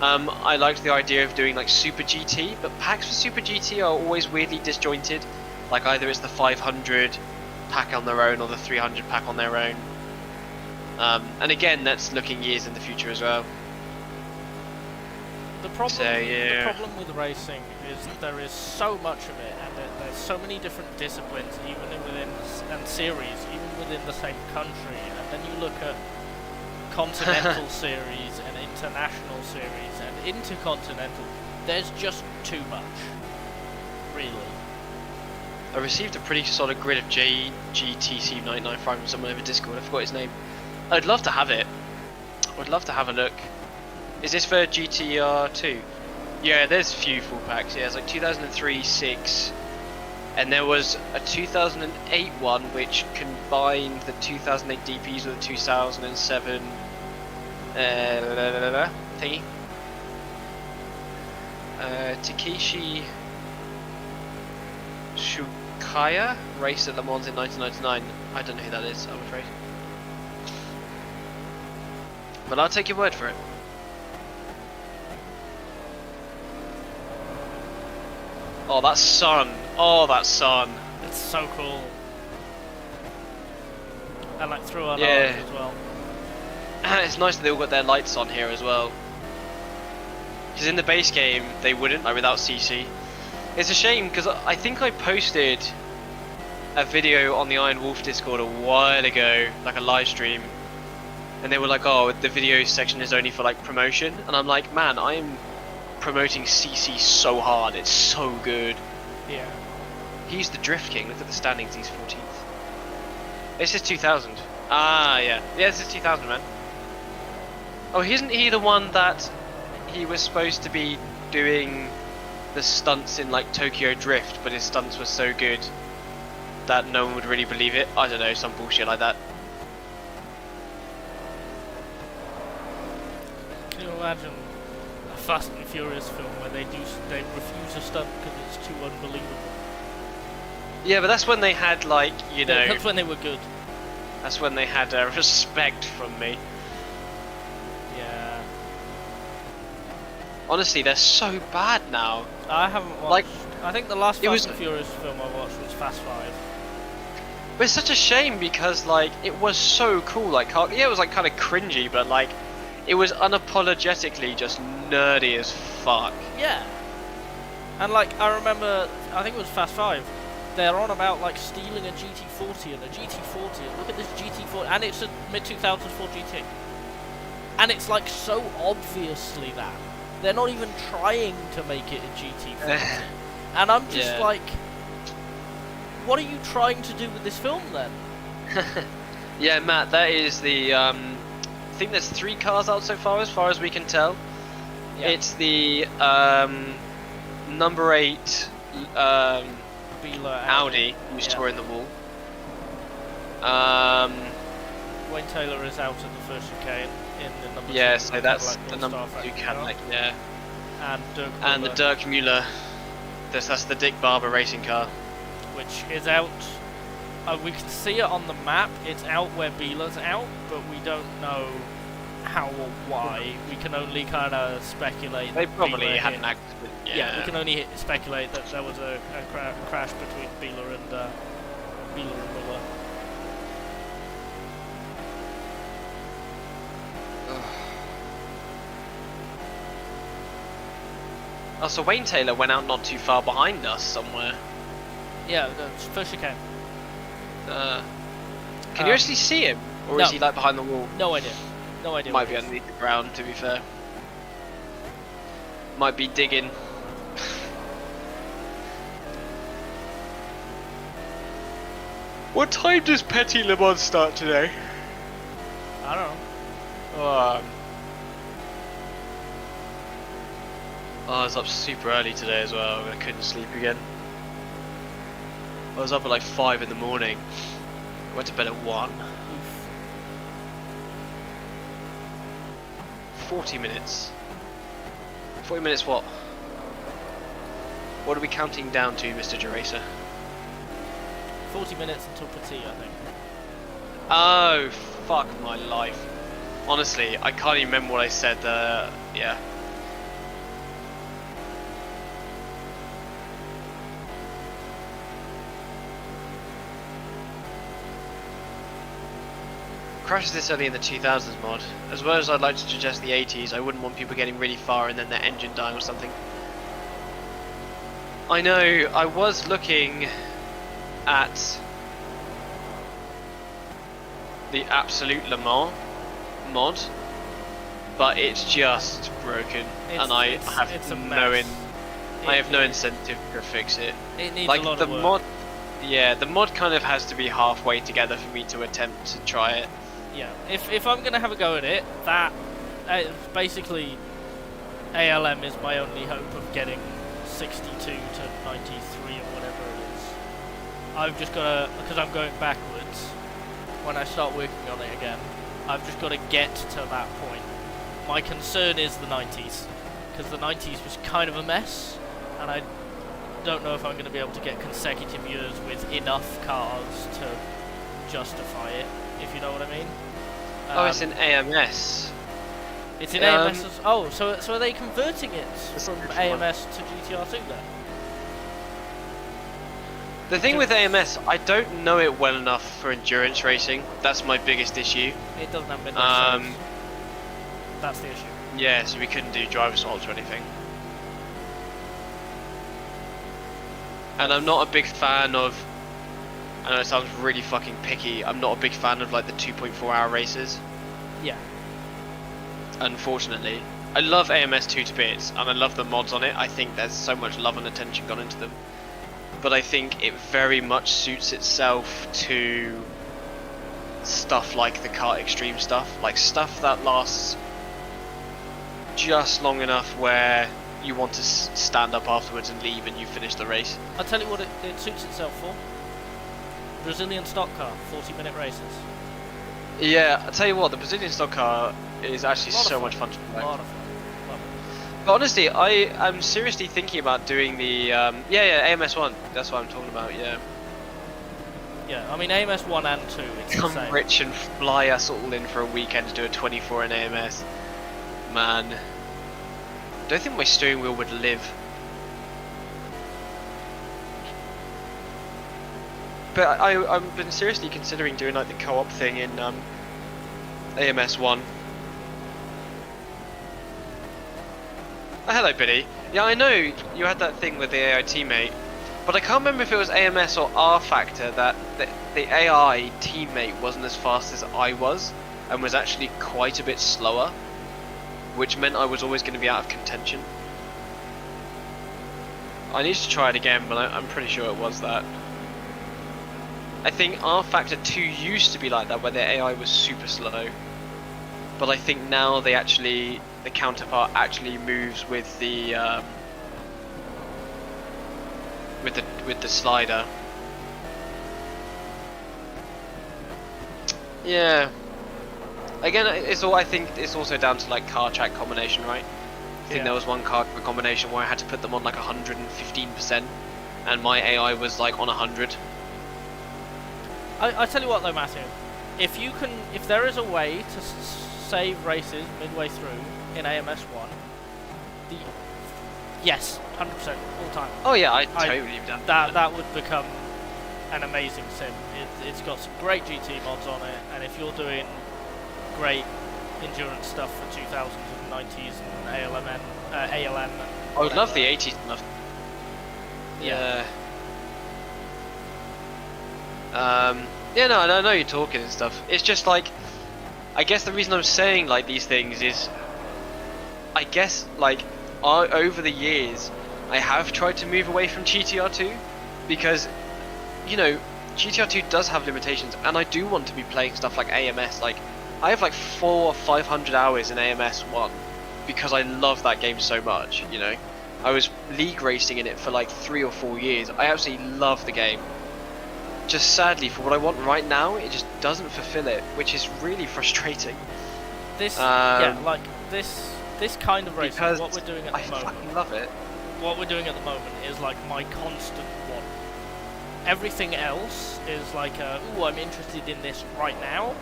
[SPEAKER 1] I liked the idea of doing like Super GT, but packs for Super GT are always weirdly disjointed. Like either it's the 500 pack on their own or the 300 pack on their own. And again, that's looking years in the future as well.
[SPEAKER 2] The problem,
[SPEAKER 1] So, yeah.
[SPEAKER 2] the problem with racing is that there is so much of it, and there's so many different disciplines, even within and series, even within the same country. And then you look at continental series and international series and intercontinental. There's just too much, really.
[SPEAKER 1] I received a pretty solid grid of GTC 99 from someone over Discord. I forgot his name. I'd love to have it. I'd love to have a look. Is this for GTR2? Yeah, there's a few full packs. Yeah, it's like 2003, 6, and there was a 2008 one which combined the 2008 DPs with the 2007 thingy. Takeshi Shukaya raced at Le Mans in 1999. I don't know who that is, I'm afraid. But I'll take your word for it. Oh, that sun. Oh, that sun.
[SPEAKER 2] It's so cool. And like through our
[SPEAKER 1] Yeah.
[SPEAKER 2] lives as well.
[SPEAKER 1] It's nice that they all got their lights on here as well. Because in the base game, they wouldn't, like without CC. It's a shame, because I think I posted a video on the Iron Wolf Discord a while ago, like a live stream. And they were like, oh, the video section is only for like promotion. And I'm like, man, I'm promoting CC so hard, it's so good.
[SPEAKER 2] Yeah.
[SPEAKER 1] He's the Drift King, look at the standings, he's 14th. This is 2000. Ah, yeah. Yeah, this is 2000, man. Oh, isn't he the one that he was supposed to be doing the stunts in like Tokyo Drift, but his stunts were so good that no one would really believe it? I don't know, some bullshit like that.
[SPEAKER 2] Can you imagine a Fast and Furious film where they refuse a stunt because it's too unbelievable?
[SPEAKER 1] Yeah, but that's when they had like, you know...
[SPEAKER 2] That's when they were good.
[SPEAKER 1] That's when they had respect from me.
[SPEAKER 2] Yeah.
[SPEAKER 1] Honestly, they're so bad now.
[SPEAKER 2] I haven't watched...
[SPEAKER 1] Like,
[SPEAKER 2] I think the last Fast and Furious film I watched was Fast 5.
[SPEAKER 1] But it's such a shame because, like, it was so cool. Like, yeah, it was like kind of cringy, but like, it was unapologetically just nerdy as fuck.
[SPEAKER 2] Yeah. And like, I remember, I think it was Fast 5. They're on about like stealing a GT40 and a GT40. And look at this GT40, and it's a mid-2000s Ford GT. And it's like so obviously that they're not even trying to make it a GT40. And I'm just like, what are you trying to do with this film then?
[SPEAKER 1] Yeah, Matt, that is the I think there's 3 cars out so far as we can tell. Yeah. It's the number 8 Audi who's touring the wall.
[SPEAKER 2] Wayne Taylor is out at the first chicane in the number 2.
[SPEAKER 1] Yeah, so that's the number 2 Cadillac, yeah. And the Dirk Muller. That's the Dick Barber racing car.
[SPEAKER 2] Which is out. We can see it on the map. It's out where Beeler's out, but we don't know how or why. We can only kind of speculate.
[SPEAKER 1] They probably had an accident.
[SPEAKER 2] Yeah, we can only speculate that there was a crash between Beeler and Muller.
[SPEAKER 1] Oh, so Wayne Taylor went out not too far behind us somewhere.
[SPEAKER 2] Yeah, the first chicane.
[SPEAKER 1] Can you actually see him? Or
[SPEAKER 2] no.
[SPEAKER 1] Is he like behind the wall?
[SPEAKER 2] No idea. No idea.
[SPEAKER 1] Might be underneath the ground, to be fair. Might be digging. What time does Petit Le Mans start today?
[SPEAKER 2] I don't know.
[SPEAKER 1] Oh, I was up super early today as well. I couldn't sleep again. I was up at like 5 in the morning. I went to bed at 1. Oof. 40 minutes. 40 minutes what? What are we counting down to, Mr. Geracer?
[SPEAKER 2] 40 minutes until Petit, I think.
[SPEAKER 1] Oh, fuck my life. Honestly, I can't even remember what I said. Yeah. crashes this early in the 2000s mod, as well as I'd like to suggest the 80s, I wouldn't want people getting really far and then their engine dying or something. I know, I was looking at the Absolute Le Mans mod, but it's just broken, and I have no incentive to fix it.
[SPEAKER 2] It needs
[SPEAKER 1] like
[SPEAKER 2] a lot
[SPEAKER 1] the
[SPEAKER 2] of work.
[SPEAKER 1] mod, yeah, the mod kind of has to be halfway together for me to attempt to try it.
[SPEAKER 2] Yeah, if I'm gonna have a go at it, that basically ALM is my only hope of getting 62 to 93 or whatever it is. I've just gotta, because I'm going backwards. When I start working on it again, I've just got to get to that point. My concern is the 90s, because the 90s was kind of a mess, and I don't know if I'm going to be able to get consecutive years with enough cars to justify it, if you know what I mean.
[SPEAKER 1] Oh, it's in AMS.
[SPEAKER 2] It's in AMS. Oh, so are they converting it from AMS to GTR2 then?
[SPEAKER 1] The thing with AMS, I don't know it well enough for endurance racing. That's my biggest issue.
[SPEAKER 2] It doesn't have midnight zones. That's the issue.
[SPEAKER 1] Yeah, so we couldn't do driver swaps or anything. And I'm not a big fan of, I know it sounds really fucking picky, I'm not a big fan of like the 2.4 hour races.
[SPEAKER 2] Yeah.
[SPEAKER 1] Unfortunately. I love AMS 2 to bits, and I love the mods on it. I think there's so much love and attention gone into them. But I think it very much suits itself to stuff like the kart extreme stuff, like stuff that lasts just long enough where you want to stand up afterwards and leave and you finish the race.
[SPEAKER 2] I'll tell you what it suits itself for. Brazilian stock car, 40-minute races.
[SPEAKER 1] Yeah, I'll tell you what, the Brazilian stock car is actually so much fun to play.
[SPEAKER 2] A lot of fun.
[SPEAKER 1] But honestly, I am seriously thinking about doing the AMS1. That's what I'm talking about. Yeah.
[SPEAKER 2] Yeah, I mean AMS 1 and 2. It's
[SPEAKER 1] Come
[SPEAKER 2] insane.
[SPEAKER 1] rich and fly us all in for a weekend to do a 24 in AMS. Man, don't think my steering wheel would live. But I've been seriously considering doing like the co-op thing in AMS1. Oh, hello, Billy. Yeah, I know you had that thing with the AI teammate, but I can't remember if it was AMS or R Factor that the AI teammate wasn't as fast as I was, and was actually quite a bit slower, which meant I was always going to be out of contention. I need to try it again, but I'm pretty sure it was that. I think R Factor 2 used to be like that, where the AI was super slow, but I think now they actually, the counterpart actually moves with the slider. Yeah. Again, it's all. I think it's also down to like car track combination, right? I think there was one car combination where I had to put them on like 115%, and my AI was like on 100.
[SPEAKER 2] I tell you what though, Matthew, if there is a way to save races midway through in AMS 1, yes, 100% all the time.
[SPEAKER 1] Oh yeah, I totally done that.
[SPEAKER 2] That would become an amazing sim. It's got some great GT mods on it, and if you're doing great endurance stuff for 2000s and 90s and ALM.
[SPEAKER 1] I would love the 80s stuff.
[SPEAKER 2] Yeah.
[SPEAKER 1] Yeah, no, I know you're talking and stuff. It's just like, I guess the reason I'm saying like these things is, I guess like over the years I have tried to move away from GTR2 because, you know, GTR2 does have limitations, and I do want to be playing stuff like AMS. Like, I have like 400 or 500 hours in AMS 1 because I love that game so much. You know, I was league racing in it for like 3 or 4 years. I absolutely love the game. Just sadly, for what I want right now, it just doesn't fulfill it, which is really frustrating.
[SPEAKER 2] This kind of racing, what we're doing at the moment. I
[SPEAKER 1] fucking love it.
[SPEAKER 2] What we're doing at the moment is like my constant want. Everything else is like, ooh, I'm interested in this right now,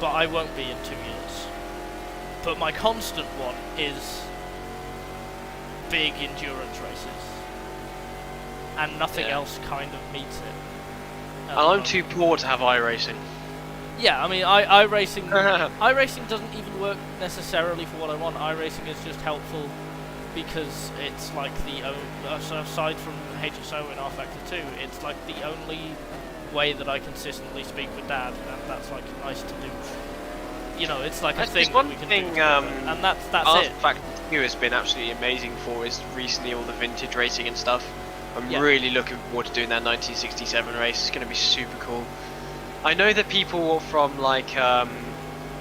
[SPEAKER 2] but I won't be in 2 years. But my constant one is big endurance races, and nothing else kind of meets it.
[SPEAKER 1] And I'm too poor to have iRacing.
[SPEAKER 2] Yeah, I mean, iRacing doesn't even work necessarily for what I want. iRacing is just helpful because it's like aside from HSO and R Factor 2, it's like the only way that I consistently speak with Dad, and that's like nice to do. You know, it's like a thing that we can do together, and that's
[SPEAKER 1] R
[SPEAKER 2] it.
[SPEAKER 1] Factor 2 has been absolutely amazing for is recently all the vintage racing and stuff. I'm really looking forward to doing that 1967 race. It's going to be super cool. I know that people from like I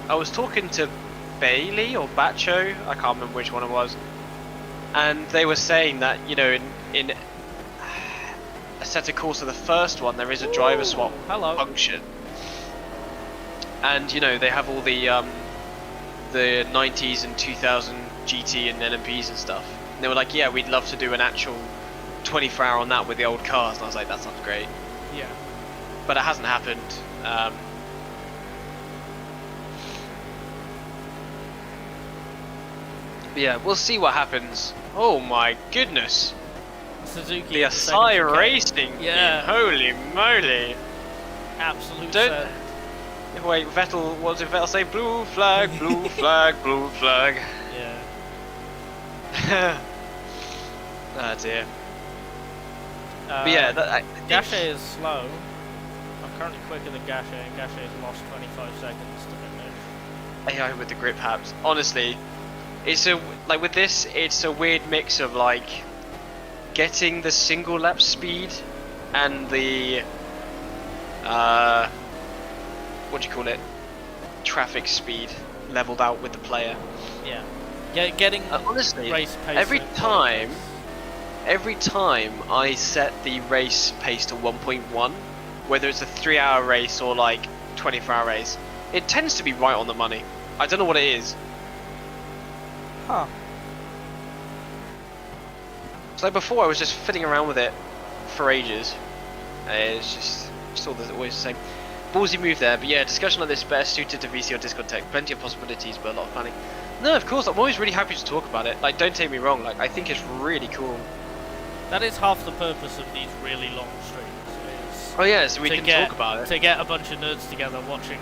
[SPEAKER 1] was talking to Bailey or Bacho, I can't remember which one it was, and they were saying that, you know, in a set of course of the first one there is a driver swap function, and you know they have all the 90s and 2000 GT and LMPs and stuff, and they were like, yeah, we'd love to do an actual 24-hour on that with the old cars, and I was like, that sounds great.
[SPEAKER 2] Yeah,
[SPEAKER 1] but it hasn't happened. Yeah, we'll see what happens. Oh my goodness,
[SPEAKER 2] Suzuki.
[SPEAKER 1] The Asai Racing.
[SPEAKER 2] Yeah.
[SPEAKER 1] Holy moly.
[SPEAKER 2] Absolute.
[SPEAKER 1] Wait, Vettel, what did Vettel say? Blue flag, blue flag, blue flag.
[SPEAKER 2] Yeah.
[SPEAKER 1] Oh dear. But yeah,
[SPEAKER 2] Gachet is slow. I'm currently quicker than Gachet, and Gachet has lost 25 seconds to finish.
[SPEAKER 1] AI with the grip habs. Honestly, it's like with this, it's a weird mix of like getting the single lap speed and the what do you call it? Traffic speed leveled out with the player.
[SPEAKER 2] Yeah. Getting
[SPEAKER 1] honestly,
[SPEAKER 2] race pace
[SPEAKER 1] every time I set the race pace to 1.1, whether it's a 3-hour race or like 24-hour race, it tends to be right on the money. I don't know what it is.
[SPEAKER 2] Huh.
[SPEAKER 1] So before I was just fiddling around with it for ages. It's just always the same. Ballsy move there, but yeah, discussion like this better suited to VC or Discord tech. Plenty of possibilities, but a lot of planning. No, of course, I'm always really happy to talk about it. Like, don't take me wrong, like, I think it's really cool.
[SPEAKER 2] That is half the purpose of these really long streams.
[SPEAKER 1] Oh yeah, so we can talk about it.
[SPEAKER 2] To get a bunch of nerds together watching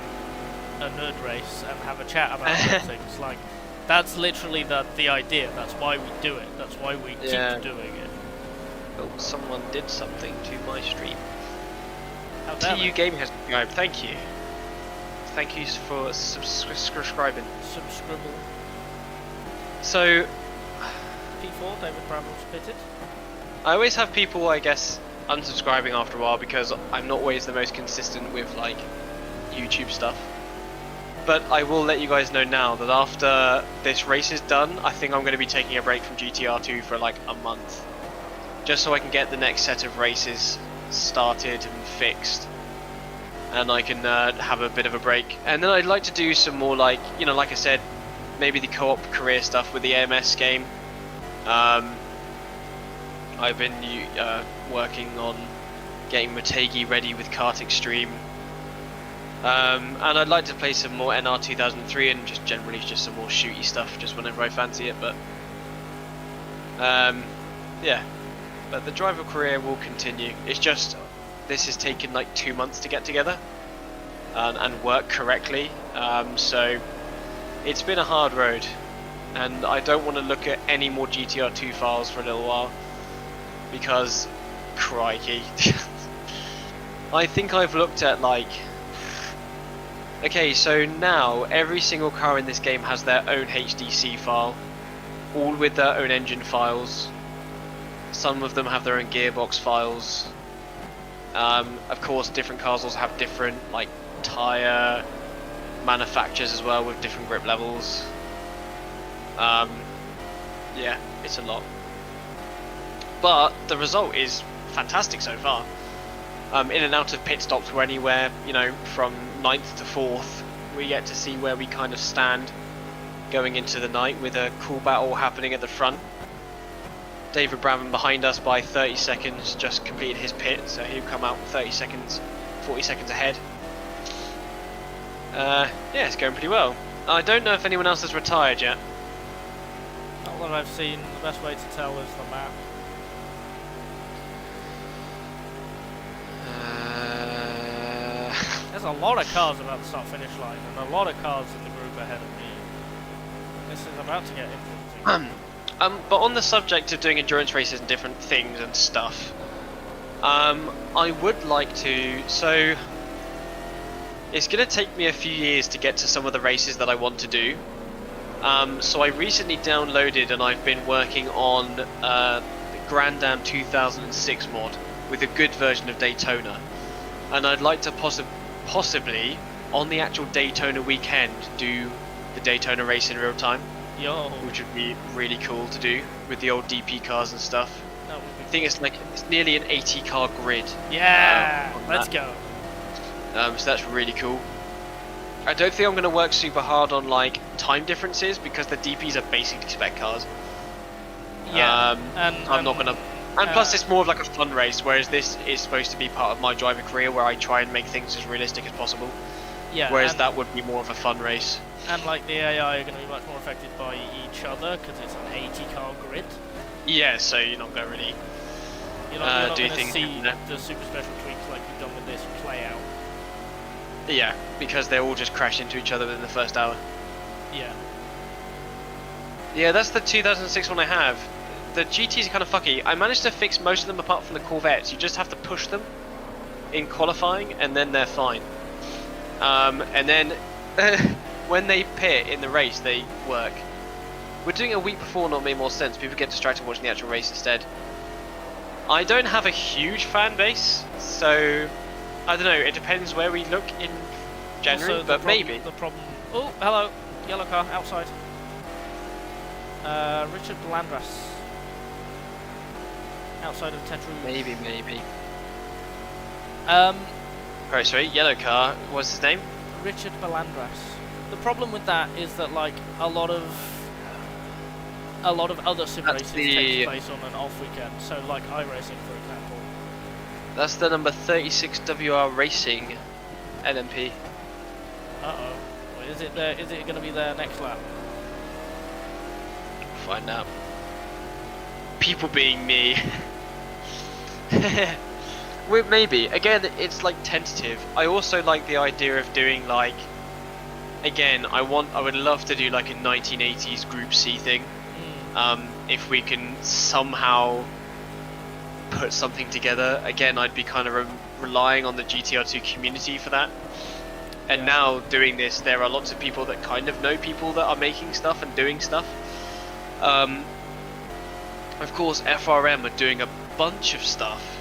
[SPEAKER 2] a nerd race and have a chat about things. Like, that's literally the idea. That's why we do it. That's why we keep doing it.
[SPEAKER 1] Oh, someone did something to my stream.
[SPEAKER 2] TU
[SPEAKER 1] Gaming has subscribed. Thank you. Thank you for subscribing.
[SPEAKER 2] Subscribble.
[SPEAKER 1] So,
[SPEAKER 2] P4, David Bramwell's pitted.
[SPEAKER 1] I always have people, I guess, unsubscribing after a while because I'm not always the most consistent with like YouTube stuff. But I will let you guys know now that after this race is done, I think I'm going to be taking a break from GTR2 for like a month, just so I can get the next set of races started and fixed, and I can have a bit of a break. And then I'd like to do some more, like, you know, like I said, maybe the co-op career stuff with the AMS game. I've been working on getting Motegi ready with Kart Extreme, and I'd like to play some more NR 2003 and just generally just some more shooty stuff just whenever I fancy it. But yeah, but the driver career will continue. It's just this has taken like 2 months to get together and work correctly, so it's been a hard road, and I don't want to look at any more GTR2 files for a little while because, crikey. I think I've looked at like, okay, so now every single car in this game has their own HDC file, all with their own engine files. Some of them have their own gearbox files. Of course, different cars also have different like tyre manufacturers as well, with different grip levels. Yeah, it's a lot, but the result is fantastic so far. In and out of pit stops were anywhere, you know, from 9th to 4th. We get to see where we kind of stand going into the night, with a cool battle happening at the front. David Bramman behind us by 30 seconds just completed his pit, so he'll come out 40 seconds ahead. Yeah, it's going pretty well. I don't know if anyone else has retired yet.
[SPEAKER 2] Not that I've seen. The best way to tell is the map. There's a lot of cars about the start-finish line, and a lot of cars in the group ahead of me. This is about to get interesting.
[SPEAKER 1] But on the subject of doing endurance races and different things and stuff, I would like to. So it's going to take me a few years to get to some of the races that I want to do. So I recently downloaded and I've been working on the Grand Am 2006 mod with a good version of Daytona, and I'd like to possibly on the actual Daytona weekend do the Daytona race in real time.
[SPEAKER 2] Yo.
[SPEAKER 1] Which would be really cool to do with the old DP cars and stuff.
[SPEAKER 2] That would be
[SPEAKER 1] I think it's nearly an 80 car grid.
[SPEAKER 2] Yeah, let's go.
[SPEAKER 1] So that's really cool. I don't think I'm going to work super hard on like time differences because the DPs are basically spec cars.
[SPEAKER 2] Yeah,
[SPEAKER 1] I'm not going to. And plus, it's more of like a fun race, whereas this is supposed to be part of my driving career, where I try and make things as realistic as possible.
[SPEAKER 2] Yeah.
[SPEAKER 1] Whereas that would be more of a fun race.
[SPEAKER 2] And like the AI are going to be much more affected by each other because it's an 80 car grid.
[SPEAKER 1] Yeah, so you're not going to really.
[SPEAKER 2] You're not
[SPEAKER 1] do
[SPEAKER 2] going to
[SPEAKER 1] things,
[SPEAKER 2] see
[SPEAKER 1] you know?
[SPEAKER 2] the super special tweaks like you've done with this play out.
[SPEAKER 1] Yeah, because they all just crash into each other within the first hour.
[SPEAKER 2] Yeah.
[SPEAKER 1] Yeah, that's the 2006 one I have. The GTs are kind of fucky. I managed to fix most of them apart from the Corvettes. You just have to push them in qualifying and then they're fine. And then when they pit in the race, they work. We're doing it a week before not made more sense. People get distracted watching the actual race instead. I don't have a huge fan base, so I don't know. It depends where we look in January,
[SPEAKER 2] Also,
[SPEAKER 1] but maybe.
[SPEAKER 2] The problem. Oh, hello, yellow car outside. Richard Landras. Outside of Tetru.
[SPEAKER 1] Maybe.
[SPEAKER 2] Um,
[SPEAKER 1] Right, sorry, yellow car. What's his name?
[SPEAKER 2] Richard Balandras. The problem with that is that like a lot of other sim races take place on an off weekend. So like iRacing, for example.
[SPEAKER 1] That's the number 36 WR Racing LMP.
[SPEAKER 2] Uh oh. Well, is it there? Is it going to be there next lap?
[SPEAKER 1] Find out. People being me. Well, maybe. Again, it's like tentative. I also like the idea of doing like, again, I would love to do like a 1980s Group C thing. If we can somehow put something together. Again, I'd be kind of relying on the GTR2 community for that. And now doing this, there are lots of people that kind of know people that are making stuff and doing stuff. Of course, FRM are doing a bunch of stuff.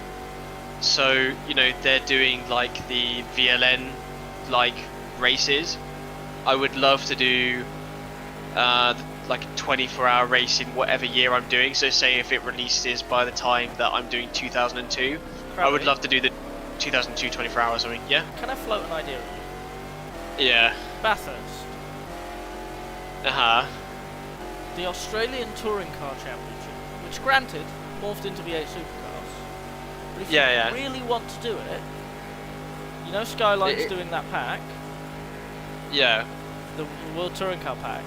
[SPEAKER 1] So, you know, they're doing like the VLN like races. I would love to do like a 24-hour race in whatever year I'm doing. So say if it releases by the time that I'm doing 2002,
[SPEAKER 2] Crabby.
[SPEAKER 1] I would love to do the 2002 24 hours or something. Yeah?
[SPEAKER 2] Can I float an idea at you?
[SPEAKER 1] Yeah.
[SPEAKER 2] Bathurst.
[SPEAKER 1] Uh-huh.
[SPEAKER 2] The Australian Touring Car Championship, which granted morphed into V8 supercars, but if you really want to do it, you know Skyline's doing that pack,
[SPEAKER 1] Yeah.
[SPEAKER 2] the World Touring Car pack,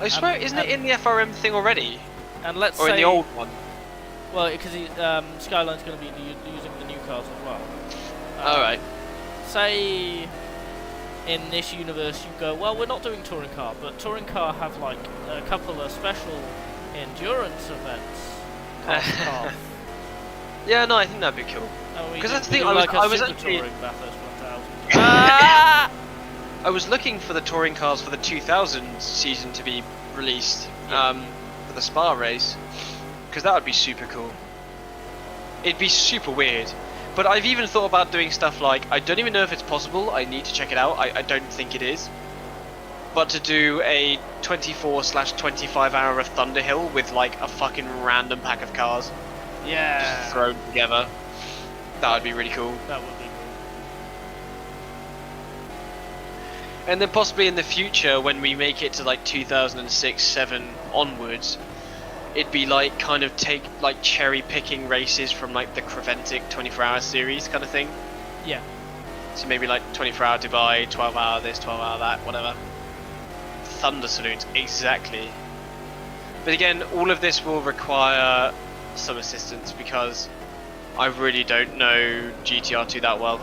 [SPEAKER 1] I swear, isn't it in the FRM thing already?
[SPEAKER 2] and let's
[SPEAKER 1] Or
[SPEAKER 2] say
[SPEAKER 1] in the old one?
[SPEAKER 2] well, because Skyline's going to be using the new cars as well.
[SPEAKER 1] Alright.
[SPEAKER 2] Say in this universe you go, well, we're not doing touring car, but touring car have like a couple of special endurance events.
[SPEAKER 1] Yeah, no, I think that'd be cool.
[SPEAKER 2] Because
[SPEAKER 1] that's the thing,
[SPEAKER 2] I was
[SPEAKER 1] actually-
[SPEAKER 2] touring Bathurst 1000.
[SPEAKER 1] I was looking for the touring cars for the 2000 season to be released for the Spa race, because that would be super cool. It'd be super weird. But I've even thought about doing stuff like, I don't even know if it's possible, I need to check it out, I don't think it is. But to do a 24/25 hour of Thunderhill with like a fucking random pack of cars.
[SPEAKER 2] Yeah.
[SPEAKER 1] Just thrown together. That would be really cool.
[SPEAKER 2] That would be cool.
[SPEAKER 1] And then possibly in the future, when we make it to like 2006-7 onwards, it'd be like kind of take like cherry picking races from like the Creventic 24-hour series kind of thing.
[SPEAKER 2] Yeah.
[SPEAKER 1] So maybe like 24-hour Dubai, 12-hour this, 12-hour that, whatever. Thunder Saloons, exactly. But again, all of this will require some assistance because I really don't know GTR2 that well.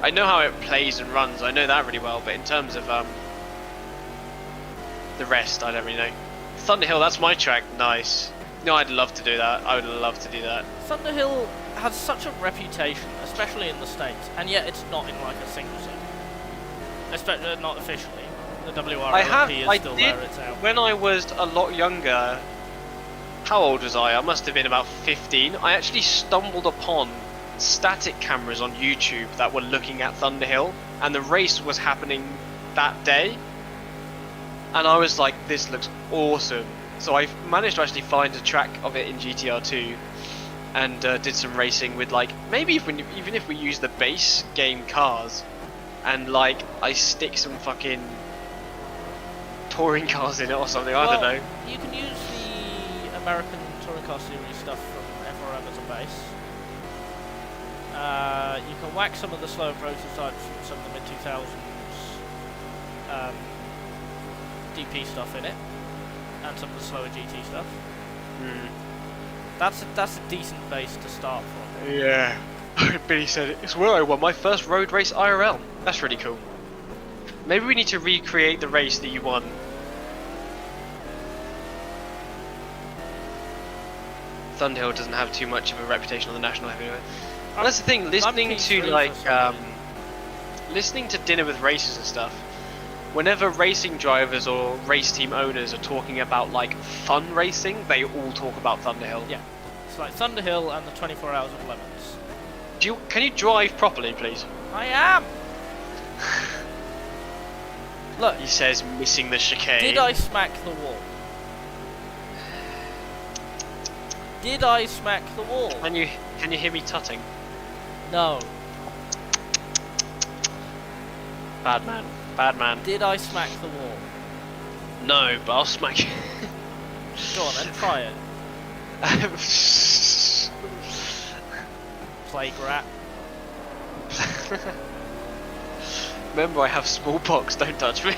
[SPEAKER 1] I know how it plays and runs. I know that really well. But in terms of the rest, I don't really know. Thunderhill, that's my track. Nice. No, I'd love to do that. I would love to do that.
[SPEAKER 2] Thunderhill has such a reputation, especially in the States, and yet it's not in like a single zone. Especially not officially. The WRLP is still where it's out.
[SPEAKER 1] When I was a lot younger, how old was I? I must have been about 15. I actually stumbled upon static cameras on YouTube that were looking at Thunderhill, and the race was happening that day. And I was like, this looks awesome. So I managed to actually find a track of it in GTR2 and did some racing with, like, maybe even if we use the base game cars and like I stick some fucking touring cars in it or something, I don't know.
[SPEAKER 2] You can use the American Touring Car Series stuff from FRM as a base. You can whack some of the slower prototypes from some of the mid-2000s DP stuff in it, and some of the slower GT stuff. That's a decent base to start from.
[SPEAKER 1] Yeah. Billy said it's where I won my first road race IRL. That's really cool. Maybe we need to recreate the race that you won. Thunderhill doesn't have too much of a reputation on the national heavyweight. And that's the thing, listening to like listening to Dinner with Racers and stuff, whenever racing drivers or race team owners are talking about like fun racing, they all talk about Thunderhill.
[SPEAKER 2] Yeah. It's like Thunderhill and the 24 Hours of Lemons.
[SPEAKER 1] Can you drive properly, please?
[SPEAKER 2] I am! Look.
[SPEAKER 1] He says missing the chicane.
[SPEAKER 2] Did I smack the wall? Did I smack the wall?
[SPEAKER 1] Can you hear me tutting?
[SPEAKER 2] No.
[SPEAKER 1] Bad man. Bad man.
[SPEAKER 2] Did I smack the wall?
[SPEAKER 1] No, but I'll smack you.
[SPEAKER 2] Go on then, try it. Plague rat.
[SPEAKER 1] Remember, I have smallpox, don't touch me.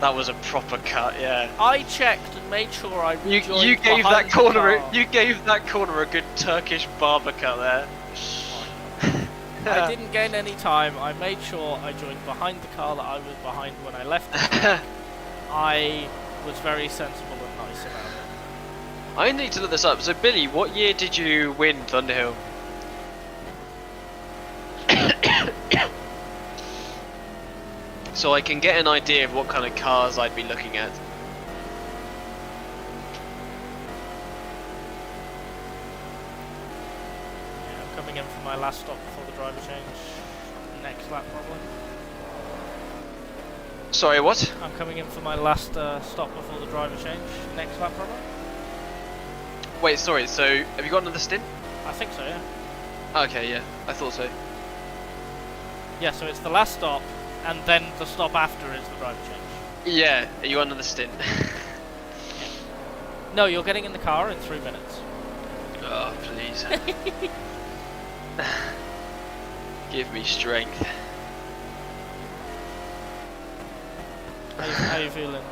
[SPEAKER 2] That was a proper cut, yeah. I checked and made sure I rejoined
[SPEAKER 1] you gave that corner.
[SPEAKER 2] car.
[SPEAKER 1] You gave that corner a good Turkish barber cut there.
[SPEAKER 2] I didn't gain any time. I made sure I joined behind the car that I was behind when I left it. I was very sensible and nice about it.
[SPEAKER 1] I need to look this up. So, Billy, what year did you win Thunderhill? So I can get an idea of what kind of cars I'd be looking at.
[SPEAKER 2] Yeah, I'm coming in for my last stop before the driver change. Next lap, probably.
[SPEAKER 1] Sorry, what?
[SPEAKER 2] I'm coming in for my last stop before the driver change. Next lap, probably.
[SPEAKER 1] Wait, sorry, so have you got another stint?
[SPEAKER 2] I think so, yeah.
[SPEAKER 1] Okay, yeah, I thought so.
[SPEAKER 2] Yeah, so it's the last stop, and then the stop after is the driver change.
[SPEAKER 1] Yeah, are you on another stint?
[SPEAKER 2] Yeah. No, you're getting in the car in 3 minutes.
[SPEAKER 1] Oh, please. Give me strength.
[SPEAKER 2] How you feeling?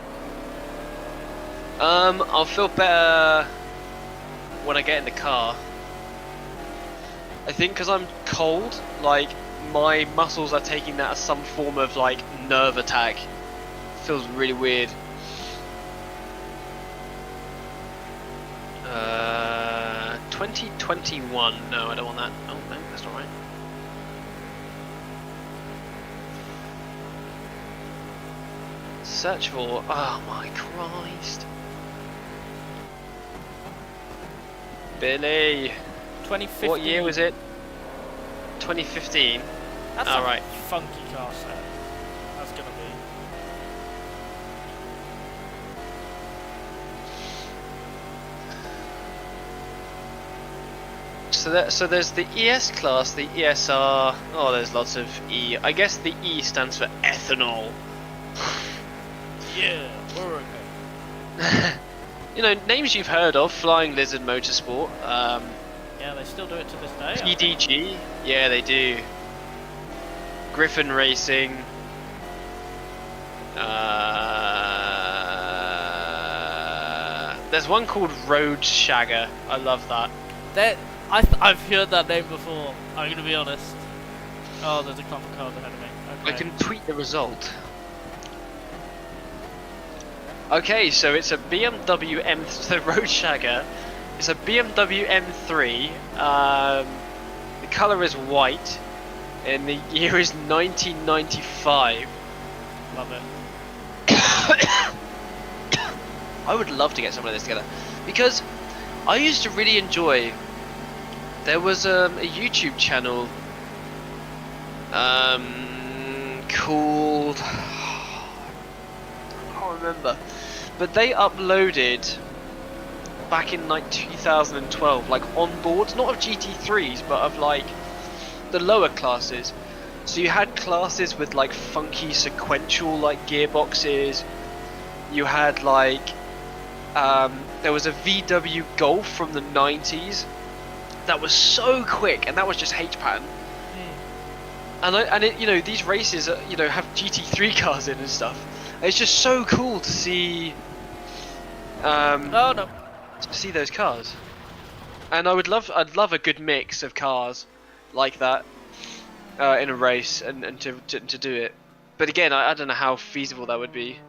[SPEAKER 1] I'll feel better when I get in the car. I think because I'm cold, like, my muscles are taking that as some form of, like, nerve attack. Feels really weird. 2021. No, I don't want that. Oh, no, that's not right. Search for... Oh, my Christ. Billy.
[SPEAKER 2] 2015.
[SPEAKER 1] What year was it? 2015.
[SPEAKER 2] That's
[SPEAKER 1] all
[SPEAKER 2] a
[SPEAKER 1] right.
[SPEAKER 2] funky car set. That's gonna be.
[SPEAKER 1] So there's the ES class, the ESR. Oh, there's lots of E. I guess the E stands for ethanol.
[SPEAKER 2] Yeah, we're okay.
[SPEAKER 1] You know, names you've heard of: Flying Lizard Motorsport.
[SPEAKER 2] Yeah, they still do it to this day.
[SPEAKER 1] PDG. Yeah, they do. Griffin Racing. There's one called Road Shagger. I love that.
[SPEAKER 2] I've heard that name before. I'm gonna be honest. Oh, there's a clump of cars ahead of me. Okay.
[SPEAKER 1] I can tweet the result. Okay, so it's a BMW M. So Road Shagger. It's a BMW M3. The color is white, and the year is 1995.
[SPEAKER 2] Love it.
[SPEAKER 1] I would love to get something like this together, because I used to really enjoy. There was a YouTube channel called, I can't remember, but they uploaded back in like 2012 like onboards, not of GT3s but of like the lower classes. So you had classes with like funky sequential like gearboxes. You had like there was a VW Golf from the 90s that was so quick, and that was just H pattern. And you know, these races you know, have GT3 cars in and stuff. It's just so cool to see
[SPEAKER 2] Oh no.
[SPEAKER 1] to see those cars. And I'd love a good mix of cars like that in a race, and to do it. But again, I don't know how feasible that would be.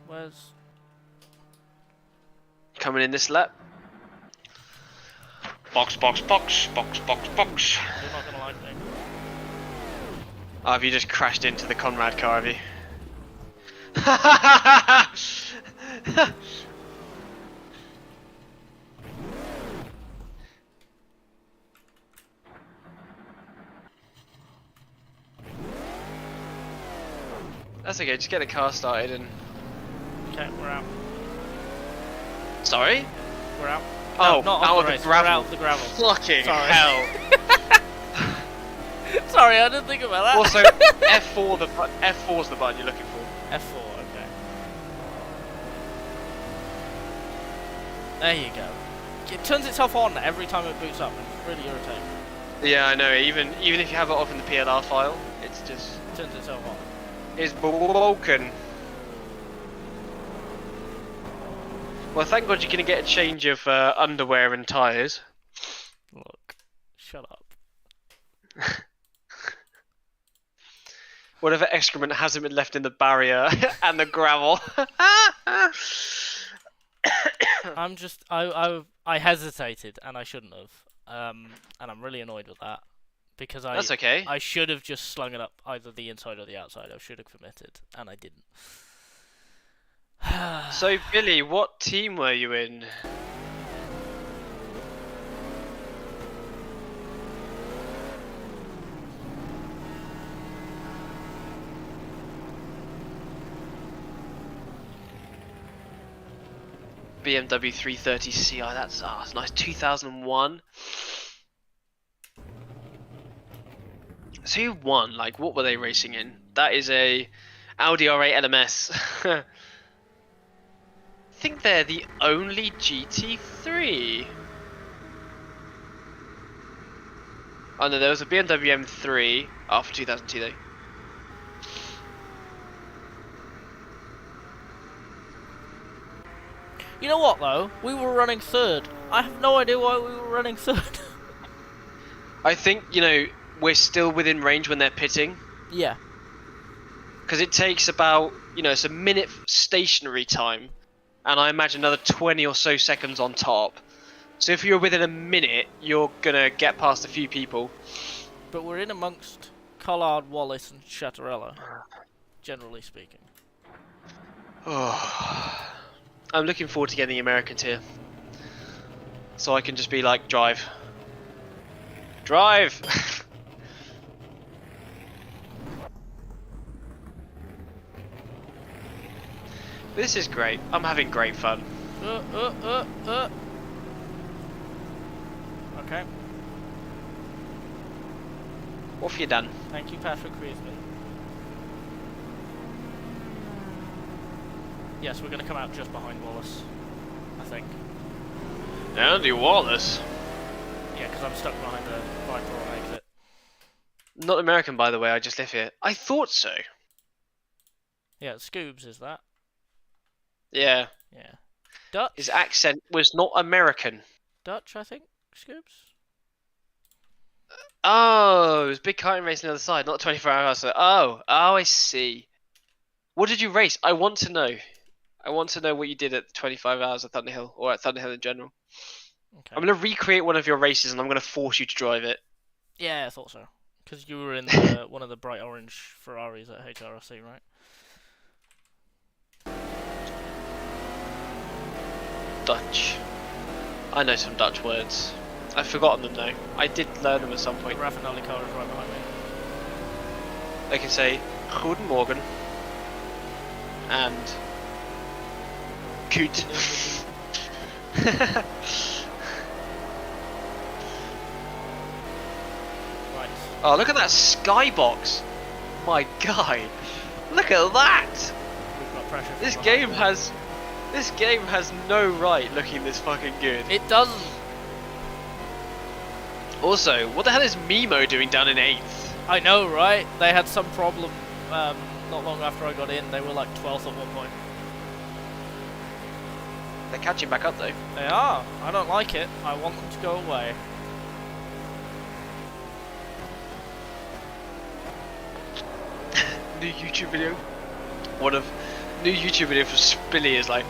[SPEAKER 2] Where's...
[SPEAKER 1] Coming in this lap. Box, box, box, box, box, box.
[SPEAKER 2] You're not gonna like me.
[SPEAKER 1] Oh, have you just crashed into the Conrad car, have you? That's okay, just get the car started and...
[SPEAKER 2] Okay, we're out.
[SPEAKER 1] Sorry?
[SPEAKER 2] We're out.
[SPEAKER 1] Oh,
[SPEAKER 2] No, not
[SPEAKER 1] out
[SPEAKER 2] on
[SPEAKER 1] of
[SPEAKER 2] the
[SPEAKER 1] the
[SPEAKER 2] race.
[SPEAKER 1] gravel.
[SPEAKER 2] We're out of the gravel.
[SPEAKER 1] Fucking
[SPEAKER 2] Sorry.
[SPEAKER 1] hell.
[SPEAKER 2] Sorry, I didn't think about that.
[SPEAKER 1] Also, F4's the button you're looking for.
[SPEAKER 2] F4, okay. There you go. It turns itself on every time it boots up, and it's really irritating.
[SPEAKER 1] Yeah, I know. Even if you have it off in the PLR file, it's just
[SPEAKER 2] It turns itself on.
[SPEAKER 1] it's broken. Well, thank God you're gonna get a change of underwear and tyres.
[SPEAKER 2] Look, shut up.
[SPEAKER 1] Whatever excrement hasn't been left in the barrier and the gravel.
[SPEAKER 2] I'm just, I hesitated, and I shouldn't have. And I'm really annoyed with that. Because
[SPEAKER 1] That's okay.
[SPEAKER 2] I should have just slung it up either the inside or the outside. I should have committed, and I didn't.
[SPEAKER 1] So, Billy, what team were you in? BMW 330Ci, that's nice. 2001. So who won? Like, what were they racing in? That is a Audi R8 LMS. I think they're the only GT3. Oh no, there was a BMW M3 after 2002 though.
[SPEAKER 2] You know what though? We were running third. I have no idea why we were running third.
[SPEAKER 1] I think, you know, we're still within range when they're pitting.
[SPEAKER 2] Yeah.
[SPEAKER 1] Because it takes about, you know, it's a minute stationary time. And I imagine another 20 or so seconds on top. So if you're within a minute, you're going to get past a few people.
[SPEAKER 2] But we're in amongst Collard, Wallace and Chattarella, generally speaking.
[SPEAKER 1] Oh. I'm looking forward to getting the Americans here. So I can just be like, drive. Drive! This is great. I'm having great fun.
[SPEAKER 2] Okay.
[SPEAKER 1] Off you done.
[SPEAKER 2] Thank you, Patrick Creasby. Yes, we're going to come out just behind Wallace, I think.
[SPEAKER 1] Andy Wallace?
[SPEAKER 2] Yeah, because I'm stuck behind the Viper on exit.
[SPEAKER 1] Not American, by the way, I just live here. I thought so.
[SPEAKER 2] Yeah, Scoobs is that.
[SPEAKER 1] Yeah.
[SPEAKER 2] Yeah. Dutch?
[SPEAKER 1] His accent was not American.
[SPEAKER 2] Dutch, I think. Scoops.
[SPEAKER 1] Oh, it was big karting race on the other side, not 24 hours. Oh, I see. What did you race? I want to know. I want to know what you did at 25 hours at Thunderhill, or at Thunderhill in general.
[SPEAKER 2] Okay.
[SPEAKER 1] I'm going to recreate one of your races, and I'm going to force you to drive it.
[SPEAKER 2] Yeah, I thought so. Because you were in one of the bright orange Ferraris at HRC, right?
[SPEAKER 1] Dutch. I know some Dutch words. I've forgotten them though. I did learn them at some point.
[SPEAKER 2] The Raffinelli car is right behind me.
[SPEAKER 1] They can say Goedemorgen and Goed.
[SPEAKER 2] Right.
[SPEAKER 1] Oh, look at that skybox! My God, look at that!
[SPEAKER 2] We've got pressure.
[SPEAKER 1] This game has no right looking this fucking good.
[SPEAKER 2] It doesn't.
[SPEAKER 1] Also, what the hell is Mimo doing down in 8th?
[SPEAKER 2] I know, right? They had some problem not long after I got in. They were like 12th at one point.
[SPEAKER 1] They're catching back up though.
[SPEAKER 2] They are. I don't like it. I want them to go away.
[SPEAKER 1] New YouTube video. New YouTube video for Spilly is like,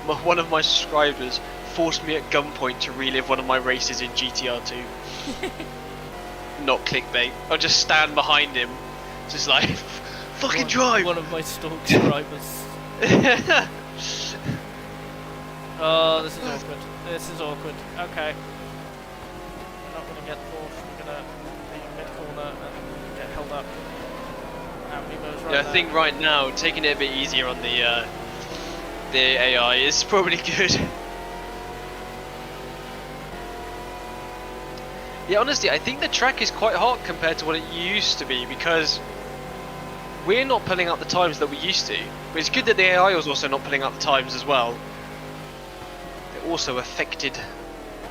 [SPEAKER 1] one of my subscribers forced me at gunpoint to relive one of my races in GTR2. Not clickbait. I'll just stand behind him, just like, fucking drive.
[SPEAKER 2] One of my stalk subscribers. Oh, this is awkward. This is awkward. Okay. We're not gonna get the Porsche. We're gonna be mid-corner and get held up. Right,
[SPEAKER 1] yeah, I think right now taking it a bit easier on the AI is probably good. Yeah, honestly, I think the track is quite hot compared to what it used to be because we're not pulling out the times that we used to. But it's good that the AI was also not pulling out the times as well. It also affected.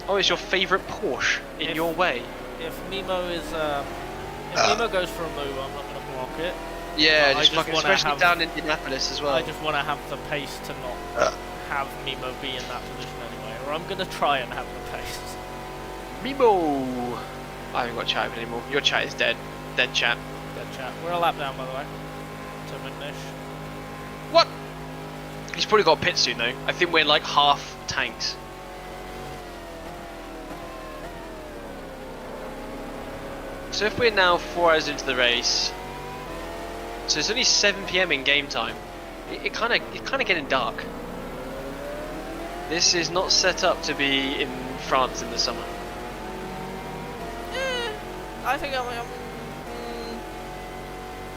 [SPEAKER 1] Oh, it's your favourite Porsche in your way.
[SPEAKER 2] If Mimo is, if Mimo goes for a move, I'm not going to block it.
[SPEAKER 1] Yeah,
[SPEAKER 2] just
[SPEAKER 1] fucking, especially down in Indianapolis as well.
[SPEAKER 2] I just want to have the pace to not have Mimo be in that position anyway, or I'm going to try and have the pace.
[SPEAKER 1] Mimo! I haven't got chat anymore. Your chat is dead. Dead chat.
[SPEAKER 2] Dead chat. We're a lap down, by the way. To mid-ish.
[SPEAKER 1] What? He's probably got a pit soon though. I think we're like half tanks. So if we're now 4 hours into the race, so it's only 7 PM in game time. It's kind of getting dark. This is not set up to be in France in the summer.
[SPEAKER 2] I think I'm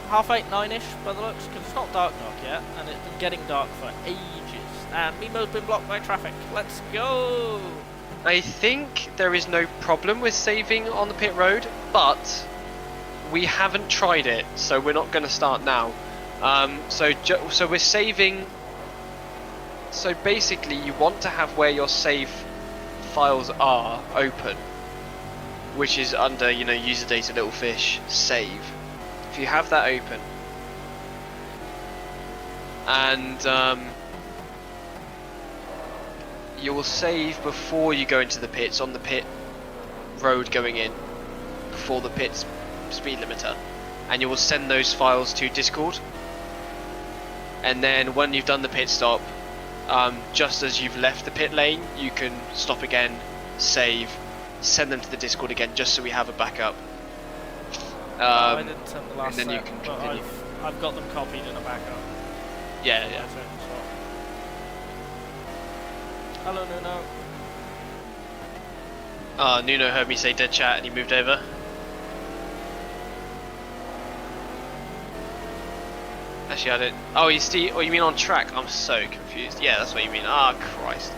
[SPEAKER 2] half 8, 9-ish by the looks, because it's not dark yet, and it's been getting dark for ages. And Mimo's been blocked by traffic. Let's go!
[SPEAKER 1] I think there is no problem with saving on the pit road, but we haven't tried it, so we're not going to start now. So we're saving. So basically, you want to have where your save files are open, which is under, you know, user data little fish save. If you have that open, and you will save before you go into the pits on the pit road going in, before the pit speed limiter, and you will send those files to Discord. And then when you've done the pit stop, just as you've left the pit lane, you can stop again, save, send them to the Discord again, just so we have a backup.
[SPEAKER 2] I didn't send the last
[SPEAKER 1] and then
[SPEAKER 2] set,
[SPEAKER 1] you can
[SPEAKER 2] but
[SPEAKER 1] continue.
[SPEAKER 2] I've got them copied in a backup.
[SPEAKER 1] Yeah.
[SPEAKER 2] Hello, Nuno.
[SPEAKER 1] Nuno heard me say dead chat and he moved over. Actually, I didn't. Oh, oh, you mean on track? I'm so confused. Yeah, that's what you mean. Ah, Christ.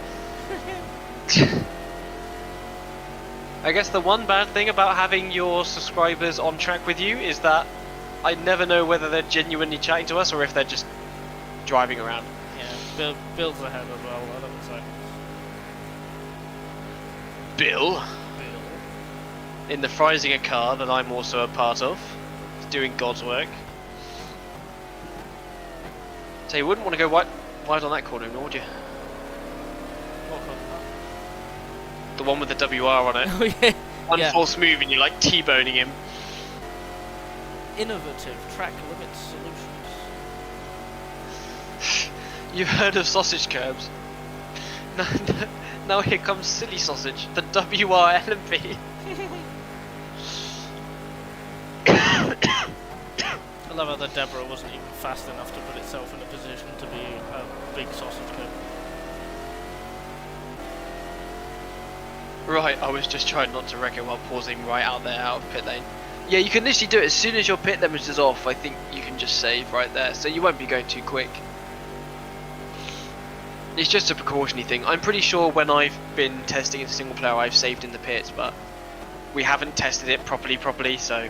[SPEAKER 1] I guess the one bad thing about having your subscribers on track with you is that I never know whether they're genuinely chatting to us or if they're just driving around.
[SPEAKER 2] Yeah, Bill's ahead as well, I don't say.
[SPEAKER 1] Bill? In the Freisinger car that I'm also a part of. He's doing God's work. So you wouldn't want to go wide on that corner, ignored you.
[SPEAKER 2] What corner?
[SPEAKER 1] The one with the WR on it.
[SPEAKER 2] Oh yeah.
[SPEAKER 1] One
[SPEAKER 2] Yeah.
[SPEAKER 1] false move and you're like T-boning him.
[SPEAKER 2] Innovative track limit solutions.
[SPEAKER 1] You've heard of sausage curbs? No, no, now here comes silly sausage, the WR LMP.
[SPEAKER 2] I love how the Deborah wasn't even fast enough to put itself in a position to be a big sausage curb.
[SPEAKER 1] Right, I was just trying not to wreck it while pausing right out there out of pit lane. Yeah, you can literally do it as soon as your pit limit is off. I think you can just save right there, so you won't be going too quick. It's just a precautionary thing. I'm pretty sure when I've been testing in single player I've saved in the pits, but we haven't tested it properly, so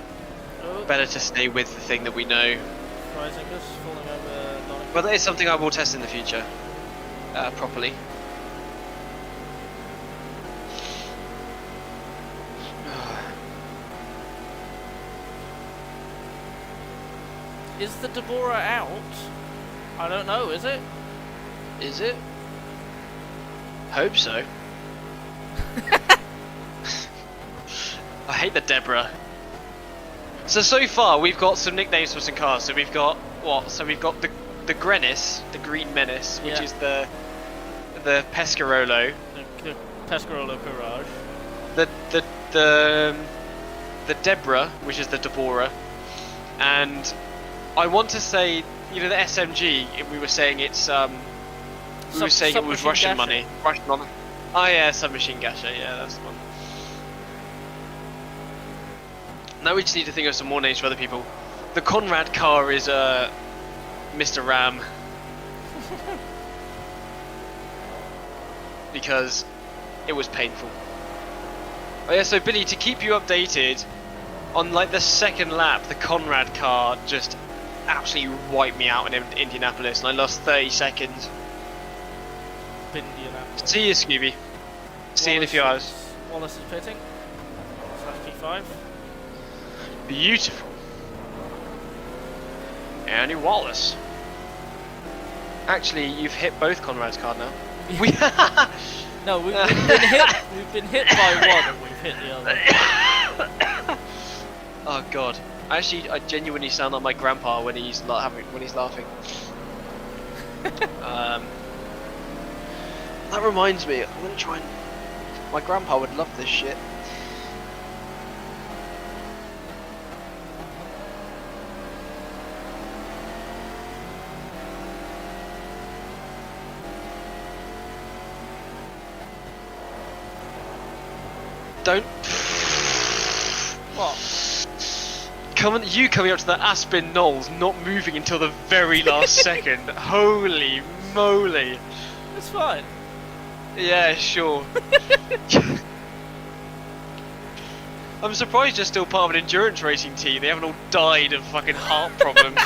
[SPEAKER 1] better to stay with the thing that we know.
[SPEAKER 2] Rising us, falling over.
[SPEAKER 1] But that is something I will test in the future, properly.
[SPEAKER 2] Is the Deborah out? I don't know, is it?
[SPEAKER 1] Is it? Hope so. I hate the Deborah. So far we've got some nicknames for some cars. So we've got what? So we've got the Grenis, the Green Menace, which is the Pescarolo.
[SPEAKER 2] The Pescarolo Courage.
[SPEAKER 1] The Deborah, which is the Deborah, and I want to say, you know, the SMG. We were saying it's we were saying it was Russian money. Russian money. Oh yeah, Submachine Gasher. Yeah, that's the one. Now we just need to think of some more names for other people. The Conrad car is Mr. Ram. Because it was painful. Oh yeah, so Billy, to keep you updated, on like the second lap, the Conrad car just absolutely wiped me out in Indianapolis, and I lost 30 seconds.
[SPEAKER 2] Indianapolis.
[SPEAKER 1] See you, Scooby. See you in a few hours.
[SPEAKER 2] Wallace is pitting. /P5.
[SPEAKER 1] Beautiful. Andy Wallace. Actually, you've hit both Conrad's card now. We
[SPEAKER 2] No, we've been hit by one and we've hit the other.
[SPEAKER 1] Oh god. Actually, I genuinely sound like my grandpa when he's laughing. That reminds me, I'm gonna try and. My grandpa would love this shit. Don't.
[SPEAKER 2] What?
[SPEAKER 1] You coming up to the Aspen Knolls, not moving until the very last second. Holy moly.
[SPEAKER 2] It's fine.
[SPEAKER 1] Yeah, sure. I'm surprised you're still part of an endurance racing team. They haven't all died of fucking heart problems.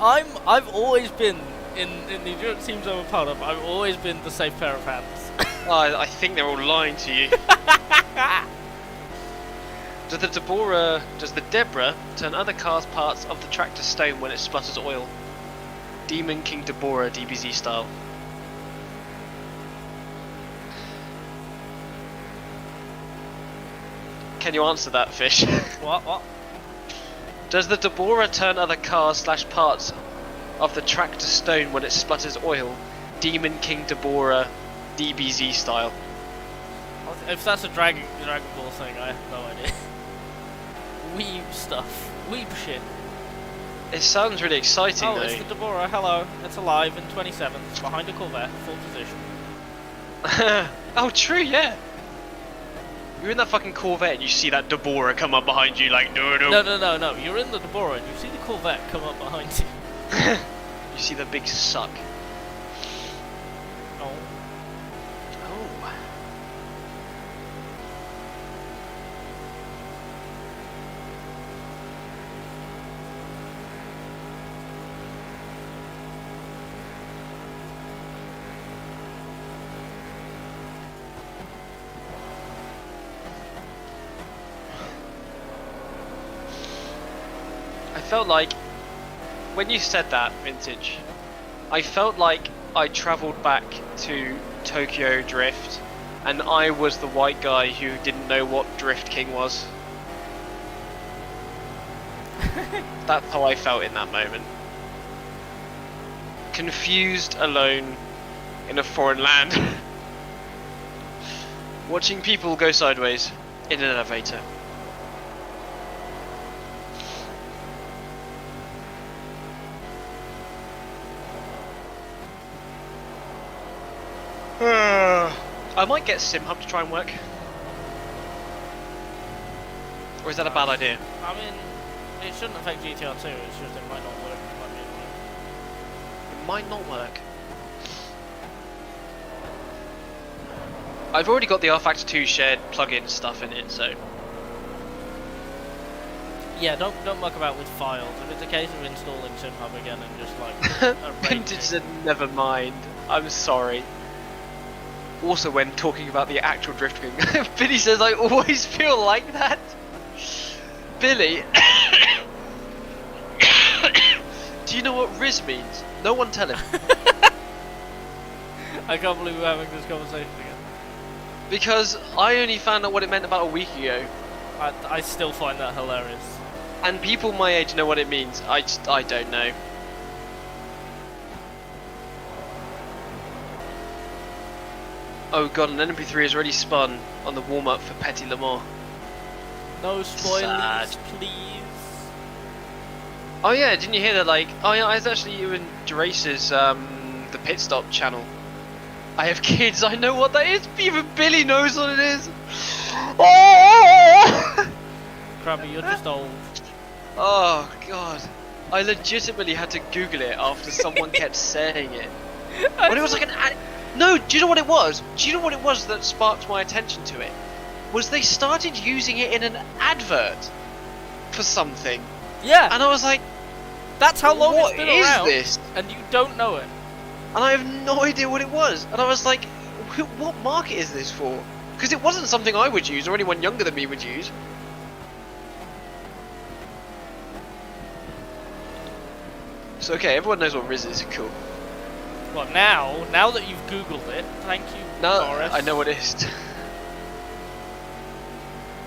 [SPEAKER 2] I've always been in the endurance teams I'm a part of. I've always been the safe pair of hands.
[SPEAKER 1] Oh, I think they're all lying to you. Does the Deborah turn other cars' parts of the track to stone when it splutters oil? Demon King Deborah DBZ style. Can you answer that, Fish?
[SPEAKER 2] What?
[SPEAKER 1] Does the Deborah turn other cars / parts of the track to stone when it splutters oil? Demon King Deborah DBZ style.
[SPEAKER 2] If that's a Dragon Ball thing, I have no idea. Weeb stuff. Weeb shit.
[SPEAKER 1] It sounds really exciting though.
[SPEAKER 2] It's the Deborah, hello. It's alive in 27th, behind a Corvette, full position.
[SPEAKER 1] Oh true, yeah. You're in that fucking Corvette and you see that Deborah come up behind you like no.
[SPEAKER 2] No. You're in the Deborah and you see the Corvette come up behind you.
[SPEAKER 1] You see the big suck.
[SPEAKER 2] Oh.
[SPEAKER 1] Oh. felt like when you said that, Vintage, I felt like I travelled back to Tokyo Drift, and I was the white guy who didn't know what Drift King was. That's how I felt in that moment. Confused, alone, in a foreign land. Watching people go sideways in an elevator. I might get SimHub to try and work. Or is that a bad idea?
[SPEAKER 2] I mean, it shouldn't affect GTR2, it's just it might not work.
[SPEAKER 1] It might not work. I've already got the R-Factor 2 shared plugin stuff in it, so...
[SPEAKER 2] Yeah, don't muck about with files. If it's a case of installing SimHub again and just like...
[SPEAKER 1] Vintage said never mind. I'm sorry. Also, when talking about the actual Drift King, Billy says I always feel like that. Billy, do you know what Riz means? No one tell him.
[SPEAKER 2] I can't believe we're having this conversation again.
[SPEAKER 1] Because I only found out what it meant about a week ago.
[SPEAKER 2] I still find that hilarious.
[SPEAKER 1] And people my age know what it means. I don't know. Oh god, an MP3 has already spun on the warm-up for Petit Le Mans.
[SPEAKER 2] No spoilers,
[SPEAKER 1] Sad.
[SPEAKER 2] please.
[SPEAKER 1] Oh yeah, didn't you hear that? Like, oh yeah, I was actually in Drace's the pit stop channel. I have kids. I know what that is. Even Billy knows what it is.
[SPEAKER 2] Crabby, you're just old.
[SPEAKER 1] Oh god, I legitimately had to Google it after someone kept saying it. When it was like an ad. No, do you know what it was? Do you know what it was that sparked my attention to it? Was they started using it in an advert for something.
[SPEAKER 2] Yeah.
[SPEAKER 1] And I was like,
[SPEAKER 2] that's how long it's been around.
[SPEAKER 1] What is this?
[SPEAKER 2] And you don't know it.
[SPEAKER 1] And I have no idea what it was. And I was like, what market is this for? Because it wasn't something I would use or anyone younger than me would use. So okay, everyone knows what Riz is. Cool.
[SPEAKER 2] Well, now that you've Googled it, thank you, Boris.
[SPEAKER 1] I know what it is.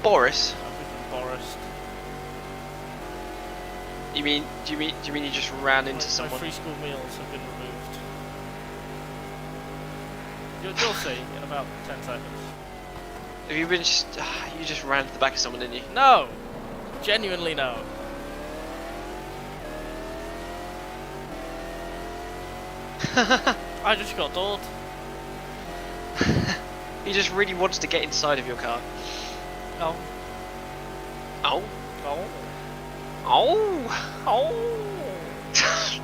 [SPEAKER 1] Boris?
[SPEAKER 2] Boris.
[SPEAKER 1] Do you mean you just ran into someone?
[SPEAKER 2] My free school meals have been removed. You'll see in about 10 seconds.
[SPEAKER 1] Have you been just... you just ran to the back of someone, didn't you?
[SPEAKER 2] No! Genuinely no. I just got bored.
[SPEAKER 1] He just really wants to get inside of your car.
[SPEAKER 2] Oh.
[SPEAKER 1] Oh.
[SPEAKER 2] Oh.
[SPEAKER 1] Oh.
[SPEAKER 2] Oh.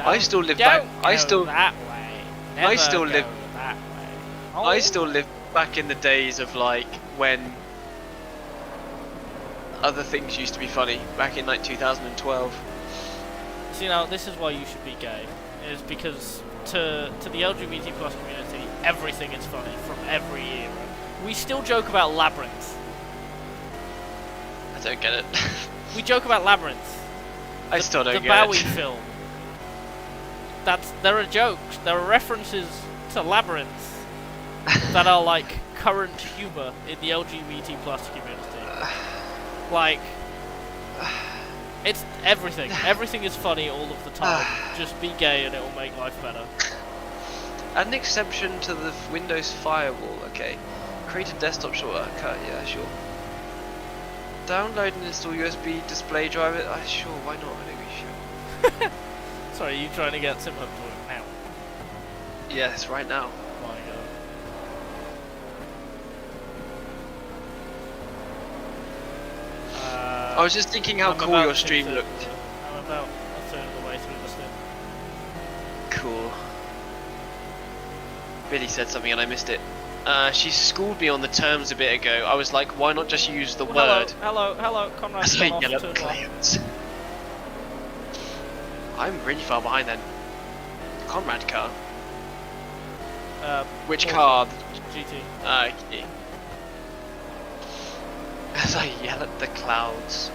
[SPEAKER 1] I still live back.
[SPEAKER 2] I still that way. Never
[SPEAKER 1] I still live
[SPEAKER 2] that way. Oh.
[SPEAKER 1] I still live back in the days of like when other things used to be funny. Back in like 2012.
[SPEAKER 2] See, now this is why you should be gay. Is because to the LGBT plus community, everything is funny from every era. We still joke about Labyrinth.
[SPEAKER 1] I don't get it.
[SPEAKER 2] We joke about Labyrinth.
[SPEAKER 1] I still don't get it.
[SPEAKER 2] The Bowie film. There are jokes, there are references to Labyrinth that are like current humour in the LGBT plus community. Like, it's everything. Everything is funny all of the time. Just be gay and it will make life better.
[SPEAKER 1] Add an exception to the Windows firewall, okay. Create a desktop shortcut, yeah, sure. Download and install USB display driver, sure, why not, I think we should.
[SPEAKER 2] Sorry, are you trying to get SimHub to work now?
[SPEAKER 1] Yes, right now.
[SPEAKER 2] Oh my god.
[SPEAKER 1] I was just thinking how cool your stream looked.
[SPEAKER 2] I'm about a third of the way through this thing.
[SPEAKER 1] Cool. Billy said something and I missed it. She schooled me on the terms a bit ago. I was like, why not just use the word?
[SPEAKER 2] Hello, Conrad.
[SPEAKER 1] As my yellow clients. I'm really far behind then. Conrad car. Which car?
[SPEAKER 2] GT.
[SPEAKER 1] Okay. As I yell at the clouds.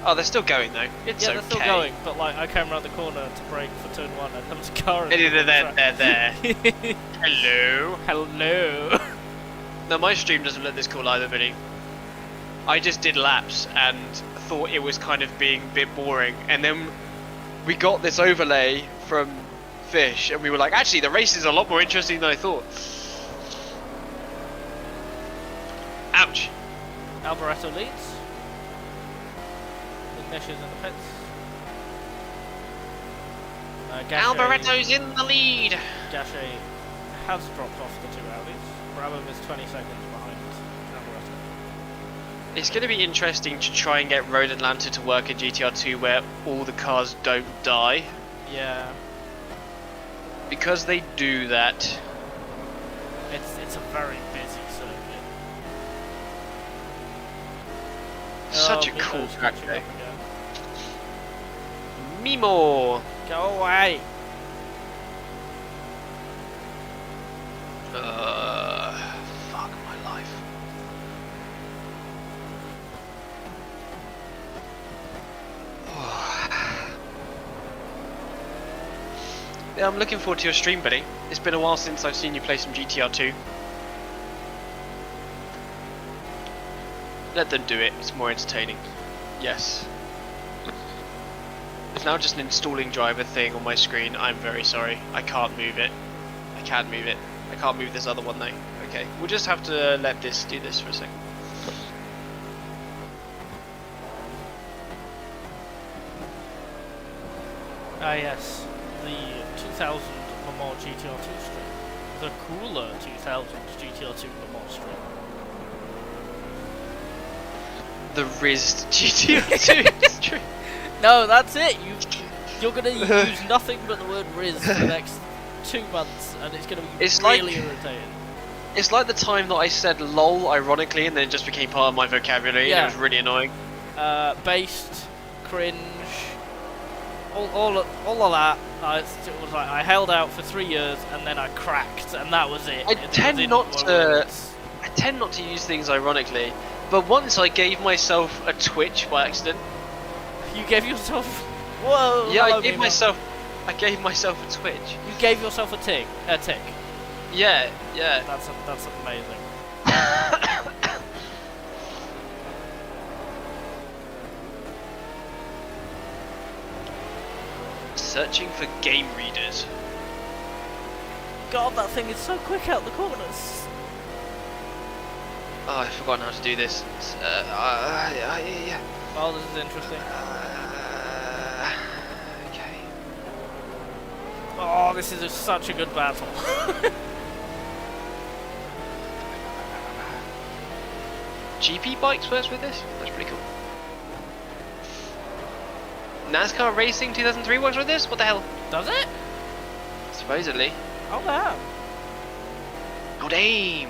[SPEAKER 1] Oh, they're still going though. It's
[SPEAKER 2] yeah,
[SPEAKER 1] okay.
[SPEAKER 2] they're still going, but like I came around the corner to brake for turn 1 and there was a car.
[SPEAKER 1] They're there. Hello.
[SPEAKER 2] Hello.
[SPEAKER 1] No, my stream doesn't look this cool either, Billy. I just did laps and thought it was kind of being a bit boring, and then we got this overlay from Fish, and we were like, actually, the race is a lot more interesting than I thought. Ouch.
[SPEAKER 2] Alvaretto leads. Ignatius in the pits.
[SPEAKER 1] Alvaretto's in the lead.
[SPEAKER 2] Gachet has dropped off the 2 Audis. Brabham is 20 seconds behind Alvaretto.
[SPEAKER 1] It's going to be interesting to try and get Road Atlanta to work in GTR2 where all the cars don't die.
[SPEAKER 2] Yeah.
[SPEAKER 1] Because they do that.
[SPEAKER 2] It's a very busy circuit.
[SPEAKER 1] Such a cool track though. Mimo!
[SPEAKER 2] Go away!
[SPEAKER 1] Fuck my life. Yeah, I'm looking forward to your stream, buddy. It's been a while since I've seen you play some GTR2. Let them do it, it's more entertaining. Yes. It's now just an installing driver thing on my screen. I'm very sorry. I can't move it. I can't move it. I can't move this other one though. Okay, we'll just have to let this do this for a second.
[SPEAKER 2] Ah yes, the 2000 Le Mans GTR2 stream. The cooler 2000 GTR2 Le Mans stream.
[SPEAKER 1] The Riz GTR2 stream.
[SPEAKER 2] No, that's it. You're gonna use nothing but the word Riz for the next 2 months, and it's gonna be really irritating.
[SPEAKER 1] It's like the time that I said "lol" ironically, and then it just became part of my vocabulary.
[SPEAKER 2] Yeah.
[SPEAKER 1] And it was really annoying.
[SPEAKER 2] Based, cringe, all of that. It was like I held out for 3 years, and then I cracked, and that was it.
[SPEAKER 1] I tend not to use things ironically, but once I gave myself a twitch by accident.
[SPEAKER 2] You gave yourself. Whoa!
[SPEAKER 1] Yeah, I gave myself a twitch.
[SPEAKER 2] You gave yourself a tick.
[SPEAKER 1] Yeah.
[SPEAKER 2] That's amazing.
[SPEAKER 1] Searching for game readers.
[SPEAKER 2] God, that thing is so quick out the corners.
[SPEAKER 1] Oh, I've forgotten how to do this. Yeah.
[SPEAKER 2] Well, this is interesting.
[SPEAKER 1] Okay.
[SPEAKER 2] Oh, this is such a good battle.
[SPEAKER 1] GP bikes works with this? That's pretty cool. NASCAR Racing 2003 works with this? What the hell?
[SPEAKER 2] Does it?
[SPEAKER 1] Supposedly.
[SPEAKER 2] Oh, wow.
[SPEAKER 1] Oh, damn.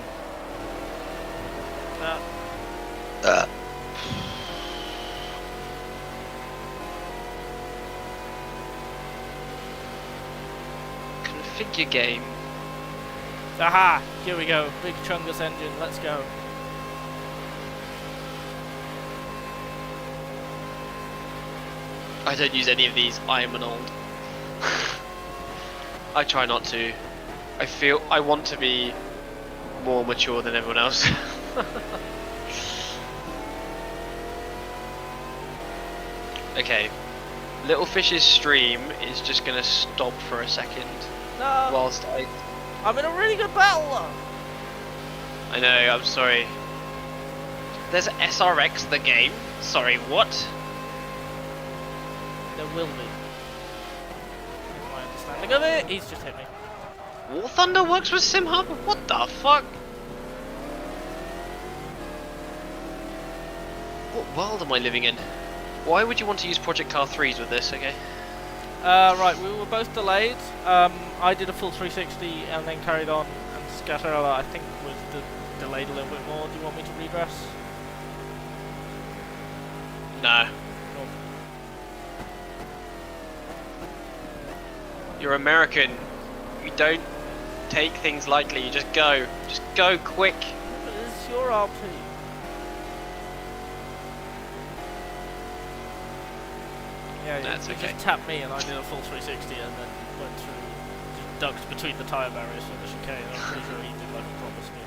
[SPEAKER 1] Configure game.
[SPEAKER 2] Aha! Here we go. Big Chungus engine. Let's go.
[SPEAKER 1] I don't use any of these. I am an old. I try not to. I want to be more mature than everyone else. Okay. Little Fish's stream is just gonna stop for a second.
[SPEAKER 2] No!
[SPEAKER 1] Whilst
[SPEAKER 2] I'm in a really good battle though!
[SPEAKER 1] I know, I'm sorry. There's SRX the game? Sorry, what?
[SPEAKER 2] There will be. Is my understanding of it. He's just hit me.
[SPEAKER 1] War Thunder works with SimHub? What the fuck? What world am I living in? Why would you want to use Project Car 3s with this, okay?
[SPEAKER 2] Right, we were both delayed. I did a full 360 and then carried on, and Scatterella, I think, was delayed a little bit more. Do you want me to redress?
[SPEAKER 1] No.
[SPEAKER 2] Nope.
[SPEAKER 1] You're American. You don't take things lightly, you just go. Just go quick.
[SPEAKER 2] It's your RP. Yeah,
[SPEAKER 1] That's
[SPEAKER 2] you
[SPEAKER 1] okay.
[SPEAKER 2] just tapped me and I did a full 360 and then went through, just ducked between the tyre barriers for the chicane. I'm pretty sure he did like a proper spin.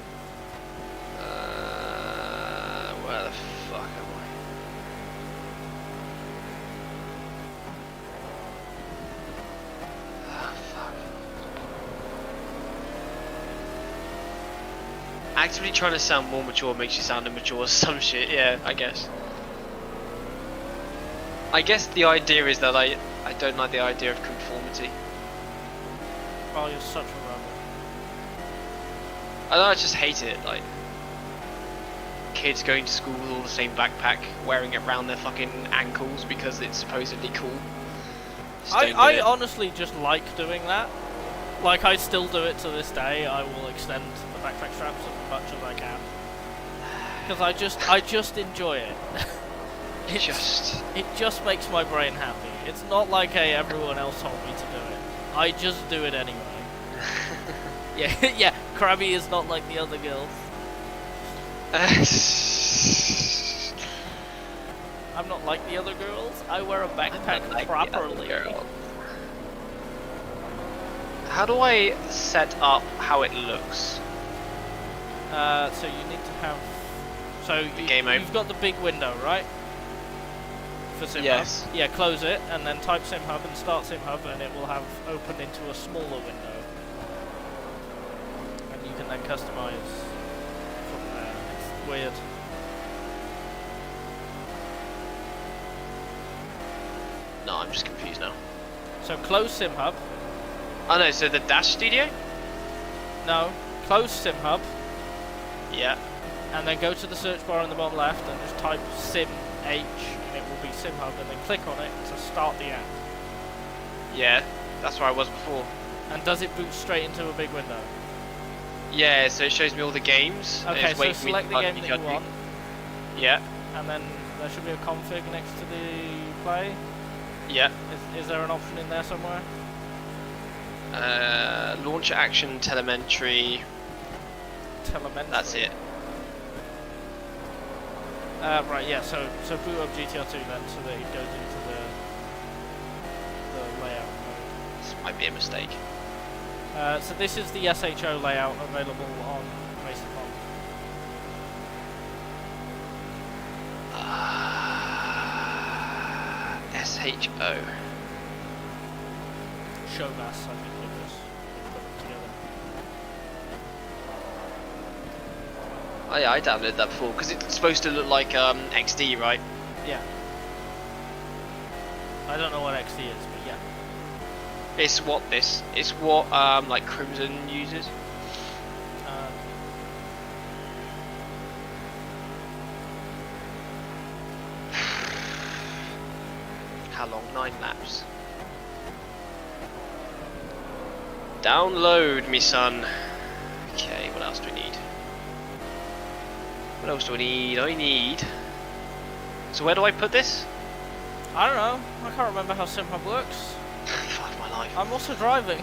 [SPEAKER 1] Where the fuck am I? Ah, fuck. Actively trying to sound more mature makes you sound immature or some shit, yeah, I guess. I guess the idea is that I don't like the idea of conformity.
[SPEAKER 2] Oh, you're such a rebel.
[SPEAKER 1] I don't know, I just hate it, like kids going to school with all the same backpack, wearing it round their fucking ankles because it's supposedly cool.
[SPEAKER 2] I honestly just like doing that. Like, I still do it to this day. I will extend the backpack straps as much as I can. Because I just enjoy it. It just makes my brain happy. It's not like, hey, everyone else told me to do it. I just do it anyway. Yeah, Crabby is not like the other girls. I'm not like the other girls. I wear a backpack properly.
[SPEAKER 1] How do I set up how it looks?
[SPEAKER 2] So you need to have. So you've got the big window, right? For SimHub.
[SPEAKER 1] Yes.
[SPEAKER 2] Yeah, close it and then type SimHub and start SimHub, and it will have opened into a smaller window, and you can then customize from there. It's weird.
[SPEAKER 1] No, I'm just confused now.
[SPEAKER 2] So close SimHub.
[SPEAKER 1] Oh no, so the Dash Studio?
[SPEAKER 2] No, close SimHub.
[SPEAKER 1] Yeah.
[SPEAKER 2] And then go to the search bar on the bottom left and just type SimH, and it will be SimHub, and then click on it to start the app.
[SPEAKER 1] Yeah, that's where I was before.
[SPEAKER 2] And does it boot straight into a big window?
[SPEAKER 1] Yeah, so it shows me all the games.
[SPEAKER 2] Okay, so select the game that you want.
[SPEAKER 1] Yeah.
[SPEAKER 2] And then there should be a config next to the play.
[SPEAKER 1] Yeah.
[SPEAKER 2] Is there an option in there somewhere?
[SPEAKER 1] Launcher action, telemetry.
[SPEAKER 2] Telemetry.
[SPEAKER 1] That's it.
[SPEAKER 2] Right, yeah, so boot up GTR2 then, so that it goes into the layout mode.
[SPEAKER 1] This might be a mistake.
[SPEAKER 2] So this is the SHO layout available on Racing.com.
[SPEAKER 1] SHO.
[SPEAKER 2] Showbass, I think it was. They put them together.
[SPEAKER 1] Oh yeah, I downloaded that before because it's supposed to look like XD, right?
[SPEAKER 2] Yeah. I don't know what XD is, but yeah.
[SPEAKER 1] It's what like Crimson uses. How long? 9 laps. Download, me son. Okay, what else do we need? What else do I need? So where do I put this?
[SPEAKER 2] I don't know. I can't remember how SimHub works.
[SPEAKER 1] Fuck my life.
[SPEAKER 2] I'm also driving.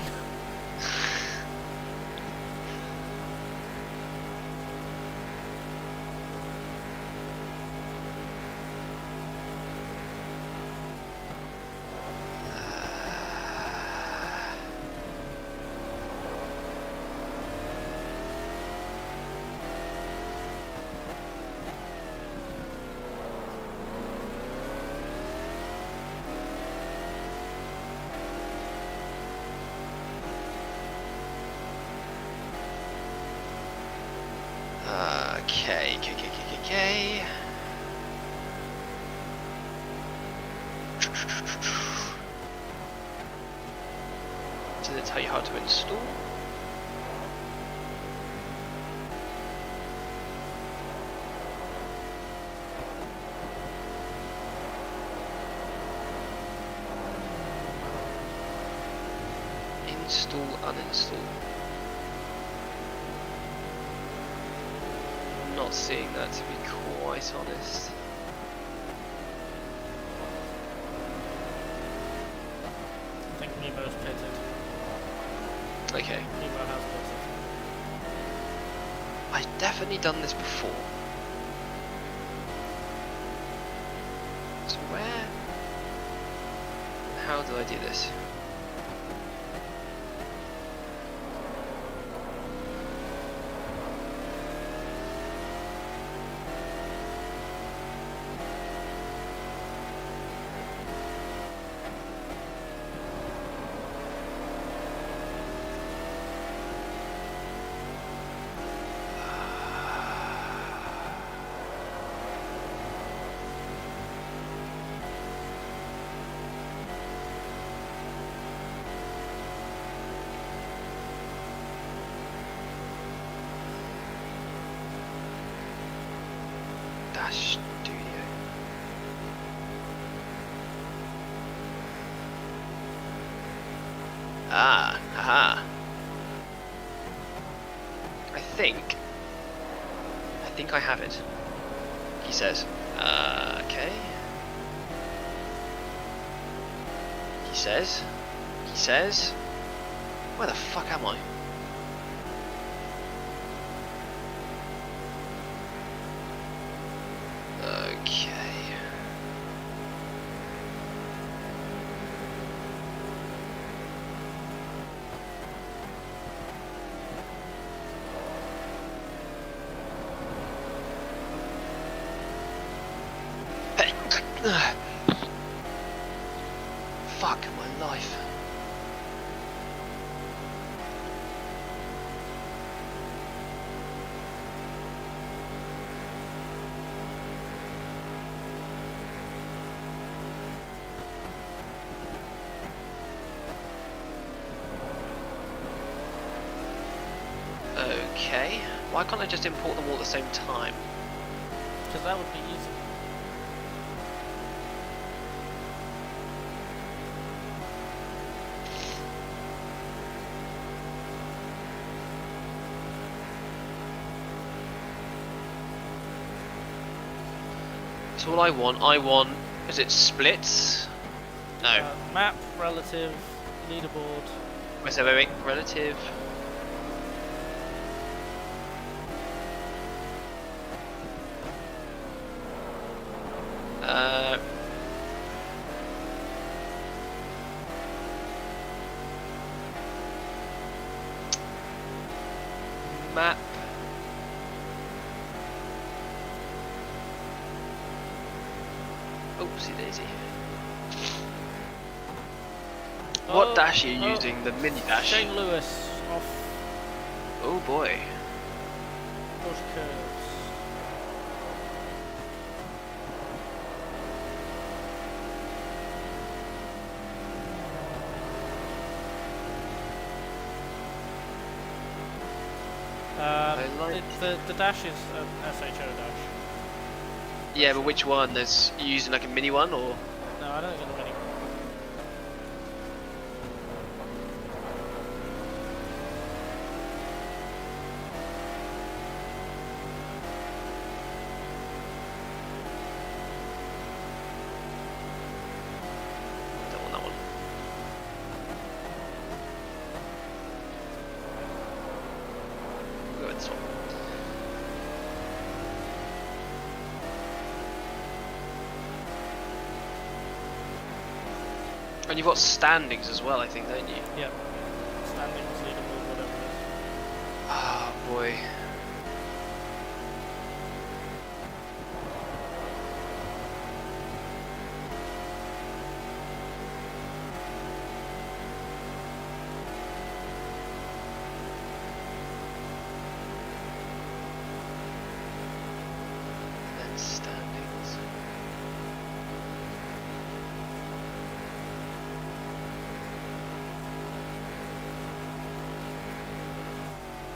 [SPEAKER 1] Okay. Does it tell you how to install? Install, uninstall. Not seeing that, to be quite honest.
[SPEAKER 2] I think Nemo's pitted.
[SPEAKER 1] Okay.
[SPEAKER 2] Nemo has pitted.
[SPEAKER 1] I've definitely done this before. So where? How do I do this? Dash Studio. Ah, haha. I think I have it. He says. Okay. He says. Where the fuck am I? Okay. Fuck my life. Okay. Why can't I just import them all at the same time?
[SPEAKER 2] Because that would be easy.
[SPEAKER 1] So all I want, is it splits? No.
[SPEAKER 2] Map, relative, leaderboard.
[SPEAKER 1] Wait, relative. Map. Oopsie daisy. What dash are you using? The mini dash?
[SPEAKER 2] Shane Lewis off.
[SPEAKER 1] Oh boy.
[SPEAKER 2] Those curves. The dash is an SHO dash.
[SPEAKER 1] Yeah, but which one? There's you using like a mini one or?
[SPEAKER 2] No, I don't think there's a mini one.
[SPEAKER 1] I don't want that one. We'll go with this one. And you've got standings as well, I think, don't you?
[SPEAKER 2] Yep. Standings, leaderboard, whatever it is.
[SPEAKER 1] Oh boy. Then standings.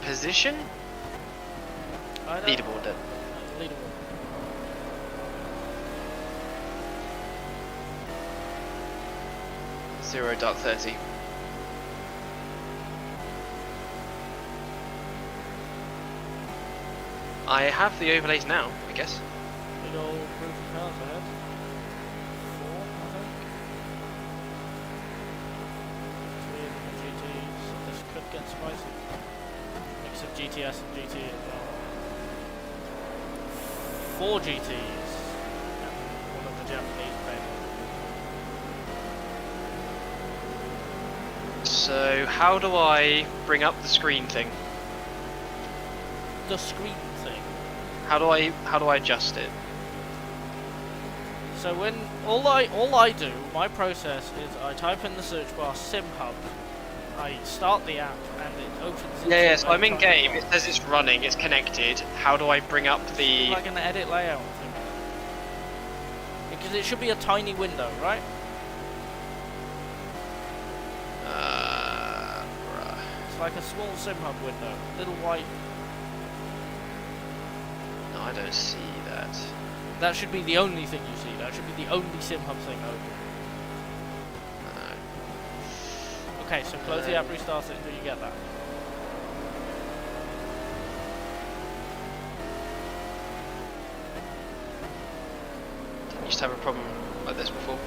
[SPEAKER 1] Position? Leaderboard then.
[SPEAKER 2] Leaderboard.
[SPEAKER 1] Zero dark 30. I have the overlays now, I guess.
[SPEAKER 2] Big old group of cars ahead. 4, I think. 3 of them are GTs, so this could get spicy. Mix of GTS and GT as well. 4 GTs and one of the Japanese paper.
[SPEAKER 1] So how do I bring up the screen thing?
[SPEAKER 2] The screen thing.
[SPEAKER 1] How do I adjust it?
[SPEAKER 2] So when all I do, my process is I type in the search bar SimHub, I start the app, and it opens.
[SPEAKER 1] Yeah. So I'm in game. It says it's running. It's connected. How do I bring up the?
[SPEAKER 2] Like an edit layout thing. Because it should be a tiny window, right? It's like a small SimHub window, little white.
[SPEAKER 1] No, I don't see that.
[SPEAKER 2] That should be the only thing you see. That should be the only SimHub thing open.
[SPEAKER 1] No.
[SPEAKER 2] Okay, so close the app, restart it until you get that.
[SPEAKER 1] Didn't used to have a problem like this before.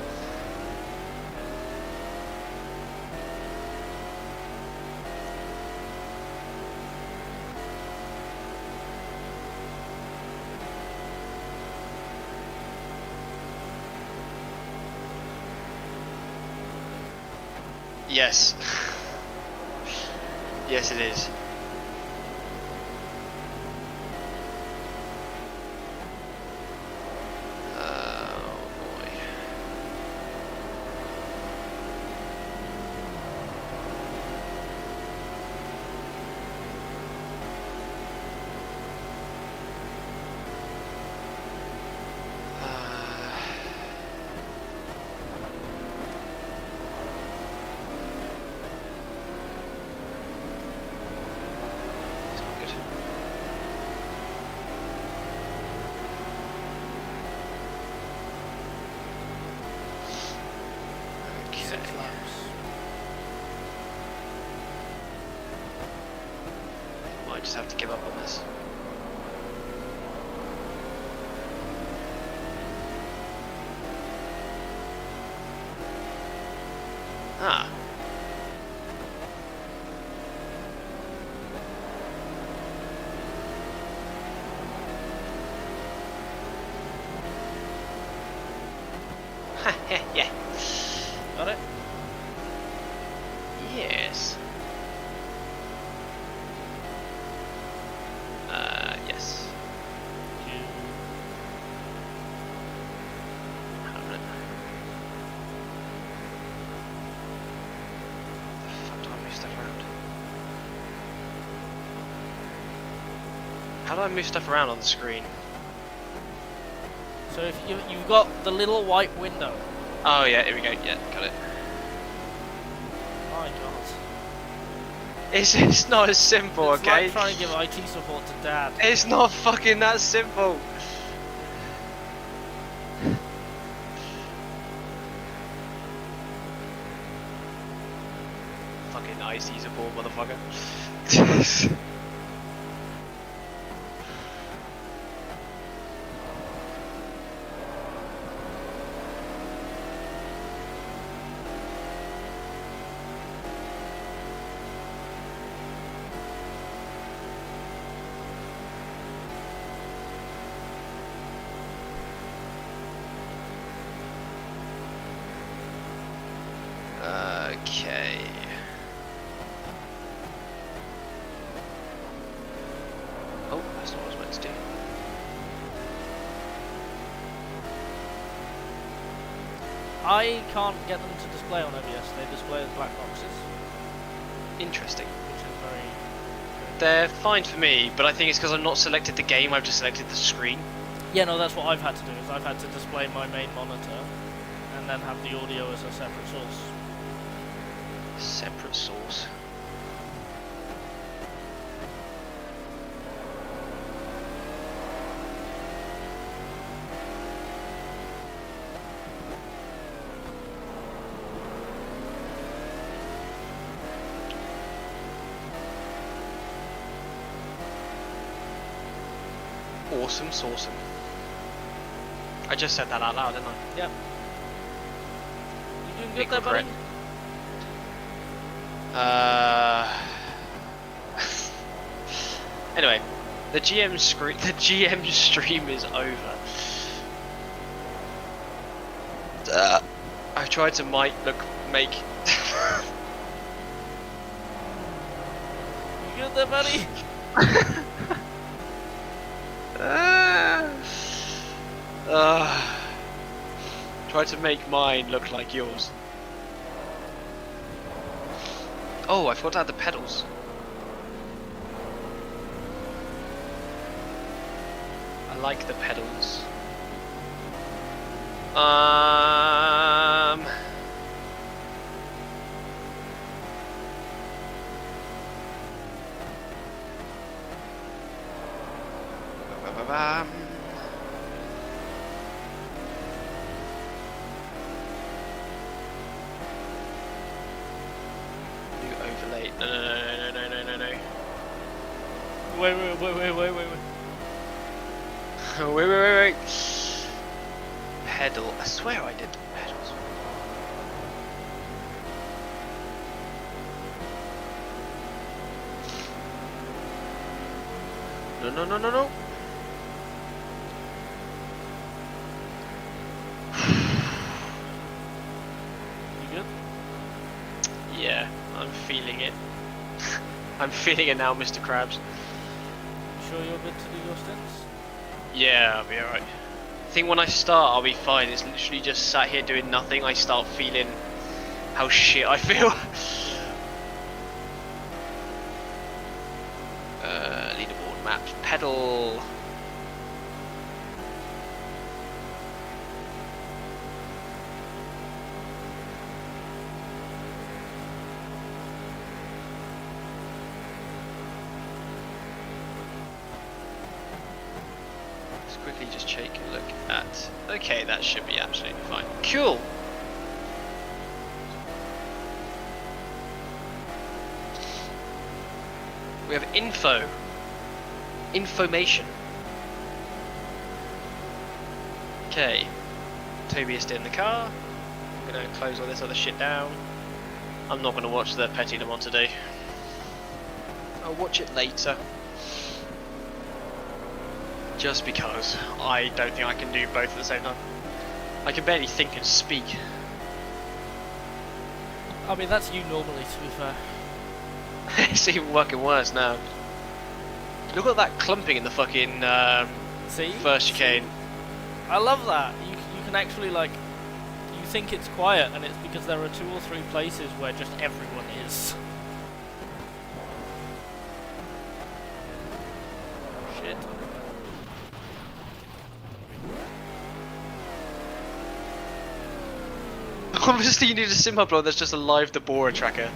[SPEAKER 1] Yes. Yes, it is. Oh boy. It's not good. Okay.
[SPEAKER 2] 6 laps.
[SPEAKER 1] Might just have to give up on this. Ah. Yeah.
[SPEAKER 2] Got it?
[SPEAKER 1] Yes. Yes. Hold on. The fuck do I move stuff around? How do I move stuff around on the screen?
[SPEAKER 2] So if you've got the little white window.
[SPEAKER 1] Oh yeah, here we go. Yeah, got it.
[SPEAKER 2] My god.
[SPEAKER 1] It's not as simple,
[SPEAKER 2] It's
[SPEAKER 1] okay?
[SPEAKER 2] like trying to give IT support to Dad.
[SPEAKER 1] It's not fucking that simple. Fucking IT support, motherfucker. Okay. Oh, that's not what I was meant to do.
[SPEAKER 2] I can't get them to display on OBS. They display as black boxes,
[SPEAKER 1] Interesting.
[SPEAKER 2] which is very good.
[SPEAKER 1] They're fine for me, but I think it's because I've not selected the game, I've just selected the screen.
[SPEAKER 2] Yeah, no, that's what I've had to do. Is I've had to display my main monitor, and then have the audio as a separate source.
[SPEAKER 1] Separate source. Awesome, awesome. I just said that out loud, didn't I?
[SPEAKER 2] Yep. You doing
[SPEAKER 1] Big
[SPEAKER 2] good there, buddy?
[SPEAKER 1] regret. Anyway, the GM stream is over. I tried to make
[SPEAKER 2] You good there, buddy?
[SPEAKER 1] Try to make mine look like yours. Oh, I forgot to add the pedals. I like the pedals. New overlay. No.
[SPEAKER 2] Wait.
[SPEAKER 1] Wait. Pedal. I swear I did pedals. No.
[SPEAKER 2] You good?
[SPEAKER 1] Yeah, I'm feeling it. I'm feeling it now, Mr. Krabs.
[SPEAKER 2] You sure you're good to do your stints?
[SPEAKER 1] Yeah, I'll be alright. I think when I start, I'll be fine. It's literally just sat here doing nothing. I start feeling how shit I feel. Leaderboard maps, pedal. Let's quickly just take a look at. Okay, that should be absolutely fine. Cool. We have information. Okay, Toby is still in the car. I'm gonna close all this other shit down. I'm not gonna watch the Petit Le Mans today. I'll watch it later. Just because I don't think I can do both at the same time. I can barely think and speak.
[SPEAKER 2] I mean, that's you normally, to be fair.
[SPEAKER 1] It's even working worse now. Look at that clumping in the fucking
[SPEAKER 2] See?
[SPEAKER 1] first chicane.
[SPEAKER 2] I love that. You can actually, like, you think it's quiet, and it's because there are 2 or 3 places where just everyone is. Shit.
[SPEAKER 1] Obviously you need a sim upload that's just a live Deborah tracker.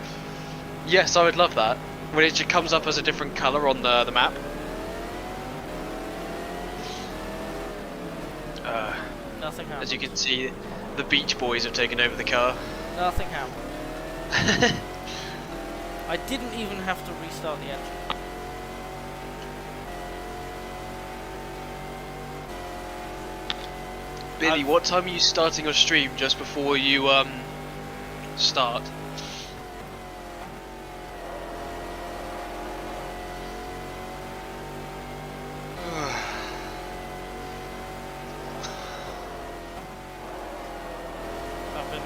[SPEAKER 1] Yes, I would love that. When it just comes up as a different colour on the map.
[SPEAKER 2] Nothing happened.
[SPEAKER 1] As you can see, the Beach Boys have taken over the car.
[SPEAKER 2] Nothing happened. I didn't even have to restart the engine.
[SPEAKER 1] Billy, what time are you starting your stream just before you start?
[SPEAKER 2] I've been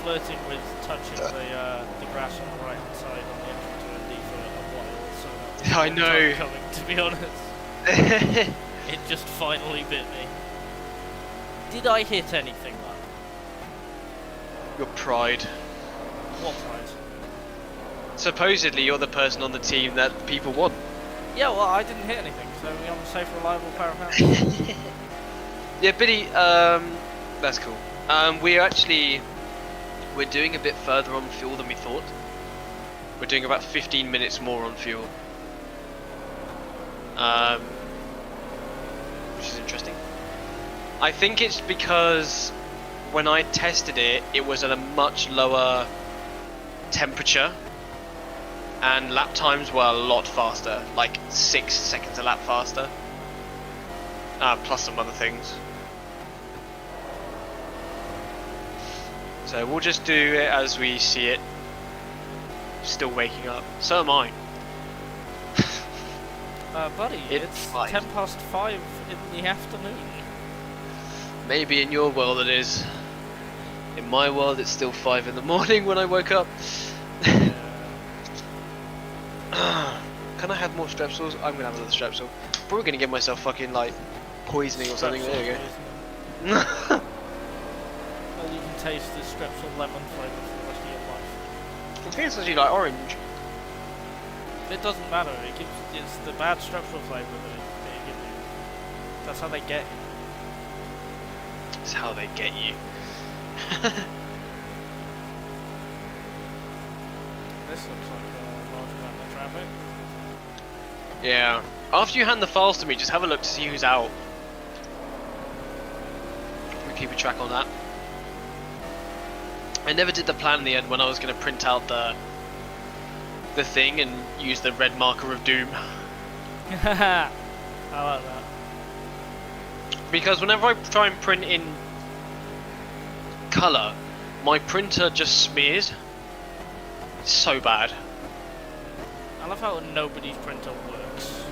[SPEAKER 2] flirting with touching the grass on the right hand side on the entry to ND for a while, so that's
[SPEAKER 1] I know.
[SPEAKER 2] coming, to be honest. It just finally bit me. Did I hit anything though?
[SPEAKER 1] Your pride.
[SPEAKER 2] What prize?
[SPEAKER 1] Supposedly you're the person on the team that people want.
[SPEAKER 2] Yeah, well, I didn't hit anything, so I'm a safe, reliable pair of hands.
[SPEAKER 1] Yeah, Billy, that's cool. We're doing a bit further on fuel than we thought. We're doing about 15 minutes more on fuel. Which is interesting. I think it's because when I tested it, it was at a much lower temperature and lap times were a lot faster, like 6 seconds a lap faster, plus some other things. So we'll just do it as we see it. Still waking up. So am I.
[SPEAKER 2] Buddy, it's 5:10 in the afternoon.
[SPEAKER 1] Maybe in your world it is. In my world it's still 5 in the morning when I woke up. Can I have more strepsils? I'm gonna have another strepsil. Probably gonna get myself fucking like poisoning or something. There you go.
[SPEAKER 2] All you can taste is Strepsil lemon flavour for the rest of your life.
[SPEAKER 1] I think it's actually like orange.
[SPEAKER 2] It doesn't matter. It's the bad Strepsil flavour that they give you. That's how they get you.
[SPEAKER 1] That's how they get you.
[SPEAKER 2] This looks like a large amount of traffic.
[SPEAKER 1] Yeah. After you hand the files to me, just have a look to see who's out. We keep a track on that. I never did the plan in the end when I was going to print out the thing and use the red marker of doom.
[SPEAKER 2] I like that.
[SPEAKER 1] Because whenever I try and print in colour, my printer just smears. It's so bad.
[SPEAKER 2] I love how nobody's printer works.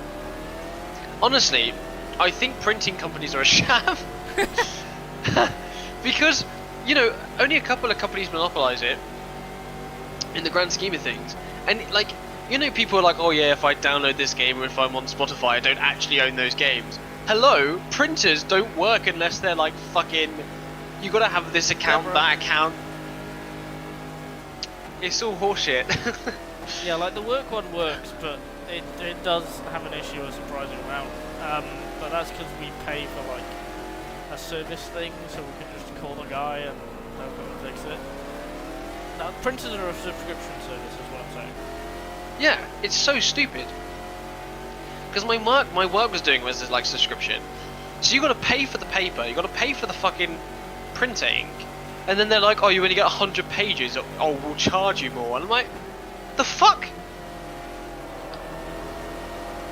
[SPEAKER 1] Honestly, I think printing companies are a sham. Because, you know, only a couple of companies monopolise it in the grand scheme of things. And, like, you know, people are like, oh yeah, if I download this game or if I'm on Spotify, I don't actually own those games. Hello? Printers don't work unless they're like fucking... You gotta have this account, that account. It's all horseshit.
[SPEAKER 2] Yeah, like the work one works, but it does have an issue of surprising amount. But that's because we pay for like a service thing, so we can just call the guy and they'll come and fix it. Now, printers are a subscription service, is what I'm saying.
[SPEAKER 1] Yeah, it's so stupid. Because my work was doing was like subscription. So you got to pay for the paper, you got to pay for the fucking printing, and then they're like, oh, you only get 100 pages. Oh, we'll charge you more. And I'm like, the fuck?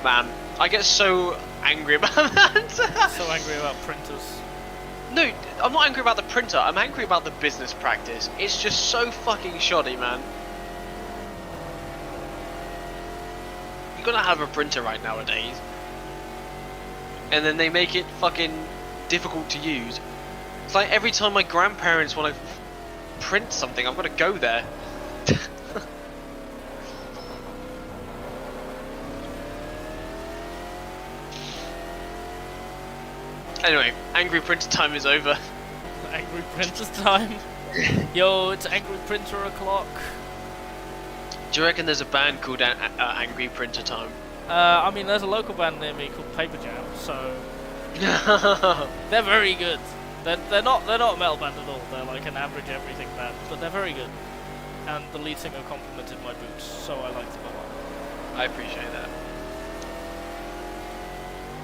[SPEAKER 1] Man, I get so angry about that.
[SPEAKER 2] So angry about printers.
[SPEAKER 1] No, I'm not angry about the printer. I'm angry about the business practice. It's just so fucking shoddy, man. You gotta have a printer right nowadays, and then they make it fucking difficult to use. It's like every time my grandparents want to print something, I've got to go there. Anyway, angry printer time is over.
[SPEAKER 2] Angry printer time. Yo, it's angry printer o'clock.
[SPEAKER 1] Do you reckon there's a band called Angry Printer Time?
[SPEAKER 2] I mean, there's a local band near me called Paper Jam, so they're very good. They're not a metal band at all. They're like an average everything band, but they're very good. And the lead singer complimented my boots, so I liked them a lot.
[SPEAKER 1] I appreciate that.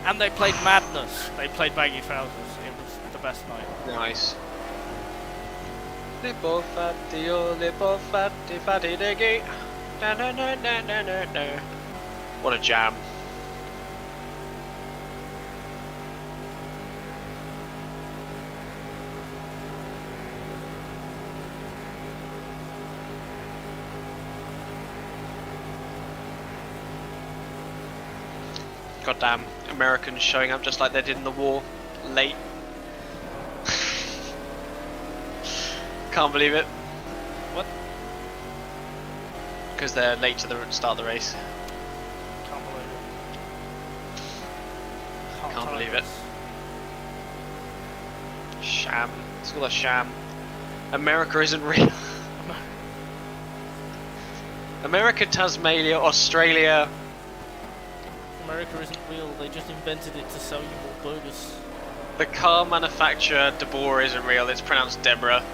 [SPEAKER 2] And they played Madness. They played Baggy Trousers. It was the best night.
[SPEAKER 1] Nice. Lippo fatti, oh lippo fatti, fatti diggy. Na na na na na na na. What a jam. Goddamn Americans showing up just like they did in the war, late. Can't believe it.
[SPEAKER 2] What?
[SPEAKER 1] Because they're late to the start of the race.
[SPEAKER 2] Can't believe it.
[SPEAKER 1] Can't believe it. Sham. It's all a sham. America isn't real. America, Tasmania, Australia.
[SPEAKER 2] America isn't real. They just invented it to sell you more burgers.
[SPEAKER 1] The car manufacturer, Deborah, isn't real. It's pronounced Deborah.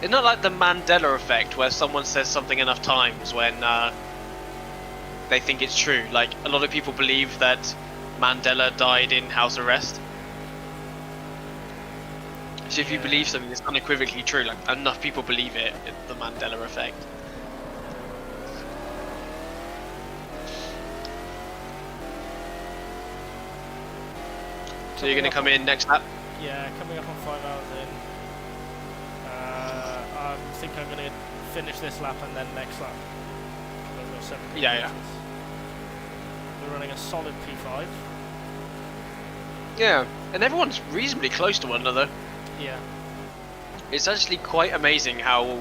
[SPEAKER 1] It's not like the Mandela effect where someone says something enough times when they think it's true. Like, a lot of people believe that Mandela died in house arrest. So if you believe something that's unequivocally true, like enough people believe it, it's the Mandela effect. So you're going to come in next lap?
[SPEAKER 2] Yeah, coming up on 5 hours in. I think I'm going to finish this lap and then next lap. I've got 7
[SPEAKER 1] Yeah.
[SPEAKER 2] meters. We're running a solid P5.
[SPEAKER 1] Yeah, and everyone's reasonably close to one another.
[SPEAKER 2] Yeah.
[SPEAKER 1] It's actually quite amazing how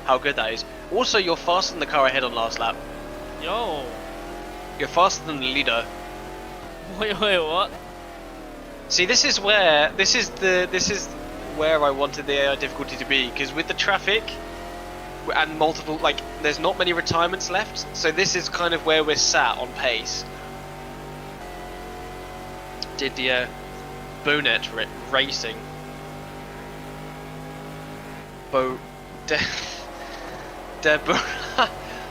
[SPEAKER 1] how good that is. Also, you're faster than the car ahead on last lap.
[SPEAKER 2] Yo.
[SPEAKER 1] You're faster than the leader.
[SPEAKER 2] Wait, what?
[SPEAKER 1] See, this is where I wanted the AI difficulty to be, because with the traffic and multiple, like, there's not many retirements left, so this is kind of where we're sat on pace. Did the Bonnet Racing. Oh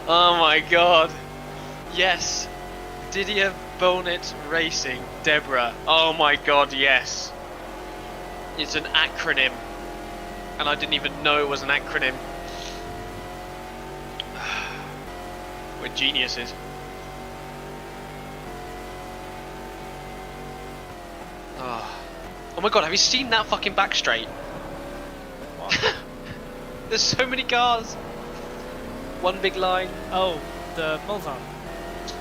[SPEAKER 1] my god. Yes. Didier Bonnet Racing. Deborah. Oh my god, yes. It's an acronym. And I didn't even know it was an acronym. We're geniuses. Oh my god, have you seen that fucking back straight?
[SPEAKER 2] What?
[SPEAKER 1] There's so many cars. One big line.
[SPEAKER 2] Oh, the Mulsanne.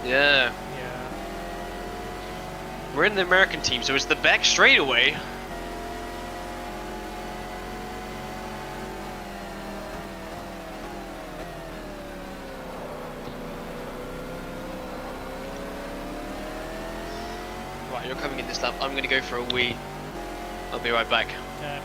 [SPEAKER 1] Yeah.
[SPEAKER 2] Yeah.
[SPEAKER 1] We're in the American team, so it's the back straightaway. Right, you're coming in this lap. I'm going to go for a wee. I'll be right back.
[SPEAKER 2] Okay.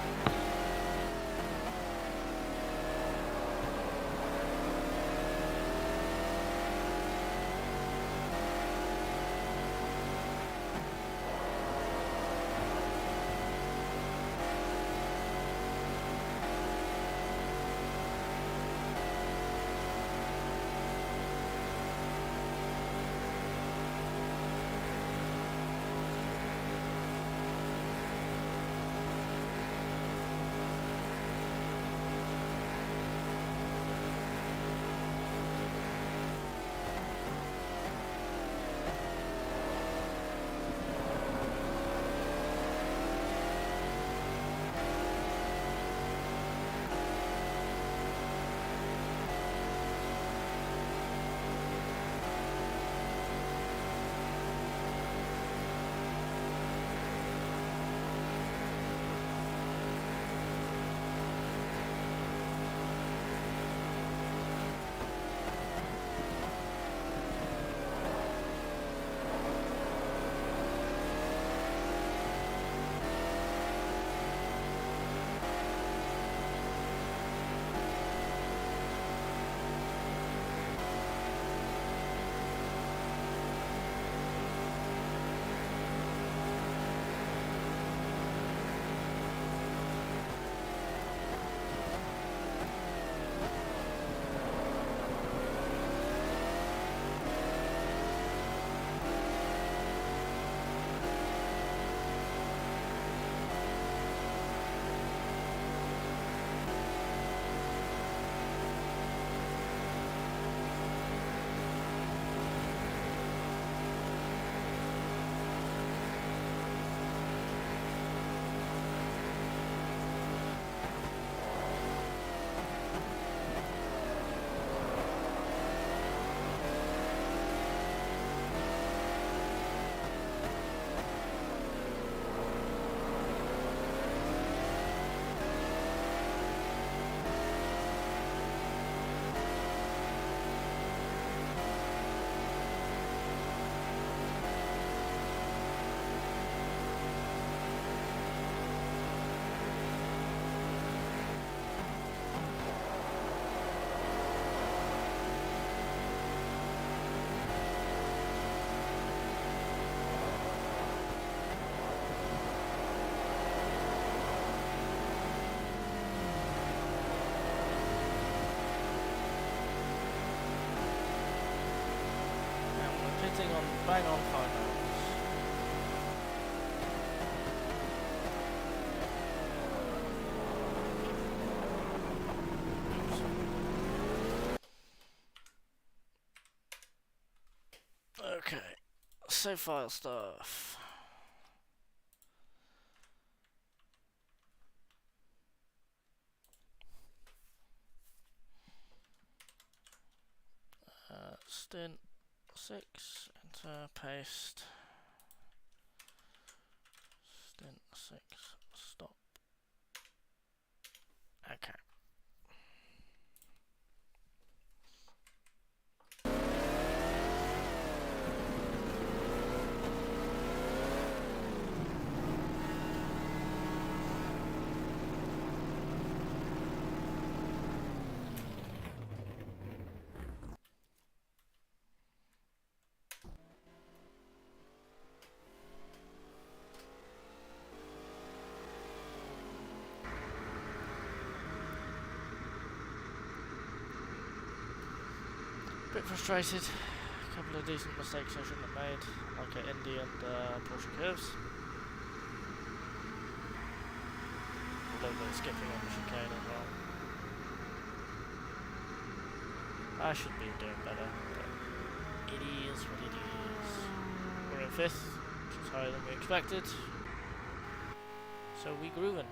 [SPEAKER 2] Bang on finance. Okay, save file stuff. Stint 6, enter, paste. Stint 6, stop. Okay. Bit frustrated. A couple of decent mistakes I shouldn't have made, like at Indy and Porsche Curves. A little bit of skipping on the chicane as well. I should be doing better, but it is what it is. We're in 5th, which is higher than we expected. So we grooving.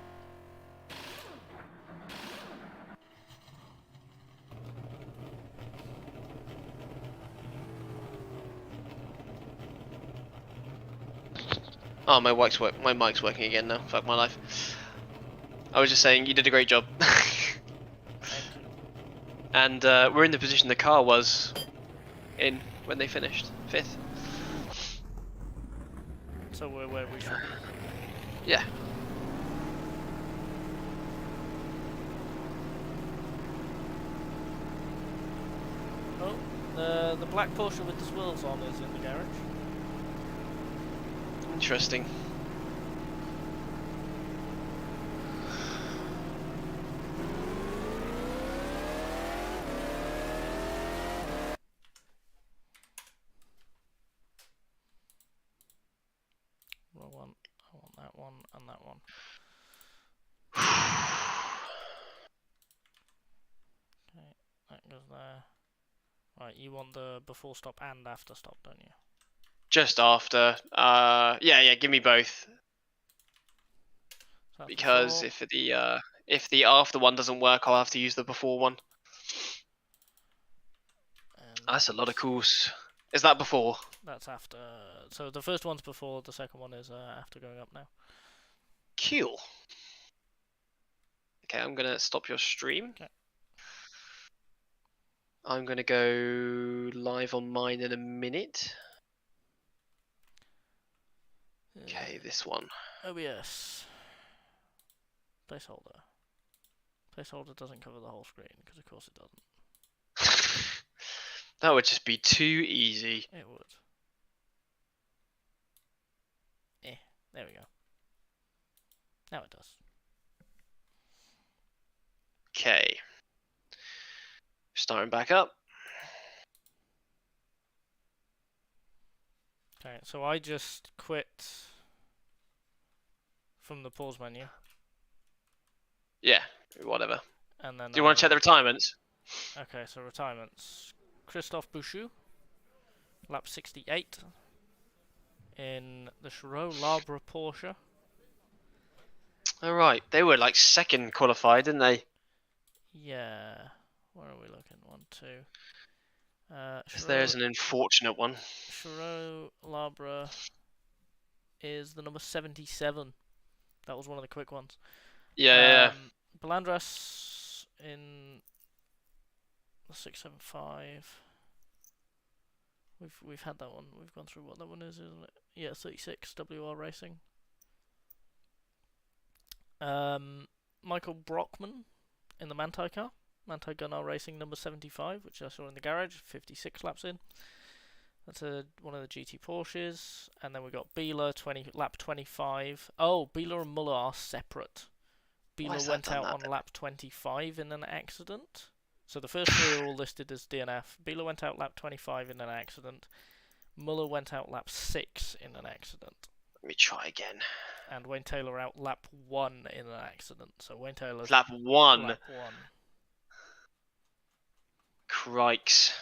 [SPEAKER 1] Oh, my mic's working again now. Fuck my life. I was just saying, you did a great job. And we're in the position the car was in when they finished, 5th.
[SPEAKER 2] So we're where we should be.
[SPEAKER 1] Yeah.
[SPEAKER 2] Oh, the black Porsche with the swirls on is in the garage.
[SPEAKER 1] Interesting.
[SPEAKER 2] I want that one and that one. Okay, that goes there. Right, you want the before stop and after stop, don't you?
[SPEAKER 1] Just after. Yeah, give me both.
[SPEAKER 2] So
[SPEAKER 1] Because
[SPEAKER 2] before.
[SPEAKER 1] if the after one doesn't work, I'll have to use the before one. That's a lot of course. Is that before?
[SPEAKER 2] That's after. So the first one's before, the second one is after going up now.
[SPEAKER 1] Cool. Okay, I'm gonna stop your stream.
[SPEAKER 2] Okay.
[SPEAKER 1] I'm gonna go live on mine in a minute. Okay, this one.
[SPEAKER 2] OBS. Placeholder. Placeholder doesn't cover the whole screen, because of course it doesn't.
[SPEAKER 1] That would just be too easy.
[SPEAKER 2] It would. There we go. Now it does.
[SPEAKER 1] Okay. Starting back up.
[SPEAKER 2] Okay, so I just quit from the pause menu.
[SPEAKER 1] Yeah, whatever.
[SPEAKER 2] And then
[SPEAKER 1] Do you want to check the retirements?
[SPEAKER 2] Okay, so retirements. Christophe Bouchou, lap 68 in the Chereau Labre Porsche.
[SPEAKER 1] Alright, they were like second qualified, didn't they?
[SPEAKER 2] Yeah. Where are we looking? 1, 2.
[SPEAKER 1] There's an unfortunate one.
[SPEAKER 2] Chereau Labre is the number 77. That was one of the quick ones.
[SPEAKER 1] Yeah.
[SPEAKER 2] Balandras in the 675. We've had that one. We've gone through what that one is, isn't it? Yeah, 36 WR Racing. Michael Brockman in the Manti car. Manti Gunnar Racing number 75, which I saw in the garage, 56 laps in. That's one of the GT Porsches. And then we got Bieler, lap 25. Oh, Bieler and Muller are separate. Bieler went out on lap 25 in an accident. So the first three are all listed as DNF. Bieler went out lap 25 in an accident. Muller went out lap 6 in an accident.
[SPEAKER 1] Let me try again.
[SPEAKER 2] And Wayne Taylor out lap 1 in an accident. So Wayne Taylor's
[SPEAKER 1] lap 1.
[SPEAKER 2] Lap 1.
[SPEAKER 1] Crikes.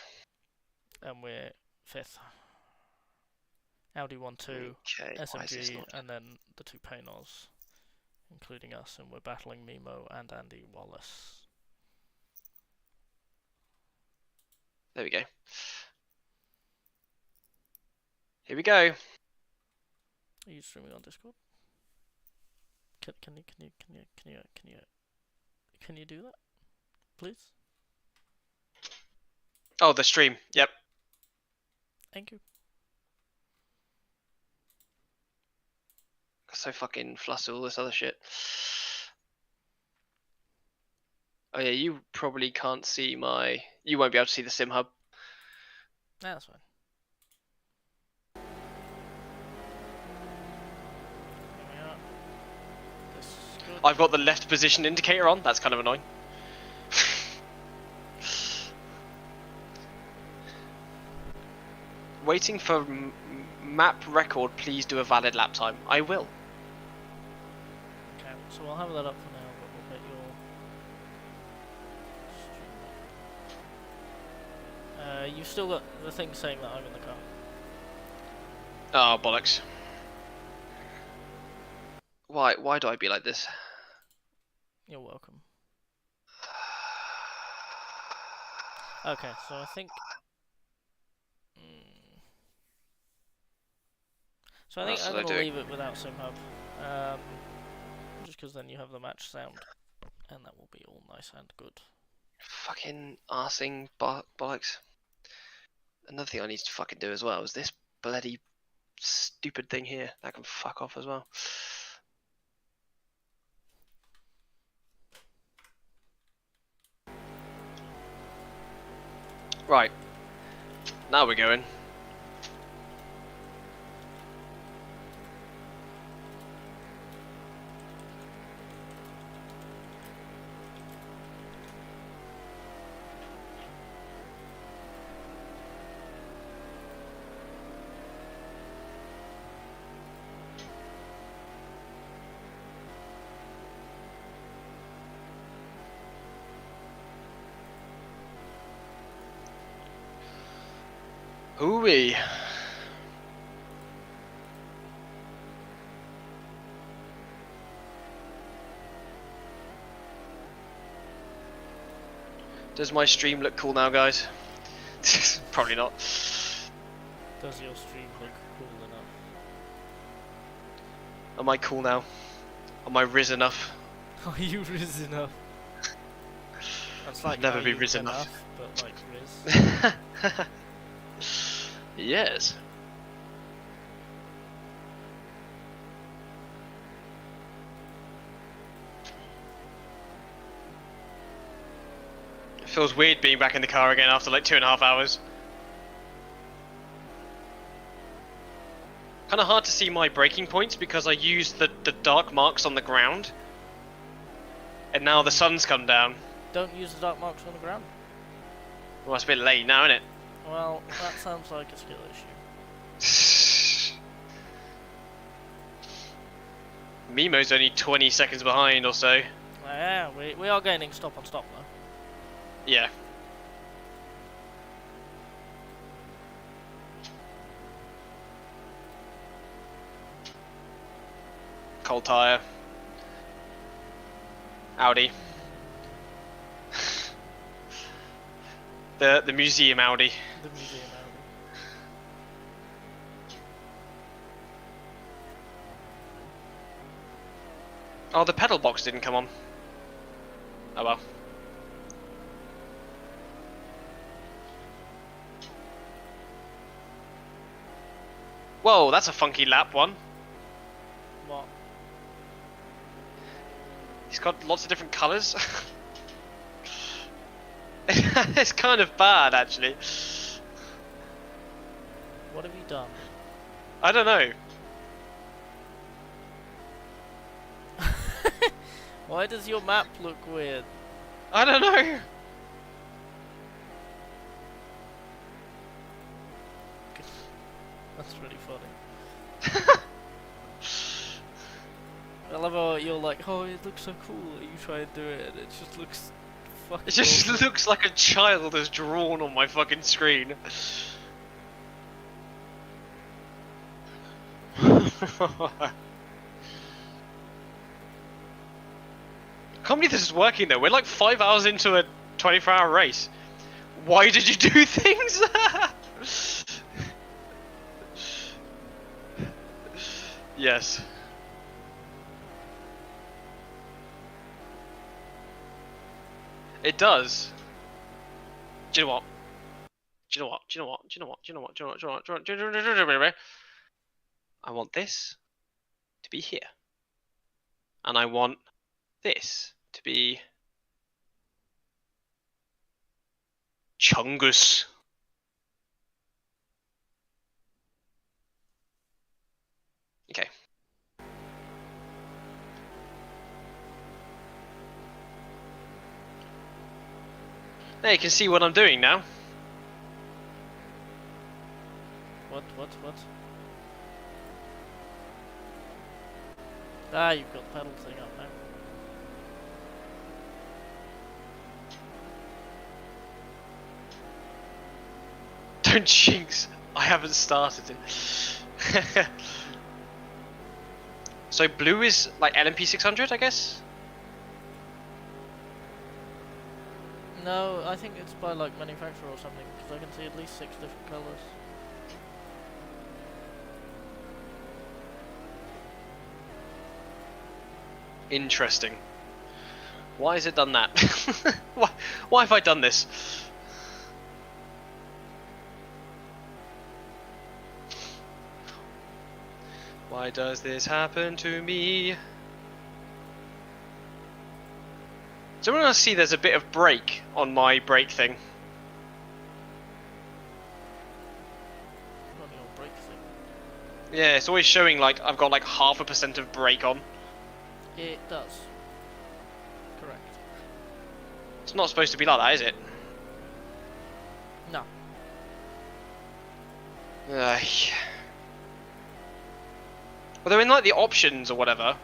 [SPEAKER 2] And we're 5th. Audi 1-2,
[SPEAKER 1] okay,
[SPEAKER 2] SMG, and then the 2 Panoz, including us, and we're battling Mimo and Andy Wallace.
[SPEAKER 1] There we go. Here we go.
[SPEAKER 2] Are you streaming on Discord? Can you do that, please?
[SPEAKER 1] Oh, the stream. Yep.
[SPEAKER 2] Thank you.
[SPEAKER 1] So fucking flustered all this other shit. Oh yeah, you probably can't see my. You won't be able to see the sim hub.
[SPEAKER 2] Nah, that's fine.
[SPEAKER 1] I've got the left position indicator on. That's kind of annoying. waiting for map record. Please do a valid lap time. I will.
[SPEAKER 2] Okay, so we'll have that up for now, but we'll get your stream up. You've still got the thing saying that I'm in the car.
[SPEAKER 1] Oh, bollocks. Why do I be like this?
[SPEAKER 2] You're welcome. Okay, so I think... So I think I'm going to leave it without SimHub. Just because then you have the match sound. And that will be all nice and good.
[SPEAKER 1] Fucking arsing bollocks. Another thing I need to fucking do as well is this bloody stupid thing here. That can fuck off as well. Right. Now we're going. Ooh-wee. Does my stream look cool now, guys? Probably not.
[SPEAKER 2] Does your stream look cool enough?
[SPEAKER 1] Am I cool now? Am I riz enough?
[SPEAKER 2] Are you riz enough? That's like
[SPEAKER 1] never be riz enough.
[SPEAKER 2] But like riz.
[SPEAKER 1] Yes. It feels weird being back in the car again after like 2.5 hours. Kind of hard to see my braking points because I used the dark marks on the ground. And now the sun's come down.
[SPEAKER 2] Don't use the dark marks on the ground.
[SPEAKER 1] Well, it's a bit late now, isn't it?
[SPEAKER 2] Well, that sounds like a skill issue.
[SPEAKER 1] Memo's only 20 seconds behind or so.
[SPEAKER 2] Yeah, we are gaining stop on stop though.
[SPEAKER 1] Yeah. Cold tyre. Audi. The museum Audi.
[SPEAKER 2] The museum Audi.
[SPEAKER 1] Oh, the pedal box didn't come on. Oh well. Whoa, that's a funky lap one.
[SPEAKER 2] What?
[SPEAKER 1] He's got lots of different colours. It's kind of bad, actually.
[SPEAKER 2] What have you done?
[SPEAKER 1] I don't know.
[SPEAKER 2] Why does your map look weird?
[SPEAKER 1] I don't know.
[SPEAKER 2] That's really funny. I love how you're like, oh, it looks so cool. You try and do it, and it just looks fucking.
[SPEAKER 1] It just
[SPEAKER 2] awesome.
[SPEAKER 1] looks like a child has drawn on my fucking screen. I can't believe this is working though. We're like 5 hours into a 24-hour race. Why did you do things? Yes. It does. Do you know what? Do you know what? Do you know what? Do you know what? Do you know what? Do you know what? Do you know what? Do you know what? Do you know what? I want this to be here. And I want this to be Chungus. Okay. There, you can see what I'm doing now.
[SPEAKER 2] What? Ah, you've got the pedal thing up now.
[SPEAKER 1] Don't jinx. I haven't started it. So blue is like LMP 600, I guess?
[SPEAKER 2] No, I think it's by like manufacturer or something, because I can see at least 6 different colours.
[SPEAKER 1] Interesting. Why has it done that? Why have I done this? Why does this happen to me? Does everyone else see there's a bit of brake on my brake thing?
[SPEAKER 2] On your brake thing.
[SPEAKER 1] Yeah, it's always showing like I've got like 0.5% of brake on.
[SPEAKER 2] It does. Correct.
[SPEAKER 1] It's not supposed to be like that, is it?
[SPEAKER 2] No.
[SPEAKER 1] Well, they're in like the options or whatever.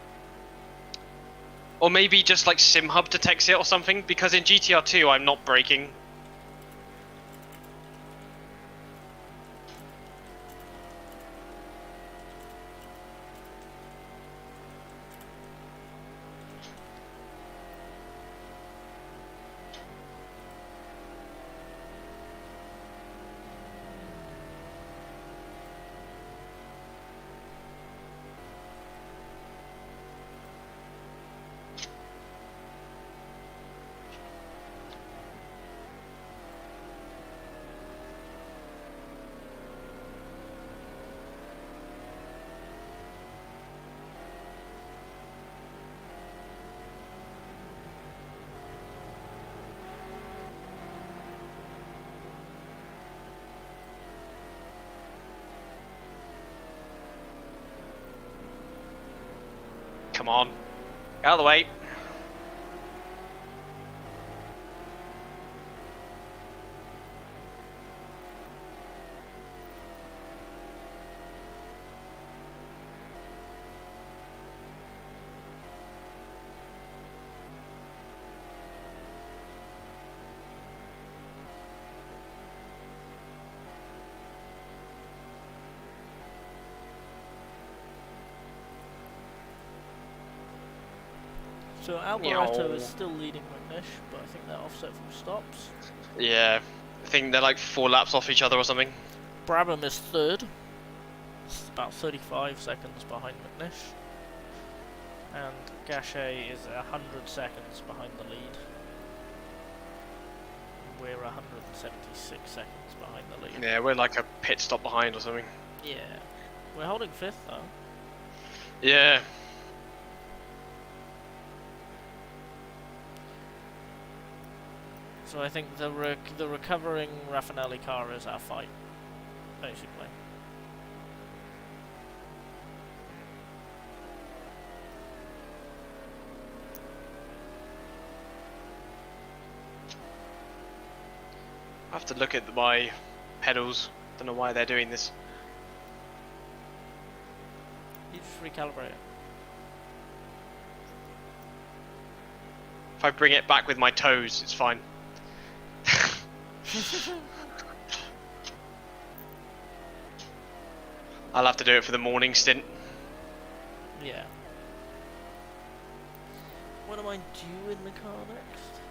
[SPEAKER 1] Or maybe just like SimHub detects it or something, because in GTR2 I'm not braking. Come on. Out of the way.
[SPEAKER 2] So Alboreto is still leading McNish, but I think they're offset from stops.
[SPEAKER 1] Yeah. I think they're like 4 laps off each other or something.
[SPEAKER 2] Brabham is third. It's about 35 seconds behind McNish. And Gachet is 100 seconds behind the lead. We're 176 seconds behind the lead.
[SPEAKER 1] Yeah, we're like a pit stop behind or something.
[SPEAKER 2] Yeah. We're holding 5th though.
[SPEAKER 1] Yeah.
[SPEAKER 2] So I think the recovering Raffinelli car is our fight, basically.
[SPEAKER 1] I have to look at my pedals. Don't know why they're doing this.
[SPEAKER 2] You just recalibrate it.
[SPEAKER 1] If I bring it back with my toes, it's fine. I'll have to do it for the morning stint.
[SPEAKER 2] Yeah. When am I due in the car next?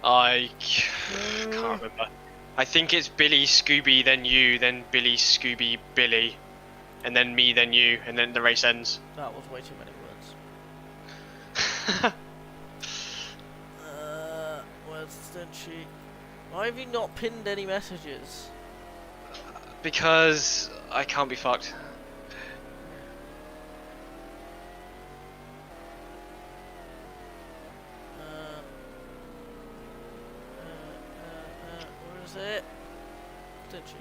[SPEAKER 1] I can't remember. I think it's Billy, Scooby, then you, then Billy, Scooby, Billy, and then me, then you, and then the race ends.
[SPEAKER 2] That was way too many words. Where's the stint sheet? Why have you not pinned any messages?
[SPEAKER 1] Because I can't be fucked.
[SPEAKER 2] Where is it? Stint sheet.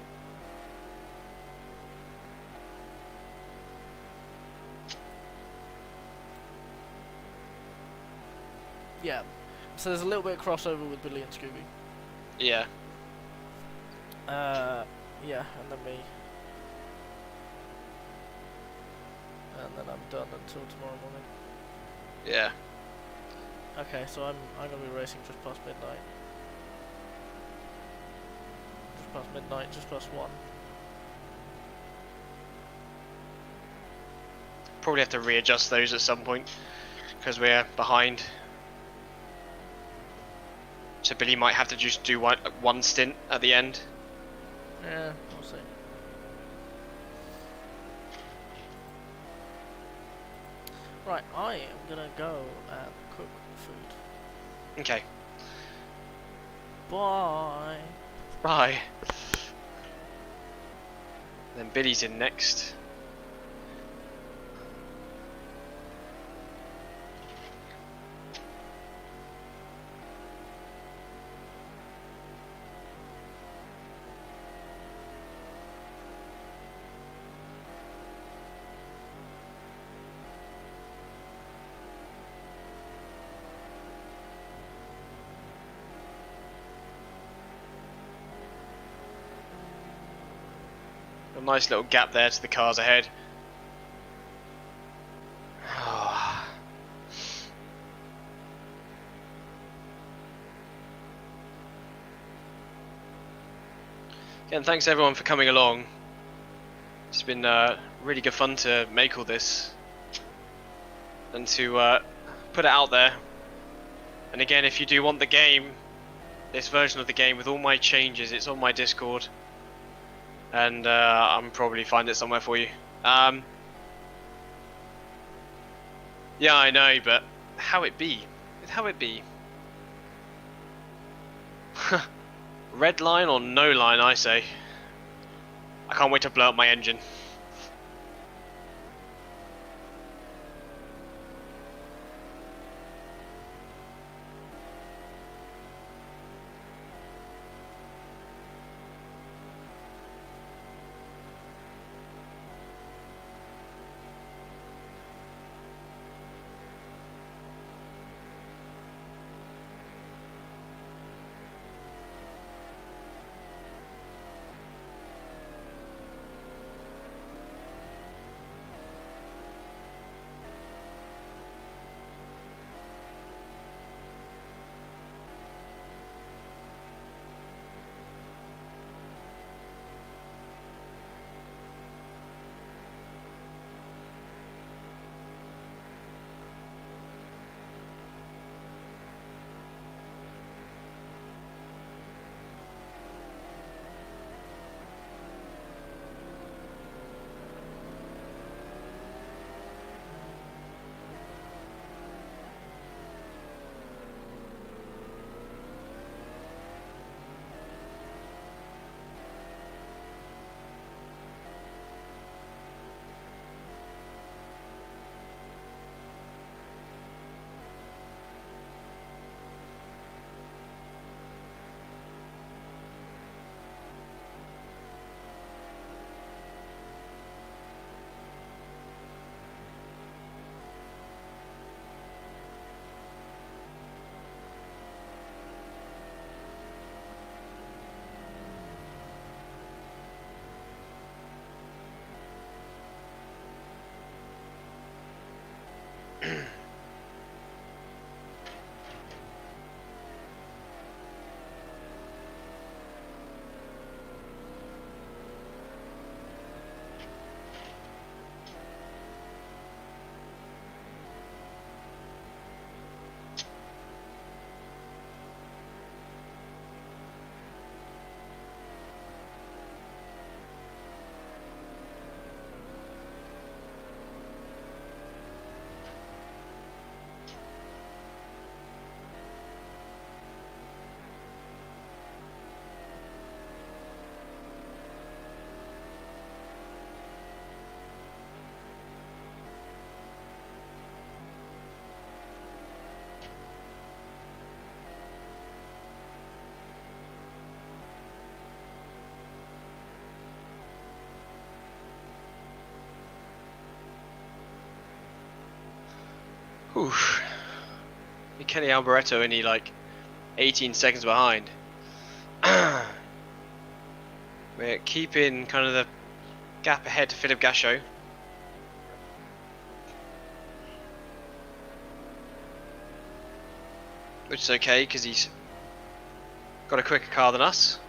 [SPEAKER 2] Yeah. So there's a little bit of crossover with Billy and Scooby.
[SPEAKER 1] Yeah.
[SPEAKER 2] Yeah, and then me. and then I'm done until tomorrow morning.
[SPEAKER 1] Yeah.
[SPEAKER 2] Okay, so I'm gonna be racing just past midnight. Just past midnight, just past 1.
[SPEAKER 1] Probably have to readjust those at some point because we're behind. So Billy might have to just do one stint at the end.
[SPEAKER 2] Yeah, we'll see. Right, I am gonna go and cook food.
[SPEAKER 1] Okay.
[SPEAKER 2] Bye.
[SPEAKER 1] Bye. Then Billy's in next. A nice little gap there to the cars ahead. Again, thanks everyone for coming along. It's been really good fun to make all this and to put it out there. And again, if you do want the game, this version of the game with all my changes, it's on my Discord. And I'm probably find it somewhere for you. Yeah, I know, but how it be? How it be? Red line or no line, I say. I can't wait to blow up my engine. Oof. Michele Alboreto only like 18 seconds behind. We're keeping kind of the gap ahead to Philip Gasho. which is okay because he's got a quicker car than us.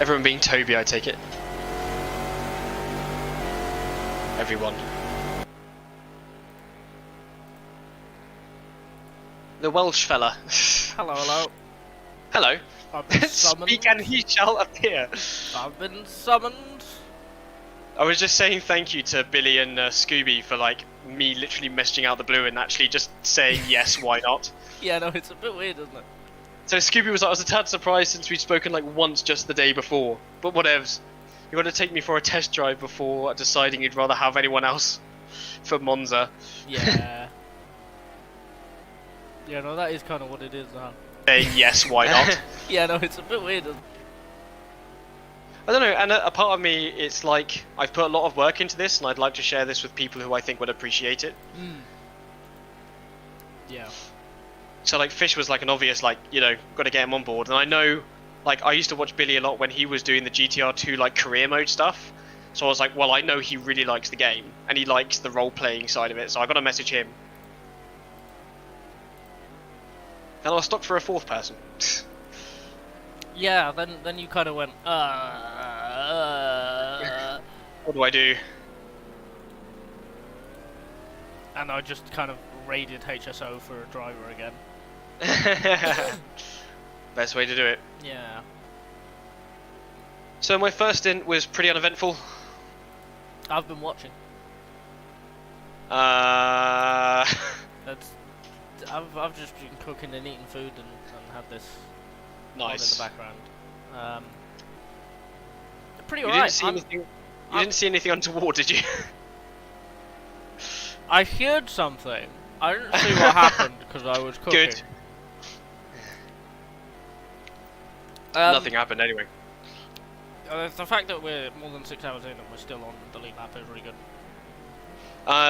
[SPEAKER 1] Everyone being Toby, I take it. Everyone. The Welsh fella.
[SPEAKER 2] Hello, hello.
[SPEAKER 1] Hello.
[SPEAKER 2] I've been summoned.
[SPEAKER 1] Speak and he shall appear.
[SPEAKER 2] I've been summoned.
[SPEAKER 1] I was just saying thank you to Billy and Scooby for like me literally messaging out the blue and actually just saying yes, why not?
[SPEAKER 2] Yeah, no, it's a bit weird, isn't it?
[SPEAKER 1] So Scooby was like, I was a tad surprised since we'd spoken like once just the day before, but whatevs. You want to take me for a test drive before deciding you'd rather have anyone else for Monza.
[SPEAKER 2] Yeah. Yeah, no, that is kind of what it is, huh?
[SPEAKER 1] Saying yes, why not?
[SPEAKER 2] Yeah, no, it's a bit weird, isn't it?
[SPEAKER 1] I don't know, and a part of me, it's like, I've put a lot of work into this, and I'd like to share this with people who I think would appreciate it.
[SPEAKER 2] Mm. Yeah.
[SPEAKER 1] So, like, Fish was, like, an obvious, like, you know, got to get him on board. And I know, like, I used to watch Billy a lot when he was doing the GTR2, like, career mode stuff. So I was like, well, I know he really likes the game, and he likes the role-playing side of it, so I got to message him. And I was stuck for a fourth person.
[SPEAKER 2] Yeah, then you kind of went,
[SPEAKER 1] What do I do?
[SPEAKER 2] and I just kind of raided HSO for a driver again.
[SPEAKER 1] Best way to do it.
[SPEAKER 2] Yeah.
[SPEAKER 1] So my first stint was pretty uneventful.
[SPEAKER 2] I've been watching.
[SPEAKER 1] Nice.
[SPEAKER 2] I've just been cooking and eating food and had this on in the background. Pretty alright.
[SPEAKER 1] You didn't see anything untoward, did you?
[SPEAKER 2] I heard something. I didn't see what happened because I was cooking.
[SPEAKER 1] Good. Nothing happened anyway.
[SPEAKER 2] The fact that we're more than 6 hours in and we're still on the lead lap is really good.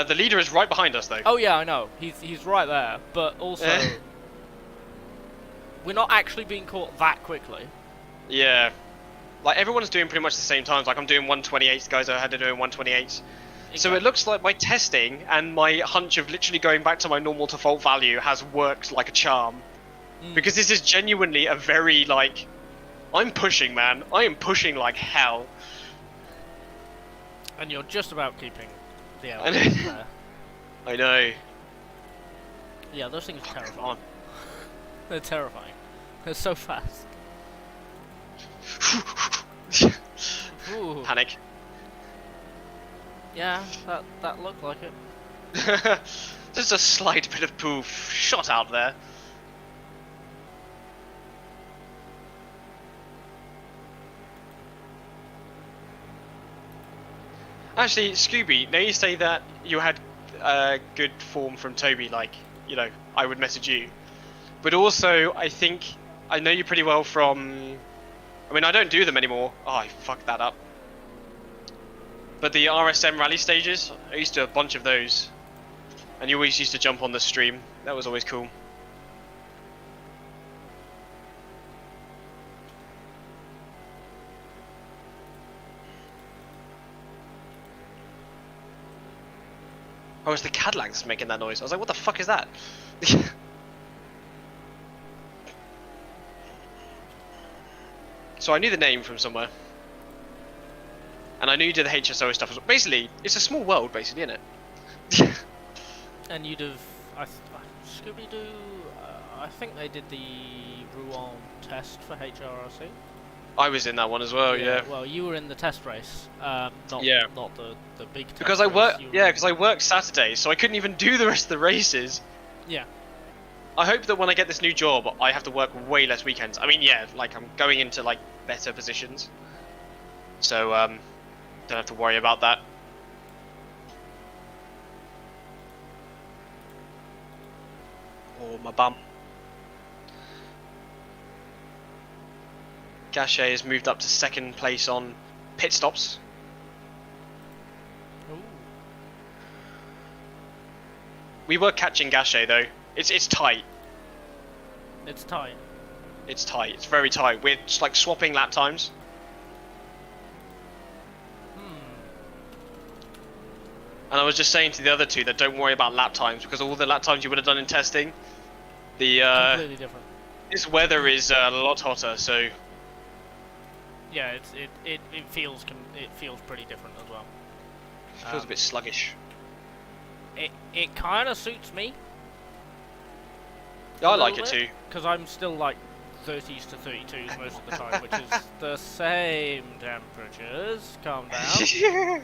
[SPEAKER 1] The leader is right behind us, though.
[SPEAKER 2] Oh yeah, I know. He's right there, but also we're not actually being caught that quickly.
[SPEAKER 1] Yeah. Like, everyone's doing pretty much the same times. Like, I'm doing 128, guys ahead are doing 128. Exactly. So it looks like my testing and my hunch of literally going back to my normal default value has worked like a charm. Because this is genuinely a very, like... I'm pushing, man. I am pushing like hell.
[SPEAKER 2] And you're just about keeping the L.
[SPEAKER 1] I know.
[SPEAKER 2] Yeah, those things are terrifying. They're terrifying. They're so fast.
[SPEAKER 1] Panic.
[SPEAKER 2] Yeah, that looked like it.
[SPEAKER 1] Just a slight bit of poof shot out there. Actually, Scooby, now you say that you had good form from Toby, like, you know, I would message you. But also, I think, I know you pretty well from... I mean, I don't do them anymore. Oh, I fucked that up. But the RSM rally stages, I used to do a bunch of those. And you always used to jump on the stream. That was always cool. Oh, it's the Cadillac that's making that noise. I was like, what the fuck is that? So I knew the name from somewhere. And I knew you did the HSO stuff. Basically, it's a small world, basically, isn't it?
[SPEAKER 2] And you'd have... Scooby-Doo... I think they did the Rouen test for HRRC.
[SPEAKER 1] I was in that one as well, yeah.
[SPEAKER 2] Well, you were in the test race, not the big test
[SPEAKER 1] because
[SPEAKER 2] race.
[SPEAKER 1] Because I worked Saturday, so I couldn't even do the rest of the races.
[SPEAKER 2] Yeah.
[SPEAKER 1] I hope that when I get this new job, I have to work way less weekends. I mean, yeah, like I'm going into like better positions, so don't have to worry about that. Oh, my bum. Gachet has moved up to second place on pit stops.
[SPEAKER 2] Ooh.
[SPEAKER 1] We were catching Gachet though. It's tight.
[SPEAKER 2] It's tight.
[SPEAKER 1] It's tight. It's very tight. We're just like swapping lap times. And I was just saying to the other two that don't worry about lap times because all the lap times you would have done in testing, the
[SPEAKER 2] completely different.
[SPEAKER 1] this weather is a lot hotter, so
[SPEAKER 2] yeah, it feels pretty different as well.
[SPEAKER 1] It feels a bit sluggish.
[SPEAKER 2] It kind of suits me.
[SPEAKER 1] I like it too.
[SPEAKER 2] Because I'm still like 30s to 32s most of the time, which is the same temperatures. Calm down.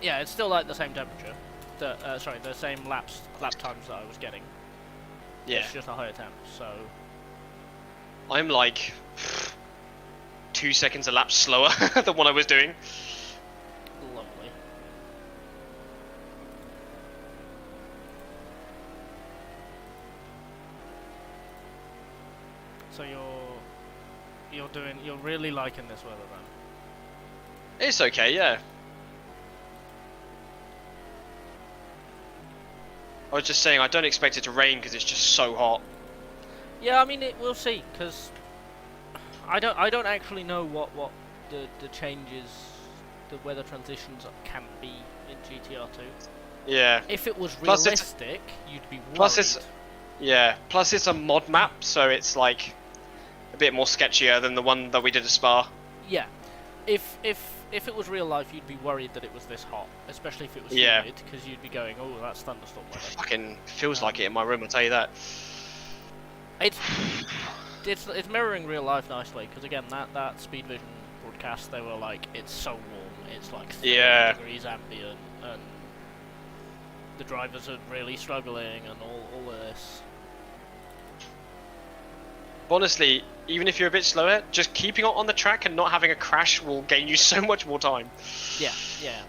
[SPEAKER 2] Yeah, it's still like the same temperature. Sorry, the same lap times that I was getting.
[SPEAKER 1] Yeah.
[SPEAKER 2] It's just a higher temp, so...
[SPEAKER 1] I'm like 2 seconds a lap slower than what I was doing.
[SPEAKER 2] Lovely. So you're really liking this weather then?
[SPEAKER 1] It's okay, yeah. I was just saying I don't expect it to rain because it's just so hot.
[SPEAKER 2] Yeah, I mean we'll see, because I don't actually know what the changes, the weather transitions can be in GTR2.
[SPEAKER 1] Yeah.
[SPEAKER 2] If it was realistic, you'd be worried.
[SPEAKER 1] Plus it's a mod map, so it's like a bit more sketchier than the one that we did at Spa.
[SPEAKER 2] Yeah. If it was real life, you'd be worried that it was this hot, especially if it was humid, because you'd be going, "Oh, that's thunderstorm weather."
[SPEAKER 1] Fucking feels like it in my room, I'll tell you that.
[SPEAKER 2] It's mirroring real life nicely, because again, that Speed Vision broadcast, they were like, it's so warm, it's like 30 degrees ambient, and the drivers are really struggling, and all of this.
[SPEAKER 1] Honestly, even if you're a bit slower, just keeping it on the track and not having a crash will gain you so much more time.
[SPEAKER 2] Yeah, yeah.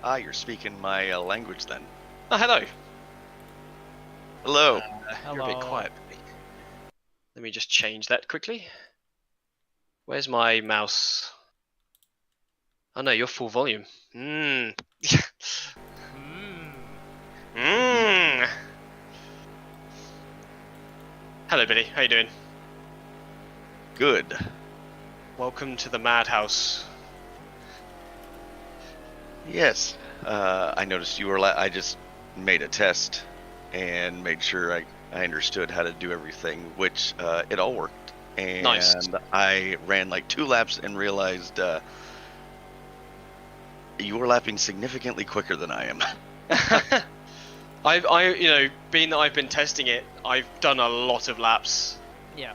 [SPEAKER 3] Ah, you're speaking my language then.
[SPEAKER 1] Oh, hello.
[SPEAKER 3] Hello.
[SPEAKER 1] You're a bit quiet. Let me just change that quickly. Where's my mouse? Oh no, you're full volume. Mmm. Mmm. Hello, Billy. How you doing?
[SPEAKER 3] Good.
[SPEAKER 1] Welcome to the madhouse.
[SPEAKER 3] Yes. I noticed you were. I just made a test and made sure I understood how to do everything, which it all worked. And
[SPEAKER 1] Nice.
[SPEAKER 3] I ran like 2 laps and realized you were lapping significantly quicker than I am.
[SPEAKER 1] Being that I've been testing it, I've done a lot of laps.
[SPEAKER 2] Yeah.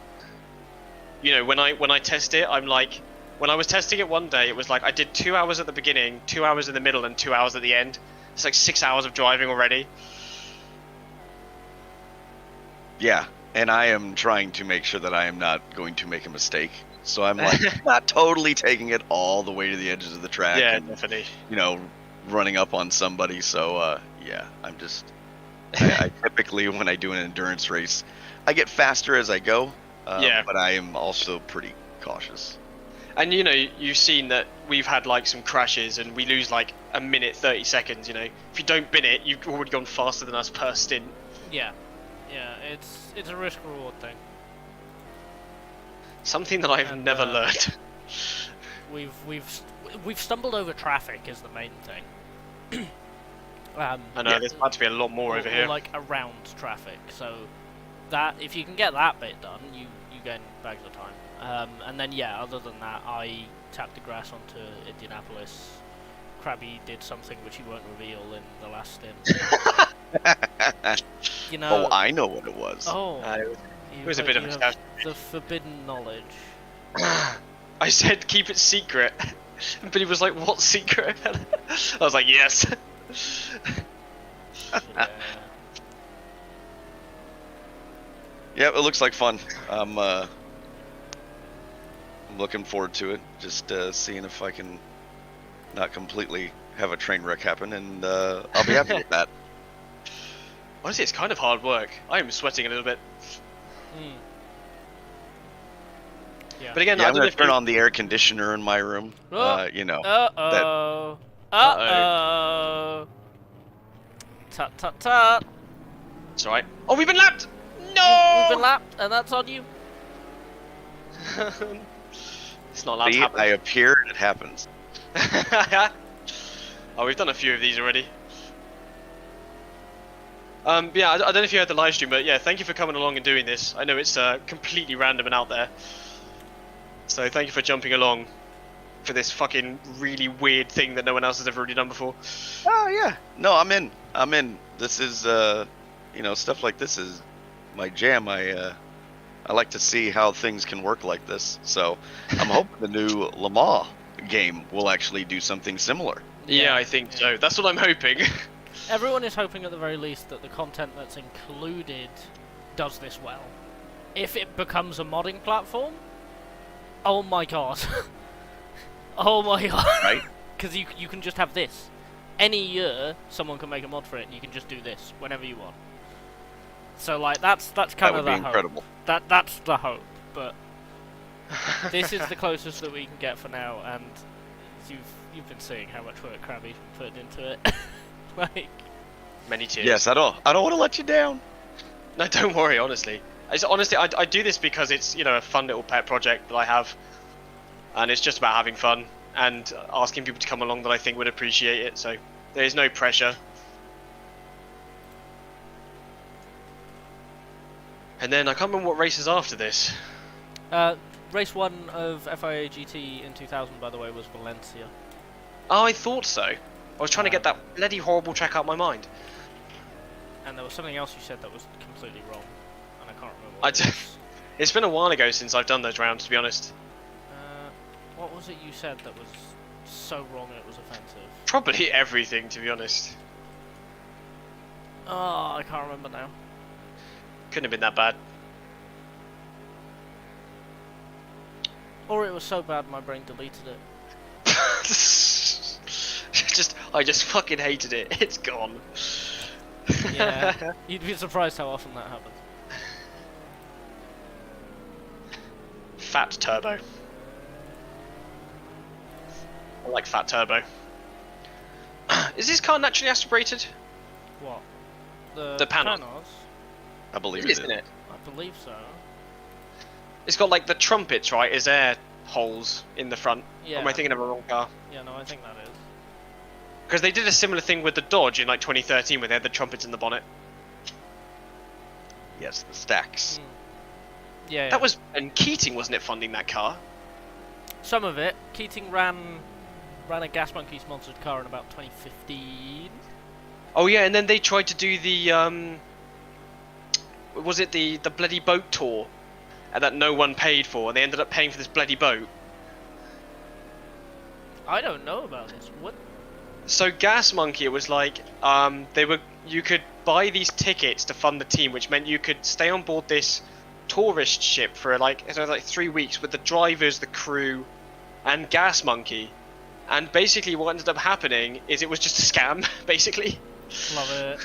[SPEAKER 1] You know, when I test it, I'm like, when I was testing it one day, it was like I did 2 hours at the beginning, 2 hours in the middle, and 2 hours at the end. It's like 6 hours of driving already.
[SPEAKER 3] Yeah, and I am trying to make sure that I am not going to make a mistake. So I'm like not totally taking it all the way to the edges of the track.
[SPEAKER 1] Yeah,
[SPEAKER 3] and,
[SPEAKER 1] definitely.
[SPEAKER 3] You know, running up on somebody. So yeah, I'm just. I typically, when I do an endurance race, I get faster as I go.
[SPEAKER 1] Yeah.
[SPEAKER 3] But I am also pretty cautious.
[SPEAKER 1] And you know, you've seen that we've had like some crashes and we lose like a minute 30 seconds. You know, if you don't bin it, you've already gone faster than us per stint.
[SPEAKER 2] Yeah. Yeah, it's a risk reward thing.
[SPEAKER 1] Something that I've never learned.
[SPEAKER 2] We've stumbled over traffic is the main thing.
[SPEAKER 1] I know, there's about to be a lot more over here.
[SPEAKER 2] Or like around traffic, so that if you can get that bit done, you gain bags of time. And then yeah, other than that, I tapped the grass onto Indianapolis. Crabby did something which he won't reveal in the last stint. You know.
[SPEAKER 3] Oh, I know what it was.
[SPEAKER 2] Oh,
[SPEAKER 1] it was a bit of a catastrophe.
[SPEAKER 2] The forbidden knowledge.
[SPEAKER 1] I said keep it secret, but he was like, "What secret?" I was like, "Yes."
[SPEAKER 2] Yeah.
[SPEAKER 3] Yeah, it looks like fun. I'm looking forward to it. Just seeing if I can not completely have a train wreck happen, and I'll be happy with that.
[SPEAKER 1] Honestly, it's kind of hard work. I am sweating a little bit.
[SPEAKER 2] Yeah.
[SPEAKER 1] But again,
[SPEAKER 3] Yeah,
[SPEAKER 1] I
[SPEAKER 3] I'm
[SPEAKER 1] don't
[SPEAKER 3] gonna
[SPEAKER 1] know if
[SPEAKER 3] turn on the air conditioner in my room. You know.
[SPEAKER 2] Uh-oh. Uh-oh. Tut tut tut.
[SPEAKER 1] It's alright. Oh, we've been lapped! No!
[SPEAKER 2] We've been lapped, and that's on you.
[SPEAKER 1] It's not allowed to
[SPEAKER 3] See,
[SPEAKER 1] happen.
[SPEAKER 3] I appear and it happens.
[SPEAKER 1] Oh, we've done a few of these already. Yeah, I don't know if you heard the live stream, but yeah, thank you for coming along and doing this. I know it's completely random and out there, so thank you for jumping along for this fucking really weird thing that no one else has ever really done before.
[SPEAKER 3] Oh yeah, no, I'm in. This is stuff like this is my jam. I like to see how things can work like this. So I'm hoping the new Le Mans game will actually do something similar.
[SPEAKER 1] Yeah, I think so. That's what I'm hoping.
[SPEAKER 2] Everyone is hoping at the very least that the content that's included does this well. If it becomes a modding platform, oh my god. Oh my god.
[SPEAKER 3] Right?
[SPEAKER 2] Because you can just have this. Any year, someone can make a mod for it, and you can just do this whenever you want. So, like, that's kind of the hope.
[SPEAKER 3] Incredible.
[SPEAKER 2] That's the hope, but this is the closest that we can get for now, and you've been seeing how much work Crabby put into it. Like,
[SPEAKER 1] many tears.
[SPEAKER 3] Yes, I don't want to let you down.
[SPEAKER 1] No, don't worry. Honestly, I do this because it's a fun little pet project that I have, and it's just about having fun and asking people to come along that I think would appreciate it. So there is no pressure. And then I can't remember what race is after this.
[SPEAKER 2] Race 1 of FIA GT in 2000, by the way, was Valencia.
[SPEAKER 1] Oh, I thought so. I was trying to get that bloody horrible track out of my mind.
[SPEAKER 2] And there was something else you said that was completely wrong, and I can't remember what it was.
[SPEAKER 1] It's been a while ago since I've done those rounds, to be honest.
[SPEAKER 2] What was it you said that was so wrong it was offensive?
[SPEAKER 1] Probably everything, to be honest.
[SPEAKER 2] Oh, I can't remember now.
[SPEAKER 1] Couldn't have been that bad.
[SPEAKER 2] Or it was so bad my brain deleted it.
[SPEAKER 1] I just fucking hated it. It's gone.
[SPEAKER 2] Yeah, you'd be surprised how often that happens.
[SPEAKER 1] Fat turbo. I like fat turbo. Is this car naturally aspirated?
[SPEAKER 2] What?
[SPEAKER 1] The Panoz?
[SPEAKER 3] I believe it is.
[SPEAKER 1] Isn't it?
[SPEAKER 2] I believe so.
[SPEAKER 1] It's got like the trumpets, right? Is air holes in the front?
[SPEAKER 2] Yeah.
[SPEAKER 1] Or am I thinking of a wrong car?
[SPEAKER 2] Yeah, no, I think that is.
[SPEAKER 1] Because they did a similar thing with the Dodge in like 2013 where they had the trumpets in the bonnet.
[SPEAKER 3] Yes, the stacks.
[SPEAKER 2] Yeah, yeah.
[SPEAKER 1] That was, and Keating, wasn't it, funding that car?
[SPEAKER 2] Some of it. Keating ran a Gas Monkey sponsored car in about 2015.
[SPEAKER 1] Oh yeah, and then they tried to do the was it the bloody boat tour that no one paid for, and they ended up paying for this bloody boat.
[SPEAKER 2] I don't know about this. What?
[SPEAKER 1] So Gas Monkey, it was like you could buy these tickets to fund the team, which meant you could stay on board this tourist ship for like 3 weeks with the drivers, the crew, and Gas Monkey. And basically, what ended up happening is it was just a scam, basically.
[SPEAKER 2] Love it.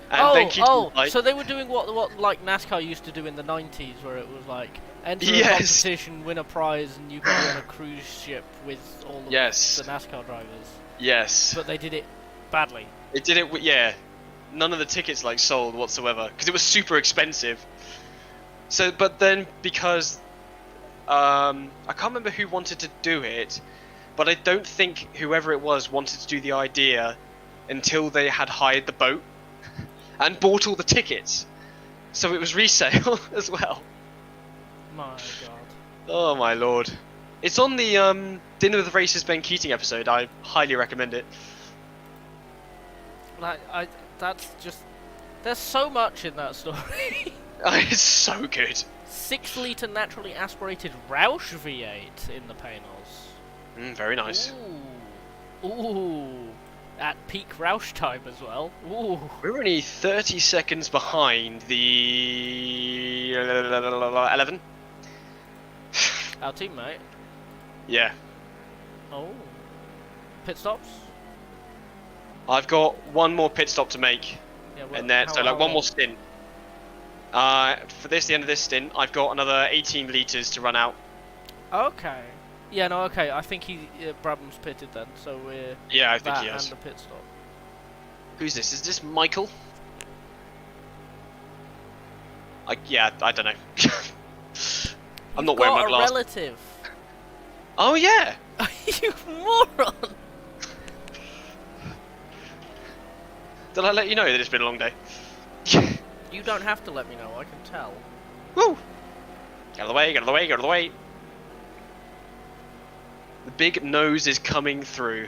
[SPEAKER 1] And
[SPEAKER 2] so they were doing what like NASCAR used to do in the 90s, where it was like enter a competition, win a prize, and you could be on a cruise ship with all of the NASCAR drivers.
[SPEAKER 1] Yes.
[SPEAKER 2] But they did it badly.
[SPEAKER 1] They did it, yeah. None of the tickets like sold whatsoever because it was super expensive. So, but then because I can't remember who wanted to do it, but I don't think whoever it was wanted to do the idea until they had hired the boat and bought all the tickets. So it was resale as well.
[SPEAKER 2] My god.
[SPEAKER 1] Oh my lord. It's on the Dinner with Racist Ben Keating episode. I highly recommend it.
[SPEAKER 2] Like, that's just... There's so much in that story.
[SPEAKER 1] It's so good.
[SPEAKER 2] 6-litre naturally aspirated Roush V8 in the Panoz.
[SPEAKER 1] Very nice.
[SPEAKER 2] Ooh. At peak Roush time as well. Ooh.
[SPEAKER 1] We're only 30 seconds behind the 11.
[SPEAKER 2] Our teammate.
[SPEAKER 1] Yeah.
[SPEAKER 2] Oh. Pit stops?
[SPEAKER 1] I've got one more pit stop to make.
[SPEAKER 2] Yeah, well,
[SPEAKER 1] and then, so like one more stint. For the end of this stint, I've got another 18 litres to run out.
[SPEAKER 2] Okay. Yeah, no, okay. I think Brabham's pitted then, so we're...
[SPEAKER 1] Yeah, I think he has.
[SPEAKER 2] And the pit stop.
[SPEAKER 1] Who's this? Is this Michael? I don't know. I'm not wearing my
[SPEAKER 2] You've got a
[SPEAKER 1] glasses.
[SPEAKER 2] relative.
[SPEAKER 1] Oh yeah.
[SPEAKER 2] You moron!
[SPEAKER 1] Did I let you know that it's been a long day?
[SPEAKER 2] You don't have to let me know, I can tell.
[SPEAKER 1] Woo! Get out of the way, get out of the way, get out of the way. The big nose is coming through.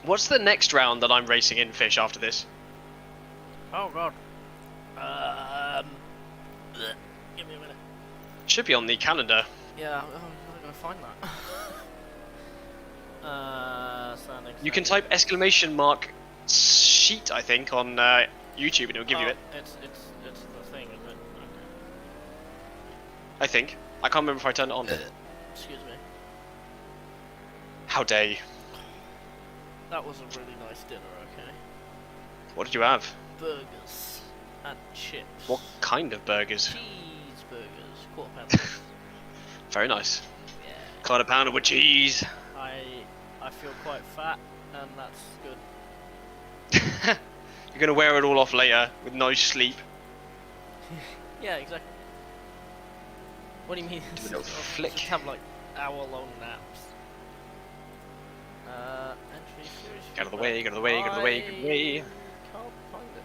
[SPEAKER 1] What's the next round that I'm racing in, Fish, after this?
[SPEAKER 2] Oh god. Give me a minute.
[SPEAKER 1] Should be on the calendar.
[SPEAKER 2] Yeah, I'm not gonna find that. Standing.
[SPEAKER 1] You can type !sheet, I think, on YouTube and it'll give you it.
[SPEAKER 2] It's the thing, isn't it? Okay.
[SPEAKER 1] I think. I can't remember if I turned it on.
[SPEAKER 2] Excuse me.
[SPEAKER 1] How dare you?
[SPEAKER 2] That was a really nice dinner, okay?
[SPEAKER 1] What did you have?
[SPEAKER 2] Burgers and chips.
[SPEAKER 1] What kind of burgers?
[SPEAKER 2] Cheeseburgers, quarter pounders.
[SPEAKER 1] Very nice.
[SPEAKER 2] Yeah.
[SPEAKER 1] Quarter pounder with cheese.
[SPEAKER 2] I feel quite fat, and that's good.
[SPEAKER 1] You're gonna wear it all off later with no sleep.
[SPEAKER 2] Yeah, exactly. What do you mean?
[SPEAKER 1] Do a little flick.
[SPEAKER 2] Just have like hour-long naps. Entry series.
[SPEAKER 1] Get out of the way, get out of the way, get out of the way, get out of the way.
[SPEAKER 2] Can't find it.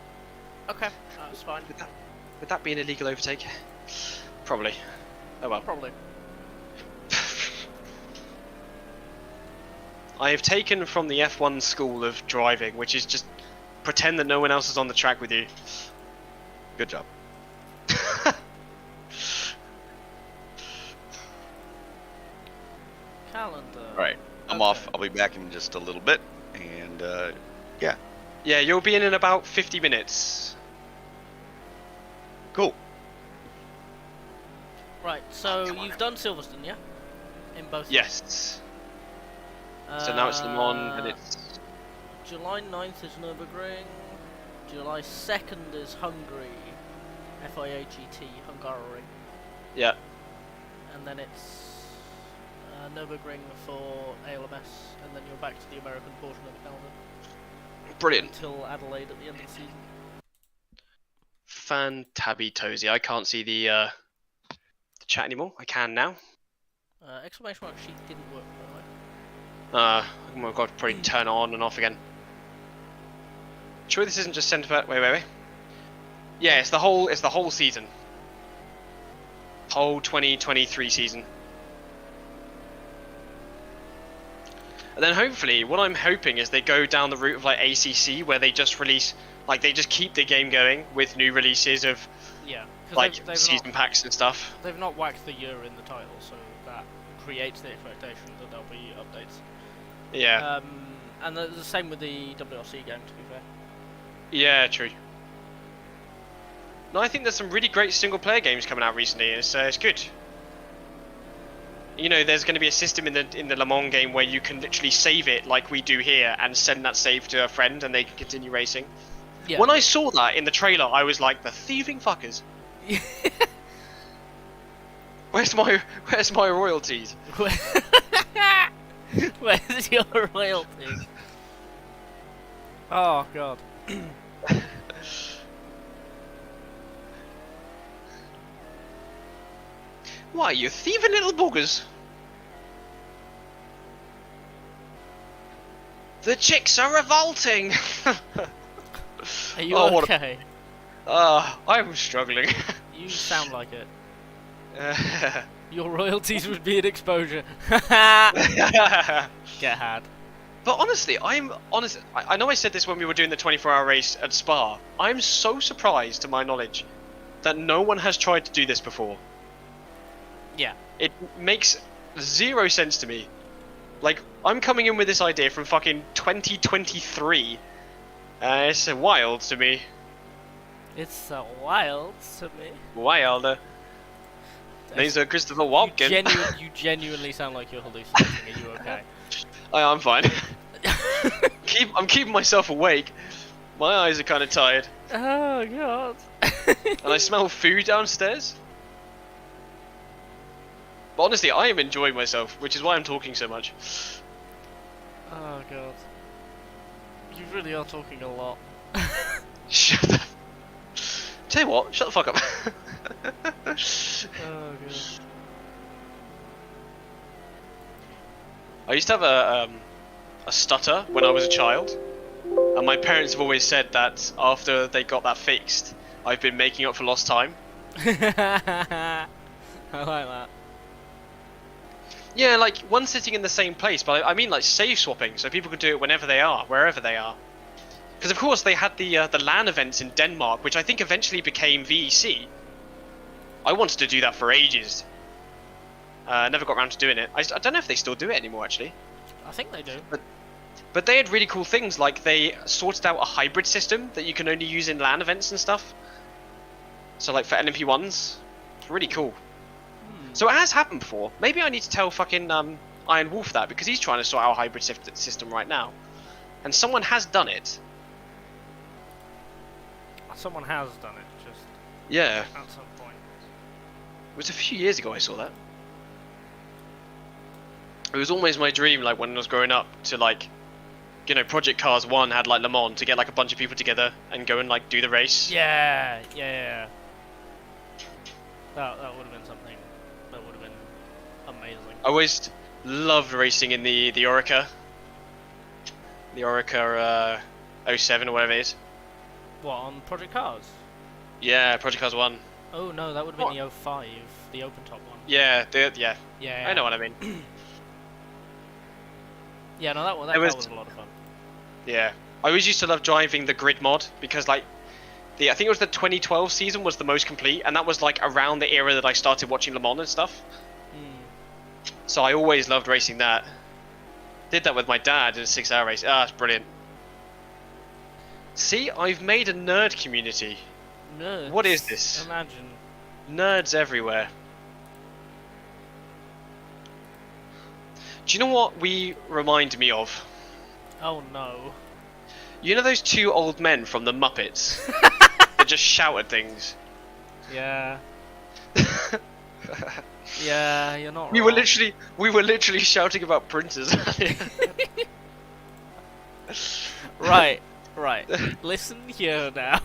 [SPEAKER 2] Okay, that's fine.
[SPEAKER 1] Would that be an illegal overtake? Probably. Oh well.
[SPEAKER 2] Probably.
[SPEAKER 1] I have taken from the F1 school of driving, which is just pretend that no one else is on the track with you.
[SPEAKER 3] Good job.
[SPEAKER 2] Calendar.
[SPEAKER 3] Right, I'm off. I'll be back in just a little bit, and yeah.
[SPEAKER 1] Yeah, you'll be in about 50 minutes.
[SPEAKER 3] Cool.
[SPEAKER 2] Right, so you've done Silverstone, yeah? In both.
[SPEAKER 1] Yes. So now it's Le Mans and it's...
[SPEAKER 2] July 9th is Nürburgring. July 2nd is Hungary. FIA GT, Hungary.
[SPEAKER 1] Yeah.
[SPEAKER 2] And then it's Nürburgring for ALMS, and then you're back to the American portion of the calendar.
[SPEAKER 1] Brilliant.
[SPEAKER 2] Until Adelaide at the end of the season.
[SPEAKER 1] Fantabitozy. I can't see the chat anymore. I can now.
[SPEAKER 2] Exclamation mark sheet didn't work, by the way.
[SPEAKER 1] Oh my god, probably turn it on and off again. Sure, this isn't just centre back. Wait. Yeah, it's the whole season. Whole 2023 season. And then hopefully, what I'm hoping is they go down the route of like ACC, where they just release, like they just keep the game going with new releases of
[SPEAKER 2] Yeah,
[SPEAKER 1] like
[SPEAKER 2] they've
[SPEAKER 1] season
[SPEAKER 2] not,
[SPEAKER 1] packs and stuff.
[SPEAKER 2] they've not whacked the year in the title, so that creates the expectation that there'll be updates.
[SPEAKER 1] Yeah.
[SPEAKER 2] And the same with the WRC game, to be fair.
[SPEAKER 1] Yeah, true. No, I think there's some really great single-player games coming out recently. It's good. You know, there's going to be a system in the Le Mans game where you can literally save it like we do here and send that save to a friend and they can continue racing.
[SPEAKER 2] Yeah.
[SPEAKER 1] When I saw that in the trailer, I was like, the thieving fuckers. Where's my royalties?
[SPEAKER 2] Where's your royalties? Oh god.
[SPEAKER 1] Why, you thieving little boogers? The chicks are revolting!
[SPEAKER 2] Are you
[SPEAKER 1] Oh,
[SPEAKER 2] okay?
[SPEAKER 1] I'm struggling.
[SPEAKER 2] You sound like it. Your royalties would be an exposure. Get had.
[SPEAKER 1] But honestly, I know I said this when we were doing the 24-hour race at Spa. I'm so surprised, to my knowledge, that no one has tried to do this before.
[SPEAKER 2] Yeah.
[SPEAKER 1] It makes zero sense to me. Like, I'm coming in with this idea from fucking 2023. It's wild to me.
[SPEAKER 2] It's wild to me.
[SPEAKER 1] Wild. Name's Christopher Walken.
[SPEAKER 2] You genuinely sound like you're hallucinating. Are you okay?
[SPEAKER 1] I'm fine. I'm keeping myself awake. My eyes are kind of tired.
[SPEAKER 2] Oh god.
[SPEAKER 1] And I smell food downstairs. But honestly, I am enjoying myself, which is why I'm talking so much.
[SPEAKER 2] Oh god. You really are talking a lot.
[SPEAKER 1] Shut the... Tell you what, shut the fuck up.
[SPEAKER 2] Oh god.
[SPEAKER 1] I used to have a stutter when I was a child. And my parents have always said that after they got that fixed, I've been making up for lost time.
[SPEAKER 2] I like that.
[SPEAKER 1] Yeah, like one sitting in the same place, but I mean like save swapping, so people can do it whenever they are, wherever they are. Because of course they had the LAN events in Denmark, which I think eventually became VEC. I wanted to do that for ages. Never got around to doing it. I don't know if they still do it anymore, actually.
[SPEAKER 2] I think they do.
[SPEAKER 1] But they had really cool things, like they sorted out a hybrid system that you can only use in LAN events and stuff. So like for LMP1s, it's really cool. So it has happened before. Maybe I need to tell fucking Iron Wolf that, because he's trying to sort out a hybrid system right now. And someone has done it.
[SPEAKER 2] Someone has done it, just
[SPEAKER 1] Yeah.
[SPEAKER 2] at some point.
[SPEAKER 1] It was a few years ago I saw that. It was always my dream, like when I was growing up, to like, you know, Project Cars 1 had like Le Mans, to get like a bunch of people together and go and like do the race.
[SPEAKER 2] Yeah. That would have been something. That would have been amazing.
[SPEAKER 1] I always loved racing in the Orica. The Orica 07 or whatever it is.
[SPEAKER 2] What, on Project Cars?
[SPEAKER 1] Yeah, Project Cars 1.
[SPEAKER 2] Oh no, that would have been the 05, the open top one.
[SPEAKER 1] Yeah,
[SPEAKER 2] Yeah.
[SPEAKER 1] I know what I mean.
[SPEAKER 2] Yeah, no, that was a lot of fun.
[SPEAKER 1] Yeah, I always used to love driving the grid mod, because like I think it was the 2012 season was the most complete, and that was like around the era that I started watching Le Mans and stuff. So I always loved racing that. Did that with my dad in a 6-hour race. Ah, it's brilliant. See, I've made a nerd community.
[SPEAKER 2] Nerds.
[SPEAKER 1] What is this?
[SPEAKER 2] Imagine.
[SPEAKER 1] Nerds everywhere. Do you know what we remind me of?
[SPEAKER 2] Oh no.
[SPEAKER 1] You know those two old men from the Muppets that just shouted things?
[SPEAKER 2] Yeah. Yeah, you're not
[SPEAKER 1] We
[SPEAKER 2] wrong.
[SPEAKER 1] were literally shouting about printers.
[SPEAKER 2] Right. Listen here now.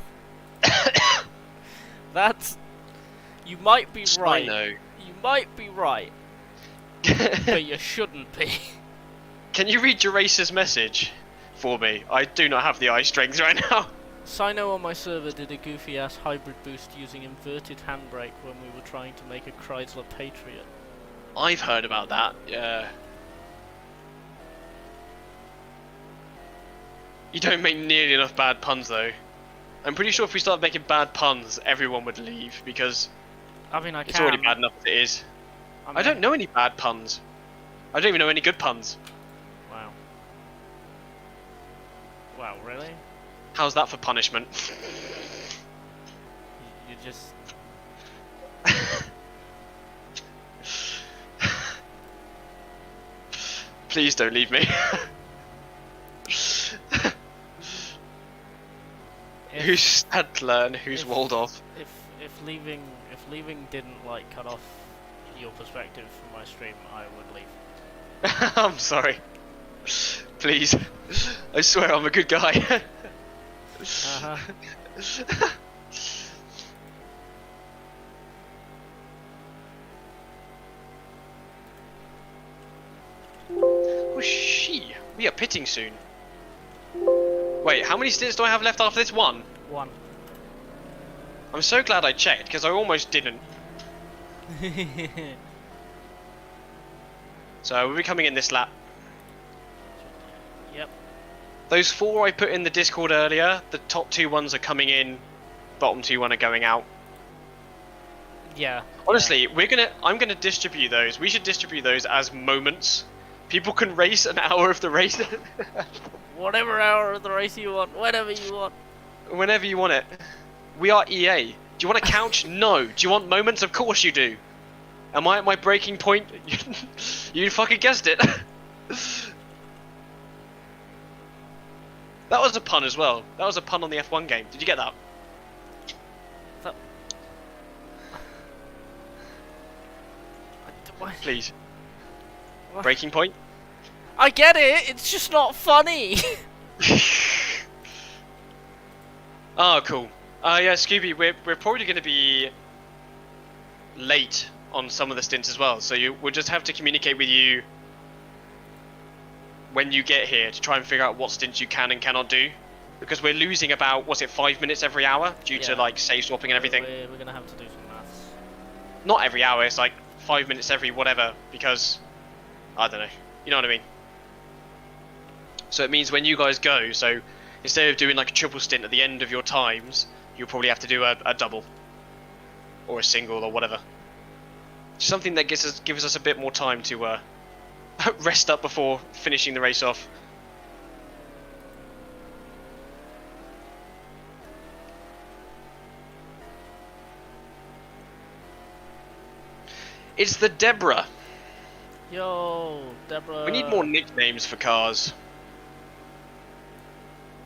[SPEAKER 2] That's... You might be right.
[SPEAKER 1] I know.
[SPEAKER 2] You might be right. But you shouldn't be.
[SPEAKER 1] Can you read Jerace's message for me? I do not have the eye strength right now.
[SPEAKER 2] Sino on my server did a goofy ass hybrid boost using inverted handbrake when we were trying to make a Chrysler Patriot.
[SPEAKER 1] I've heard about that, yeah. You don't make nearly enough bad puns though. I'm pretty sure if we start making bad puns, everyone would leave, because
[SPEAKER 2] I mean,
[SPEAKER 1] it's already bad enough as it is. I don't know any bad puns. I don't even know any good puns.
[SPEAKER 2] Wow. Wow, really?
[SPEAKER 1] How's that for punishment?
[SPEAKER 2] You just...
[SPEAKER 1] Please don't leave me. Who's Stadler and who's Waldorf?
[SPEAKER 2] If leaving didn't like cut off your perspective from my stream, I would leave.
[SPEAKER 1] I'm sorry. Please. I swear I'm a good guy.
[SPEAKER 2] Uh-huh.
[SPEAKER 1] Oh, we are pitting soon. Wait, how many stints do I have left after this one?
[SPEAKER 2] One.
[SPEAKER 1] I'm so glad I checked, because I almost didn't. So we'll be coming in this lap.
[SPEAKER 2] Yep.
[SPEAKER 1] Those 4 I put in the Discord earlier, the top 2 ones are coming in, bottom 2 are going out.
[SPEAKER 2] Yeah.
[SPEAKER 1] Honestly, I'm gonna distribute those. We should distribute those as moments. People can race an hour of the race.
[SPEAKER 2] Whatever hour of the race you want, whatever you want.
[SPEAKER 1] Whenever you want it. We are EA. Do you want a couch? No. Do you want moments? Of course you do. Am I at my breaking point? You fucking guessed it. That was a pun as well. That was a pun on the F1 game. Did you get that? Please.
[SPEAKER 2] What?
[SPEAKER 1] Breaking point?
[SPEAKER 2] I get it, it's just not funny.
[SPEAKER 1] Oh, cool. Yeah, Scooby, we're probably going to be late on some of the stints as well, so we'll just have to communicate with you when you get here to try and figure out what stints you can and cannot do. because we're losing about, what's it, 5 minutes every hour due to
[SPEAKER 2] Yeah.
[SPEAKER 1] like save swapping and everything.
[SPEAKER 2] We're gonna have to do some maths.
[SPEAKER 1] Not every hour, it's like 5 minutes every whatever, because I don't know, you know what I mean. So it means when you guys go, so instead of doing like a triple stint at the end of your times, you'll probably have to do a double or a single or whatever. Something that gives us a bit more time to rest up before finishing the race off. It's the Deborah.
[SPEAKER 2] Yo, Deborah.
[SPEAKER 1] We need more nicknames for cars.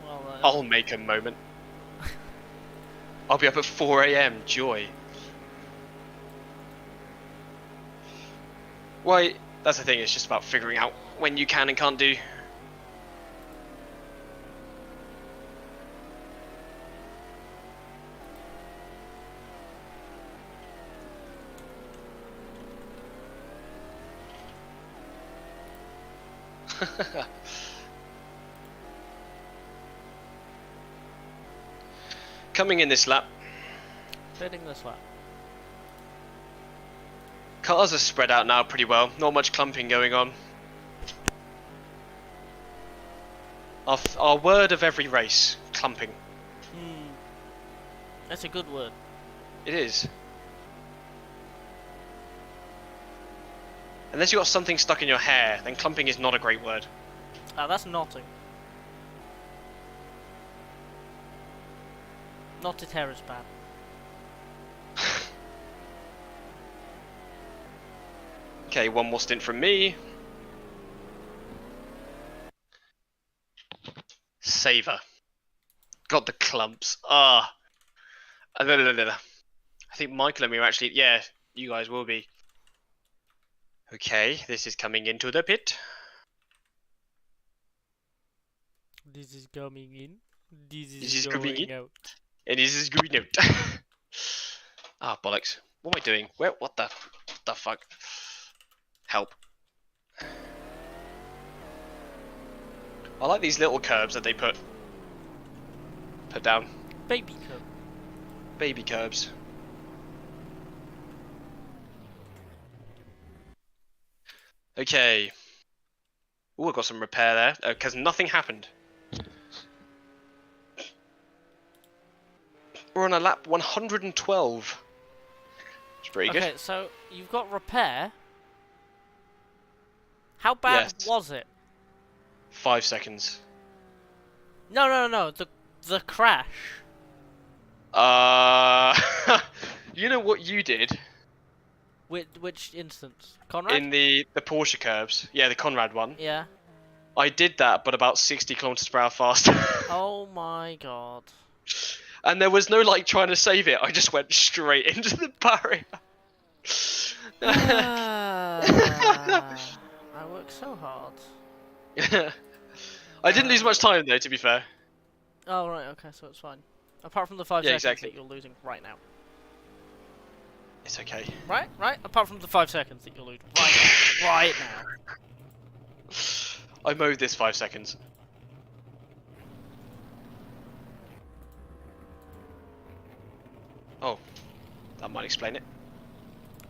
[SPEAKER 2] Well,
[SPEAKER 1] I'll make a moment. I'll be up at 4 AM. Joy. Why? That's the thing. It's just about figuring out when you can and can't do. Coming in this lap,
[SPEAKER 2] Fitting this lap.
[SPEAKER 1] cars are spread out now pretty well. Not much clumping going on. Our word of every race, clumping.
[SPEAKER 2] That's a good word.
[SPEAKER 1] It is. Unless you got something stuck in your hair, then clumping is not a great word.
[SPEAKER 2] Ah, that's knotting. Knotted hair is bad.
[SPEAKER 1] Okay, one more stint from me. Saver. Got the clumps. Ah. I think Michael and me are actually... Yeah, you guys will be. Okay, this is coming into the pit.
[SPEAKER 2] This is coming in. This
[SPEAKER 1] This
[SPEAKER 2] is
[SPEAKER 1] is coming
[SPEAKER 2] going
[SPEAKER 1] in.
[SPEAKER 2] out.
[SPEAKER 1] And this is going out. Ah, bollocks. What am I doing? What the fuck? Help. I like these little curbs that they put down.
[SPEAKER 2] Baby curb.
[SPEAKER 1] Baby curbs. Okay. Ooh, I got some repair there, because nothing happened. We're on a lap 112. It's pretty
[SPEAKER 2] Okay,
[SPEAKER 1] good.
[SPEAKER 2] so you've got repair. How bad
[SPEAKER 1] Yes.
[SPEAKER 2] was it?
[SPEAKER 1] 5 seconds.
[SPEAKER 2] No. The crash.
[SPEAKER 1] You know what you did
[SPEAKER 2] Which instance? Conrad?
[SPEAKER 1] in the Porsche curbs? Yeah, the Conrad one.
[SPEAKER 2] Yeah.
[SPEAKER 1] I did that, but about 60 kilometers per hour faster.
[SPEAKER 2] Oh my god.
[SPEAKER 1] And there was no like trying to save it. I just went straight into the barrier.
[SPEAKER 2] I work so hard.
[SPEAKER 1] I didn't lose much time though, to be fair.
[SPEAKER 2] Oh right, okay, so it's fine. Apart from the 5
[SPEAKER 1] Yeah,
[SPEAKER 2] seconds
[SPEAKER 1] exactly.
[SPEAKER 2] that you're losing right now.
[SPEAKER 1] It's okay.
[SPEAKER 2] Right? Apart from the 5 seconds that you're losing right now.
[SPEAKER 1] I mowed this 5 seconds. Oh, that might explain it.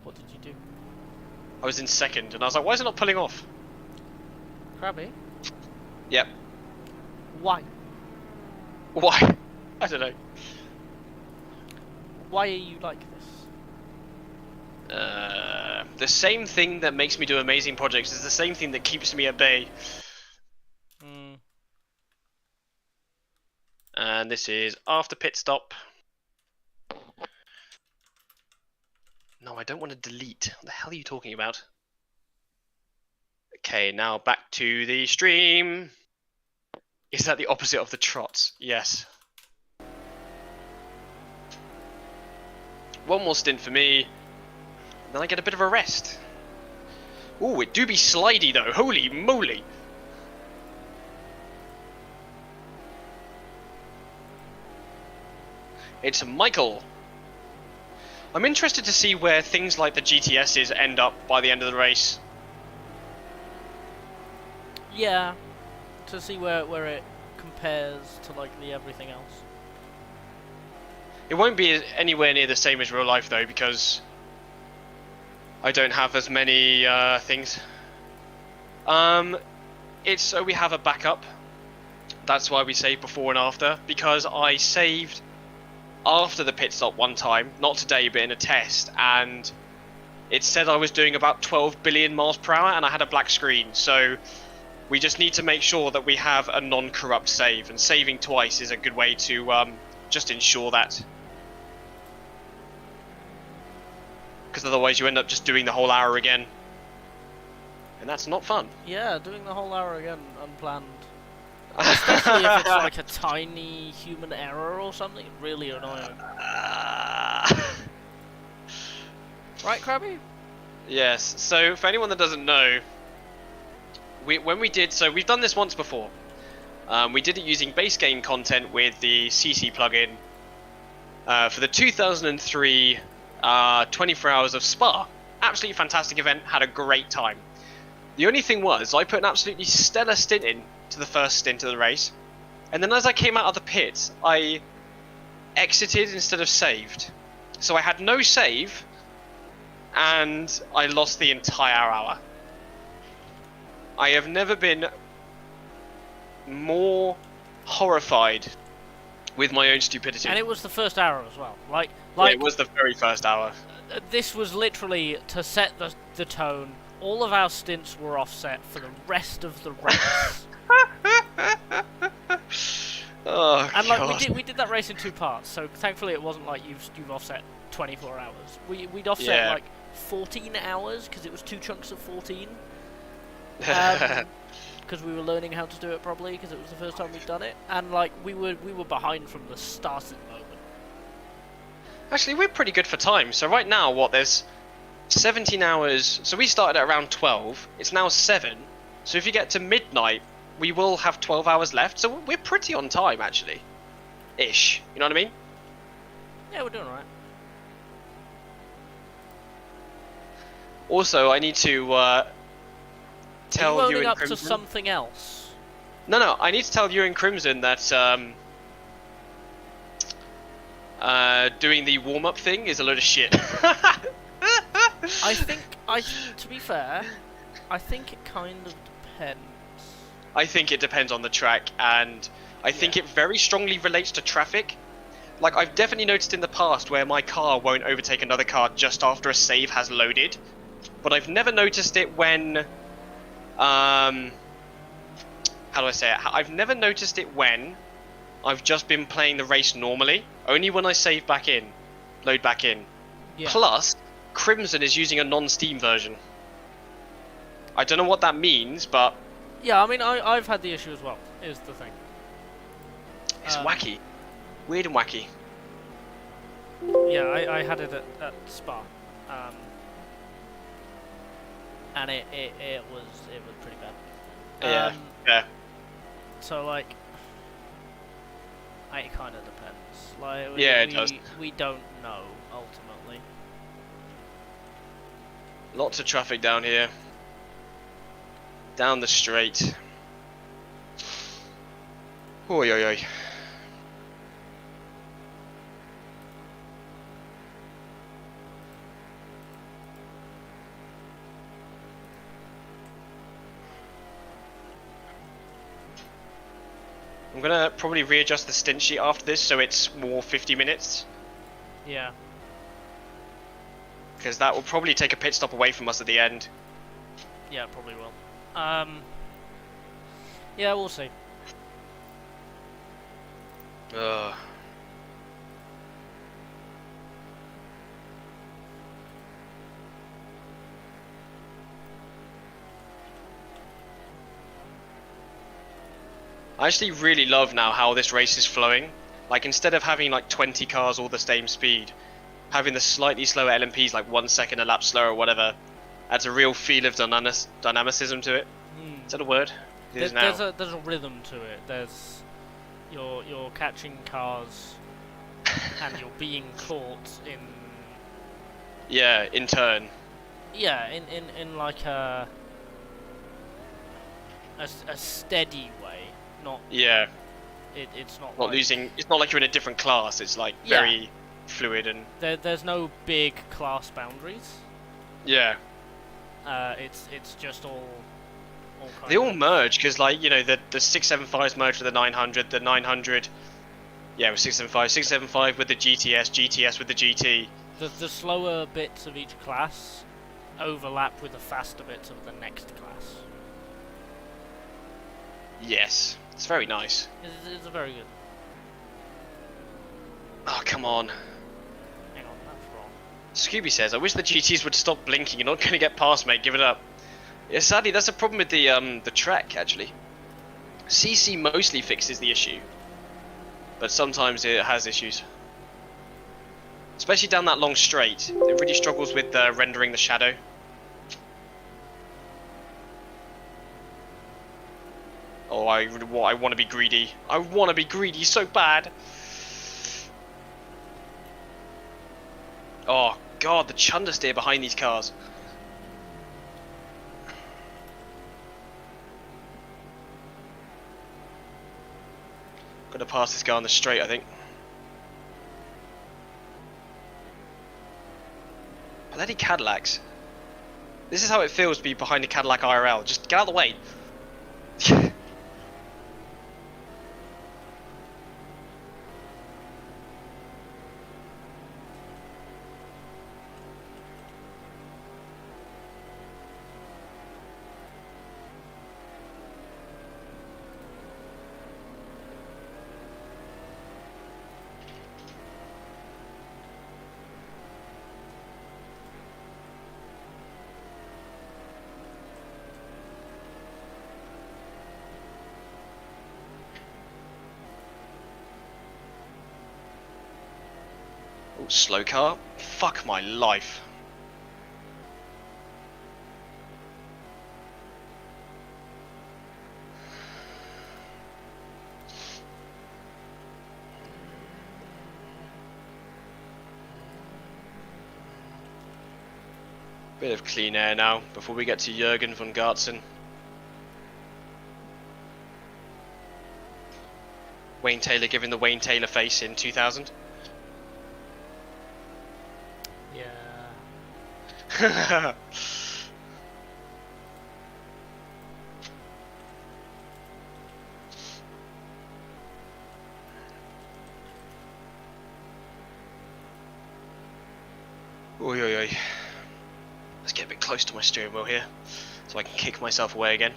[SPEAKER 2] What did you do?
[SPEAKER 1] I was in second, and I was like, why is it not pulling off?
[SPEAKER 2] Crabby?
[SPEAKER 1] Yep.
[SPEAKER 2] Why?
[SPEAKER 1] Why? I don't know.
[SPEAKER 2] Why are you like this?
[SPEAKER 1] The same thing that makes me do amazing projects is the same thing that keeps me at bay. And this is after pit stop. No, I don't want to delete. What the hell are you talking about? Okay, now back to the stream. Is that the opposite of the trots? Yes. One more stint for me. Then I get a bit of a rest. Ooh, it do be slidey though. Holy moly. It's Michael. I'm interested to see where things like the GTSs end up by the end of the race.
[SPEAKER 2] Yeah. To see where it compares to like the everything else?
[SPEAKER 1] It won't be anywhere near the same as real life though, because I don't have as many things. It's so we have a backup. That's why we save before and after, because I saved after the pit stop one time, not today but in a test, and it said I was doing about 12 billion miles per hour and I had a black screen. So we just need to make sure that we have a non-corrupt save, and saving twice is a good way to just ensure that, because otherwise you end up just doing the whole hour again, and that's not fun.
[SPEAKER 2] Yeah, doing the whole hour again, unplanned. Especially if it's like a tiny human error or something, really annoying. Right, Crabby?
[SPEAKER 1] Yes, so for anyone that doesn't know, we've done this once before. We did it using base game content with the CC plugin for the 2003 24 Hours of Spa. Absolutely fantastic event, had a great time. The only thing was, I put an absolutely stellar stint in to the first stint of the race, and then as I came out of the pit, I exited instead of saved. So I had no save, and I lost the entire hour. I have never been more horrified with my own stupidity.
[SPEAKER 2] And it was the first hour as well. Like
[SPEAKER 1] it was the very first hour.
[SPEAKER 2] This was literally to set the tone. All of our stints were offset for the rest of the race.
[SPEAKER 1] Oh,
[SPEAKER 2] and like
[SPEAKER 1] God.
[SPEAKER 2] we did that race in 2 parts, so thankfully it wasn't like you've offset 24 hours. We'd offset
[SPEAKER 1] Yeah.
[SPEAKER 2] like 14 hours because it was 2 chunks of 14. Because we were learning how to do it properly because it was the first time we'd done it, and like we were behind from the starting moment.
[SPEAKER 1] Actually, we're pretty good for time. So right now, there's 17 hours. So we started at around 12. It's now 7. So if you get to midnight, we will have 12 hours left. So we're pretty on time, actually. Ish. You know what I mean?
[SPEAKER 2] Yeah, we're doing alright.
[SPEAKER 1] Also, I need to tell
[SPEAKER 2] Are you
[SPEAKER 1] you
[SPEAKER 2] owning
[SPEAKER 1] in
[SPEAKER 2] up
[SPEAKER 1] Crimson.
[SPEAKER 2] to something else?
[SPEAKER 1] No, I need to tell you in Crimson that doing the warm-up thing is a load of shit.
[SPEAKER 2] I think, to be fair, I think it kind of depends.
[SPEAKER 1] I think it depends on the track, and I think it very strongly relates to traffic. Like, I've definitely noticed in the past where my car won't overtake another car just after a save has loaded, but I've never noticed it when, how do I say it? I've never noticed it when I've just been playing the race normally, only when I save back in, load back in.
[SPEAKER 2] Yeah.
[SPEAKER 1] Plus, Crimson is using a non-Steam version. I don't know what that means, but
[SPEAKER 2] Yeah, I mean, I've had the issue as well, is the thing.
[SPEAKER 1] it's wacky. Weird and wacky.
[SPEAKER 2] Yeah, I had it at Spa. And it was pretty bad.
[SPEAKER 1] Yeah.
[SPEAKER 2] So, like, it kind of depends. Like,
[SPEAKER 1] It does.
[SPEAKER 2] We don't know, ultimately.
[SPEAKER 1] Lots of traffic down here. Down the straight. Oi, oi, oi. I'm gonna probably readjust the stint sheet after this so it's more 50 minutes,
[SPEAKER 2] Yeah.
[SPEAKER 1] because that will probably take a pit stop away from us at the end.
[SPEAKER 2] Yeah, it probably will. Yeah, we'll see.
[SPEAKER 1] Ugh. I actually really love now how this race is flowing. Like, instead of having like 20 cars all the same speed, having the slightly slower LMPs like 1 second a lap slower or whatever adds a real feel of dynamicism to it. Is that a word? It is now.
[SPEAKER 2] There's a rhythm to it. There's you're catching cars and you're being caught in
[SPEAKER 1] Yeah, in turn.
[SPEAKER 2] in like a steady way, not
[SPEAKER 1] Yeah.
[SPEAKER 2] it's not.
[SPEAKER 1] Not
[SPEAKER 2] like,
[SPEAKER 1] losing. It's not like you're in a different class. It's like
[SPEAKER 2] Yeah.
[SPEAKER 1] very fluid and
[SPEAKER 2] there's no big class boundaries.
[SPEAKER 1] yeah.
[SPEAKER 2] It's just all kind
[SPEAKER 1] They all
[SPEAKER 2] of...
[SPEAKER 1] merge because, like, you know, the 675s merge with the 900, the 900, yeah, with 675, 675 with the GTS, GTS with the GT.
[SPEAKER 2] The slower bits of each class overlap with the faster bits of the next class.
[SPEAKER 1] Yes, it's very nice.
[SPEAKER 2] It's very good.
[SPEAKER 1] Oh, come on.
[SPEAKER 2] Hang on, that's wrong.
[SPEAKER 1] Scooby says, I wish the GTs would stop blinking. You're not going to get past, mate. Give it up. Yeah, sadly, that's a problem with the track, actually. CC mostly fixes the issue, but sometimes it has issues. Especially down that long straight. It really struggles with rendering the shadow. Oh, I want to be greedy. I want to be greedy so bad. Oh, God, the chundersteer behind these cars. Gonna pass this guy on the straight, I think. Bloody Cadillacs. This is how it feels to be behind a Cadillac IRL. Just get out of the way. Oh, slow car. Fuck my life. Bit of clean air now before we get to Jürgen von Gartzen. Wayne Taylor giving the Wayne Taylor face in 2000.
[SPEAKER 2] Yeah.
[SPEAKER 1] Oi, oi, oi. Let's get a bit close to my steering wheel here so I can kick myself away again.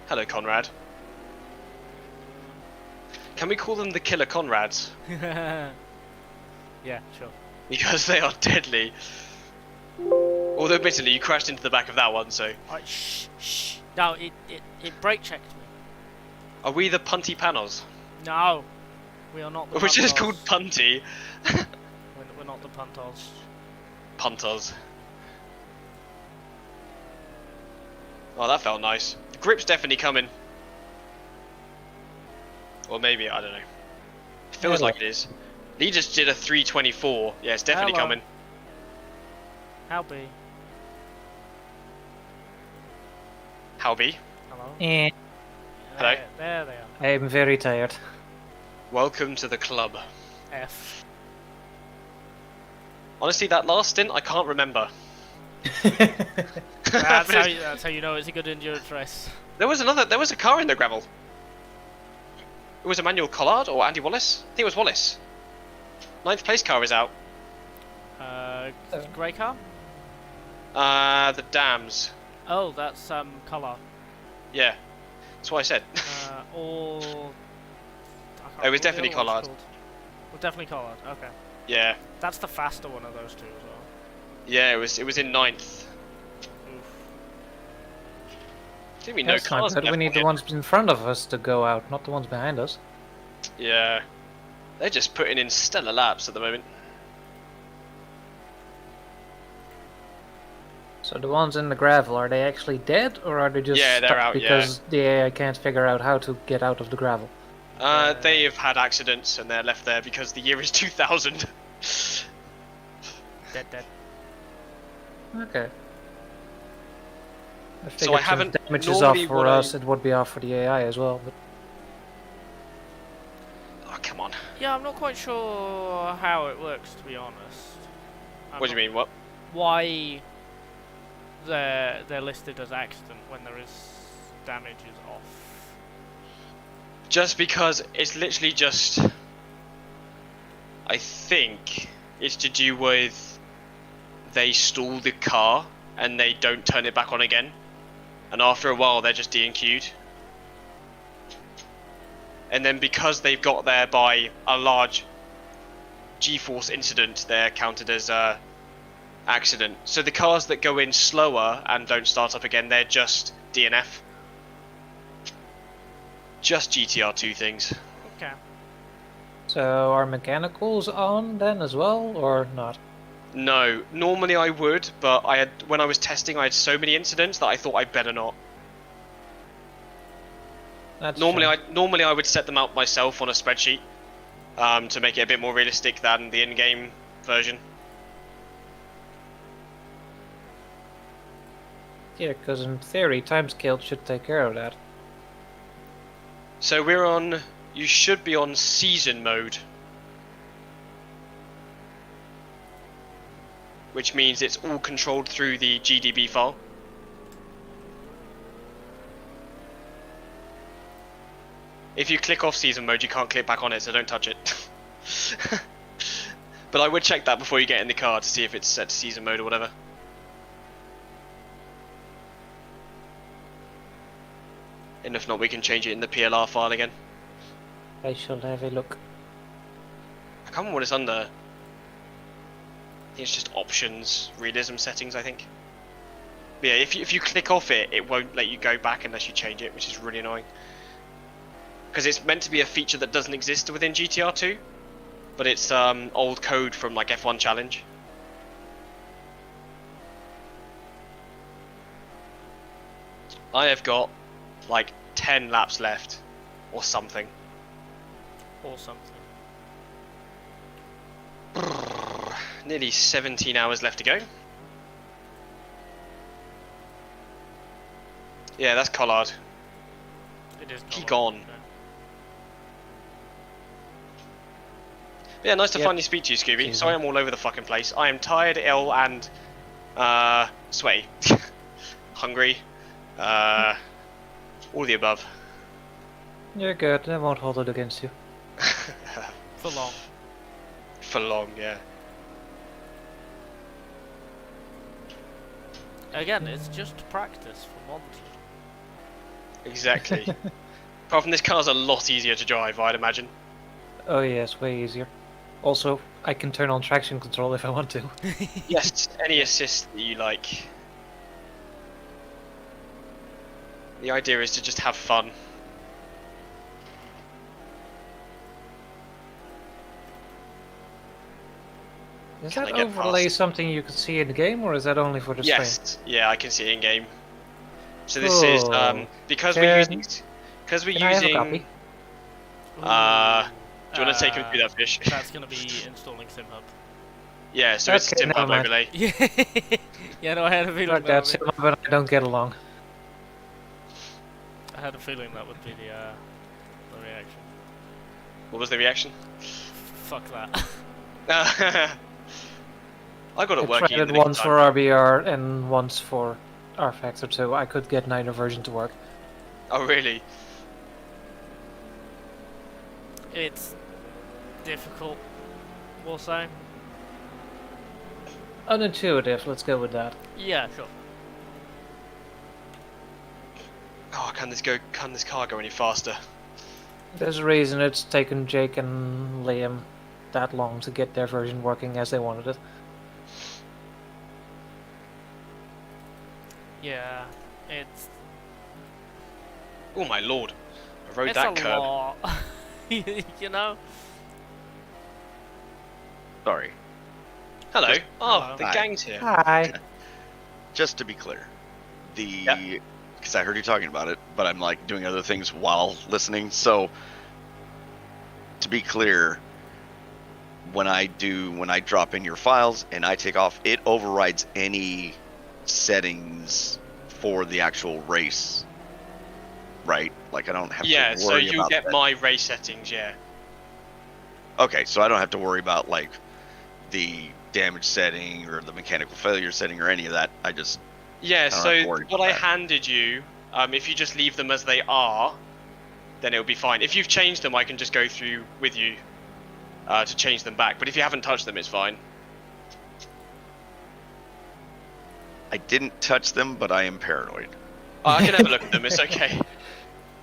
[SPEAKER 1] Hello, Conrad. Can we call them the Killer Conrads?
[SPEAKER 2] Yeah, sure.
[SPEAKER 1] Because they are deadly. Although, admittedly, you crashed into the back of that one, so...
[SPEAKER 2] Alright, shh. No, it brake checked me.
[SPEAKER 1] Are we the Punty Panoz?
[SPEAKER 2] No, we are not the
[SPEAKER 1] Which is
[SPEAKER 2] Puntos.
[SPEAKER 1] called Punty.
[SPEAKER 2] We're not the Puntos.
[SPEAKER 1] Puntos. Oh, that felt nice. The grip's definitely coming. Or maybe, I don't know. It feels like it is. Lee just did a 324. Yeah, it's definitely
[SPEAKER 2] Hello.
[SPEAKER 1] coming.
[SPEAKER 2] Howby.
[SPEAKER 1] Howby.
[SPEAKER 2] Hello.
[SPEAKER 4] Eh,
[SPEAKER 1] Hello.
[SPEAKER 2] There they are.
[SPEAKER 4] I'm very tired.
[SPEAKER 1] Welcome to the club.
[SPEAKER 2] F.
[SPEAKER 1] Honestly, that last stint, I can't remember.
[SPEAKER 2] That's how you know it's a good endurance race.
[SPEAKER 1] There was a car in the gravel. It was Emmanuel Collard or Andy Wallace? I think it was Wallace. 9th place car is out.
[SPEAKER 2] Grey car?
[SPEAKER 1] The Dams.
[SPEAKER 2] Oh, that's colour.
[SPEAKER 1] Yeah. That's what I said.
[SPEAKER 2] Or I can't
[SPEAKER 1] It was
[SPEAKER 2] remember what
[SPEAKER 1] definitely
[SPEAKER 2] the other one's
[SPEAKER 1] Collard.
[SPEAKER 2] called. Well, definitely Collard. Okay,
[SPEAKER 1] Yeah.
[SPEAKER 2] that's the faster one of those two as well.
[SPEAKER 1] Yeah, it was in 9th.
[SPEAKER 2] Oof.
[SPEAKER 1] There'll be no
[SPEAKER 4] That's not
[SPEAKER 1] cars
[SPEAKER 4] good. We
[SPEAKER 1] left
[SPEAKER 4] need
[SPEAKER 1] on
[SPEAKER 4] the
[SPEAKER 1] it.
[SPEAKER 4] ones in front of us to go out, not the ones behind us.
[SPEAKER 1] Yeah. They're just putting in stellar laps at the moment.
[SPEAKER 4] So the ones in the gravel, are they actually dead, or are they just
[SPEAKER 1] Yeah, they're
[SPEAKER 4] stuck
[SPEAKER 1] out,
[SPEAKER 4] because the AI can't figure out how to get out of the gravel?
[SPEAKER 1] They have had accidents and they're left there because the year is 2000.
[SPEAKER 2] Dead.
[SPEAKER 4] Okay. I
[SPEAKER 1] So
[SPEAKER 4] figured
[SPEAKER 1] I haven't
[SPEAKER 4] since damage is off
[SPEAKER 1] normally
[SPEAKER 4] for
[SPEAKER 1] what
[SPEAKER 4] us, it would be off for the AI as well. But
[SPEAKER 1] Oh, come on.
[SPEAKER 2] Yeah, I'm not quite sure how it works, to be honest.
[SPEAKER 1] What do you mean? What?
[SPEAKER 2] Why they're listed as accident when there is damages off?
[SPEAKER 1] Just because it's literally just... I think it's to do with they stall the car and they don't turn it back on again. And after a while they're just DNQ'd. And then because they've got there by a large G-force incident, they're counted as a accident. So the cars that go in slower and don't start up again, they're just DNF. Just GTR2 things.
[SPEAKER 2] Okay.
[SPEAKER 4] so are mechanicals on then as well, or not?
[SPEAKER 1] No, normally I would, but when I was testing I had so many incidents that I thought I'd better not.
[SPEAKER 4] That's
[SPEAKER 1] Normally I would set them out myself on a spreadsheet to make it a bit more realistic than the in-game version.
[SPEAKER 4] Yeah, because in theory, timescale should take care of that.
[SPEAKER 1] So you should be on season mode, which means it's all controlled through the GDB file. If you click off season mode, you can't click back on it, so don't touch it. But I would check that before you get in the car to see if it's set to season mode or whatever. And if not, we can change it in the PLR file again.
[SPEAKER 4] I shall have a look.
[SPEAKER 1] I can't remember what it's under. I think it's just options, realism settings, I think. But yeah, if you click off it, it won't let you go back unless you change it, which is really annoying. Because it's meant to be a feature that doesn't exist within GTR2, but it's old code from like F1 Challenge. I have got like 10 laps left, or something.
[SPEAKER 2] Or something.
[SPEAKER 1] Nearly 17 hours left to go. Yeah, that's Collard.
[SPEAKER 2] It is.
[SPEAKER 1] He
[SPEAKER 2] not
[SPEAKER 1] gone.
[SPEAKER 2] okay.
[SPEAKER 1] Yeah, nice to
[SPEAKER 4] Yep.
[SPEAKER 1] finally speak to you, Scooby.
[SPEAKER 4] See you
[SPEAKER 1] Sorry
[SPEAKER 4] then.
[SPEAKER 1] I'm all over the fucking place. I am tired, ill, and sweaty. Hungry. All the above.
[SPEAKER 4] You're good, I won't hold it against you.
[SPEAKER 2] For long.
[SPEAKER 1] For long, yeah.
[SPEAKER 2] Again, it's just practice for Monty.
[SPEAKER 1] Exactly. Apart from this car's a lot easier to drive, I'd imagine.
[SPEAKER 4] Oh yes, way easier. Also, I can turn on traction control if I want to.
[SPEAKER 1] Yes, any assist that you like. The idea is to just have fun.
[SPEAKER 4] Is
[SPEAKER 1] Can
[SPEAKER 4] that
[SPEAKER 1] I get
[SPEAKER 4] overlay
[SPEAKER 1] past?
[SPEAKER 4] something you can see in the game, or is that only for the stream?
[SPEAKER 1] Yes, yeah, I can see it in game. So this is
[SPEAKER 4] Cool.
[SPEAKER 1] because
[SPEAKER 4] Can-
[SPEAKER 1] we're using
[SPEAKER 4] Can I have a copy?
[SPEAKER 1] do you want to take him through that fish?
[SPEAKER 2] That's going to be installing SimHub.
[SPEAKER 1] Yeah, so it's
[SPEAKER 4] Okay,
[SPEAKER 1] a
[SPEAKER 4] never
[SPEAKER 1] SimHub
[SPEAKER 4] mind.
[SPEAKER 1] overlay.
[SPEAKER 2] Yeah, yeah. No, I had a feeling
[SPEAKER 4] Like that, Sim and I don't get along.
[SPEAKER 2] I had a feeling that would be the reaction.
[SPEAKER 1] What was the reaction?
[SPEAKER 2] Fuck that.
[SPEAKER 1] I got it
[SPEAKER 4] I
[SPEAKER 1] working.
[SPEAKER 4] tried
[SPEAKER 1] in
[SPEAKER 4] it
[SPEAKER 1] the
[SPEAKER 4] once for
[SPEAKER 1] meantime.
[SPEAKER 4] RBR and once for R Factor 2. I could get neither version to work.
[SPEAKER 1] Oh really?
[SPEAKER 2] It's difficult, we'll say.
[SPEAKER 4] Unintuitive, let's go with that.
[SPEAKER 2] Yeah, sure.
[SPEAKER 1] Oh, can this car go any faster?
[SPEAKER 4] There's a reason it's taken Jake and Liam that long to get their version working as they wanted it.
[SPEAKER 2] Yeah, it's
[SPEAKER 1] Oh my lord. I rode
[SPEAKER 2] It's
[SPEAKER 1] that
[SPEAKER 2] a
[SPEAKER 1] curb.
[SPEAKER 2] lot. You know?
[SPEAKER 3] Sorry.
[SPEAKER 1] Hello.
[SPEAKER 3] Just-
[SPEAKER 1] Oh,
[SPEAKER 2] Hello.
[SPEAKER 1] the
[SPEAKER 3] Hi.
[SPEAKER 1] gang's here.
[SPEAKER 4] Hi.
[SPEAKER 3] Just to be clear, because I heard you talking about it, but I'm like doing other things while listening. So to be clear, when I drop in your files and I take off, it overrides any settings for the actual race, right? Like I don't have
[SPEAKER 1] Yeah,
[SPEAKER 3] to
[SPEAKER 1] so
[SPEAKER 3] worry
[SPEAKER 1] you'll
[SPEAKER 3] about
[SPEAKER 1] get
[SPEAKER 3] that.
[SPEAKER 1] my race settings, yeah.
[SPEAKER 3] Okay, so I don't have to worry about like the damage setting or the mechanical failure setting or any of that. I just
[SPEAKER 1] Yeah,
[SPEAKER 3] don't have
[SPEAKER 1] so
[SPEAKER 3] to worry
[SPEAKER 1] what
[SPEAKER 3] about
[SPEAKER 1] I
[SPEAKER 3] that.
[SPEAKER 1] handed you, if you just leave them as they are, then it'll be fine. If you've changed them, I can just go through with you to change them back. But if you haven't touched them, it's fine.
[SPEAKER 3] I didn't touch them, but I am paranoid.
[SPEAKER 1] I can have a look at them. It's okay.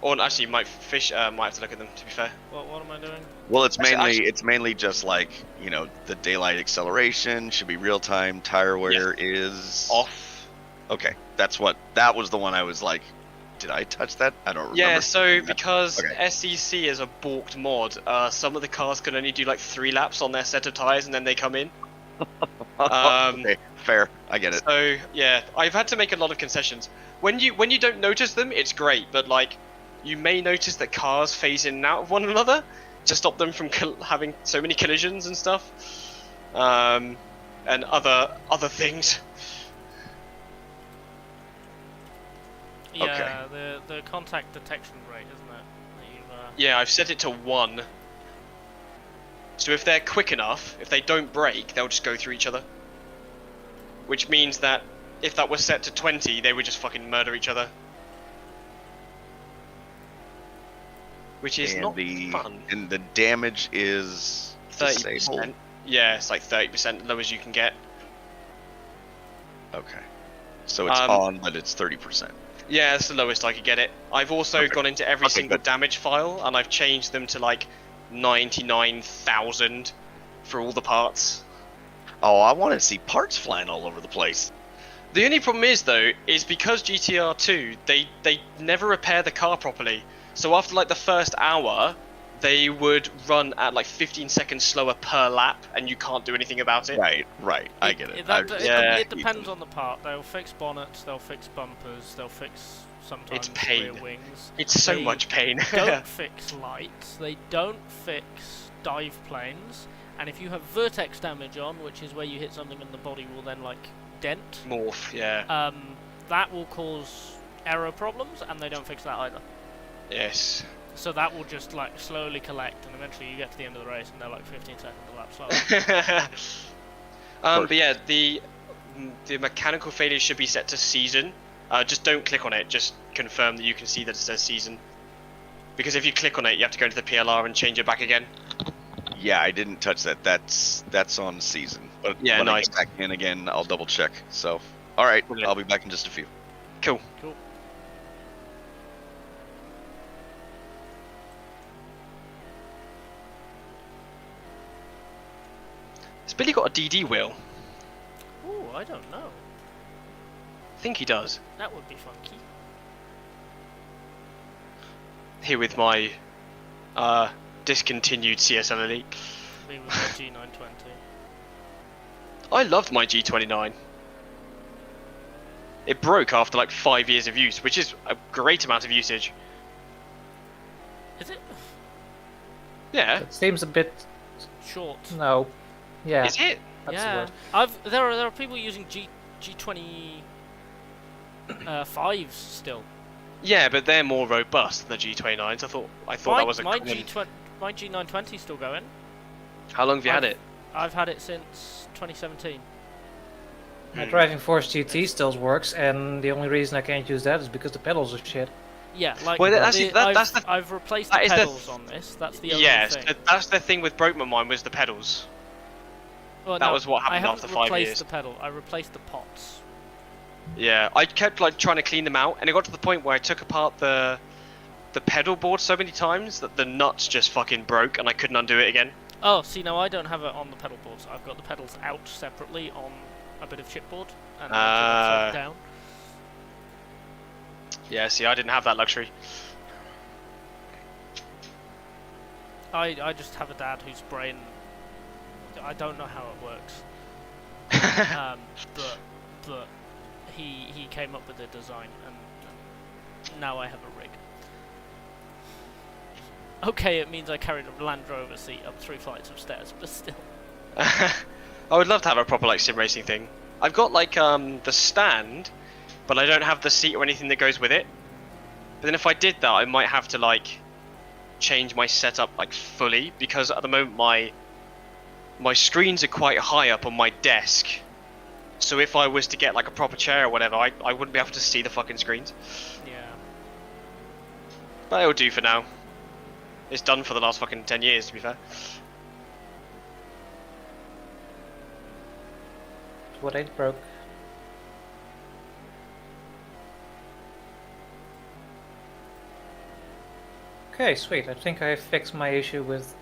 [SPEAKER 1] Or actually, might have to look at them. To be fair.
[SPEAKER 2] What am I doing?
[SPEAKER 3] Well, it's
[SPEAKER 1] Actually-
[SPEAKER 3] mainly just like, you know, the daylight acceleration should be real time. Tire wear is
[SPEAKER 1] Off.
[SPEAKER 3] Okay, that was the one I was like, did I touch that? I don't remember.
[SPEAKER 1] Yeah, so
[SPEAKER 3] touching that.
[SPEAKER 1] because
[SPEAKER 3] Okay.
[SPEAKER 1] SEC is a balked mod, some of the cars can only do like 3 laps on their set of tires and then they come in.
[SPEAKER 3] Okay, fair. I get it.
[SPEAKER 1] So yeah, I've had to make a lot of concessions. When you don't notice them, it's great, but like you may notice that cars phase in and out of one another to stop them from having so many collisions and stuff, and other things.
[SPEAKER 2] Yeah, the contact detection rate, isn't it? That you've,
[SPEAKER 1] Yeah, I've set it to 1. So if they're quick enough, if they don't brake, they'll just go through each other. Which means that if that was set to 20, they would just fucking murder each other. Which is not fun.
[SPEAKER 3] And the damage is
[SPEAKER 1] 30%.
[SPEAKER 3] disabled.
[SPEAKER 1] Yeah, it's like 30% low as you can get.
[SPEAKER 3] Okay. So it's
[SPEAKER 1] Um,
[SPEAKER 3] on, but it's 30%.
[SPEAKER 1] Yeah, that's the lowest I could get it. I've also
[SPEAKER 3] Okay.
[SPEAKER 1] gone into every
[SPEAKER 3] Okay,
[SPEAKER 1] single
[SPEAKER 3] good.
[SPEAKER 1] damage file, and I've changed them to like 99,000 for all the parts.
[SPEAKER 3] Oh, I want to see parts flying all over the place.
[SPEAKER 1] The only problem is though, is because GTR2, they never repair the car properly. So after like the first hour, they would run at like 15 seconds slower per lap, and you can't do anything about it.
[SPEAKER 3] Right. I get it.
[SPEAKER 1] Yeah.
[SPEAKER 2] It depends on the part. They'll fix bonnets, they'll fix bumpers, they'll fix sometimes
[SPEAKER 1] pain.
[SPEAKER 2] rear wings.
[SPEAKER 1] It's so
[SPEAKER 2] They
[SPEAKER 1] much pain.
[SPEAKER 2] Don't fix lights. They don't fix dive planes. And if you have vertex damage on, which is where you hit something and the body will then like dent,
[SPEAKER 1] Morph, yeah.
[SPEAKER 2] that will cause error problems, and they don't fix that either.
[SPEAKER 1] Yes.
[SPEAKER 2] So that will just like slowly collect, and eventually you get to the end of the race and they're like 15 seconds a lap slower.
[SPEAKER 1] But yeah, the mechanical failure should be set to season. Just don't click on it. Just confirm that you can see that it says season. Because if you click on it, you have to go into the PLR and change it back again.
[SPEAKER 3] Yeah, I didn't touch that. That's on season. But
[SPEAKER 1] Yeah,
[SPEAKER 3] when
[SPEAKER 1] nice.
[SPEAKER 3] I get back in again, I'll double check. So, all right,
[SPEAKER 1] Brilliant.
[SPEAKER 3] I'll be back in just a few.
[SPEAKER 1] Cool.
[SPEAKER 2] Cool.
[SPEAKER 1] Has Billy got a DD wheel?
[SPEAKER 2] Ooh, I don't know.
[SPEAKER 1] I think he does.
[SPEAKER 2] That would be funky.
[SPEAKER 1] Here with my discontinued CSL Elite.
[SPEAKER 2] Be with the G920.
[SPEAKER 1] I loved my G29. It broke after like 5 years of use, which is a great amount of usage.
[SPEAKER 2] Is it
[SPEAKER 1] Yeah.
[SPEAKER 4] It seems a bit.
[SPEAKER 2] short?
[SPEAKER 4] No. Yeah.
[SPEAKER 1] Is it?
[SPEAKER 4] That's the
[SPEAKER 2] Yeah.
[SPEAKER 4] word.
[SPEAKER 2] There are people using G20 5s still.
[SPEAKER 1] Yeah, but they're more robust than the G29s. I thought that was a
[SPEAKER 2] my
[SPEAKER 1] common...
[SPEAKER 2] my G920 is still going.
[SPEAKER 1] How long have you had it?
[SPEAKER 2] I've had it since 2017.
[SPEAKER 4] My driving Force GT still works, and the only reason I can't use that is because the pedals are shit.
[SPEAKER 2] Yeah, like
[SPEAKER 1] Well, that's
[SPEAKER 2] I've replaced the
[SPEAKER 1] that is the
[SPEAKER 2] pedals on this. That's the only
[SPEAKER 1] Yes,
[SPEAKER 2] thing.
[SPEAKER 1] that's the thing with broke my mind was the pedals.
[SPEAKER 2] Well,
[SPEAKER 1] that
[SPEAKER 2] no,
[SPEAKER 1] was what happened
[SPEAKER 2] I
[SPEAKER 1] after 5
[SPEAKER 2] haven't replaced
[SPEAKER 1] years.
[SPEAKER 2] the pedal. I replaced the pots.
[SPEAKER 1] Yeah, I kept like trying to clean them out, and it got to the point where I took apart the pedal board so many times that the nuts just fucking broke, and I couldn't undo it again.
[SPEAKER 2] Oh, see, now I don't have it on the pedal boards. I've got the pedals out separately on a bit of chipboard and
[SPEAKER 1] Ah.
[SPEAKER 2] upside down.
[SPEAKER 1] Yeah, see, I didn't have that luxury.
[SPEAKER 2] I just have a dad whose brain, I don't know how it works. But he came up with the design, and now I have a rig. Okay, it means I carried a Land Rover seat up 3 flights of stairs, but still.
[SPEAKER 1] I would love to have a proper like sim racing thing. I've got like the stand, but I don't have the seat or anything that goes with it. But then if I did that, I might have to like change my setup like fully, because at the moment my screens are quite high up on my desk. So if I was to get like a proper chair or whatever, I wouldn't be able to see the fucking screens.
[SPEAKER 2] Yeah.
[SPEAKER 1] But it'll do for now. It's done for the last fucking 10 years, to be fair.
[SPEAKER 4] What ain't broke. Okay, sweet. I think I fixed my issue with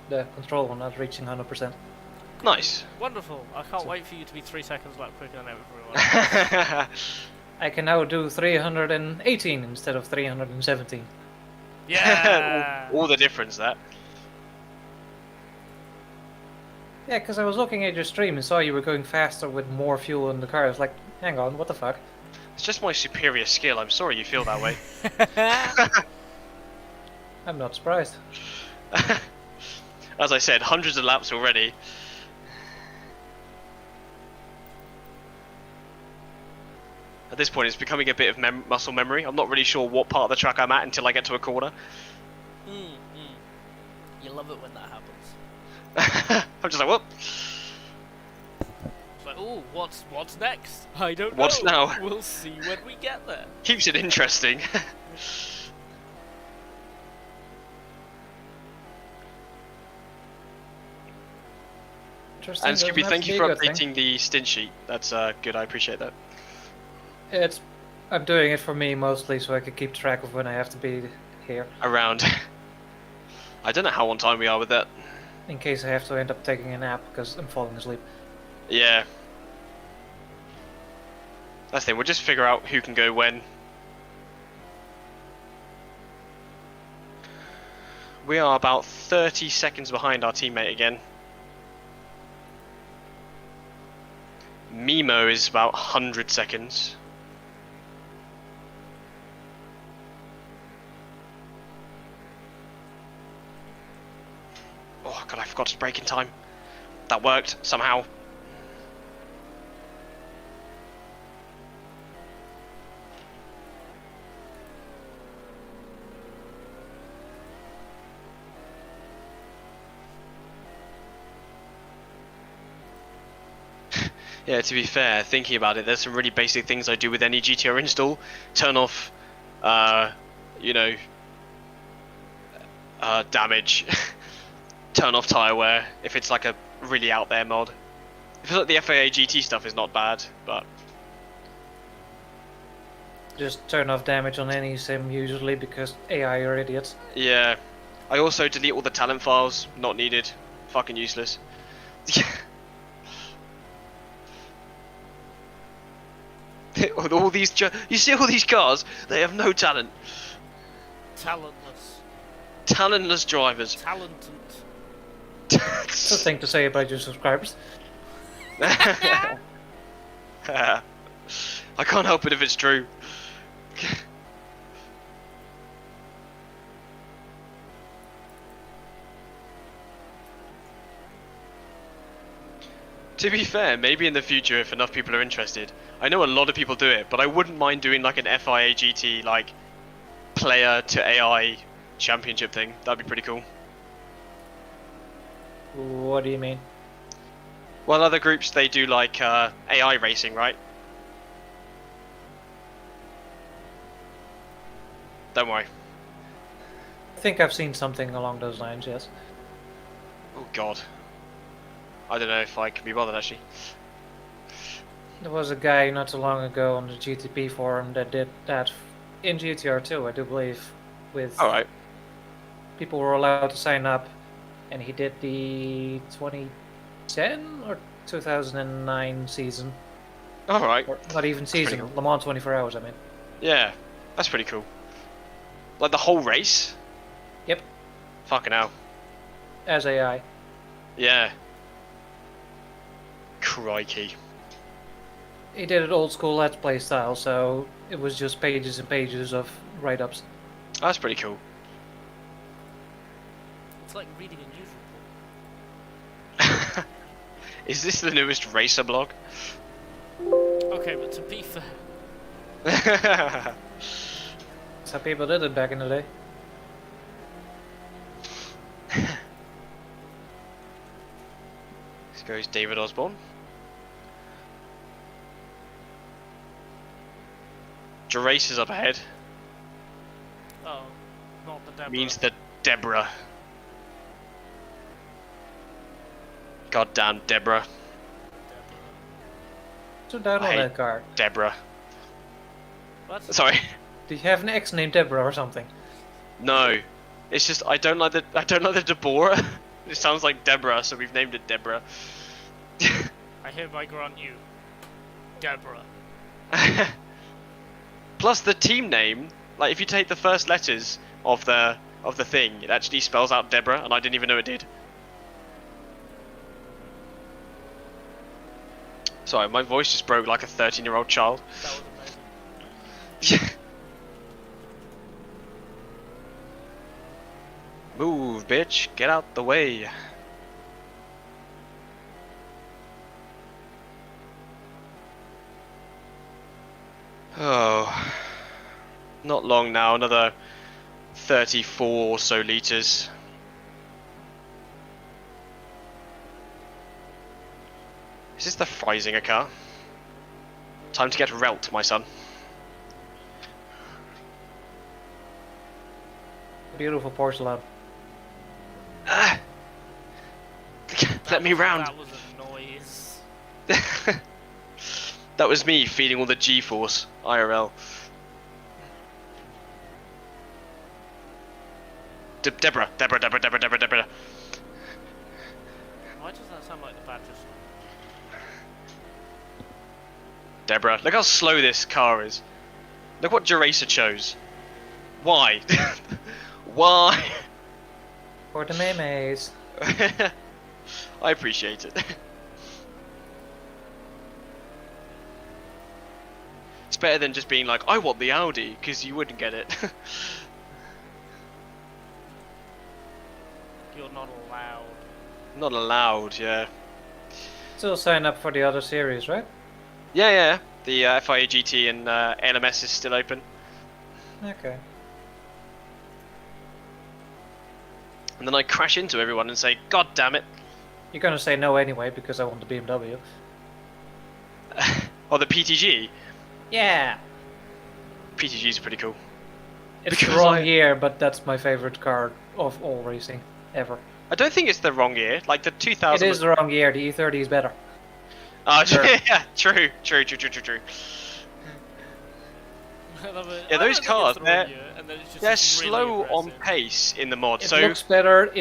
[SPEAKER 4] the control not reaching 100%.
[SPEAKER 1] Nice.
[SPEAKER 2] Wonderful. I can't wait for you to be 3 seconds lap quicker than everyone.
[SPEAKER 4] I can now do 318 instead of 317.
[SPEAKER 2] Yeah.
[SPEAKER 1] all the difference that.
[SPEAKER 4] Yeah, because I was looking at your stream and saw you were going faster with more fuel in the car. I was like, hang on, what the fuck?
[SPEAKER 1] It's just my superior skill. I'm sorry you feel that way.
[SPEAKER 4] I'm not surprised.
[SPEAKER 1] As I said, hundreds of laps already. At this point, it's becoming a bit of muscle memory. I'm not really sure what part of the track I'm at until I get to a corner.
[SPEAKER 2] You love it when that happens.
[SPEAKER 1] I'm just like, whoop.
[SPEAKER 2] It's like, ooh, what's next? I don't know.
[SPEAKER 1] What's now?
[SPEAKER 2] We'll see when we get there.
[SPEAKER 1] Keeps it interesting.
[SPEAKER 4] Interesting.
[SPEAKER 1] And
[SPEAKER 4] doesn't
[SPEAKER 1] Scooby,
[SPEAKER 4] have
[SPEAKER 1] thank
[SPEAKER 4] to
[SPEAKER 1] you
[SPEAKER 4] be a
[SPEAKER 1] for
[SPEAKER 4] good thing.
[SPEAKER 1] updating the stint sheet. That's good. I appreciate that.
[SPEAKER 4] I'm doing it for me mostly, so I can keep track of when I have to be here,
[SPEAKER 1] Around. I don't know how on time we are with that.
[SPEAKER 4] in case I have to end up taking a nap because I'm falling asleep.
[SPEAKER 1] Yeah. That's the thing. We'll just figure out who can go when. We are about 30 seconds behind our teammate again. Mimo is about 100 seconds. Oh god, I forgot to brake in time. That worked, somehow. Yeah, to be fair, thinking about it, there's some really basic things I do with any GTR install. Turn off, damage. Turn off tyre wear, if it's like a really out there mod. I feel like the FAA GT stuff is not bad, but...
[SPEAKER 4] Just turn off damage on any sim usually because AI are idiots.
[SPEAKER 1] Yeah. I also delete all the talent files, not needed. Fucking useless. All these, you see all these cars? They have no talent.
[SPEAKER 2] Talentless.
[SPEAKER 1] Talentless drivers.
[SPEAKER 2] Talented.
[SPEAKER 4] It's a thing to say about your subscribers.
[SPEAKER 1] I can't help it if it's true. To be fair, maybe in the future if enough people are interested. I know a lot of people do it, but I wouldn't mind doing like an FIA GT like player to AI championship thing. That'd be pretty cool.
[SPEAKER 4] What do you mean?
[SPEAKER 1] Well, other groups they do like AI racing, right? Don't worry.
[SPEAKER 4] I think I've seen something along those lines, yes.
[SPEAKER 1] Oh god. I don't know if I can be bothered actually.
[SPEAKER 4] There was a guy not so long ago on the GTP forum that did that in GTR2, I do believe, with
[SPEAKER 1] Alright.
[SPEAKER 4] people were allowed to sign up, and he did the 2010 or 2009 season.
[SPEAKER 1] Alright.
[SPEAKER 4] Or not even season,
[SPEAKER 1] pretty cool.
[SPEAKER 4] Le Mans 24 hours, I mean.
[SPEAKER 1] Yeah. That's pretty cool. Like the whole race?
[SPEAKER 4] Yep.
[SPEAKER 1] Fucking hell.
[SPEAKER 4] as AI.
[SPEAKER 1] Yeah. Crikey.
[SPEAKER 4] He did it old school Let's Play style, so it was just pages and pages of write-ups.
[SPEAKER 1] That's pretty cool.
[SPEAKER 2] It's like reading a news report.
[SPEAKER 1] Is this the newest racer blog?
[SPEAKER 2] Okay, but to be fair,
[SPEAKER 4] That's how people did it back in the day.
[SPEAKER 1] This goes David Osborne. Gerace is up ahead.
[SPEAKER 2] oh, not the Deborah.
[SPEAKER 1] Means the Deborah. Goddamn Deborah.
[SPEAKER 4] So down
[SPEAKER 1] I
[SPEAKER 4] on
[SPEAKER 1] hate-
[SPEAKER 4] that car.
[SPEAKER 1] Deborah.
[SPEAKER 2] What?
[SPEAKER 1] Sorry.
[SPEAKER 4] Do you have an ex named Deborah or something?
[SPEAKER 1] No. It's just I don't like the Deborah. It sounds like Deborah, so we've named it Deborah.
[SPEAKER 2] I hereby grant you, Deborah.
[SPEAKER 1] Plus the team name, like if you take the first letters of the thing, it actually spells out Deborah, and I didn't even know it did. Sorry, my voice just broke like a 13-year-old child.
[SPEAKER 2] That was amazing.
[SPEAKER 1] Move, bitch. Get out the way. Oh. Not long now, another 34 or so litres. Is this the Freisinger car? Time to get Relt, my son.
[SPEAKER 4] Beautiful porcelain.
[SPEAKER 1] Ah. Let me round.
[SPEAKER 2] That was a noise.
[SPEAKER 1] That was me feeding all the G-force, IRL. Deborah.
[SPEAKER 2] Why does that sound like the Badger song?
[SPEAKER 1] Deborah. Look how slow this car is. Look what Geracer chose. Why? Why?
[SPEAKER 4] For the memes.
[SPEAKER 1] I appreciate it. It's better than just being like, I want the Audi, because you wouldn't get it.
[SPEAKER 2] You're not allowed.
[SPEAKER 1] Not allowed, yeah.
[SPEAKER 4] Still sign up for the other series, right?
[SPEAKER 1] Yeah. The FIA GT and LMS is still open.
[SPEAKER 4] Okay.
[SPEAKER 1] And then I crash into everyone and say, God damn it.
[SPEAKER 4] You're gonna say no anyway because I want the BMW.
[SPEAKER 1] Or the PTG.
[SPEAKER 4] Yeah.
[SPEAKER 1] PTG's pretty cool.
[SPEAKER 4] It's
[SPEAKER 1] Because
[SPEAKER 4] the wrong
[SPEAKER 1] I-
[SPEAKER 4] year, but that's my favorite car of all racing ever.
[SPEAKER 1] I don't think it's the wrong year. Like the
[SPEAKER 4] It
[SPEAKER 1] 2000.
[SPEAKER 4] is the wrong year. The E30 is better.
[SPEAKER 1] Sure.
[SPEAKER 4] Sure.
[SPEAKER 1] Yeah, true. Yeah, those cars, They're slow on pace in the mod.
[SPEAKER 4] It
[SPEAKER 1] So
[SPEAKER 4] looks better.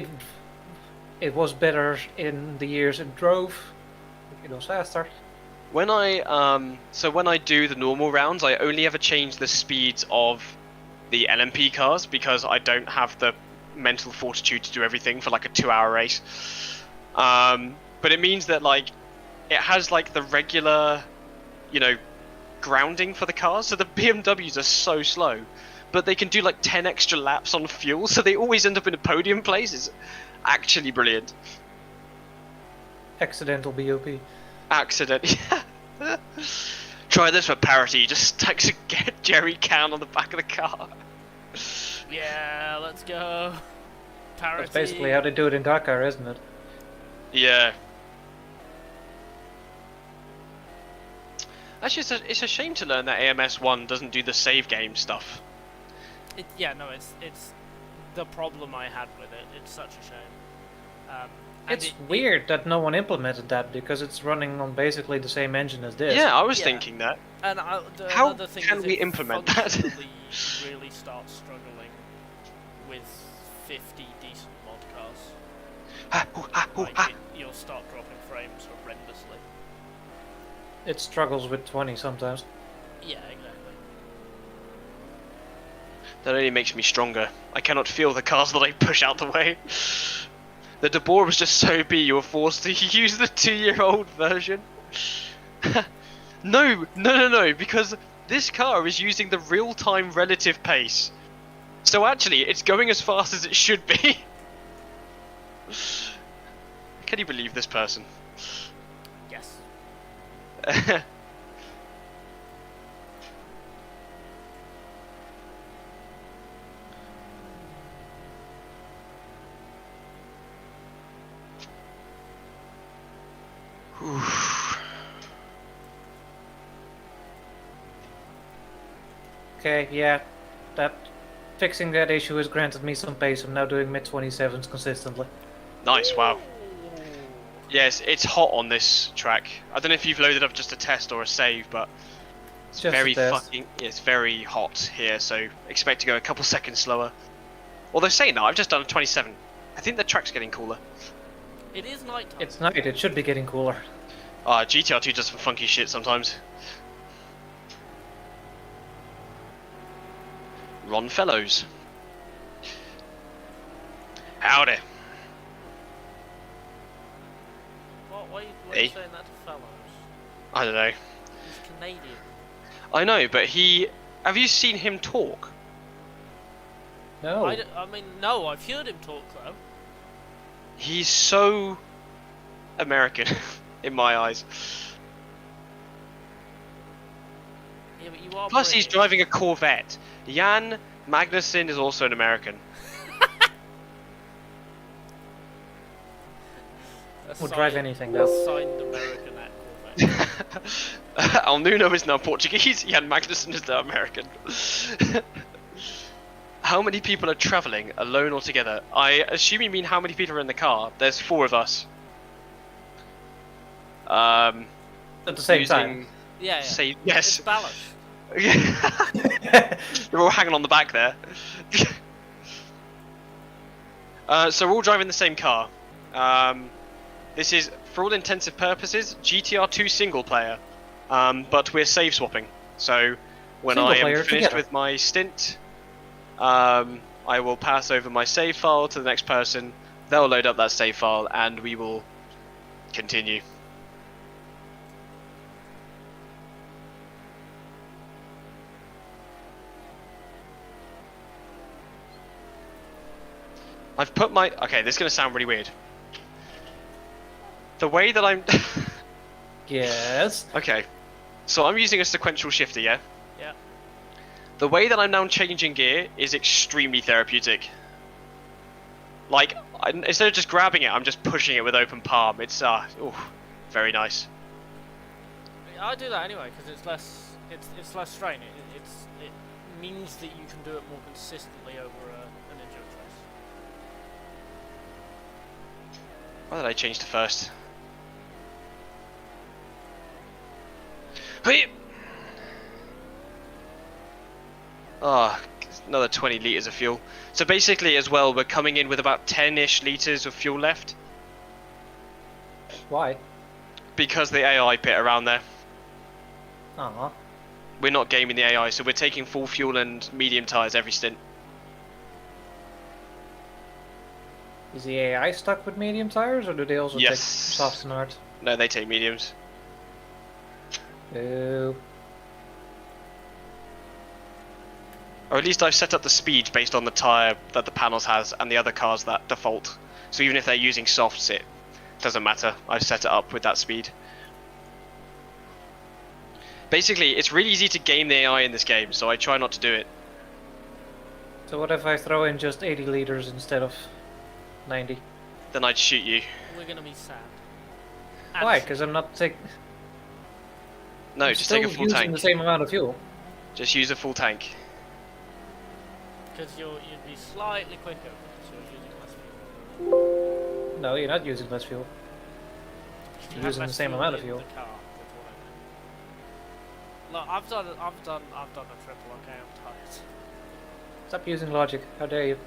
[SPEAKER 4] It was better in the years it drove. It was faster.
[SPEAKER 1] when I do the normal rounds, I only ever change the speeds of the LMP cars because I don't have the mental fortitude to do everything for like a 2-hour race. But it means that like it has like the regular, grounding for the cars. So the BMWs are so slow, but they can do like 10 extra laps on fuel, so they always end up in a podium place. It's actually brilliant.
[SPEAKER 4] Accidental BOP.
[SPEAKER 1] Accident. Yeah. Try this for parity. Just get Jerry Can on the back of the car.
[SPEAKER 2] Yeah, let's go. Parity.
[SPEAKER 4] That's basically how they do it in Dakar, isn't it?
[SPEAKER 1] Yeah. Actually, it's a shame to learn that AMS1 doesn't do the save game stuff.
[SPEAKER 2] It's the problem I had with it. It's such a shame.
[SPEAKER 4] It's weird that no one implemented that because it's running on basically the same engine as this.
[SPEAKER 1] Yeah, I was
[SPEAKER 2] Yeah.
[SPEAKER 1] thinking that.
[SPEAKER 2] And
[SPEAKER 1] How
[SPEAKER 2] another thing
[SPEAKER 1] can
[SPEAKER 2] is
[SPEAKER 1] we
[SPEAKER 2] it
[SPEAKER 1] implement that?
[SPEAKER 2] functionally really starts struggling with 50 decent mod cars. You'll start dropping frames horrendously.
[SPEAKER 4] It struggles with 20 sometimes.
[SPEAKER 2] Yeah, exactly.
[SPEAKER 1] That only makes me stronger. I cannot feel the cars that I push out the way. The De Boer was just so B, you were forced to use the 2-year-old version. No, because this car is using the real-time relative pace. So actually, it's going as fast as it should be. Can you believe this person?
[SPEAKER 2] Yes.
[SPEAKER 4] Okay, yeah, that fixing that issue has granted me some pace. I'm now doing mid 27s consistently.
[SPEAKER 1] Nice, wow. Yes, it's hot on this track. I don't know if you've loaded up just a test or a save, but it's
[SPEAKER 4] Just a
[SPEAKER 1] very
[SPEAKER 4] test.
[SPEAKER 1] it's very hot here, so expect to go a couple seconds slower. Although saying that, I've just done a 27. I think the track's getting cooler.
[SPEAKER 2] It is night time.
[SPEAKER 4] It's night, it should be getting cooler.
[SPEAKER 1] GTR2 does some funky shit sometimes. Ron Fellows. Howdy.
[SPEAKER 2] Why are you
[SPEAKER 1] Hey.
[SPEAKER 2] saying that to fellows?
[SPEAKER 1] I don't know.
[SPEAKER 2] He's Canadian.
[SPEAKER 1] I know, but have you seen him talk?
[SPEAKER 4] No.
[SPEAKER 2] I mean, no, I've heard him talk though.
[SPEAKER 1] He's so American, in my eyes.
[SPEAKER 2] Yeah, but you are
[SPEAKER 1] Plus, he's
[SPEAKER 2] British.
[SPEAKER 1] driving a Corvette. Jan Magnussen is also an American.
[SPEAKER 4] Would drive anything, though.
[SPEAKER 2] Signed American at Corvette.
[SPEAKER 1] Al Nuno is now Portuguese. Jan Magnussen is now American. How many people are travelling, alone or together? I assume you mean how many people are in the car. There's 4 of us.
[SPEAKER 4] At the same
[SPEAKER 1] using-
[SPEAKER 4] time.
[SPEAKER 2] Yeah, yeah.
[SPEAKER 1] Say yes.
[SPEAKER 2] It's balanced.
[SPEAKER 1] They're all hanging on the back there. So we're all driving the same car. This is, for all intensive purposes, GTR2 single player. But we're save swapping. So when
[SPEAKER 4] Single
[SPEAKER 1] I am
[SPEAKER 4] player
[SPEAKER 1] finished
[SPEAKER 4] together.
[SPEAKER 1] with my stint, I will pass over my save file to the next person. They'll load up that save file, and we will continue. I've put my... Okay, this is going to sound really weird. The way that I'm...
[SPEAKER 4] Yes.
[SPEAKER 1] Okay, so I'm using a sequential shifter, yeah?
[SPEAKER 2] Yeah.
[SPEAKER 1] The way that I'm now changing gear is extremely therapeutic. Like, instead of just grabbing it, I'm just pushing it with open palm. It's, very nice.
[SPEAKER 2] I do that anyway because it's less strain. It means that you can do it more consistently over an endurance race.
[SPEAKER 1] Why did I change to first? Hey! Another 20 litres of fuel. So basically, as well, we're coming in with about 10-ish litres of fuel left.
[SPEAKER 4] Why?
[SPEAKER 1] Because the AI pit around there.
[SPEAKER 4] Aw.
[SPEAKER 1] We're not gaming the AI, so we're taking full fuel and medium tyres every stint.
[SPEAKER 4] Is the AI stuck with medium tires, or do they also
[SPEAKER 1] Yes.
[SPEAKER 4] take softs and hard?
[SPEAKER 1] No, they take mediums.
[SPEAKER 4] Ooh.
[SPEAKER 1] Or at least I've set up the speed based on the tyre that the Panoz has and the other cars that default. So even if they're using softs, it doesn't matter. I've set it up with that speed. Basically, it's really easy to game the AI in this game, so I try not to do it.
[SPEAKER 4] So what if I throw in just 80 liters instead of 90?
[SPEAKER 1] Then I'd shoot you.
[SPEAKER 2] We're gonna be sad.
[SPEAKER 4] Why? Because I'm not taking.
[SPEAKER 1] No, just take a full
[SPEAKER 4] using
[SPEAKER 1] tank.
[SPEAKER 4] the same amount of fuel.
[SPEAKER 1] Just use a full tank.
[SPEAKER 2] Because you'd be slightly quicker because you're using less fuel.
[SPEAKER 4] No, you're not using less fuel.
[SPEAKER 2] You
[SPEAKER 4] You're
[SPEAKER 2] have
[SPEAKER 4] using the
[SPEAKER 2] less
[SPEAKER 4] same amount of
[SPEAKER 2] in
[SPEAKER 4] fuel.
[SPEAKER 2] the car, that's what I meant. Look, I've done a triple. Okay, I'm tired.
[SPEAKER 4] Stop using logic. How dare you?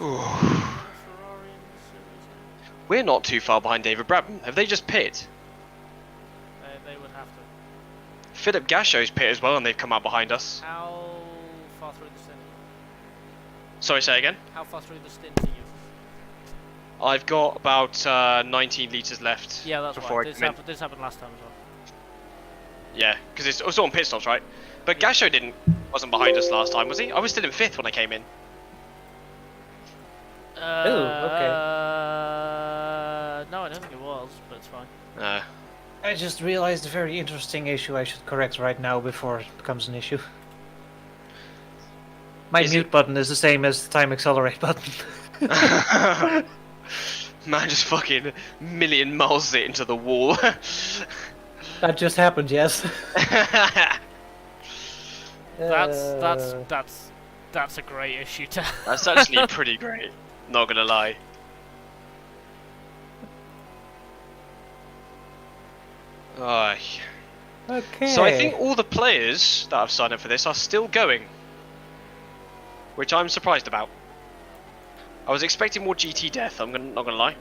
[SPEAKER 1] Ooh.
[SPEAKER 2] Ferrari
[SPEAKER 1] We're not too far behind David Brabham. Have they just pit?
[SPEAKER 2] They would have to.
[SPEAKER 1] Philip Gasho's pit as well, and they've come out behind us.
[SPEAKER 2] How far through the stint?
[SPEAKER 1] Sorry, say again?
[SPEAKER 2] How far through the stint are you?
[SPEAKER 1] I've got about 19 litres left.
[SPEAKER 2] Yeah, that's
[SPEAKER 1] before
[SPEAKER 2] right.
[SPEAKER 1] I come in.
[SPEAKER 2] This happened last time as well.
[SPEAKER 1] Yeah, because it's also on pit stops, right? But Gasho wasn't behind us last time, was he? I was still in 5th when I came in.
[SPEAKER 4] okay.
[SPEAKER 2] No, I don't think it was, but it's fine.
[SPEAKER 4] I just realized a very interesting issue I should correct right now before it becomes an issue. My mute button is the same as the time accelerate button.
[SPEAKER 1] Man just fucking million miles it into the wall.
[SPEAKER 4] That just happened, yes.
[SPEAKER 2] That's a great issue to have.
[SPEAKER 1] That's actually pretty great. Not gonna lie. Aye.
[SPEAKER 4] Okay.
[SPEAKER 1] So I think all the players that have signed up for this are still going, which I'm surprised about. I was expecting more GT death. Not gonna lie.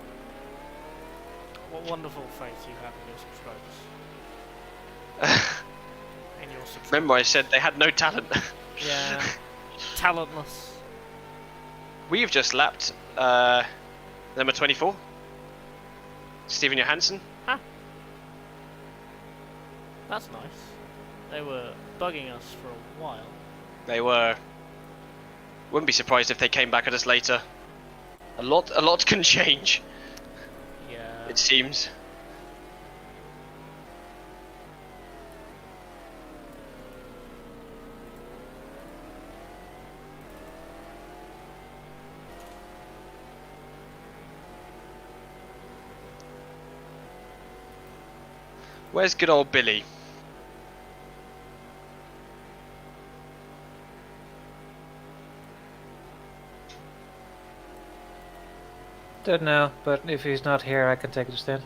[SPEAKER 2] What wonderful faith you have in your subscribers.
[SPEAKER 1] Remember, I said they had no talent.
[SPEAKER 2] Yeah, talentless.
[SPEAKER 1] We've just lapped number 24, Stephen Johansson.
[SPEAKER 2] Huh. That's nice. They were bugging us for a while.
[SPEAKER 1] They were. Wouldn't be surprised if they came back at us later. A lot can change.
[SPEAKER 2] Yeah.
[SPEAKER 1] It seems. Where's good old Billy?
[SPEAKER 4] Don't know, but if he's not here, I can take the stand.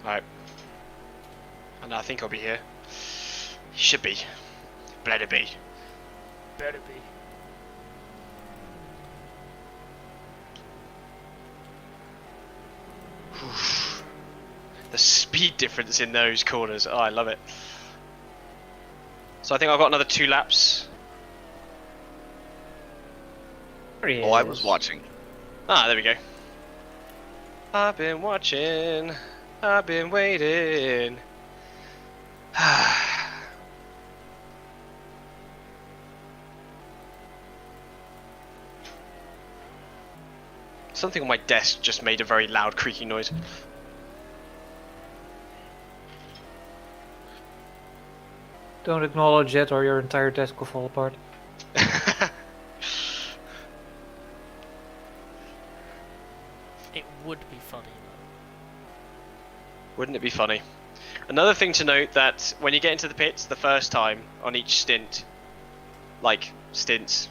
[SPEAKER 1] Alright. And I think I'll be here. He should be. Better be.
[SPEAKER 2] Better be.
[SPEAKER 1] The speed difference in those corners. Oh, I love it. So I think I've got another 2 laps.
[SPEAKER 4] There he
[SPEAKER 3] Oh, I
[SPEAKER 4] is.
[SPEAKER 3] was watching.
[SPEAKER 1] Ah, there we go. I've been watching. I've been waiting. Something on my desk just made a very loud creaking noise.
[SPEAKER 4] Don't acknowledge it or your entire desk will fall apart.
[SPEAKER 2] It would be funny though.
[SPEAKER 1] Wouldn't it be funny? Another thing to note that when you get into the pits the first time on each stint, like stints,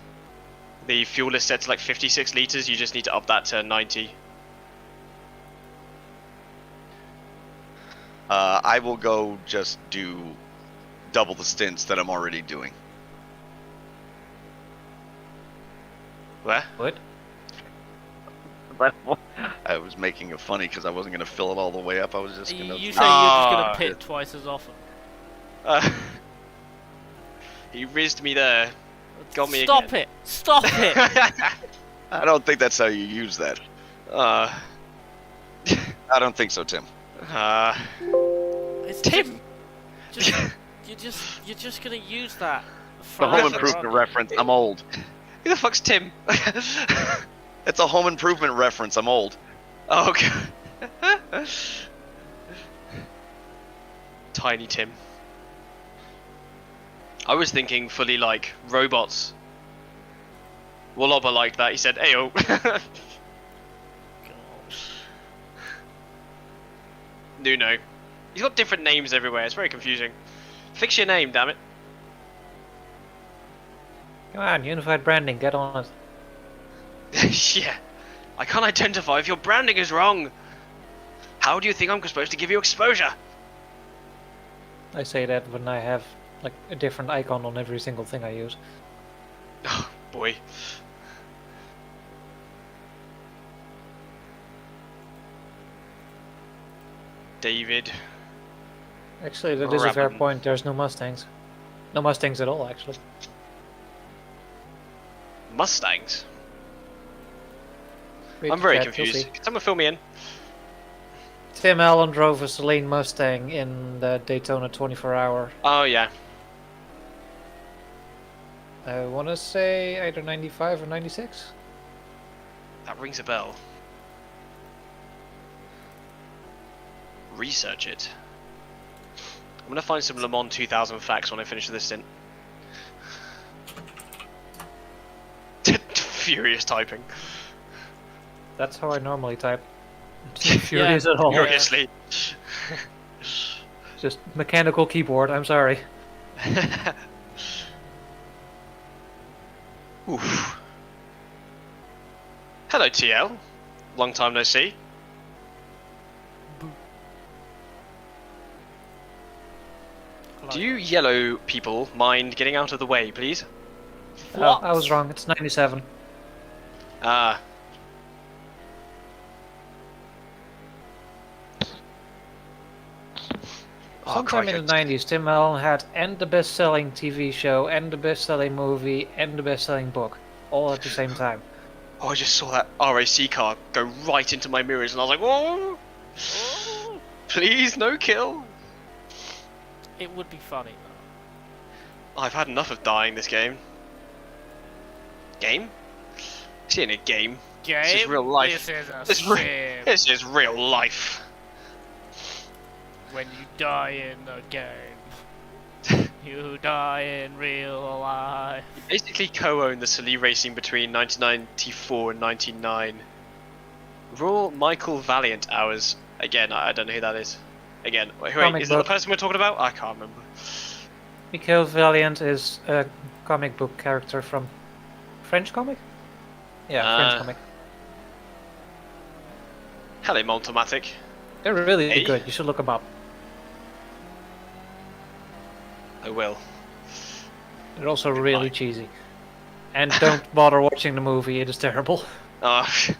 [SPEAKER 1] the fuel is set to like 56 litres, you just need to up that to 90.
[SPEAKER 3] I will go just do double the stints that I'm already doing.
[SPEAKER 1] Where?
[SPEAKER 4] What?
[SPEAKER 3] I was making it funny because I wasn't going to fill it all the way up. I was just going
[SPEAKER 2] You
[SPEAKER 3] to...
[SPEAKER 2] say you're just gonna pit twice as often.
[SPEAKER 1] He rizzed me there. Got me
[SPEAKER 2] Stop
[SPEAKER 1] again.
[SPEAKER 2] it! Stop it!
[SPEAKER 3] I don't think that's how you use that.
[SPEAKER 1] uh,
[SPEAKER 3] I don't think so, Tim.
[SPEAKER 2] It's
[SPEAKER 1] Tim!
[SPEAKER 2] You're just gonna use that.
[SPEAKER 3] The Home
[SPEAKER 2] forever,
[SPEAKER 3] Improvement
[SPEAKER 2] aren't you?
[SPEAKER 3] reference. I'm old.
[SPEAKER 1] Who the fuck's Tim?
[SPEAKER 3] It's a Home Improvement reference. I'm old.
[SPEAKER 1] Oh, okay. Tiny Tim. I was thinking fully like robots. Wallobber liked that. He said, "Ayo."
[SPEAKER 2] God.
[SPEAKER 1] Nuno. He's got different names everywhere. It's very confusing. Fix your name, damn it.
[SPEAKER 4] Come on, unified branding, get on it.
[SPEAKER 1] Yeah. I can't identify if your branding is wrong. How do you think I'm supposed to give you exposure?
[SPEAKER 4] I say that when I have like a different icon on every single thing I use.
[SPEAKER 1] Oh, boy. David.
[SPEAKER 4] Actually, that is a fair
[SPEAKER 1] Brabham.
[SPEAKER 4] point. There's no Mustangs. No Mustangs at all, actually.
[SPEAKER 1] Mustangs?
[SPEAKER 4] Read
[SPEAKER 1] I'm
[SPEAKER 4] the
[SPEAKER 1] very
[SPEAKER 4] chat, you'll
[SPEAKER 1] confused.
[SPEAKER 4] see.
[SPEAKER 1] Can someone fill me in?
[SPEAKER 4] Tim Allen drove a Saleen Mustang in the Daytona 24-hour.
[SPEAKER 1] Oh, yeah.
[SPEAKER 4] I want to say either 95 or 96.
[SPEAKER 1] That rings a bell. Research it. I'm going to find some Le Mans 2000 facts when I finish this stint. Furious typing.
[SPEAKER 4] That's how I normally type. I'm not furious at all.
[SPEAKER 1] Furiously.
[SPEAKER 4] Just mechanical keyboard, I'm sorry.
[SPEAKER 1] Oof. Hello, TL. Long time no see. Do you yellow people mind getting out of the way, please?
[SPEAKER 4] Oh, I was wrong, it's 97.
[SPEAKER 1] Ah. Oh,
[SPEAKER 4] Sometime in the 90s, Tim Allen had and the best-selling TV show, and the best-selling movie, and the best-selling book, all at the same time.
[SPEAKER 1] Oh, I just saw that RAC car go right into my mirrors, and I was like, "Whoa! Please, no kill."
[SPEAKER 2] It would be funny.
[SPEAKER 1] I've had enough of dying this game. Game? This ain't a game.
[SPEAKER 2] Game?
[SPEAKER 1] This is real life.
[SPEAKER 2] This is a
[SPEAKER 1] This is
[SPEAKER 2] sim.
[SPEAKER 1] This is real life.
[SPEAKER 2] When you die in a game, you die in real life.
[SPEAKER 1] You basically co-owned the Salee Racing between 1994 and 99. Royal Michael Valiant hours. Again, I don't know who that is. Again, wait,
[SPEAKER 4] Comic
[SPEAKER 1] is that the
[SPEAKER 4] book.
[SPEAKER 1] person we're talking about? I can't remember.
[SPEAKER 4] Michael Valiant is a comic book character from French comic? Yeah, French comic.
[SPEAKER 1] Hello, Montomatic.
[SPEAKER 4] They're really
[SPEAKER 1] Hey.
[SPEAKER 4] good, you should look them up.
[SPEAKER 1] I will.
[SPEAKER 4] They're also really
[SPEAKER 1] Goodbye.
[SPEAKER 4] cheesy. And don't bother watching the movie, it is terrible.
[SPEAKER 1] I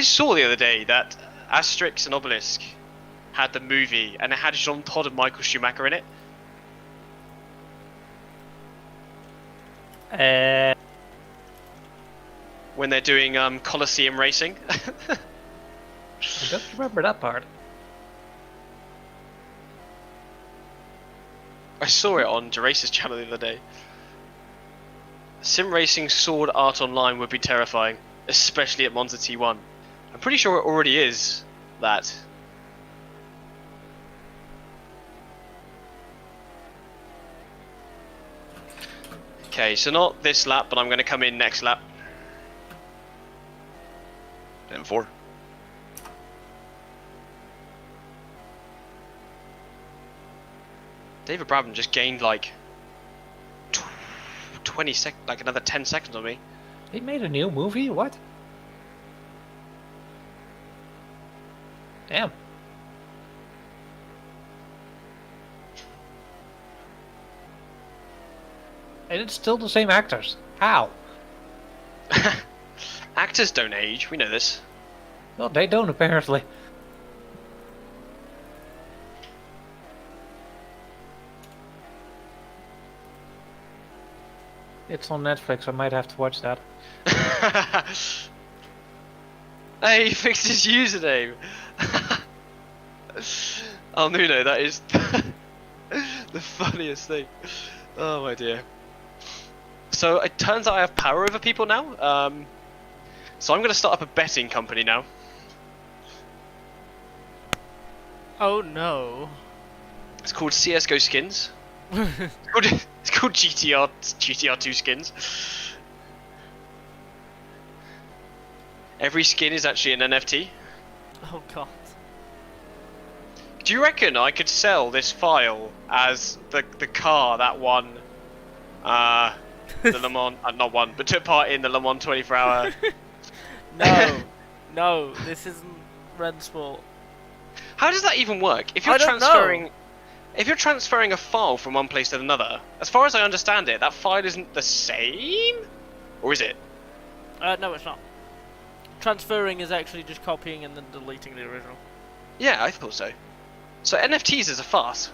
[SPEAKER 1] saw the other day that Asterix and Obelisk had the movie, and it had Jean Todt and Michael Schumacher in it. When they're doing Colosseum racing.
[SPEAKER 4] I don't remember that part.
[SPEAKER 1] I saw it on Jerace's channel the other day. Sim racing sword art online would be terrifying, especially at Monza T1. I'm pretty sure it already is that. Okay, so not this lap, but I'm going to come in next lap.
[SPEAKER 3] 10-4.
[SPEAKER 1] David Brabham just gained like 20 like another 10 seconds on me.
[SPEAKER 4] He made a new movie? What? Damn. And it's still the same actors. How?
[SPEAKER 1] Actors don't age, we know this.
[SPEAKER 4] Well, they don't apparently. It's on Netflix, I might have to watch that.
[SPEAKER 1] Hey, he fixed his username. Oh, Nuno, that is the funniest thing. Oh my dear. So it turns out I have power over people now. So I'm going to start up a betting company now.
[SPEAKER 2] Oh no.
[SPEAKER 1] It's called CS:GO Skins. It's called GTR2 Skins. Every skin is actually an NFT.
[SPEAKER 2] Oh god.
[SPEAKER 1] Do you reckon I could sell this file as the car that won the Le Mans, not won, but took part in the Le Mans 24-hour?
[SPEAKER 2] No. No, this isn't Rensport.
[SPEAKER 1] How does that even work? If you're
[SPEAKER 2] I don't
[SPEAKER 1] transferring, if you're transferring a file from one place to another, as far as I understand it, that file isn't the same, or is it?
[SPEAKER 2] No, it's not. transferring is actually just copying and then deleting the original.
[SPEAKER 1] Yeah, I thought so. So NFTs is a farce.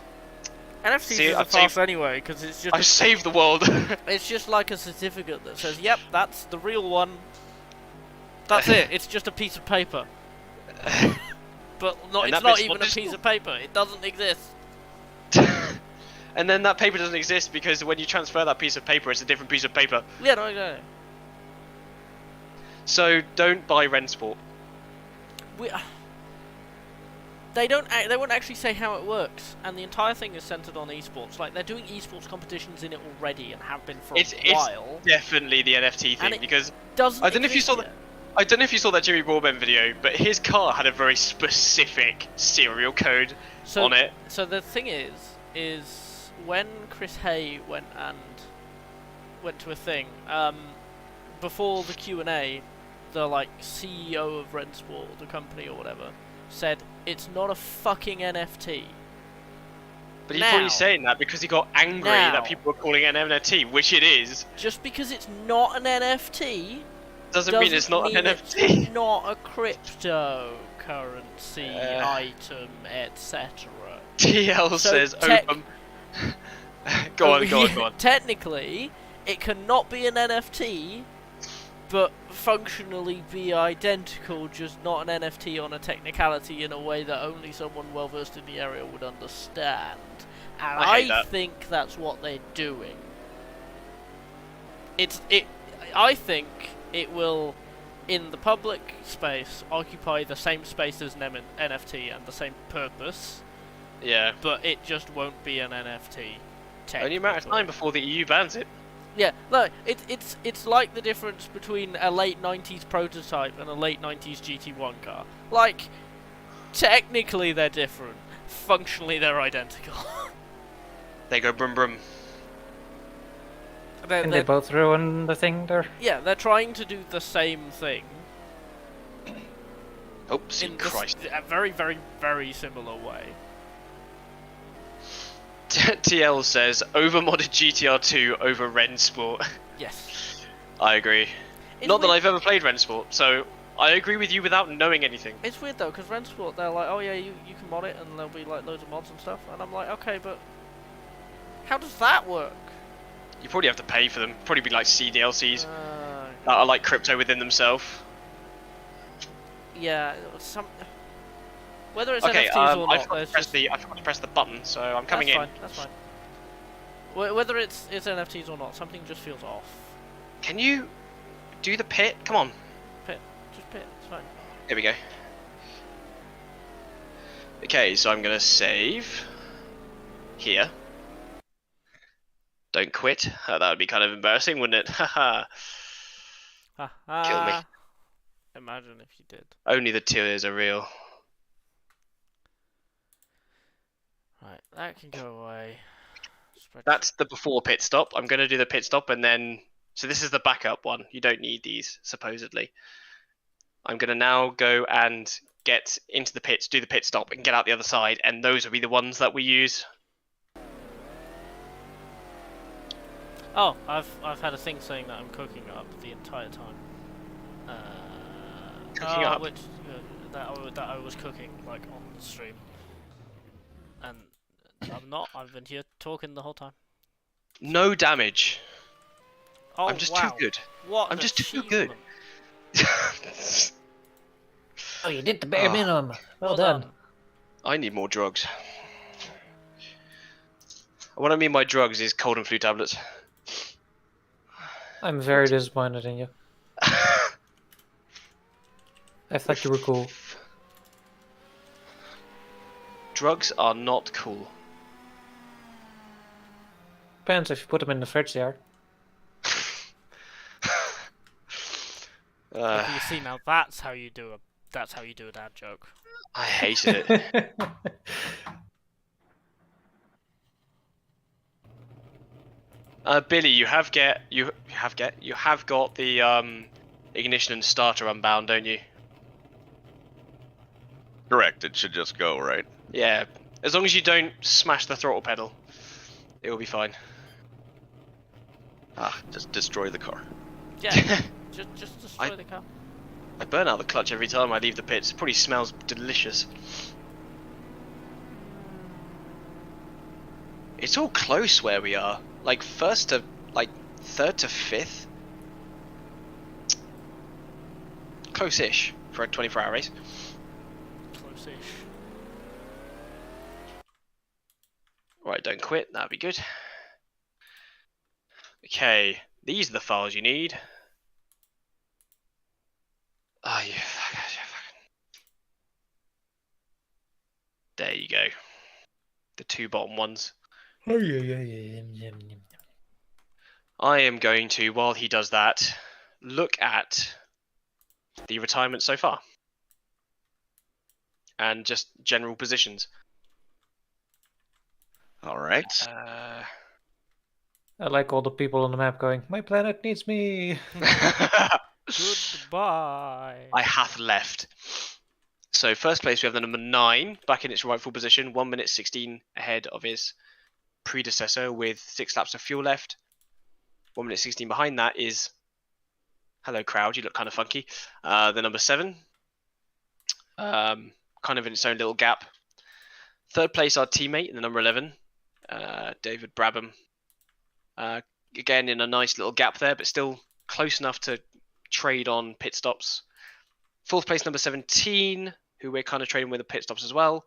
[SPEAKER 2] NFTs
[SPEAKER 1] See,
[SPEAKER 2] is a
[SPEAKER 1] I've
[SPEAKER 2] farce anyway, because it's just
[SPEAKER 1] I've saved the world.
[SPEAKER 2] it's just like a certificate that says, "Yep, that's the real one." That's it. It's just a piece of paper. But not,
[SPEAKER 1] And
[SPEAKER 2] it's
[SPEAKER 1] that
[SPEAKER 2] not
[SPEAKER 1] bit's
[SPEAKER 2] even
[SPEAKER 1] not
[SPEAKER 2] a piece of paper. It doesn't exist.
[SPEAKER 1] And then that paper doesn't exist because when you transfer that piece of paper, it's a different piece of paper.
[SPEAKER 2] Yeah, no.
[SPEAKER 1] So don't buy Rensport.
[SPEAKER 2] They won't actually say how it works, and the entire thing is centered on esports. Like, they're doing esports competitions in it already and have been for a while.
[SPEAKER 1] It's definitely the NFT thing because
[SPEAKER 2] Doesn't
[SPEAKER 1] I don't know if you saw
[SPEAKER 2] exist
[SPEAKER 1] that. I don't know if you saw that Jimmy Broadbent video, but his car had a very specific serial code on it.
[SPEAKER 2] So the thing is when Chris Hay went to a thing, before the Q&A, the like CEO of Rensport, the company or whatever, said it's not a fucking NFT.
[SPEAKER 1] But he's probably saying that because he got angry that people were calling it an NFT, which it is.
[SPEAKER 2] Just because it's not an NFT
[SPEAKER 1] doesn't mean it's not an
[SPEAKER 2] It's
[SPEAKER 1] NFT.
[SPEAKER 2] not a cryptocurrency item, etc.
[SPEAKER 1] TL says open. Go on.
[SPEAKER 2] Technically, it cannot be an NFT, but functionally be identical, just not an NFT on a technicality in a way that only someone well versed in the area would understand. And I think that's what they're doing. I think it will, in the public space, occupy the same space as an NFT and the same purpose.
[SPEAKER 1] Yeah.
[SPEAKER 2] But it just won't be an NFT.
[SPEAKER 1] Only a matter of time before the EU bans it.
[SPEAKER 2] Yeah, look, it's like the difference between a late 90s prototype and a late 90s GT1 car. Like, technically they're different. Functionally they're identical.
[SPEAKER 1] They go brum brum.
[SPEAKER 4] And they both ruin the thing there?
[SPEAKER 2] Yeah, they're trying to do the same thing.
[SPEAKER 1] Oopsie Christ.
[SPEAKER 2] A very, very, very similar way.
[SPEAKER 1] TL says, over-modded GTR2 over Rensport.
[SPEAKER 2] Yes.
[SPEAKER 1] I agree. Not that I've ever played Rensport, so I agree with you without knowing anything.
[SPEAKER 2] It's weird though, because Rensport, they're like, oh yeah, you can mod it, and there'll be like loads of mods and stuff, and I'm like, okay, but how does that work?
[SPEAKER 1] You probably have to pay for them. Probably be like CDLCs that are like crypto within themselves.
[SPEAKER 2] Yeah, whether it's NFTs or not,
[SPEAKER 1] I forgot to press the button, so I'm coming in.
[SPEAKER 2] That's fine. Whether it's NFTs or not, something just feels off.
[SPEAKER 1] Can you do the pit? Come on.
[SPEAKER 2] Just pit. It's fine.
[SPEAKER 1] Here we go. Okay, so I'm gonna save here. Don't quit. That would be kind of embarrassing, wouldn't it? Haha. Kill me.
[SPEAKER 2] Imagine if you did.
[SPEAKER 1] Only the tears are real.
[SPEAKER 2] Right, that can go away.
[SPEAKER 1] That's the before pit stop. I'm going to do the pit stop and then... So this is the backup one. You don't need these, supposedly. I'm going to now go and get into the pits, do the pit stop, and get out the other side, and those will be the ones that we use.
[SPEAKER 2] Oh, I've had a thing saying that I'm cooking up the entire time.
[SPEAKER 1] Cooking up?
[SPEAKER 2] Which, that I was cooking, like, on the stream. And I'm not. I've been here talking the whole time.
[SPEAKER 1] No damage.
[SPEAKER 2] Oh,
[SPEAKER 1] I'm just too good.
[SPEAKER 2] What
[SPEAKER 1] I'm just too good.
[SPEAKER 4] Oh, you did the bare minimum. Well done.
[SPEAKER 1] I need more drugs. What I mean by drugs is cold and flu tablets.
[SPEAKER 4] I'm very disappointed in you. I thought you were cool.
[SPEAKER 1] Drugs are not cool.
[SPEAKER 4] Depends if you put them in the fridge, they are.
[SPEAKER 2] You see, now that's how you do a dad joke.
[SPEAKER 1] I hated it. Billy, you have got the ignition and starter unbound, don't you?
[SPEAKER 3] Correct. It should just go, right?
[SPEAKER 1] Yeah. As long as you don't smash the throttle pedal, it will be fine.
[SPEAKER 3] Ah, just destroy the car.
[SPEAKER 2] Yeah, just destroy the car.
[SPEAKER 1] I burn out the clutch every time I leave the pits. It probably smells delicious. It's all close where we are. Like first to like third to fifth. Close-ish for a 24-hour race.
[SPEAKER 2] Close-ish.
[SPEAKER 1] Right, don't quit. That'd be good. Okay, these are the files you need. Oh, yeah. There you go. The two bottom ones. I am going to, while he does that, look at the retirement so far. And just general positions.
[SPEAKER 3] All right.
[SPEAKER 4] I like all the people on the map going, my planet needs me.
[SPEAKER 2] Goodbye.
[SPEAKER 1] I hath left. So first place we have the number 9 back in its rightful position, 1 minute 16 ahead of his predecessor with 6 laps of fuel left. 1 minute 16 behind that is, hello crowd, you look kind of funky, the number 7, kind of in its own little gap. Third place our teammate in the number 11, David Brabham, again in a nice little gap there, but still close enough to trade on pit stops. Fourth place number 17, who we're kind of trading with the pit stops as well.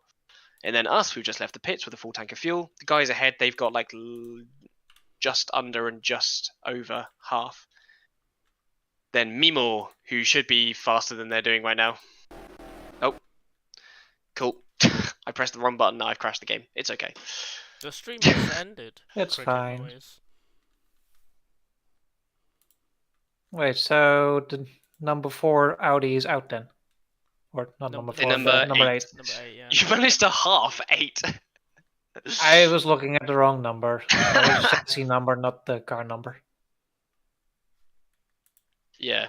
[SPEAKER 1] And then us, we've just left the pits with a full tank of fuel. The guys ahead, they've got like just under and just over half. Then Mimo, who should be faster than they're doing right now. Oh, cool. I pressed the wrong button, now I've crashed the game. It's okay.
[SPEAKER 2] The stream has ended.
[SPEAKER 4] It's
[SPEAKER 2] Cricket
[SPEAKER 4] fine.
[SPEAKER 2] noise.
[SPEAKER 4] Wait, so the number 4 Audi is out then? Or not number 4,
[SPEAKER 1] number
[SPEAKER 4] number 8.
[SPEAKER 2] Number 8, yeah.
[SPEAKER 1] You managed to half 8.
[SPEAKER 4] I was looking at the wrong number. The chassis number, not the car number.
[SPEAKER 1] Yeah.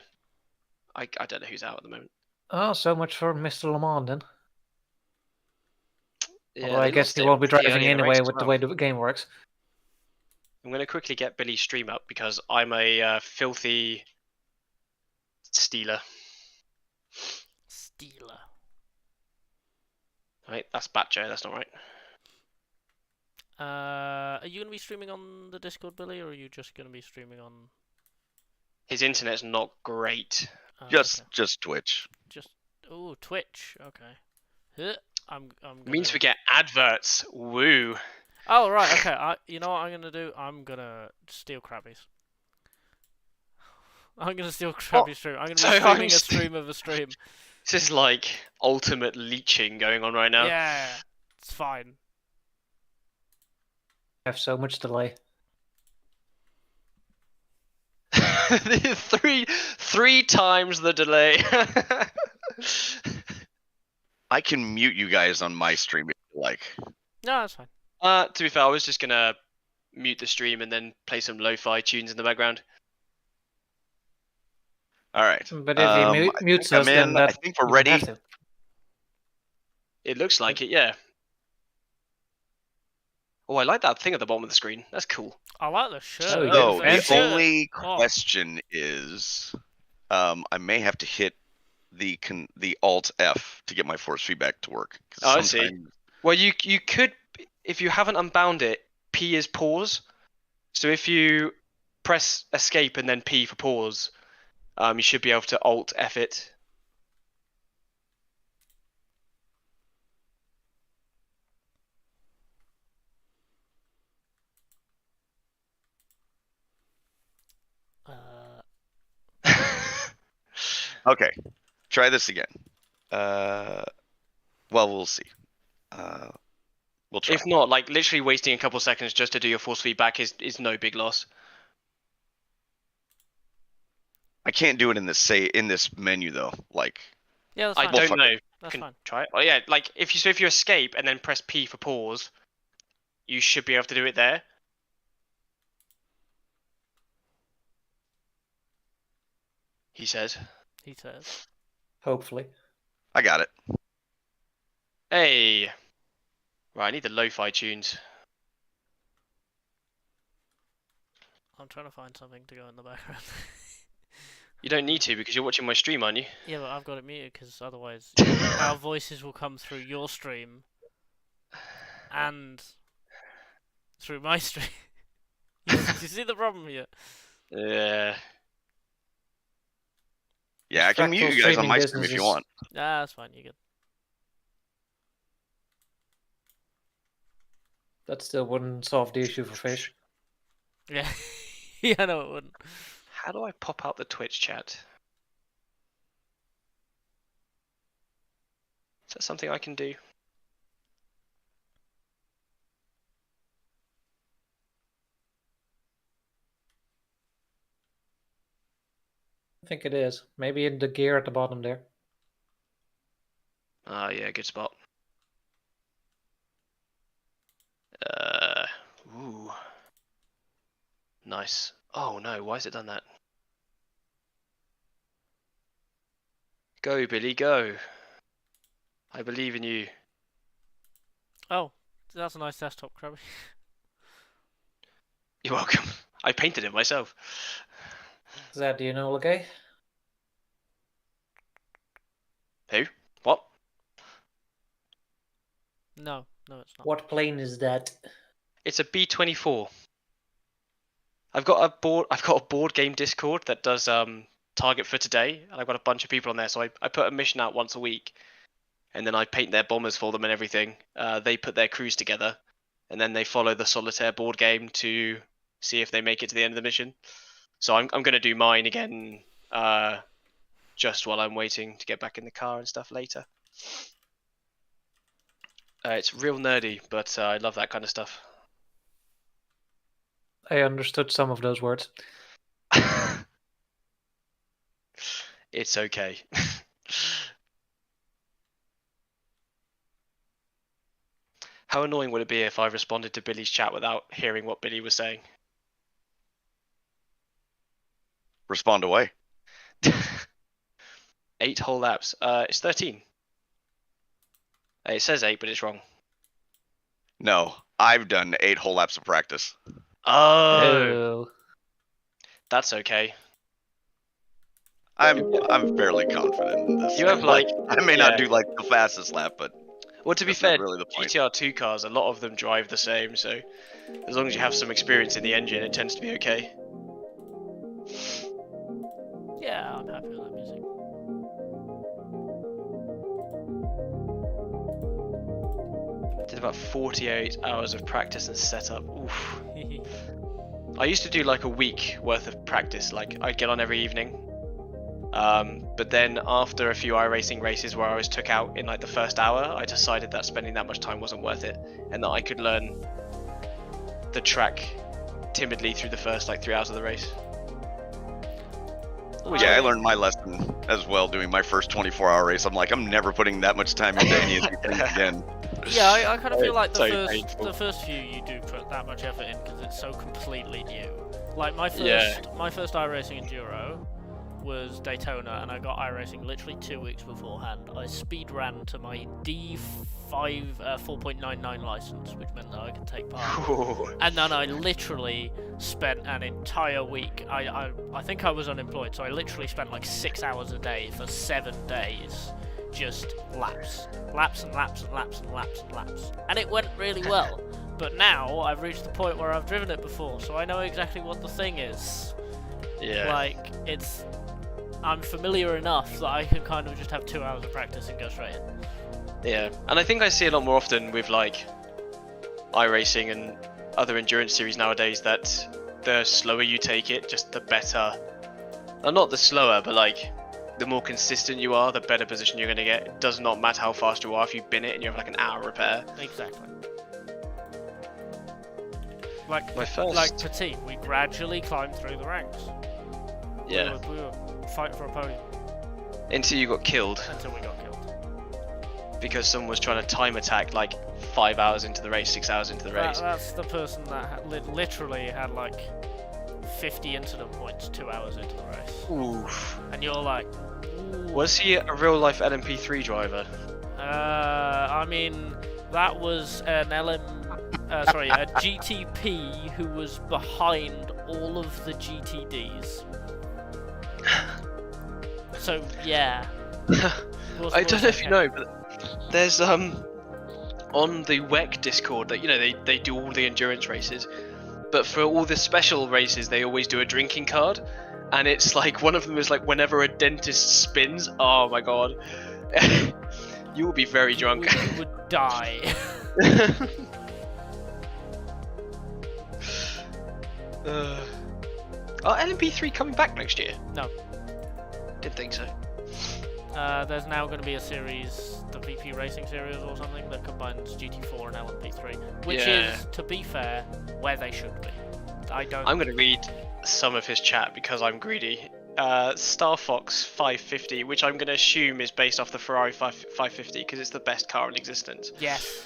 [SPEAKER 1] I don't know who's out at the moment.
[SPEAKER 4] Oh, so much for Mr. Le Mans then.
[SPEAKER 1] Yeah,
[SPEAKER 4] Although I guess he won't be driving anyway with the way the game works.
[SPEAKER 1] I'm going to quickly get Billy's stream up because I'm a filthy stealer.
[SPEAKER 2] Stealer.
[SPEAKER 1] Right, that's Batjo, that's not right.
[SPEAKER 2] Are you going to be streaming on the Discord, Billy, or are you just going to be streaming on...
[SPEAKER 1] His internet's not great.
[SPEAKER 3] Just
[SPEAKER 2] okay.
[SPEAKER 3] just Twitch.
[SPEAKER 2] Oh, Twitch. Okay. I'm gonna...
[SPEAKER 1] Means we get adverts. Woo.
[SPEAKER 2] Oh right. Okay. You know what I'm gonna do? I'm gonna steal Crabby's. I'm gonna steal Crabby's stream. I'm gonna be
[SPEAKER 1] so
[SPEAKER 2] streaming
[SPEAKER 1] I'm
[SPEAKER 2] a stream of a stream.
[SPEAKER 1] This is like ultimate leeching going on right now.
[SPEAKER 2] Yeah. It's fine.
[SPEAKER 4] I have so much delay.
[SPEAKER 1] three times the delay.
[SPEAKER 3] I can mute you guys on my stream if you like.
[SPEAKER 2] No, that's fine.
[SPEAKER 1] To be fair, I was just gonna mute the stream and then play some lo-fi tunes in the background.
[SPEAKER 3] All right.
[SPEAKER 4] But if he mutes us, then
[SPEAKER 3] I think we're ready.
[SPEAKER 1] It looks like it, yeah. Oh, I like that thing at the bottom of the screen. That's cool.
[SPEAKER 2] I like the shirt.
[SPEAKER 4] Oh, yeah.
[SPEAKER 3] So the
[SPEAKER 4] Fancy.
[SPEAKER 3] only question is, I may have to hit the Alt F to get my force feedback to work.
[SPEAKER 1] Oh, I see. Well, you could, if you haven't unbound it, P is pause. So if you press escape and then P for pause, you should be able to Alt F it.
[SPEAKER 3] Okay, try this again. Well, we'll see. We'll try.
[SPEAKER 1] If not, like literally wasting a couple seconds just to do your force feedback is no big loss.
[SPEAKER 3] I can't do it in this menu though. Like,
[SPEAKER 2] yeah, that's
[SPEAKER 1] I
[SPEAKER 2] fine.
[SPEAKER 1] don't know.
[SPEAKER 2] That's
[SPEAKER 1] Can
[SPEAKER 2] fine.
[SPEAKER 1] try it. Oh yeah, like if you escape and then press P for pause, you should be able to do it there. He says.
[SPEAKER 2] He says.
[SPEAKER 4] Hopefully.
[SPEAKER 3] I got it.
[SPEAKER 1] Hey. Right, I need the lo-fi tunes.
[SPEAKER 2] I'm trying to find something to go in the background.
[SPEAKER 1] You don't need to because you're watching my stream, aren't you?
[SPEAKER 2] Yeah, but I've got it muted because otherwise our voices will come through your stream and through my stream. You see the problem here?
[SPEAKER 1] Yeah.
[SPEAKER 3] Yeah, I can mute you guys on my stream if you want.
[SPEAKER 2] Ah, that's fine. You good?
[SPEAKER 4] That still wouldn't solve the issue for Fish.
[SPEAKER 2] Yeah. Yeah, no, it wouldn't.
[SPEAKER 1] How do I pop out the Twitch chat? Is that something I can do?
[SPEAKER 4] I think it is. Maybe in the gear at the bottom there.
[SPEAKER 1] Ah, yeah, good spot. Ooh. Nice. Oh no, why has it done that? Go, Billy, go. I believe in you.
[SPEAKER 2] Oh, that's a nice desktop, Crabby.
[SPEAKER 1] You're welcome. I painted it myself.
[SPEAKER 4] Is that the Enola Gay?
[SPEAKER 1] Who? What?
[SPEAKER 2] No, it's not.
[SPEAKER 4] What plane is that?
[SPEAKER 1] It's a B-24. I've got a board game Discord that does Target for Today, and I've got a bunch of people on there. So I put a mission out once a week, and then I paint their bombers for them and everything. They put their crews together, and then they follow the solitaire board game to see if they make it to the end of the mission. So I'm gonna do mine again, just while I'm waiting to get back in the car and stuff later. It's real nerdy, but I love that kind of stuff.
[SPEAKER 4] I understood some of those words.
[SPEAKER 1] It's okay. How annoying would it be if I responded to Billy's chat without hearing what Billy was saying?
[SPEAKER 3] Respond away.
[SPEAKER 1] 8 whole laps. It's 13. It says 8, but it's wrong.
[SPEAKER 3] No, I've done 8 whole laps of practice.
[SPEAKER 1] Oh, that's okay.
[SPEAKER 3] I'm fairly confident in this.
[SPEAKER 1] You have like
[SPEAKER 3] I may not do like the fastest lap, but
[SPEAKER 1] well, to be
[SPEAKER 3] that's not
[SPEAKER 1] fair,
[SPEAKER 3] really the point.
[SPEAKER 1] GTR2 cars, a lot of them drive the same, so as long as you have some experience in the engine, it tends to be okay.
[SPEAKER 2] Yeah, I'm happy with that music.
[SPEAKER 1] Did about 48 hours of practice and setup. Oof. I used to do like a week worth of practice, like I'd get on every evening. But then after a few iRacing races where I was took out in like the first hour, I decided that spending that much time wasn't worth it, and that I could learn the track timidly through the first like 3 hours of the race.
[SPEAKER 3] Yeah, I learned my lesson as well doing my first 24-hour race. I'm like, I'm never putting that much time into any of these things again.
[SPEAKER 2] Yeah, I kind of feel like
[SPEAKER 1] So
[SPEAKER 2] the first few you do put that much effort in because it's so completely new. Like my first iRacing Enduro was Daytona, and I got iRacing literally 2 weeks beforehand. I speed ran to my D5 4.99 license, which meant that I could take part. And then I literally spent an entire week. I think I was unemployed, so I literally spent like 6 hours a day for 7 days, just laps and laps and laps and laps and laps, and it went really well. But now I've reached the point where I've driven it before, so I know exactly what the thing is.
[SPEAKER 1] Yeah.
[SPEAKER 2] Like I'm familiar enough that I can kind of just have 2 hours of practice and go straight in.
[SPEAKER 1] Yeah, and I think I see a lot more often with like iRacing and other endurance series nowadays that the slower you take it, just the better. Well, not the slower, but like the more consistent you are, the better position you're going to get. It does not matter how fast you are if you bin it and you have like an hour repair.
[SPEAKER 2] Exactly. Like Petit, we gradually climbed through the ranks.
[SPEAKER 1] Yeah.
[SPEAKER 2] We were fighting for a podium.
[SPEAKER 1] Until you got killed.
[SPEAKER 2] Until we got killed.
[SPEAKER 1] Because someone was trying to time attack like 5 hours into the race, 6 hours into the race.
[SPEAKER 2] That's the person that literally had like 50 incident points 2 hours into the race.
[SPEAKER 1] Oof.
[SPEAKER 2] And you're like... Ooh.
[SPEAKER 1] Was he a real life LMP3 driver?
[SPEAKER 2] I mean, that was an a GTP who was behind all of the GTDs. So yeah.
[SPEAKER 1] I don't know if you know, but there's on the WEC Discord that they do all the endurance races, but for all the special races they always do a drinking card, and it's like one of them is like whenever a dentist spins. Oh my god, you will be very drunk.
[SPEAKER 2] You would die.
[SPEAKER 1] Are LMP3 coming back next year?
[SPEAKER 2] No.
[SPEAKER 1] Didn't think so.
[SPEAKER 2] There's now going to be a series, the VP Racing series or something, that combines GT4 and LMP3, which is, to be fair, where they should be. I'm
[SPEAKER 1] going to read some of his chat because I'm greedy. Star Fox 550, which I'm going to assume is based off the Ferrari 550 because it's the best car in existence.
[SPEAKER 2] Yes.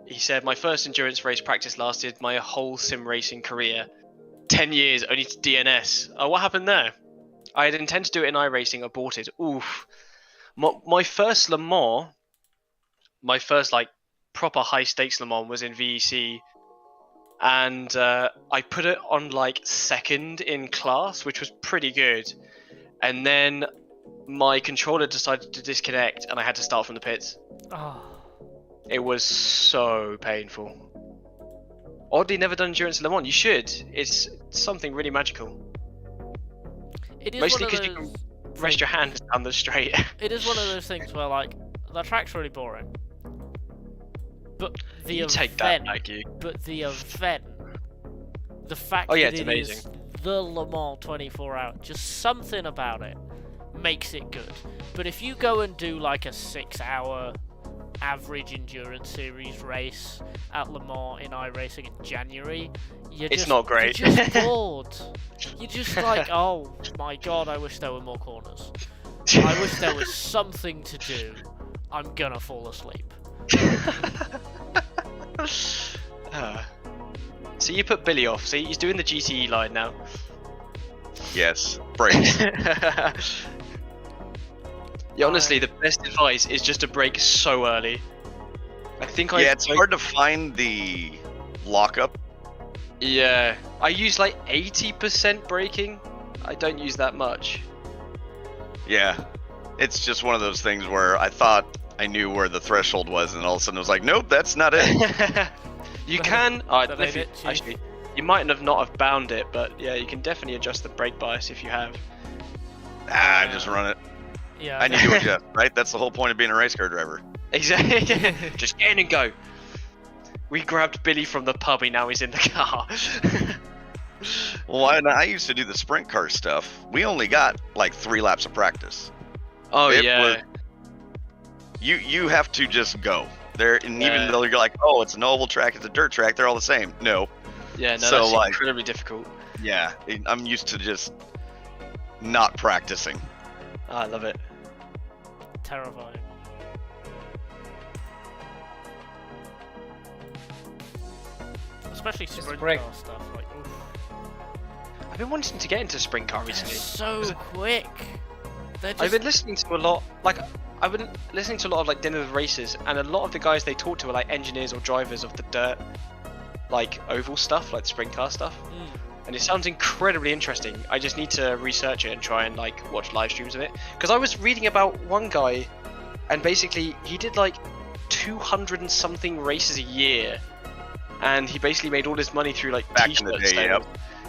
[SPEAKER 1] He said, my first endurance race practice lasted my whole sim racing career. 10 years, only to DNS. Oh, what happened there? I had intended to do it in iRacing, aborted. Oof. My first Le Mans, my first like proper high stakes Le Mans was in VEC, and I put it on like second in class, which was pretty good. And then my controller decided to disconnect, and I had to start from the pits.
[SPEAKER 2] Oh.
[SPEAKER 1] It was so painful. Oddly, never done endurance Le Mans. You should. It's something really magical.
[SPEAKER 2] It is
[SPEAKER 1] mostly because you can rest your hands down the straight.
[SPEAKER 2] It is one of those things where like the track's really boring, but the event,
[SPEAKER 1] take that, like you.
[SPEAKER 2] But the event, the fact
[SPEAKER 1] that
[SPEAKER 2] it's
[SPEAKER 1] it amazing.
[SPEAKER 2] is the Le Mans 24 hour, just something about it makes it good. But if you go and do like a 6-hour average endurance series race at Le Mans in iRacing in January,
[SPEAKER 1] it's not great.
[SPEAKER 2] You're just bored. You're just like, oh my god, I wish there were more corners. I wish there was something to do. I'm gonna fall asleep.
[SPEAKER 1] So you put Billy off. See, he's doing the GTE line now.
[SPEAKER 3] Yes, brakes.
[SPEAKER 1] Yeah, honestly, the best advice is just to brake so early. I think
[SPEAKER 3] it's hard to find the lockup.
[SPEAKER 1] Yeah, I use like 80% braking. I don't use that much.
[SPEAKER 3] Yeah, it's just one of those things where I thought I knew where the threshold was, and all of a sudden I was like, nope, that's not it.
[SPEAKER 1] You can. Actually, you might not have bound it, but yeah, you can definitely adjust the brake bias if you have.
[SPEAKER 3] Just run it.
[SPEAKER 2] Yeah.
[SPEAKER 3] I need to adjust, right? That's the whole point of being a race car driver.
[SPEAKER 1] Exactly. Just get in and go. We grabbed Billy from the pub, and now he's in the car.
[SPEAKER 3] Well, I used to do the sprint car stuff. We only got like 3 laps of practice.
[SPEAKER 1] Oh, yeah.
[SPEAKER 3] You have to just go there, and even though you're like, oh, it's an oval track, it's a dirt track, they're all the same. No.
[SPEAKER 1] Yeah, no,
[SPEAKER 3] so,
[SPEAKER 1] that's
[SPEAKER 3] like,
[SPEAKER 1] incredibly difficult.
[SPEAKER 3] Yeah, I'm used to just not practicing.
[SPEAKER 1] Oh, I love it.
[SPEAKER 2] Terrifying. Especially sprint car stuff. Like, oof.
[SPEAKER 1] I've been wanting to get into sprint car recently.
[SPEAKER 2] They're so quick.
[SPEAKER 1] I've been listening to a lot. I've been listening to a lot of like Dinner with Races, and a lot of the guys they talk to are like engineers or drivers of the dirt, like oval stuff, like sprint car stuff. And it sounds incredibly interesting. I just need to research it and try and like watch live streams of it. Because I was reading about one guy, and basically he did like 200 and something races a year, and he basically made all his money through like
[SPEAKER 3] back in the day. Yep.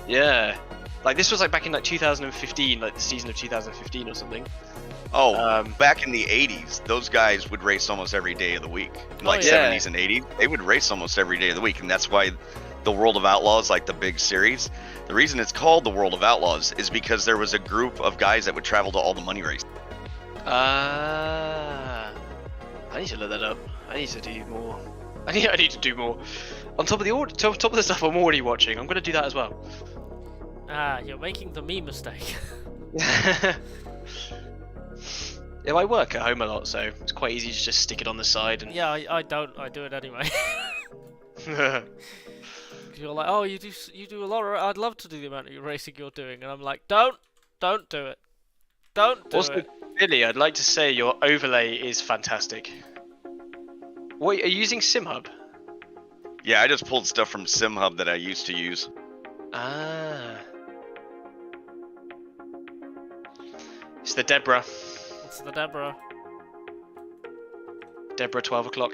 [SPEAKER 1] Yeah, like this was like back in like 2015, like the season of 2015 or something.
[SPEAKER 3] Oh, back in the 80s, those guys would race almost every day of the week. Like 70s and 80s, they would race almost every day of the week, and that's why the World of Outlaws, like the big series, the reason it's called the World of Outlaws is because there was a group of guys that would travel to all the money races.
[SPEAKER 1] I need to look that up. I need to do more. I need to do more. On top of the stuff I'm already watching, I'm going to do that as well.
[SPEAKER 2] You're making the me mistake.
[SPEAKER 1] Yeah, I work at home a lot, so it's quite easy to just stick it on the side. And
[SPEAKER 2] yeah, I don't. I do it anyway. You're like, oh, you do a lot. I'd love to do the amount of racing you're doing, and I'm like, don't do it. Don't do it.
[SPEAKER 1] Billy, I'd like to say your overlay is fantastic. What are you using SimHub?
[SPEAKER 3] Yeah, I just pulled stuff from SimHub that I used to use.
[SPEAKER 1] It's the Deborah.
[SPEAKER 2] It's the Deborah.
[SPEAKER 1] Deborah 12 o'clock.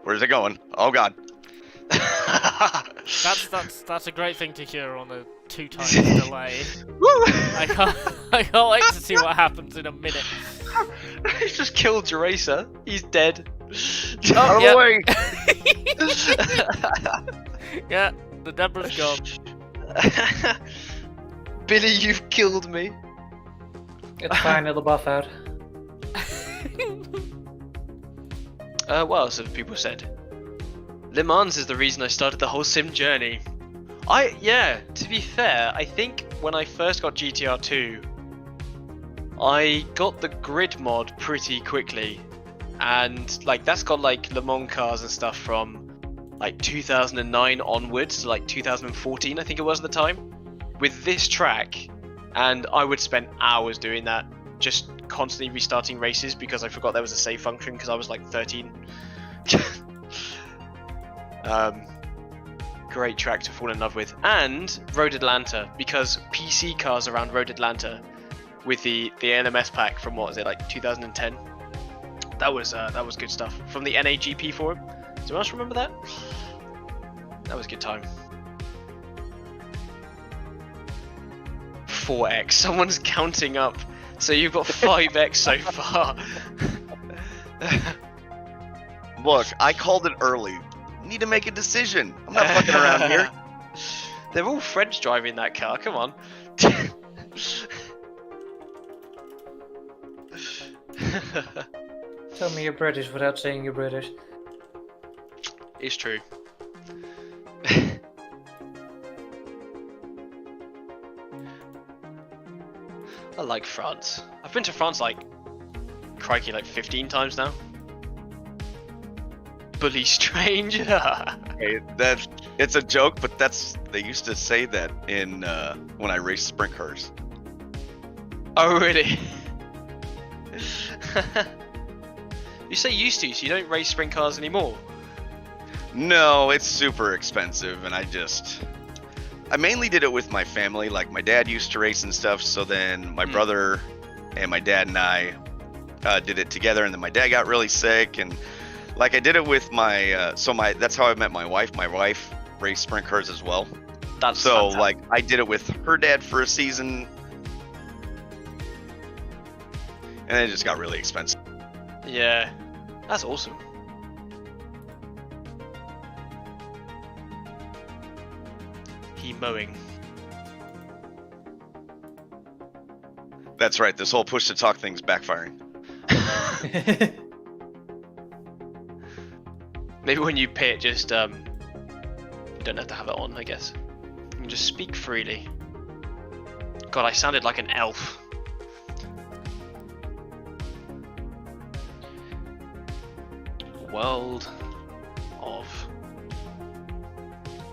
[SPEAKER 3] Where's it going? Oh God.
[SPEAKER 2] That's a great thing to hear on a 2 times delay. I can't wait to see what happens in a minute.
[SPEAKER 1] He's just killed Jeracer. He's dead.
[SPEAKER 2] Oh,
[SPEAKER 3] Out of
[SPEAKER 2] yeah.
[SPEAKER 3] the way!
[SPEAKER 2] Yeah, the Deborah's gone.
[SPEAKER 1] Billy, you've killed me.
[SPEAKER 4] It's fine, it'll buff out.
[SPEAKER 1] What else have people said? Le Mans is the reason I started the whole sim journey. To be fair, I think when I first got GTR2, I got the grid mod pretty quickly. And like that's got like Le Mans cars and stuff from like 2009 onwards to like 2014, I think it was at the time, with this track. And I would spend hours doing that, just constantly restarting races because I forgot there was a save function because I was like 13. Great track to fall in love with. And Road Atlanta, because PC cars around Road Atlanta with the LMS pack from what was it, like 2010. That was good stuff from the NAGP forum. Does anyone else remember that? That was a good time. 4x. Someone's counting up. So you've got 5x so far.
[SPEAKER 3] Look, I called it early. Need to make a decision. I'm not fucking around here.
[SPEAKER 1] They're all French driving that car. Come on.
[SPEAKER 4] Tell me you're British without saying you're British.
[SPEAKER 1] It's true. I like France. I've been to France like, crikey, like 15 times now. Bully strange.
[SPEAKER 3] Hey, it's a joke, but they used to say that in when I raced sprint cars.
[SPEAKER 1] Oh really? You say used to, so you don't race sprint cars anymore?
[SPEAKER 3] No, it's super expensive, and I mainly did it with my family. Like my dad used to race and stuff, so then my brother and my dad and I did it together, and then my dad got really sick, and like I did it with my that's how I met my wife. My wife raced sprint cars as well.
[SPEAKER 1] That's
[SPEAKER 3] so
[SPEAKER 1] fantastic.
[SPEAKER 3] like I did it with her dad for a season, and it just got really expensive.
[SPEAKER 1] Yeah, that's awesome. He mowing.
[SPEAKER 3] That's right. This whole push to talk thing's backfiring.
[SPEAKER 1] Maybe when you pay it, just you don't have to have it on. I guess you can just speak freely. God, I sounded like an elf. World of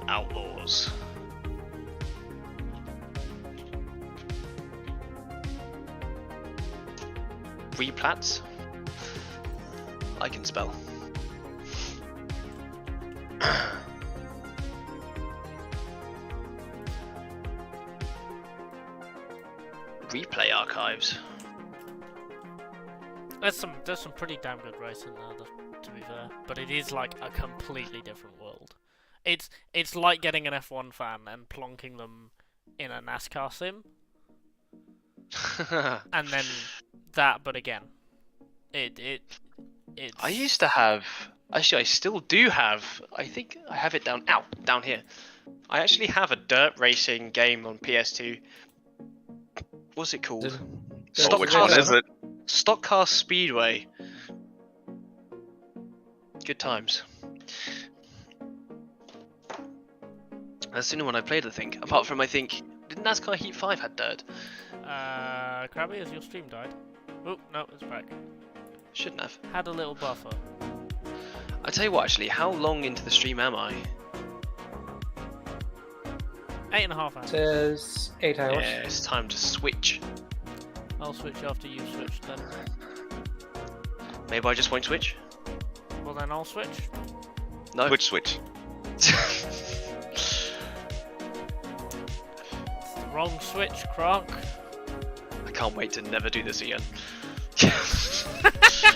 [SPEAKER 1] Outlaws. Replats? I can spell. Replay archives.
[SPEAKER 2] There's some pretty damn good racing there, to be fair, but it is like a completely different world. It's like getting an F1 fan and plonking them in a NASCAR sim, and then that, but again, it's.
[SPEAKER 1] I used to have. Actually, I still do have. I think I have it down. Ow, down here. I actually have a dirt racing game on PS2. What's it called?
[SPEAKER 3] Oh, which one is it?
[SPEAKER 1] Stock Car Speedway. Good times. That's the only one I played, I think. Apart from, I think, did NASCAR Heat 5 had dirt?
[SPEAKER 2] Crabby, has your stream died? Oh, no, it's back.
[SPEAKER 1] Shouldn't have.
[SPEAKER 2] Had a little buffer.
[SPEAKER 1] I tell you what, actually, how long into the stream am I?
[SPEAKER 2] 8.5 hours.
[SPEAKER 4] It says 8 hours.
[SPEAKER 1] Yeah, it's time to switch.
[SPEAKER 2] I'll switch after you switch then.
[SPEAKER 1] Maybe I just won't switch.
[SPEAKER 2] Well, Well then I'll switch.
[SPEAKER 1] No.
[SPEAKER 3] Which switch?
[SPEAKER 2] It's the wrong switch, Croc.
[SPEAKER 1] I can't wait to never do this again.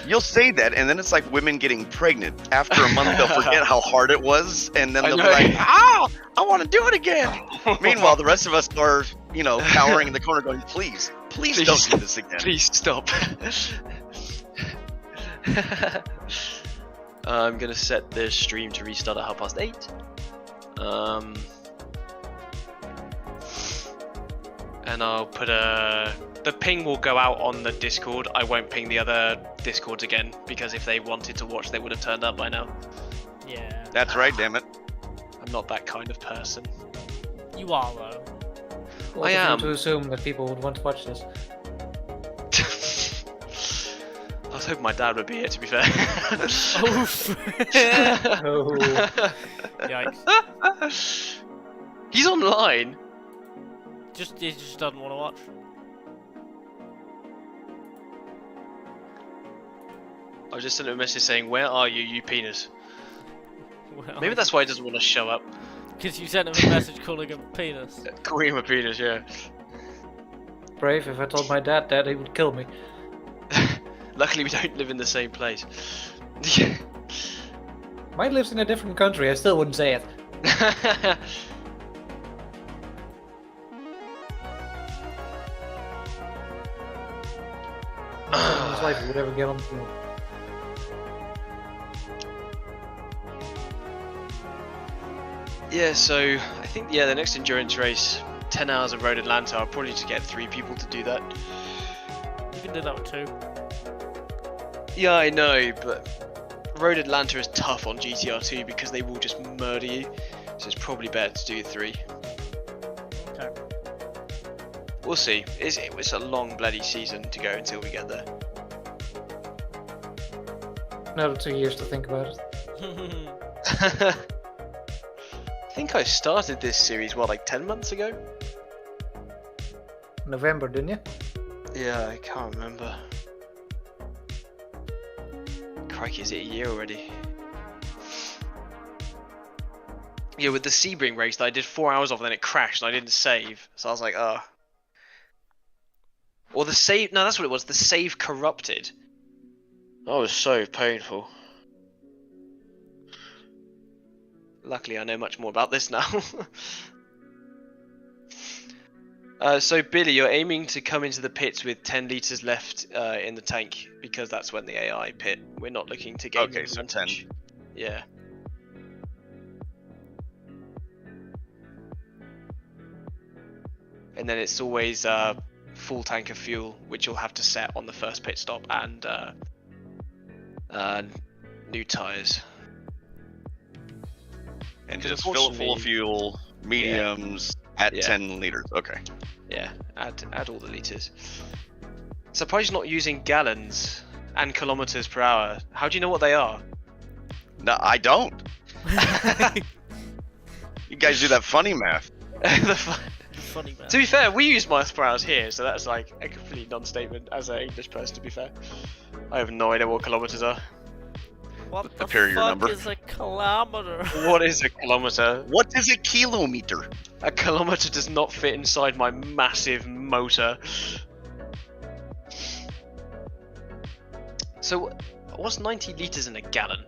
[SPEAKER 3] You'll say that, and then it's like women getting pregnant. After a month, they'll forget how hard it was, and then they'll be like, "Ah, I want to do it again." Meanwhile, the rest of us are, cowering in the corner, going, "Please, please don't do this again."
[SPEAKER 1] Please stop. I'm gonna set the stream to restart at 8:30. And I'll put the ping will go out on the Discord. I won't ping the other Discords again, because if they wanted to watch, they would have turned up by now.
[SPEAKER 2] Yeah.
[SPEAKER 3] That's right, damn it.
[SPEAKER 1] I'm not that kind of person.
[SPEAKER 2] You are though.
[SPEAKER 4] Also,
[SPEAKER 1] I am.
[SPEAKER 4] to assume that people would want to watch this.
[SPEAKER 1] I was hoping my dad would be here, to be fair.
[SPEAKER 2] Oof.
[SPEAKER 4] Oh.
[SPEAKER 2] Yikes.
[SPEAKER 1] He's online.
[SPEAKER 2] He just doesn't want to watch.
[SPEAKER 1] I just sent him a message saying, "Where are you, you penis?"
[SPEAKER 2] Well,
[SPEAKER 1] Maybe that's why he doesn't want to show up.
[SPEAKER 2] because you sent him a message calling him penis.
[SPEAKER 1] Calling him a penis, yeah.
[SPEAKER 4] Brave, if I told my dad that, he would kill me.
[SPEAKER 1] Luckily, we don't live in the same place.
[SPEAKER 4] Mine lives in a different country, I still wouldn't say it. His life would ever get on the field.
[SPEAKER 1] Yeah, so I think the next endurance race, 10 hours of Road Atlanta. I'll probably just get 3 people to do that.
[SPEAKER 2] You can do that with 2.
[SPEAKER 1] Yeah, I know, but Road Atlanta is tough on GTR2 because they will just murder you. So it's probably better to do 3.
[SPEAKER 2] Okay.
[SPEAKER 1] We'll see. It's a long bloody season to go until we get there.
[SPEAKER 4] Another 2 years to think about it.
[SPEAKER 1] I think I started this series, like 10 months ago?
[SPEAKER 4] November, didn't you?
[SPEAKER 1] Yeah, I can't remember. Crikey, is it a year already? Yeah, with the Sebring race that I did 4 hours of, and then it crashed and I didn't save. So I was like, oh. Or the save, no, that's what it was, the save corrupted. That was so painful. Luckily, I know much more about this now. So Billy, you're aiming to come into the pits with 10 litres left in the tank, because that's when the AI pit. We're not looking to gain
[SPEAKER 3] Okay, so 10.
[SPEAKER 1] advantage. Yeah. And then it's always full tank of fuel, which you'll have to set on the first pit stop, and new tyres.
[SPEAKER 3] And
[SPEAKER 1] Because
[SPEAKER 3] just fill it full of
[SPEAKER 1] unfortunately-
[SPEAKER 3] fuel, mediums, at
[SPEAKER 1] Yeah.
[SPEAKER 3] 10 liters. Okay.
[SPEAKER 1] Yeah, add all the litres. Surprised you're not using gallons and kilometers per hour. How do you know what they are?
[SPEAKER 3] No, I don't. You guys do that funny math.
[SPEAKER 2] Funny man.
[SPEAKER 1] To be fair, we use miles per hour here, so that's like a complete non-statement as an English person, to be fair. I have no idea what kilometers are.
[SPEAKER 2] What the
[SPEAKER 3] Appear your
[SPEAKER 2] fuck
[SPEAKER 3] number.
[SPEAKER 2] is a kilometer?
[SPEAKER 1] What is a kilometer?
[SPEAKER 3] What is a kilometer?
[SPEAKER 1] A kilometer does not fit inside my massive motor. So, what's 90 litres in a gallon?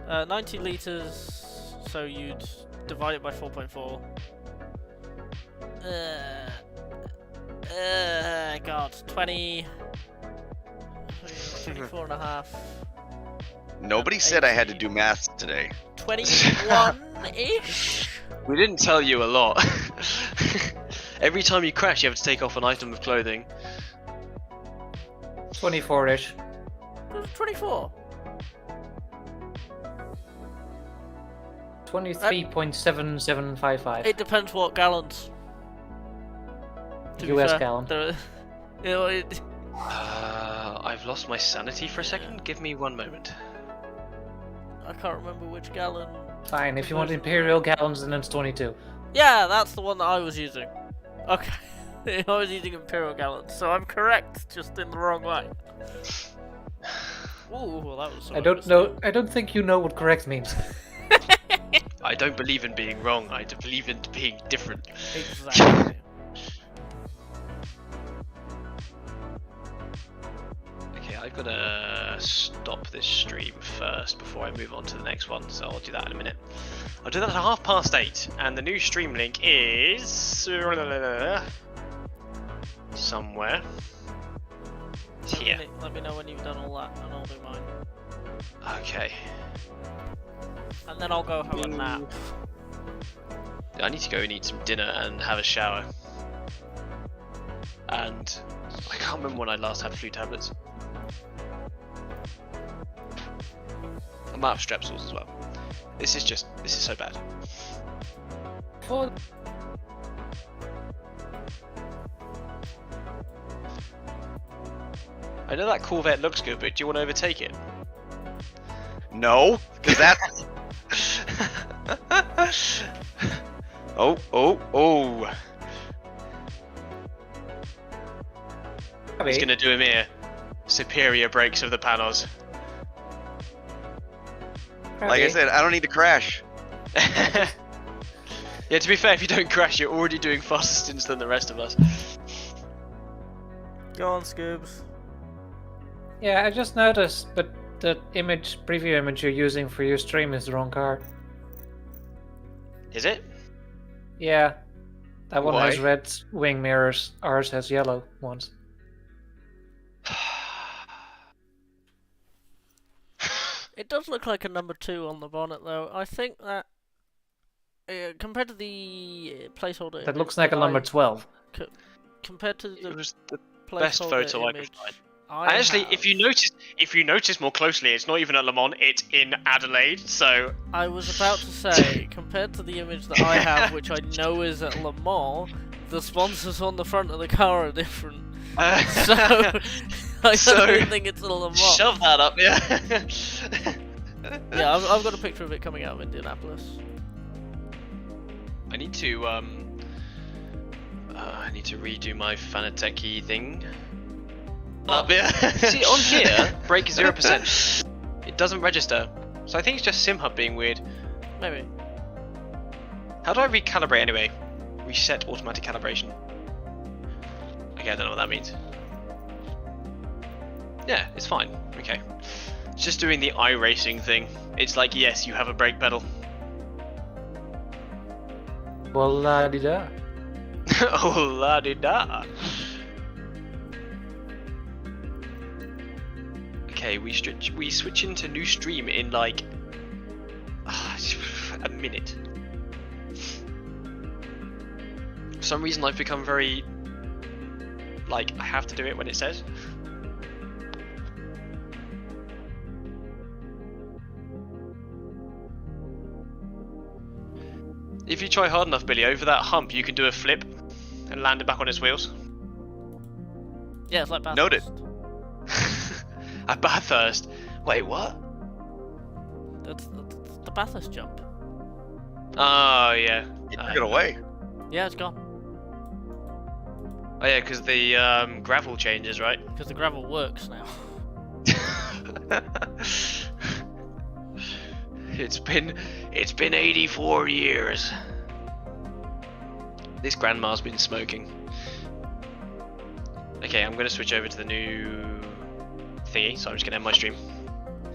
[SPEAKER 2] 90 litres, so you'd divide it by 4.4. God, 24 and a half.
[SPEAKER 3] Nobody said I had to do math today.
[SPEAKER 2] 21-ish?
[SPEAKER 1] We didn't tell you a lot. Every time you crash, you have to take off an item of clothing.
[SPEAKER 4] 24-ish.
[SPEAKER 2] 24.
[SPEAKER 4] 23.7755.
[SPEAKER 2] It depends what gallons. To be
[SPEAKER 4] US
[SPEAKER 2] fair,
[SPEAKER 4] gallon.
[SPEAKER 1] I've lost my sanity for a second. Give me 1 moment.
[SPEAKER 2] I can't remember which gallon.
[SPEAKER 4] Fine, if you want imperial gallons, then it's 22.
[SPEAKER 2] Yeah, that's the one that I was using. Okay. I was using imperial gallons, so I'm correct, just in the wrong way. Ooh, that was.
[SPEAKER 4] I don't know. I don't think you know what correct means.
[SPEAKER 1] I don't believe in being wrong. I believe in being different.
[SPEAKER 2] Exactly.
[SPEAKER 1] Okay, I've got to stop this stream first before I move on to the next one, so I'll do that in a minute. I'll do that at 8:30, and the new stream link is somewhere. It's here.
[SPEAKER 2] Let me know when you've done all that, and I'll do mine.
[SPEAKER 1] Okay.
[SPEAKER 2] And then I'll go have a nap.
[SPEAKER 1] I need to go and eat some dinner and have a shower. And I can't remember when I last had flu tablets. I might have strepsils as well. This is so bad.
[SPEAKER 4] For
[SPEAKER 1] I know that Corvette looks good, but do you want to overtake it?
[SPEAKER 3] No, because that's. Oh.
[SPEAKER 1] He's gonna do him here. Superior brakes of the Panoz.
[SPEAKER 3] Like I said, I don't need to crash.
[SPEAKER 1] Yeah, to be fair, if you don't crash, you're already doing faster stints than the rest of us.
[SPEAKER 2] Go on, Scoobs.
[SPEAKER 4] Yeah, I just noticed, but the preview image you're using for your stream is the wrong car.
[SPEAKER 1] Is it?
[SPEAKER 4] Yeah, that one has
[SPEAKER 3] Why?
[SPEAKER 4] red wing mirrors. Ours has yellow ones.
[SPEAKER 2] It does look like a number 2 on the bonnet, though. I think that compared to the placeholder,
[SPEAKER 4] That looks like a number 12.
[SPEAKER 2] compared to
[SPEAKER 1] It
[SPEAKER 2] the
[SPEAKER 1] was the
[SPEAKER 2] placeholder
[SPEAKER 1] best photo I could
[SPEAKER 2] image,
[SPEAKER 1] find.
[SPEAKER 2] I
[SPEAKER 1] Actually,
[SPEAKER 2] have-
[SPEAKER 1] if you notice more closely, it's not even at Le Mans, it's in Adelaide, so...
[SPEAKER 2] I was about to say, compared to the image that I have, which I know is at Le Mans, the sponsors on the front of the car are different. So, I don't even think it's at Le Mans.
[SPEAKER 1] Shove that up, yeah.
[SPEAKER 2] Yeah, I've got a picture of it coming out of Indianapolis.
[SPEAKER 1] I need to redo my Fanateki thing. Up here. See, on here, brake is 0%. It doesn't register. So I think it's just SimHub being weird.
[SPEAKER 2] Maybe.
[SPEAKER 1] How do I recalibrate anyway? Reset automatic calibration. Okay, I don't know what that means. Yeah, it's fine. Okay. It's just doing the iRacing thing. It's like, yes, you have a brake pedal.
[SPEAKER 4] Well, la-di-da.
[SPEAKER 1] Oh, la-di-da. Okay, we switch into new stream in like a minute. For some reason I've become very like I have to do it when it says. If you try hard enough, Billy, over that hump you can do a flip and land it back on its wheels.
[SPEAKER 2] Yeah, it's like Bathurst.
[SPEAKER 3] Noted.
[SPEAKER 1] At Bathurst. Wait, what?
[SPEAKER 2] That's the Bathurst jump.
[SPEAKER 1] Oh yeah.
[SPEAKER 3] You took it away.
[SPEAKER 2] Yeah, it's gone.
[SPEAKER 1] Oh yeah, because the gravel changes, right?
[SPEAKER 2] Because the gravel works now.
[SPEAKER 1] It's been 84 years. This grandma's been smoking. Okay, I'm gonna switch over to the new thingy, so I'm just gonna end my stream.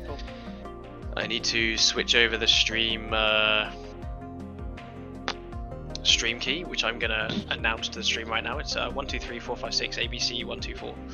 [SPEAKER 2] Cool.
[SPEAKER 1] I need to switch over the stream stream key, which I'm gonna announce to the stream right now. It's 1 2 3 4 5 6 ABC 1 2 4.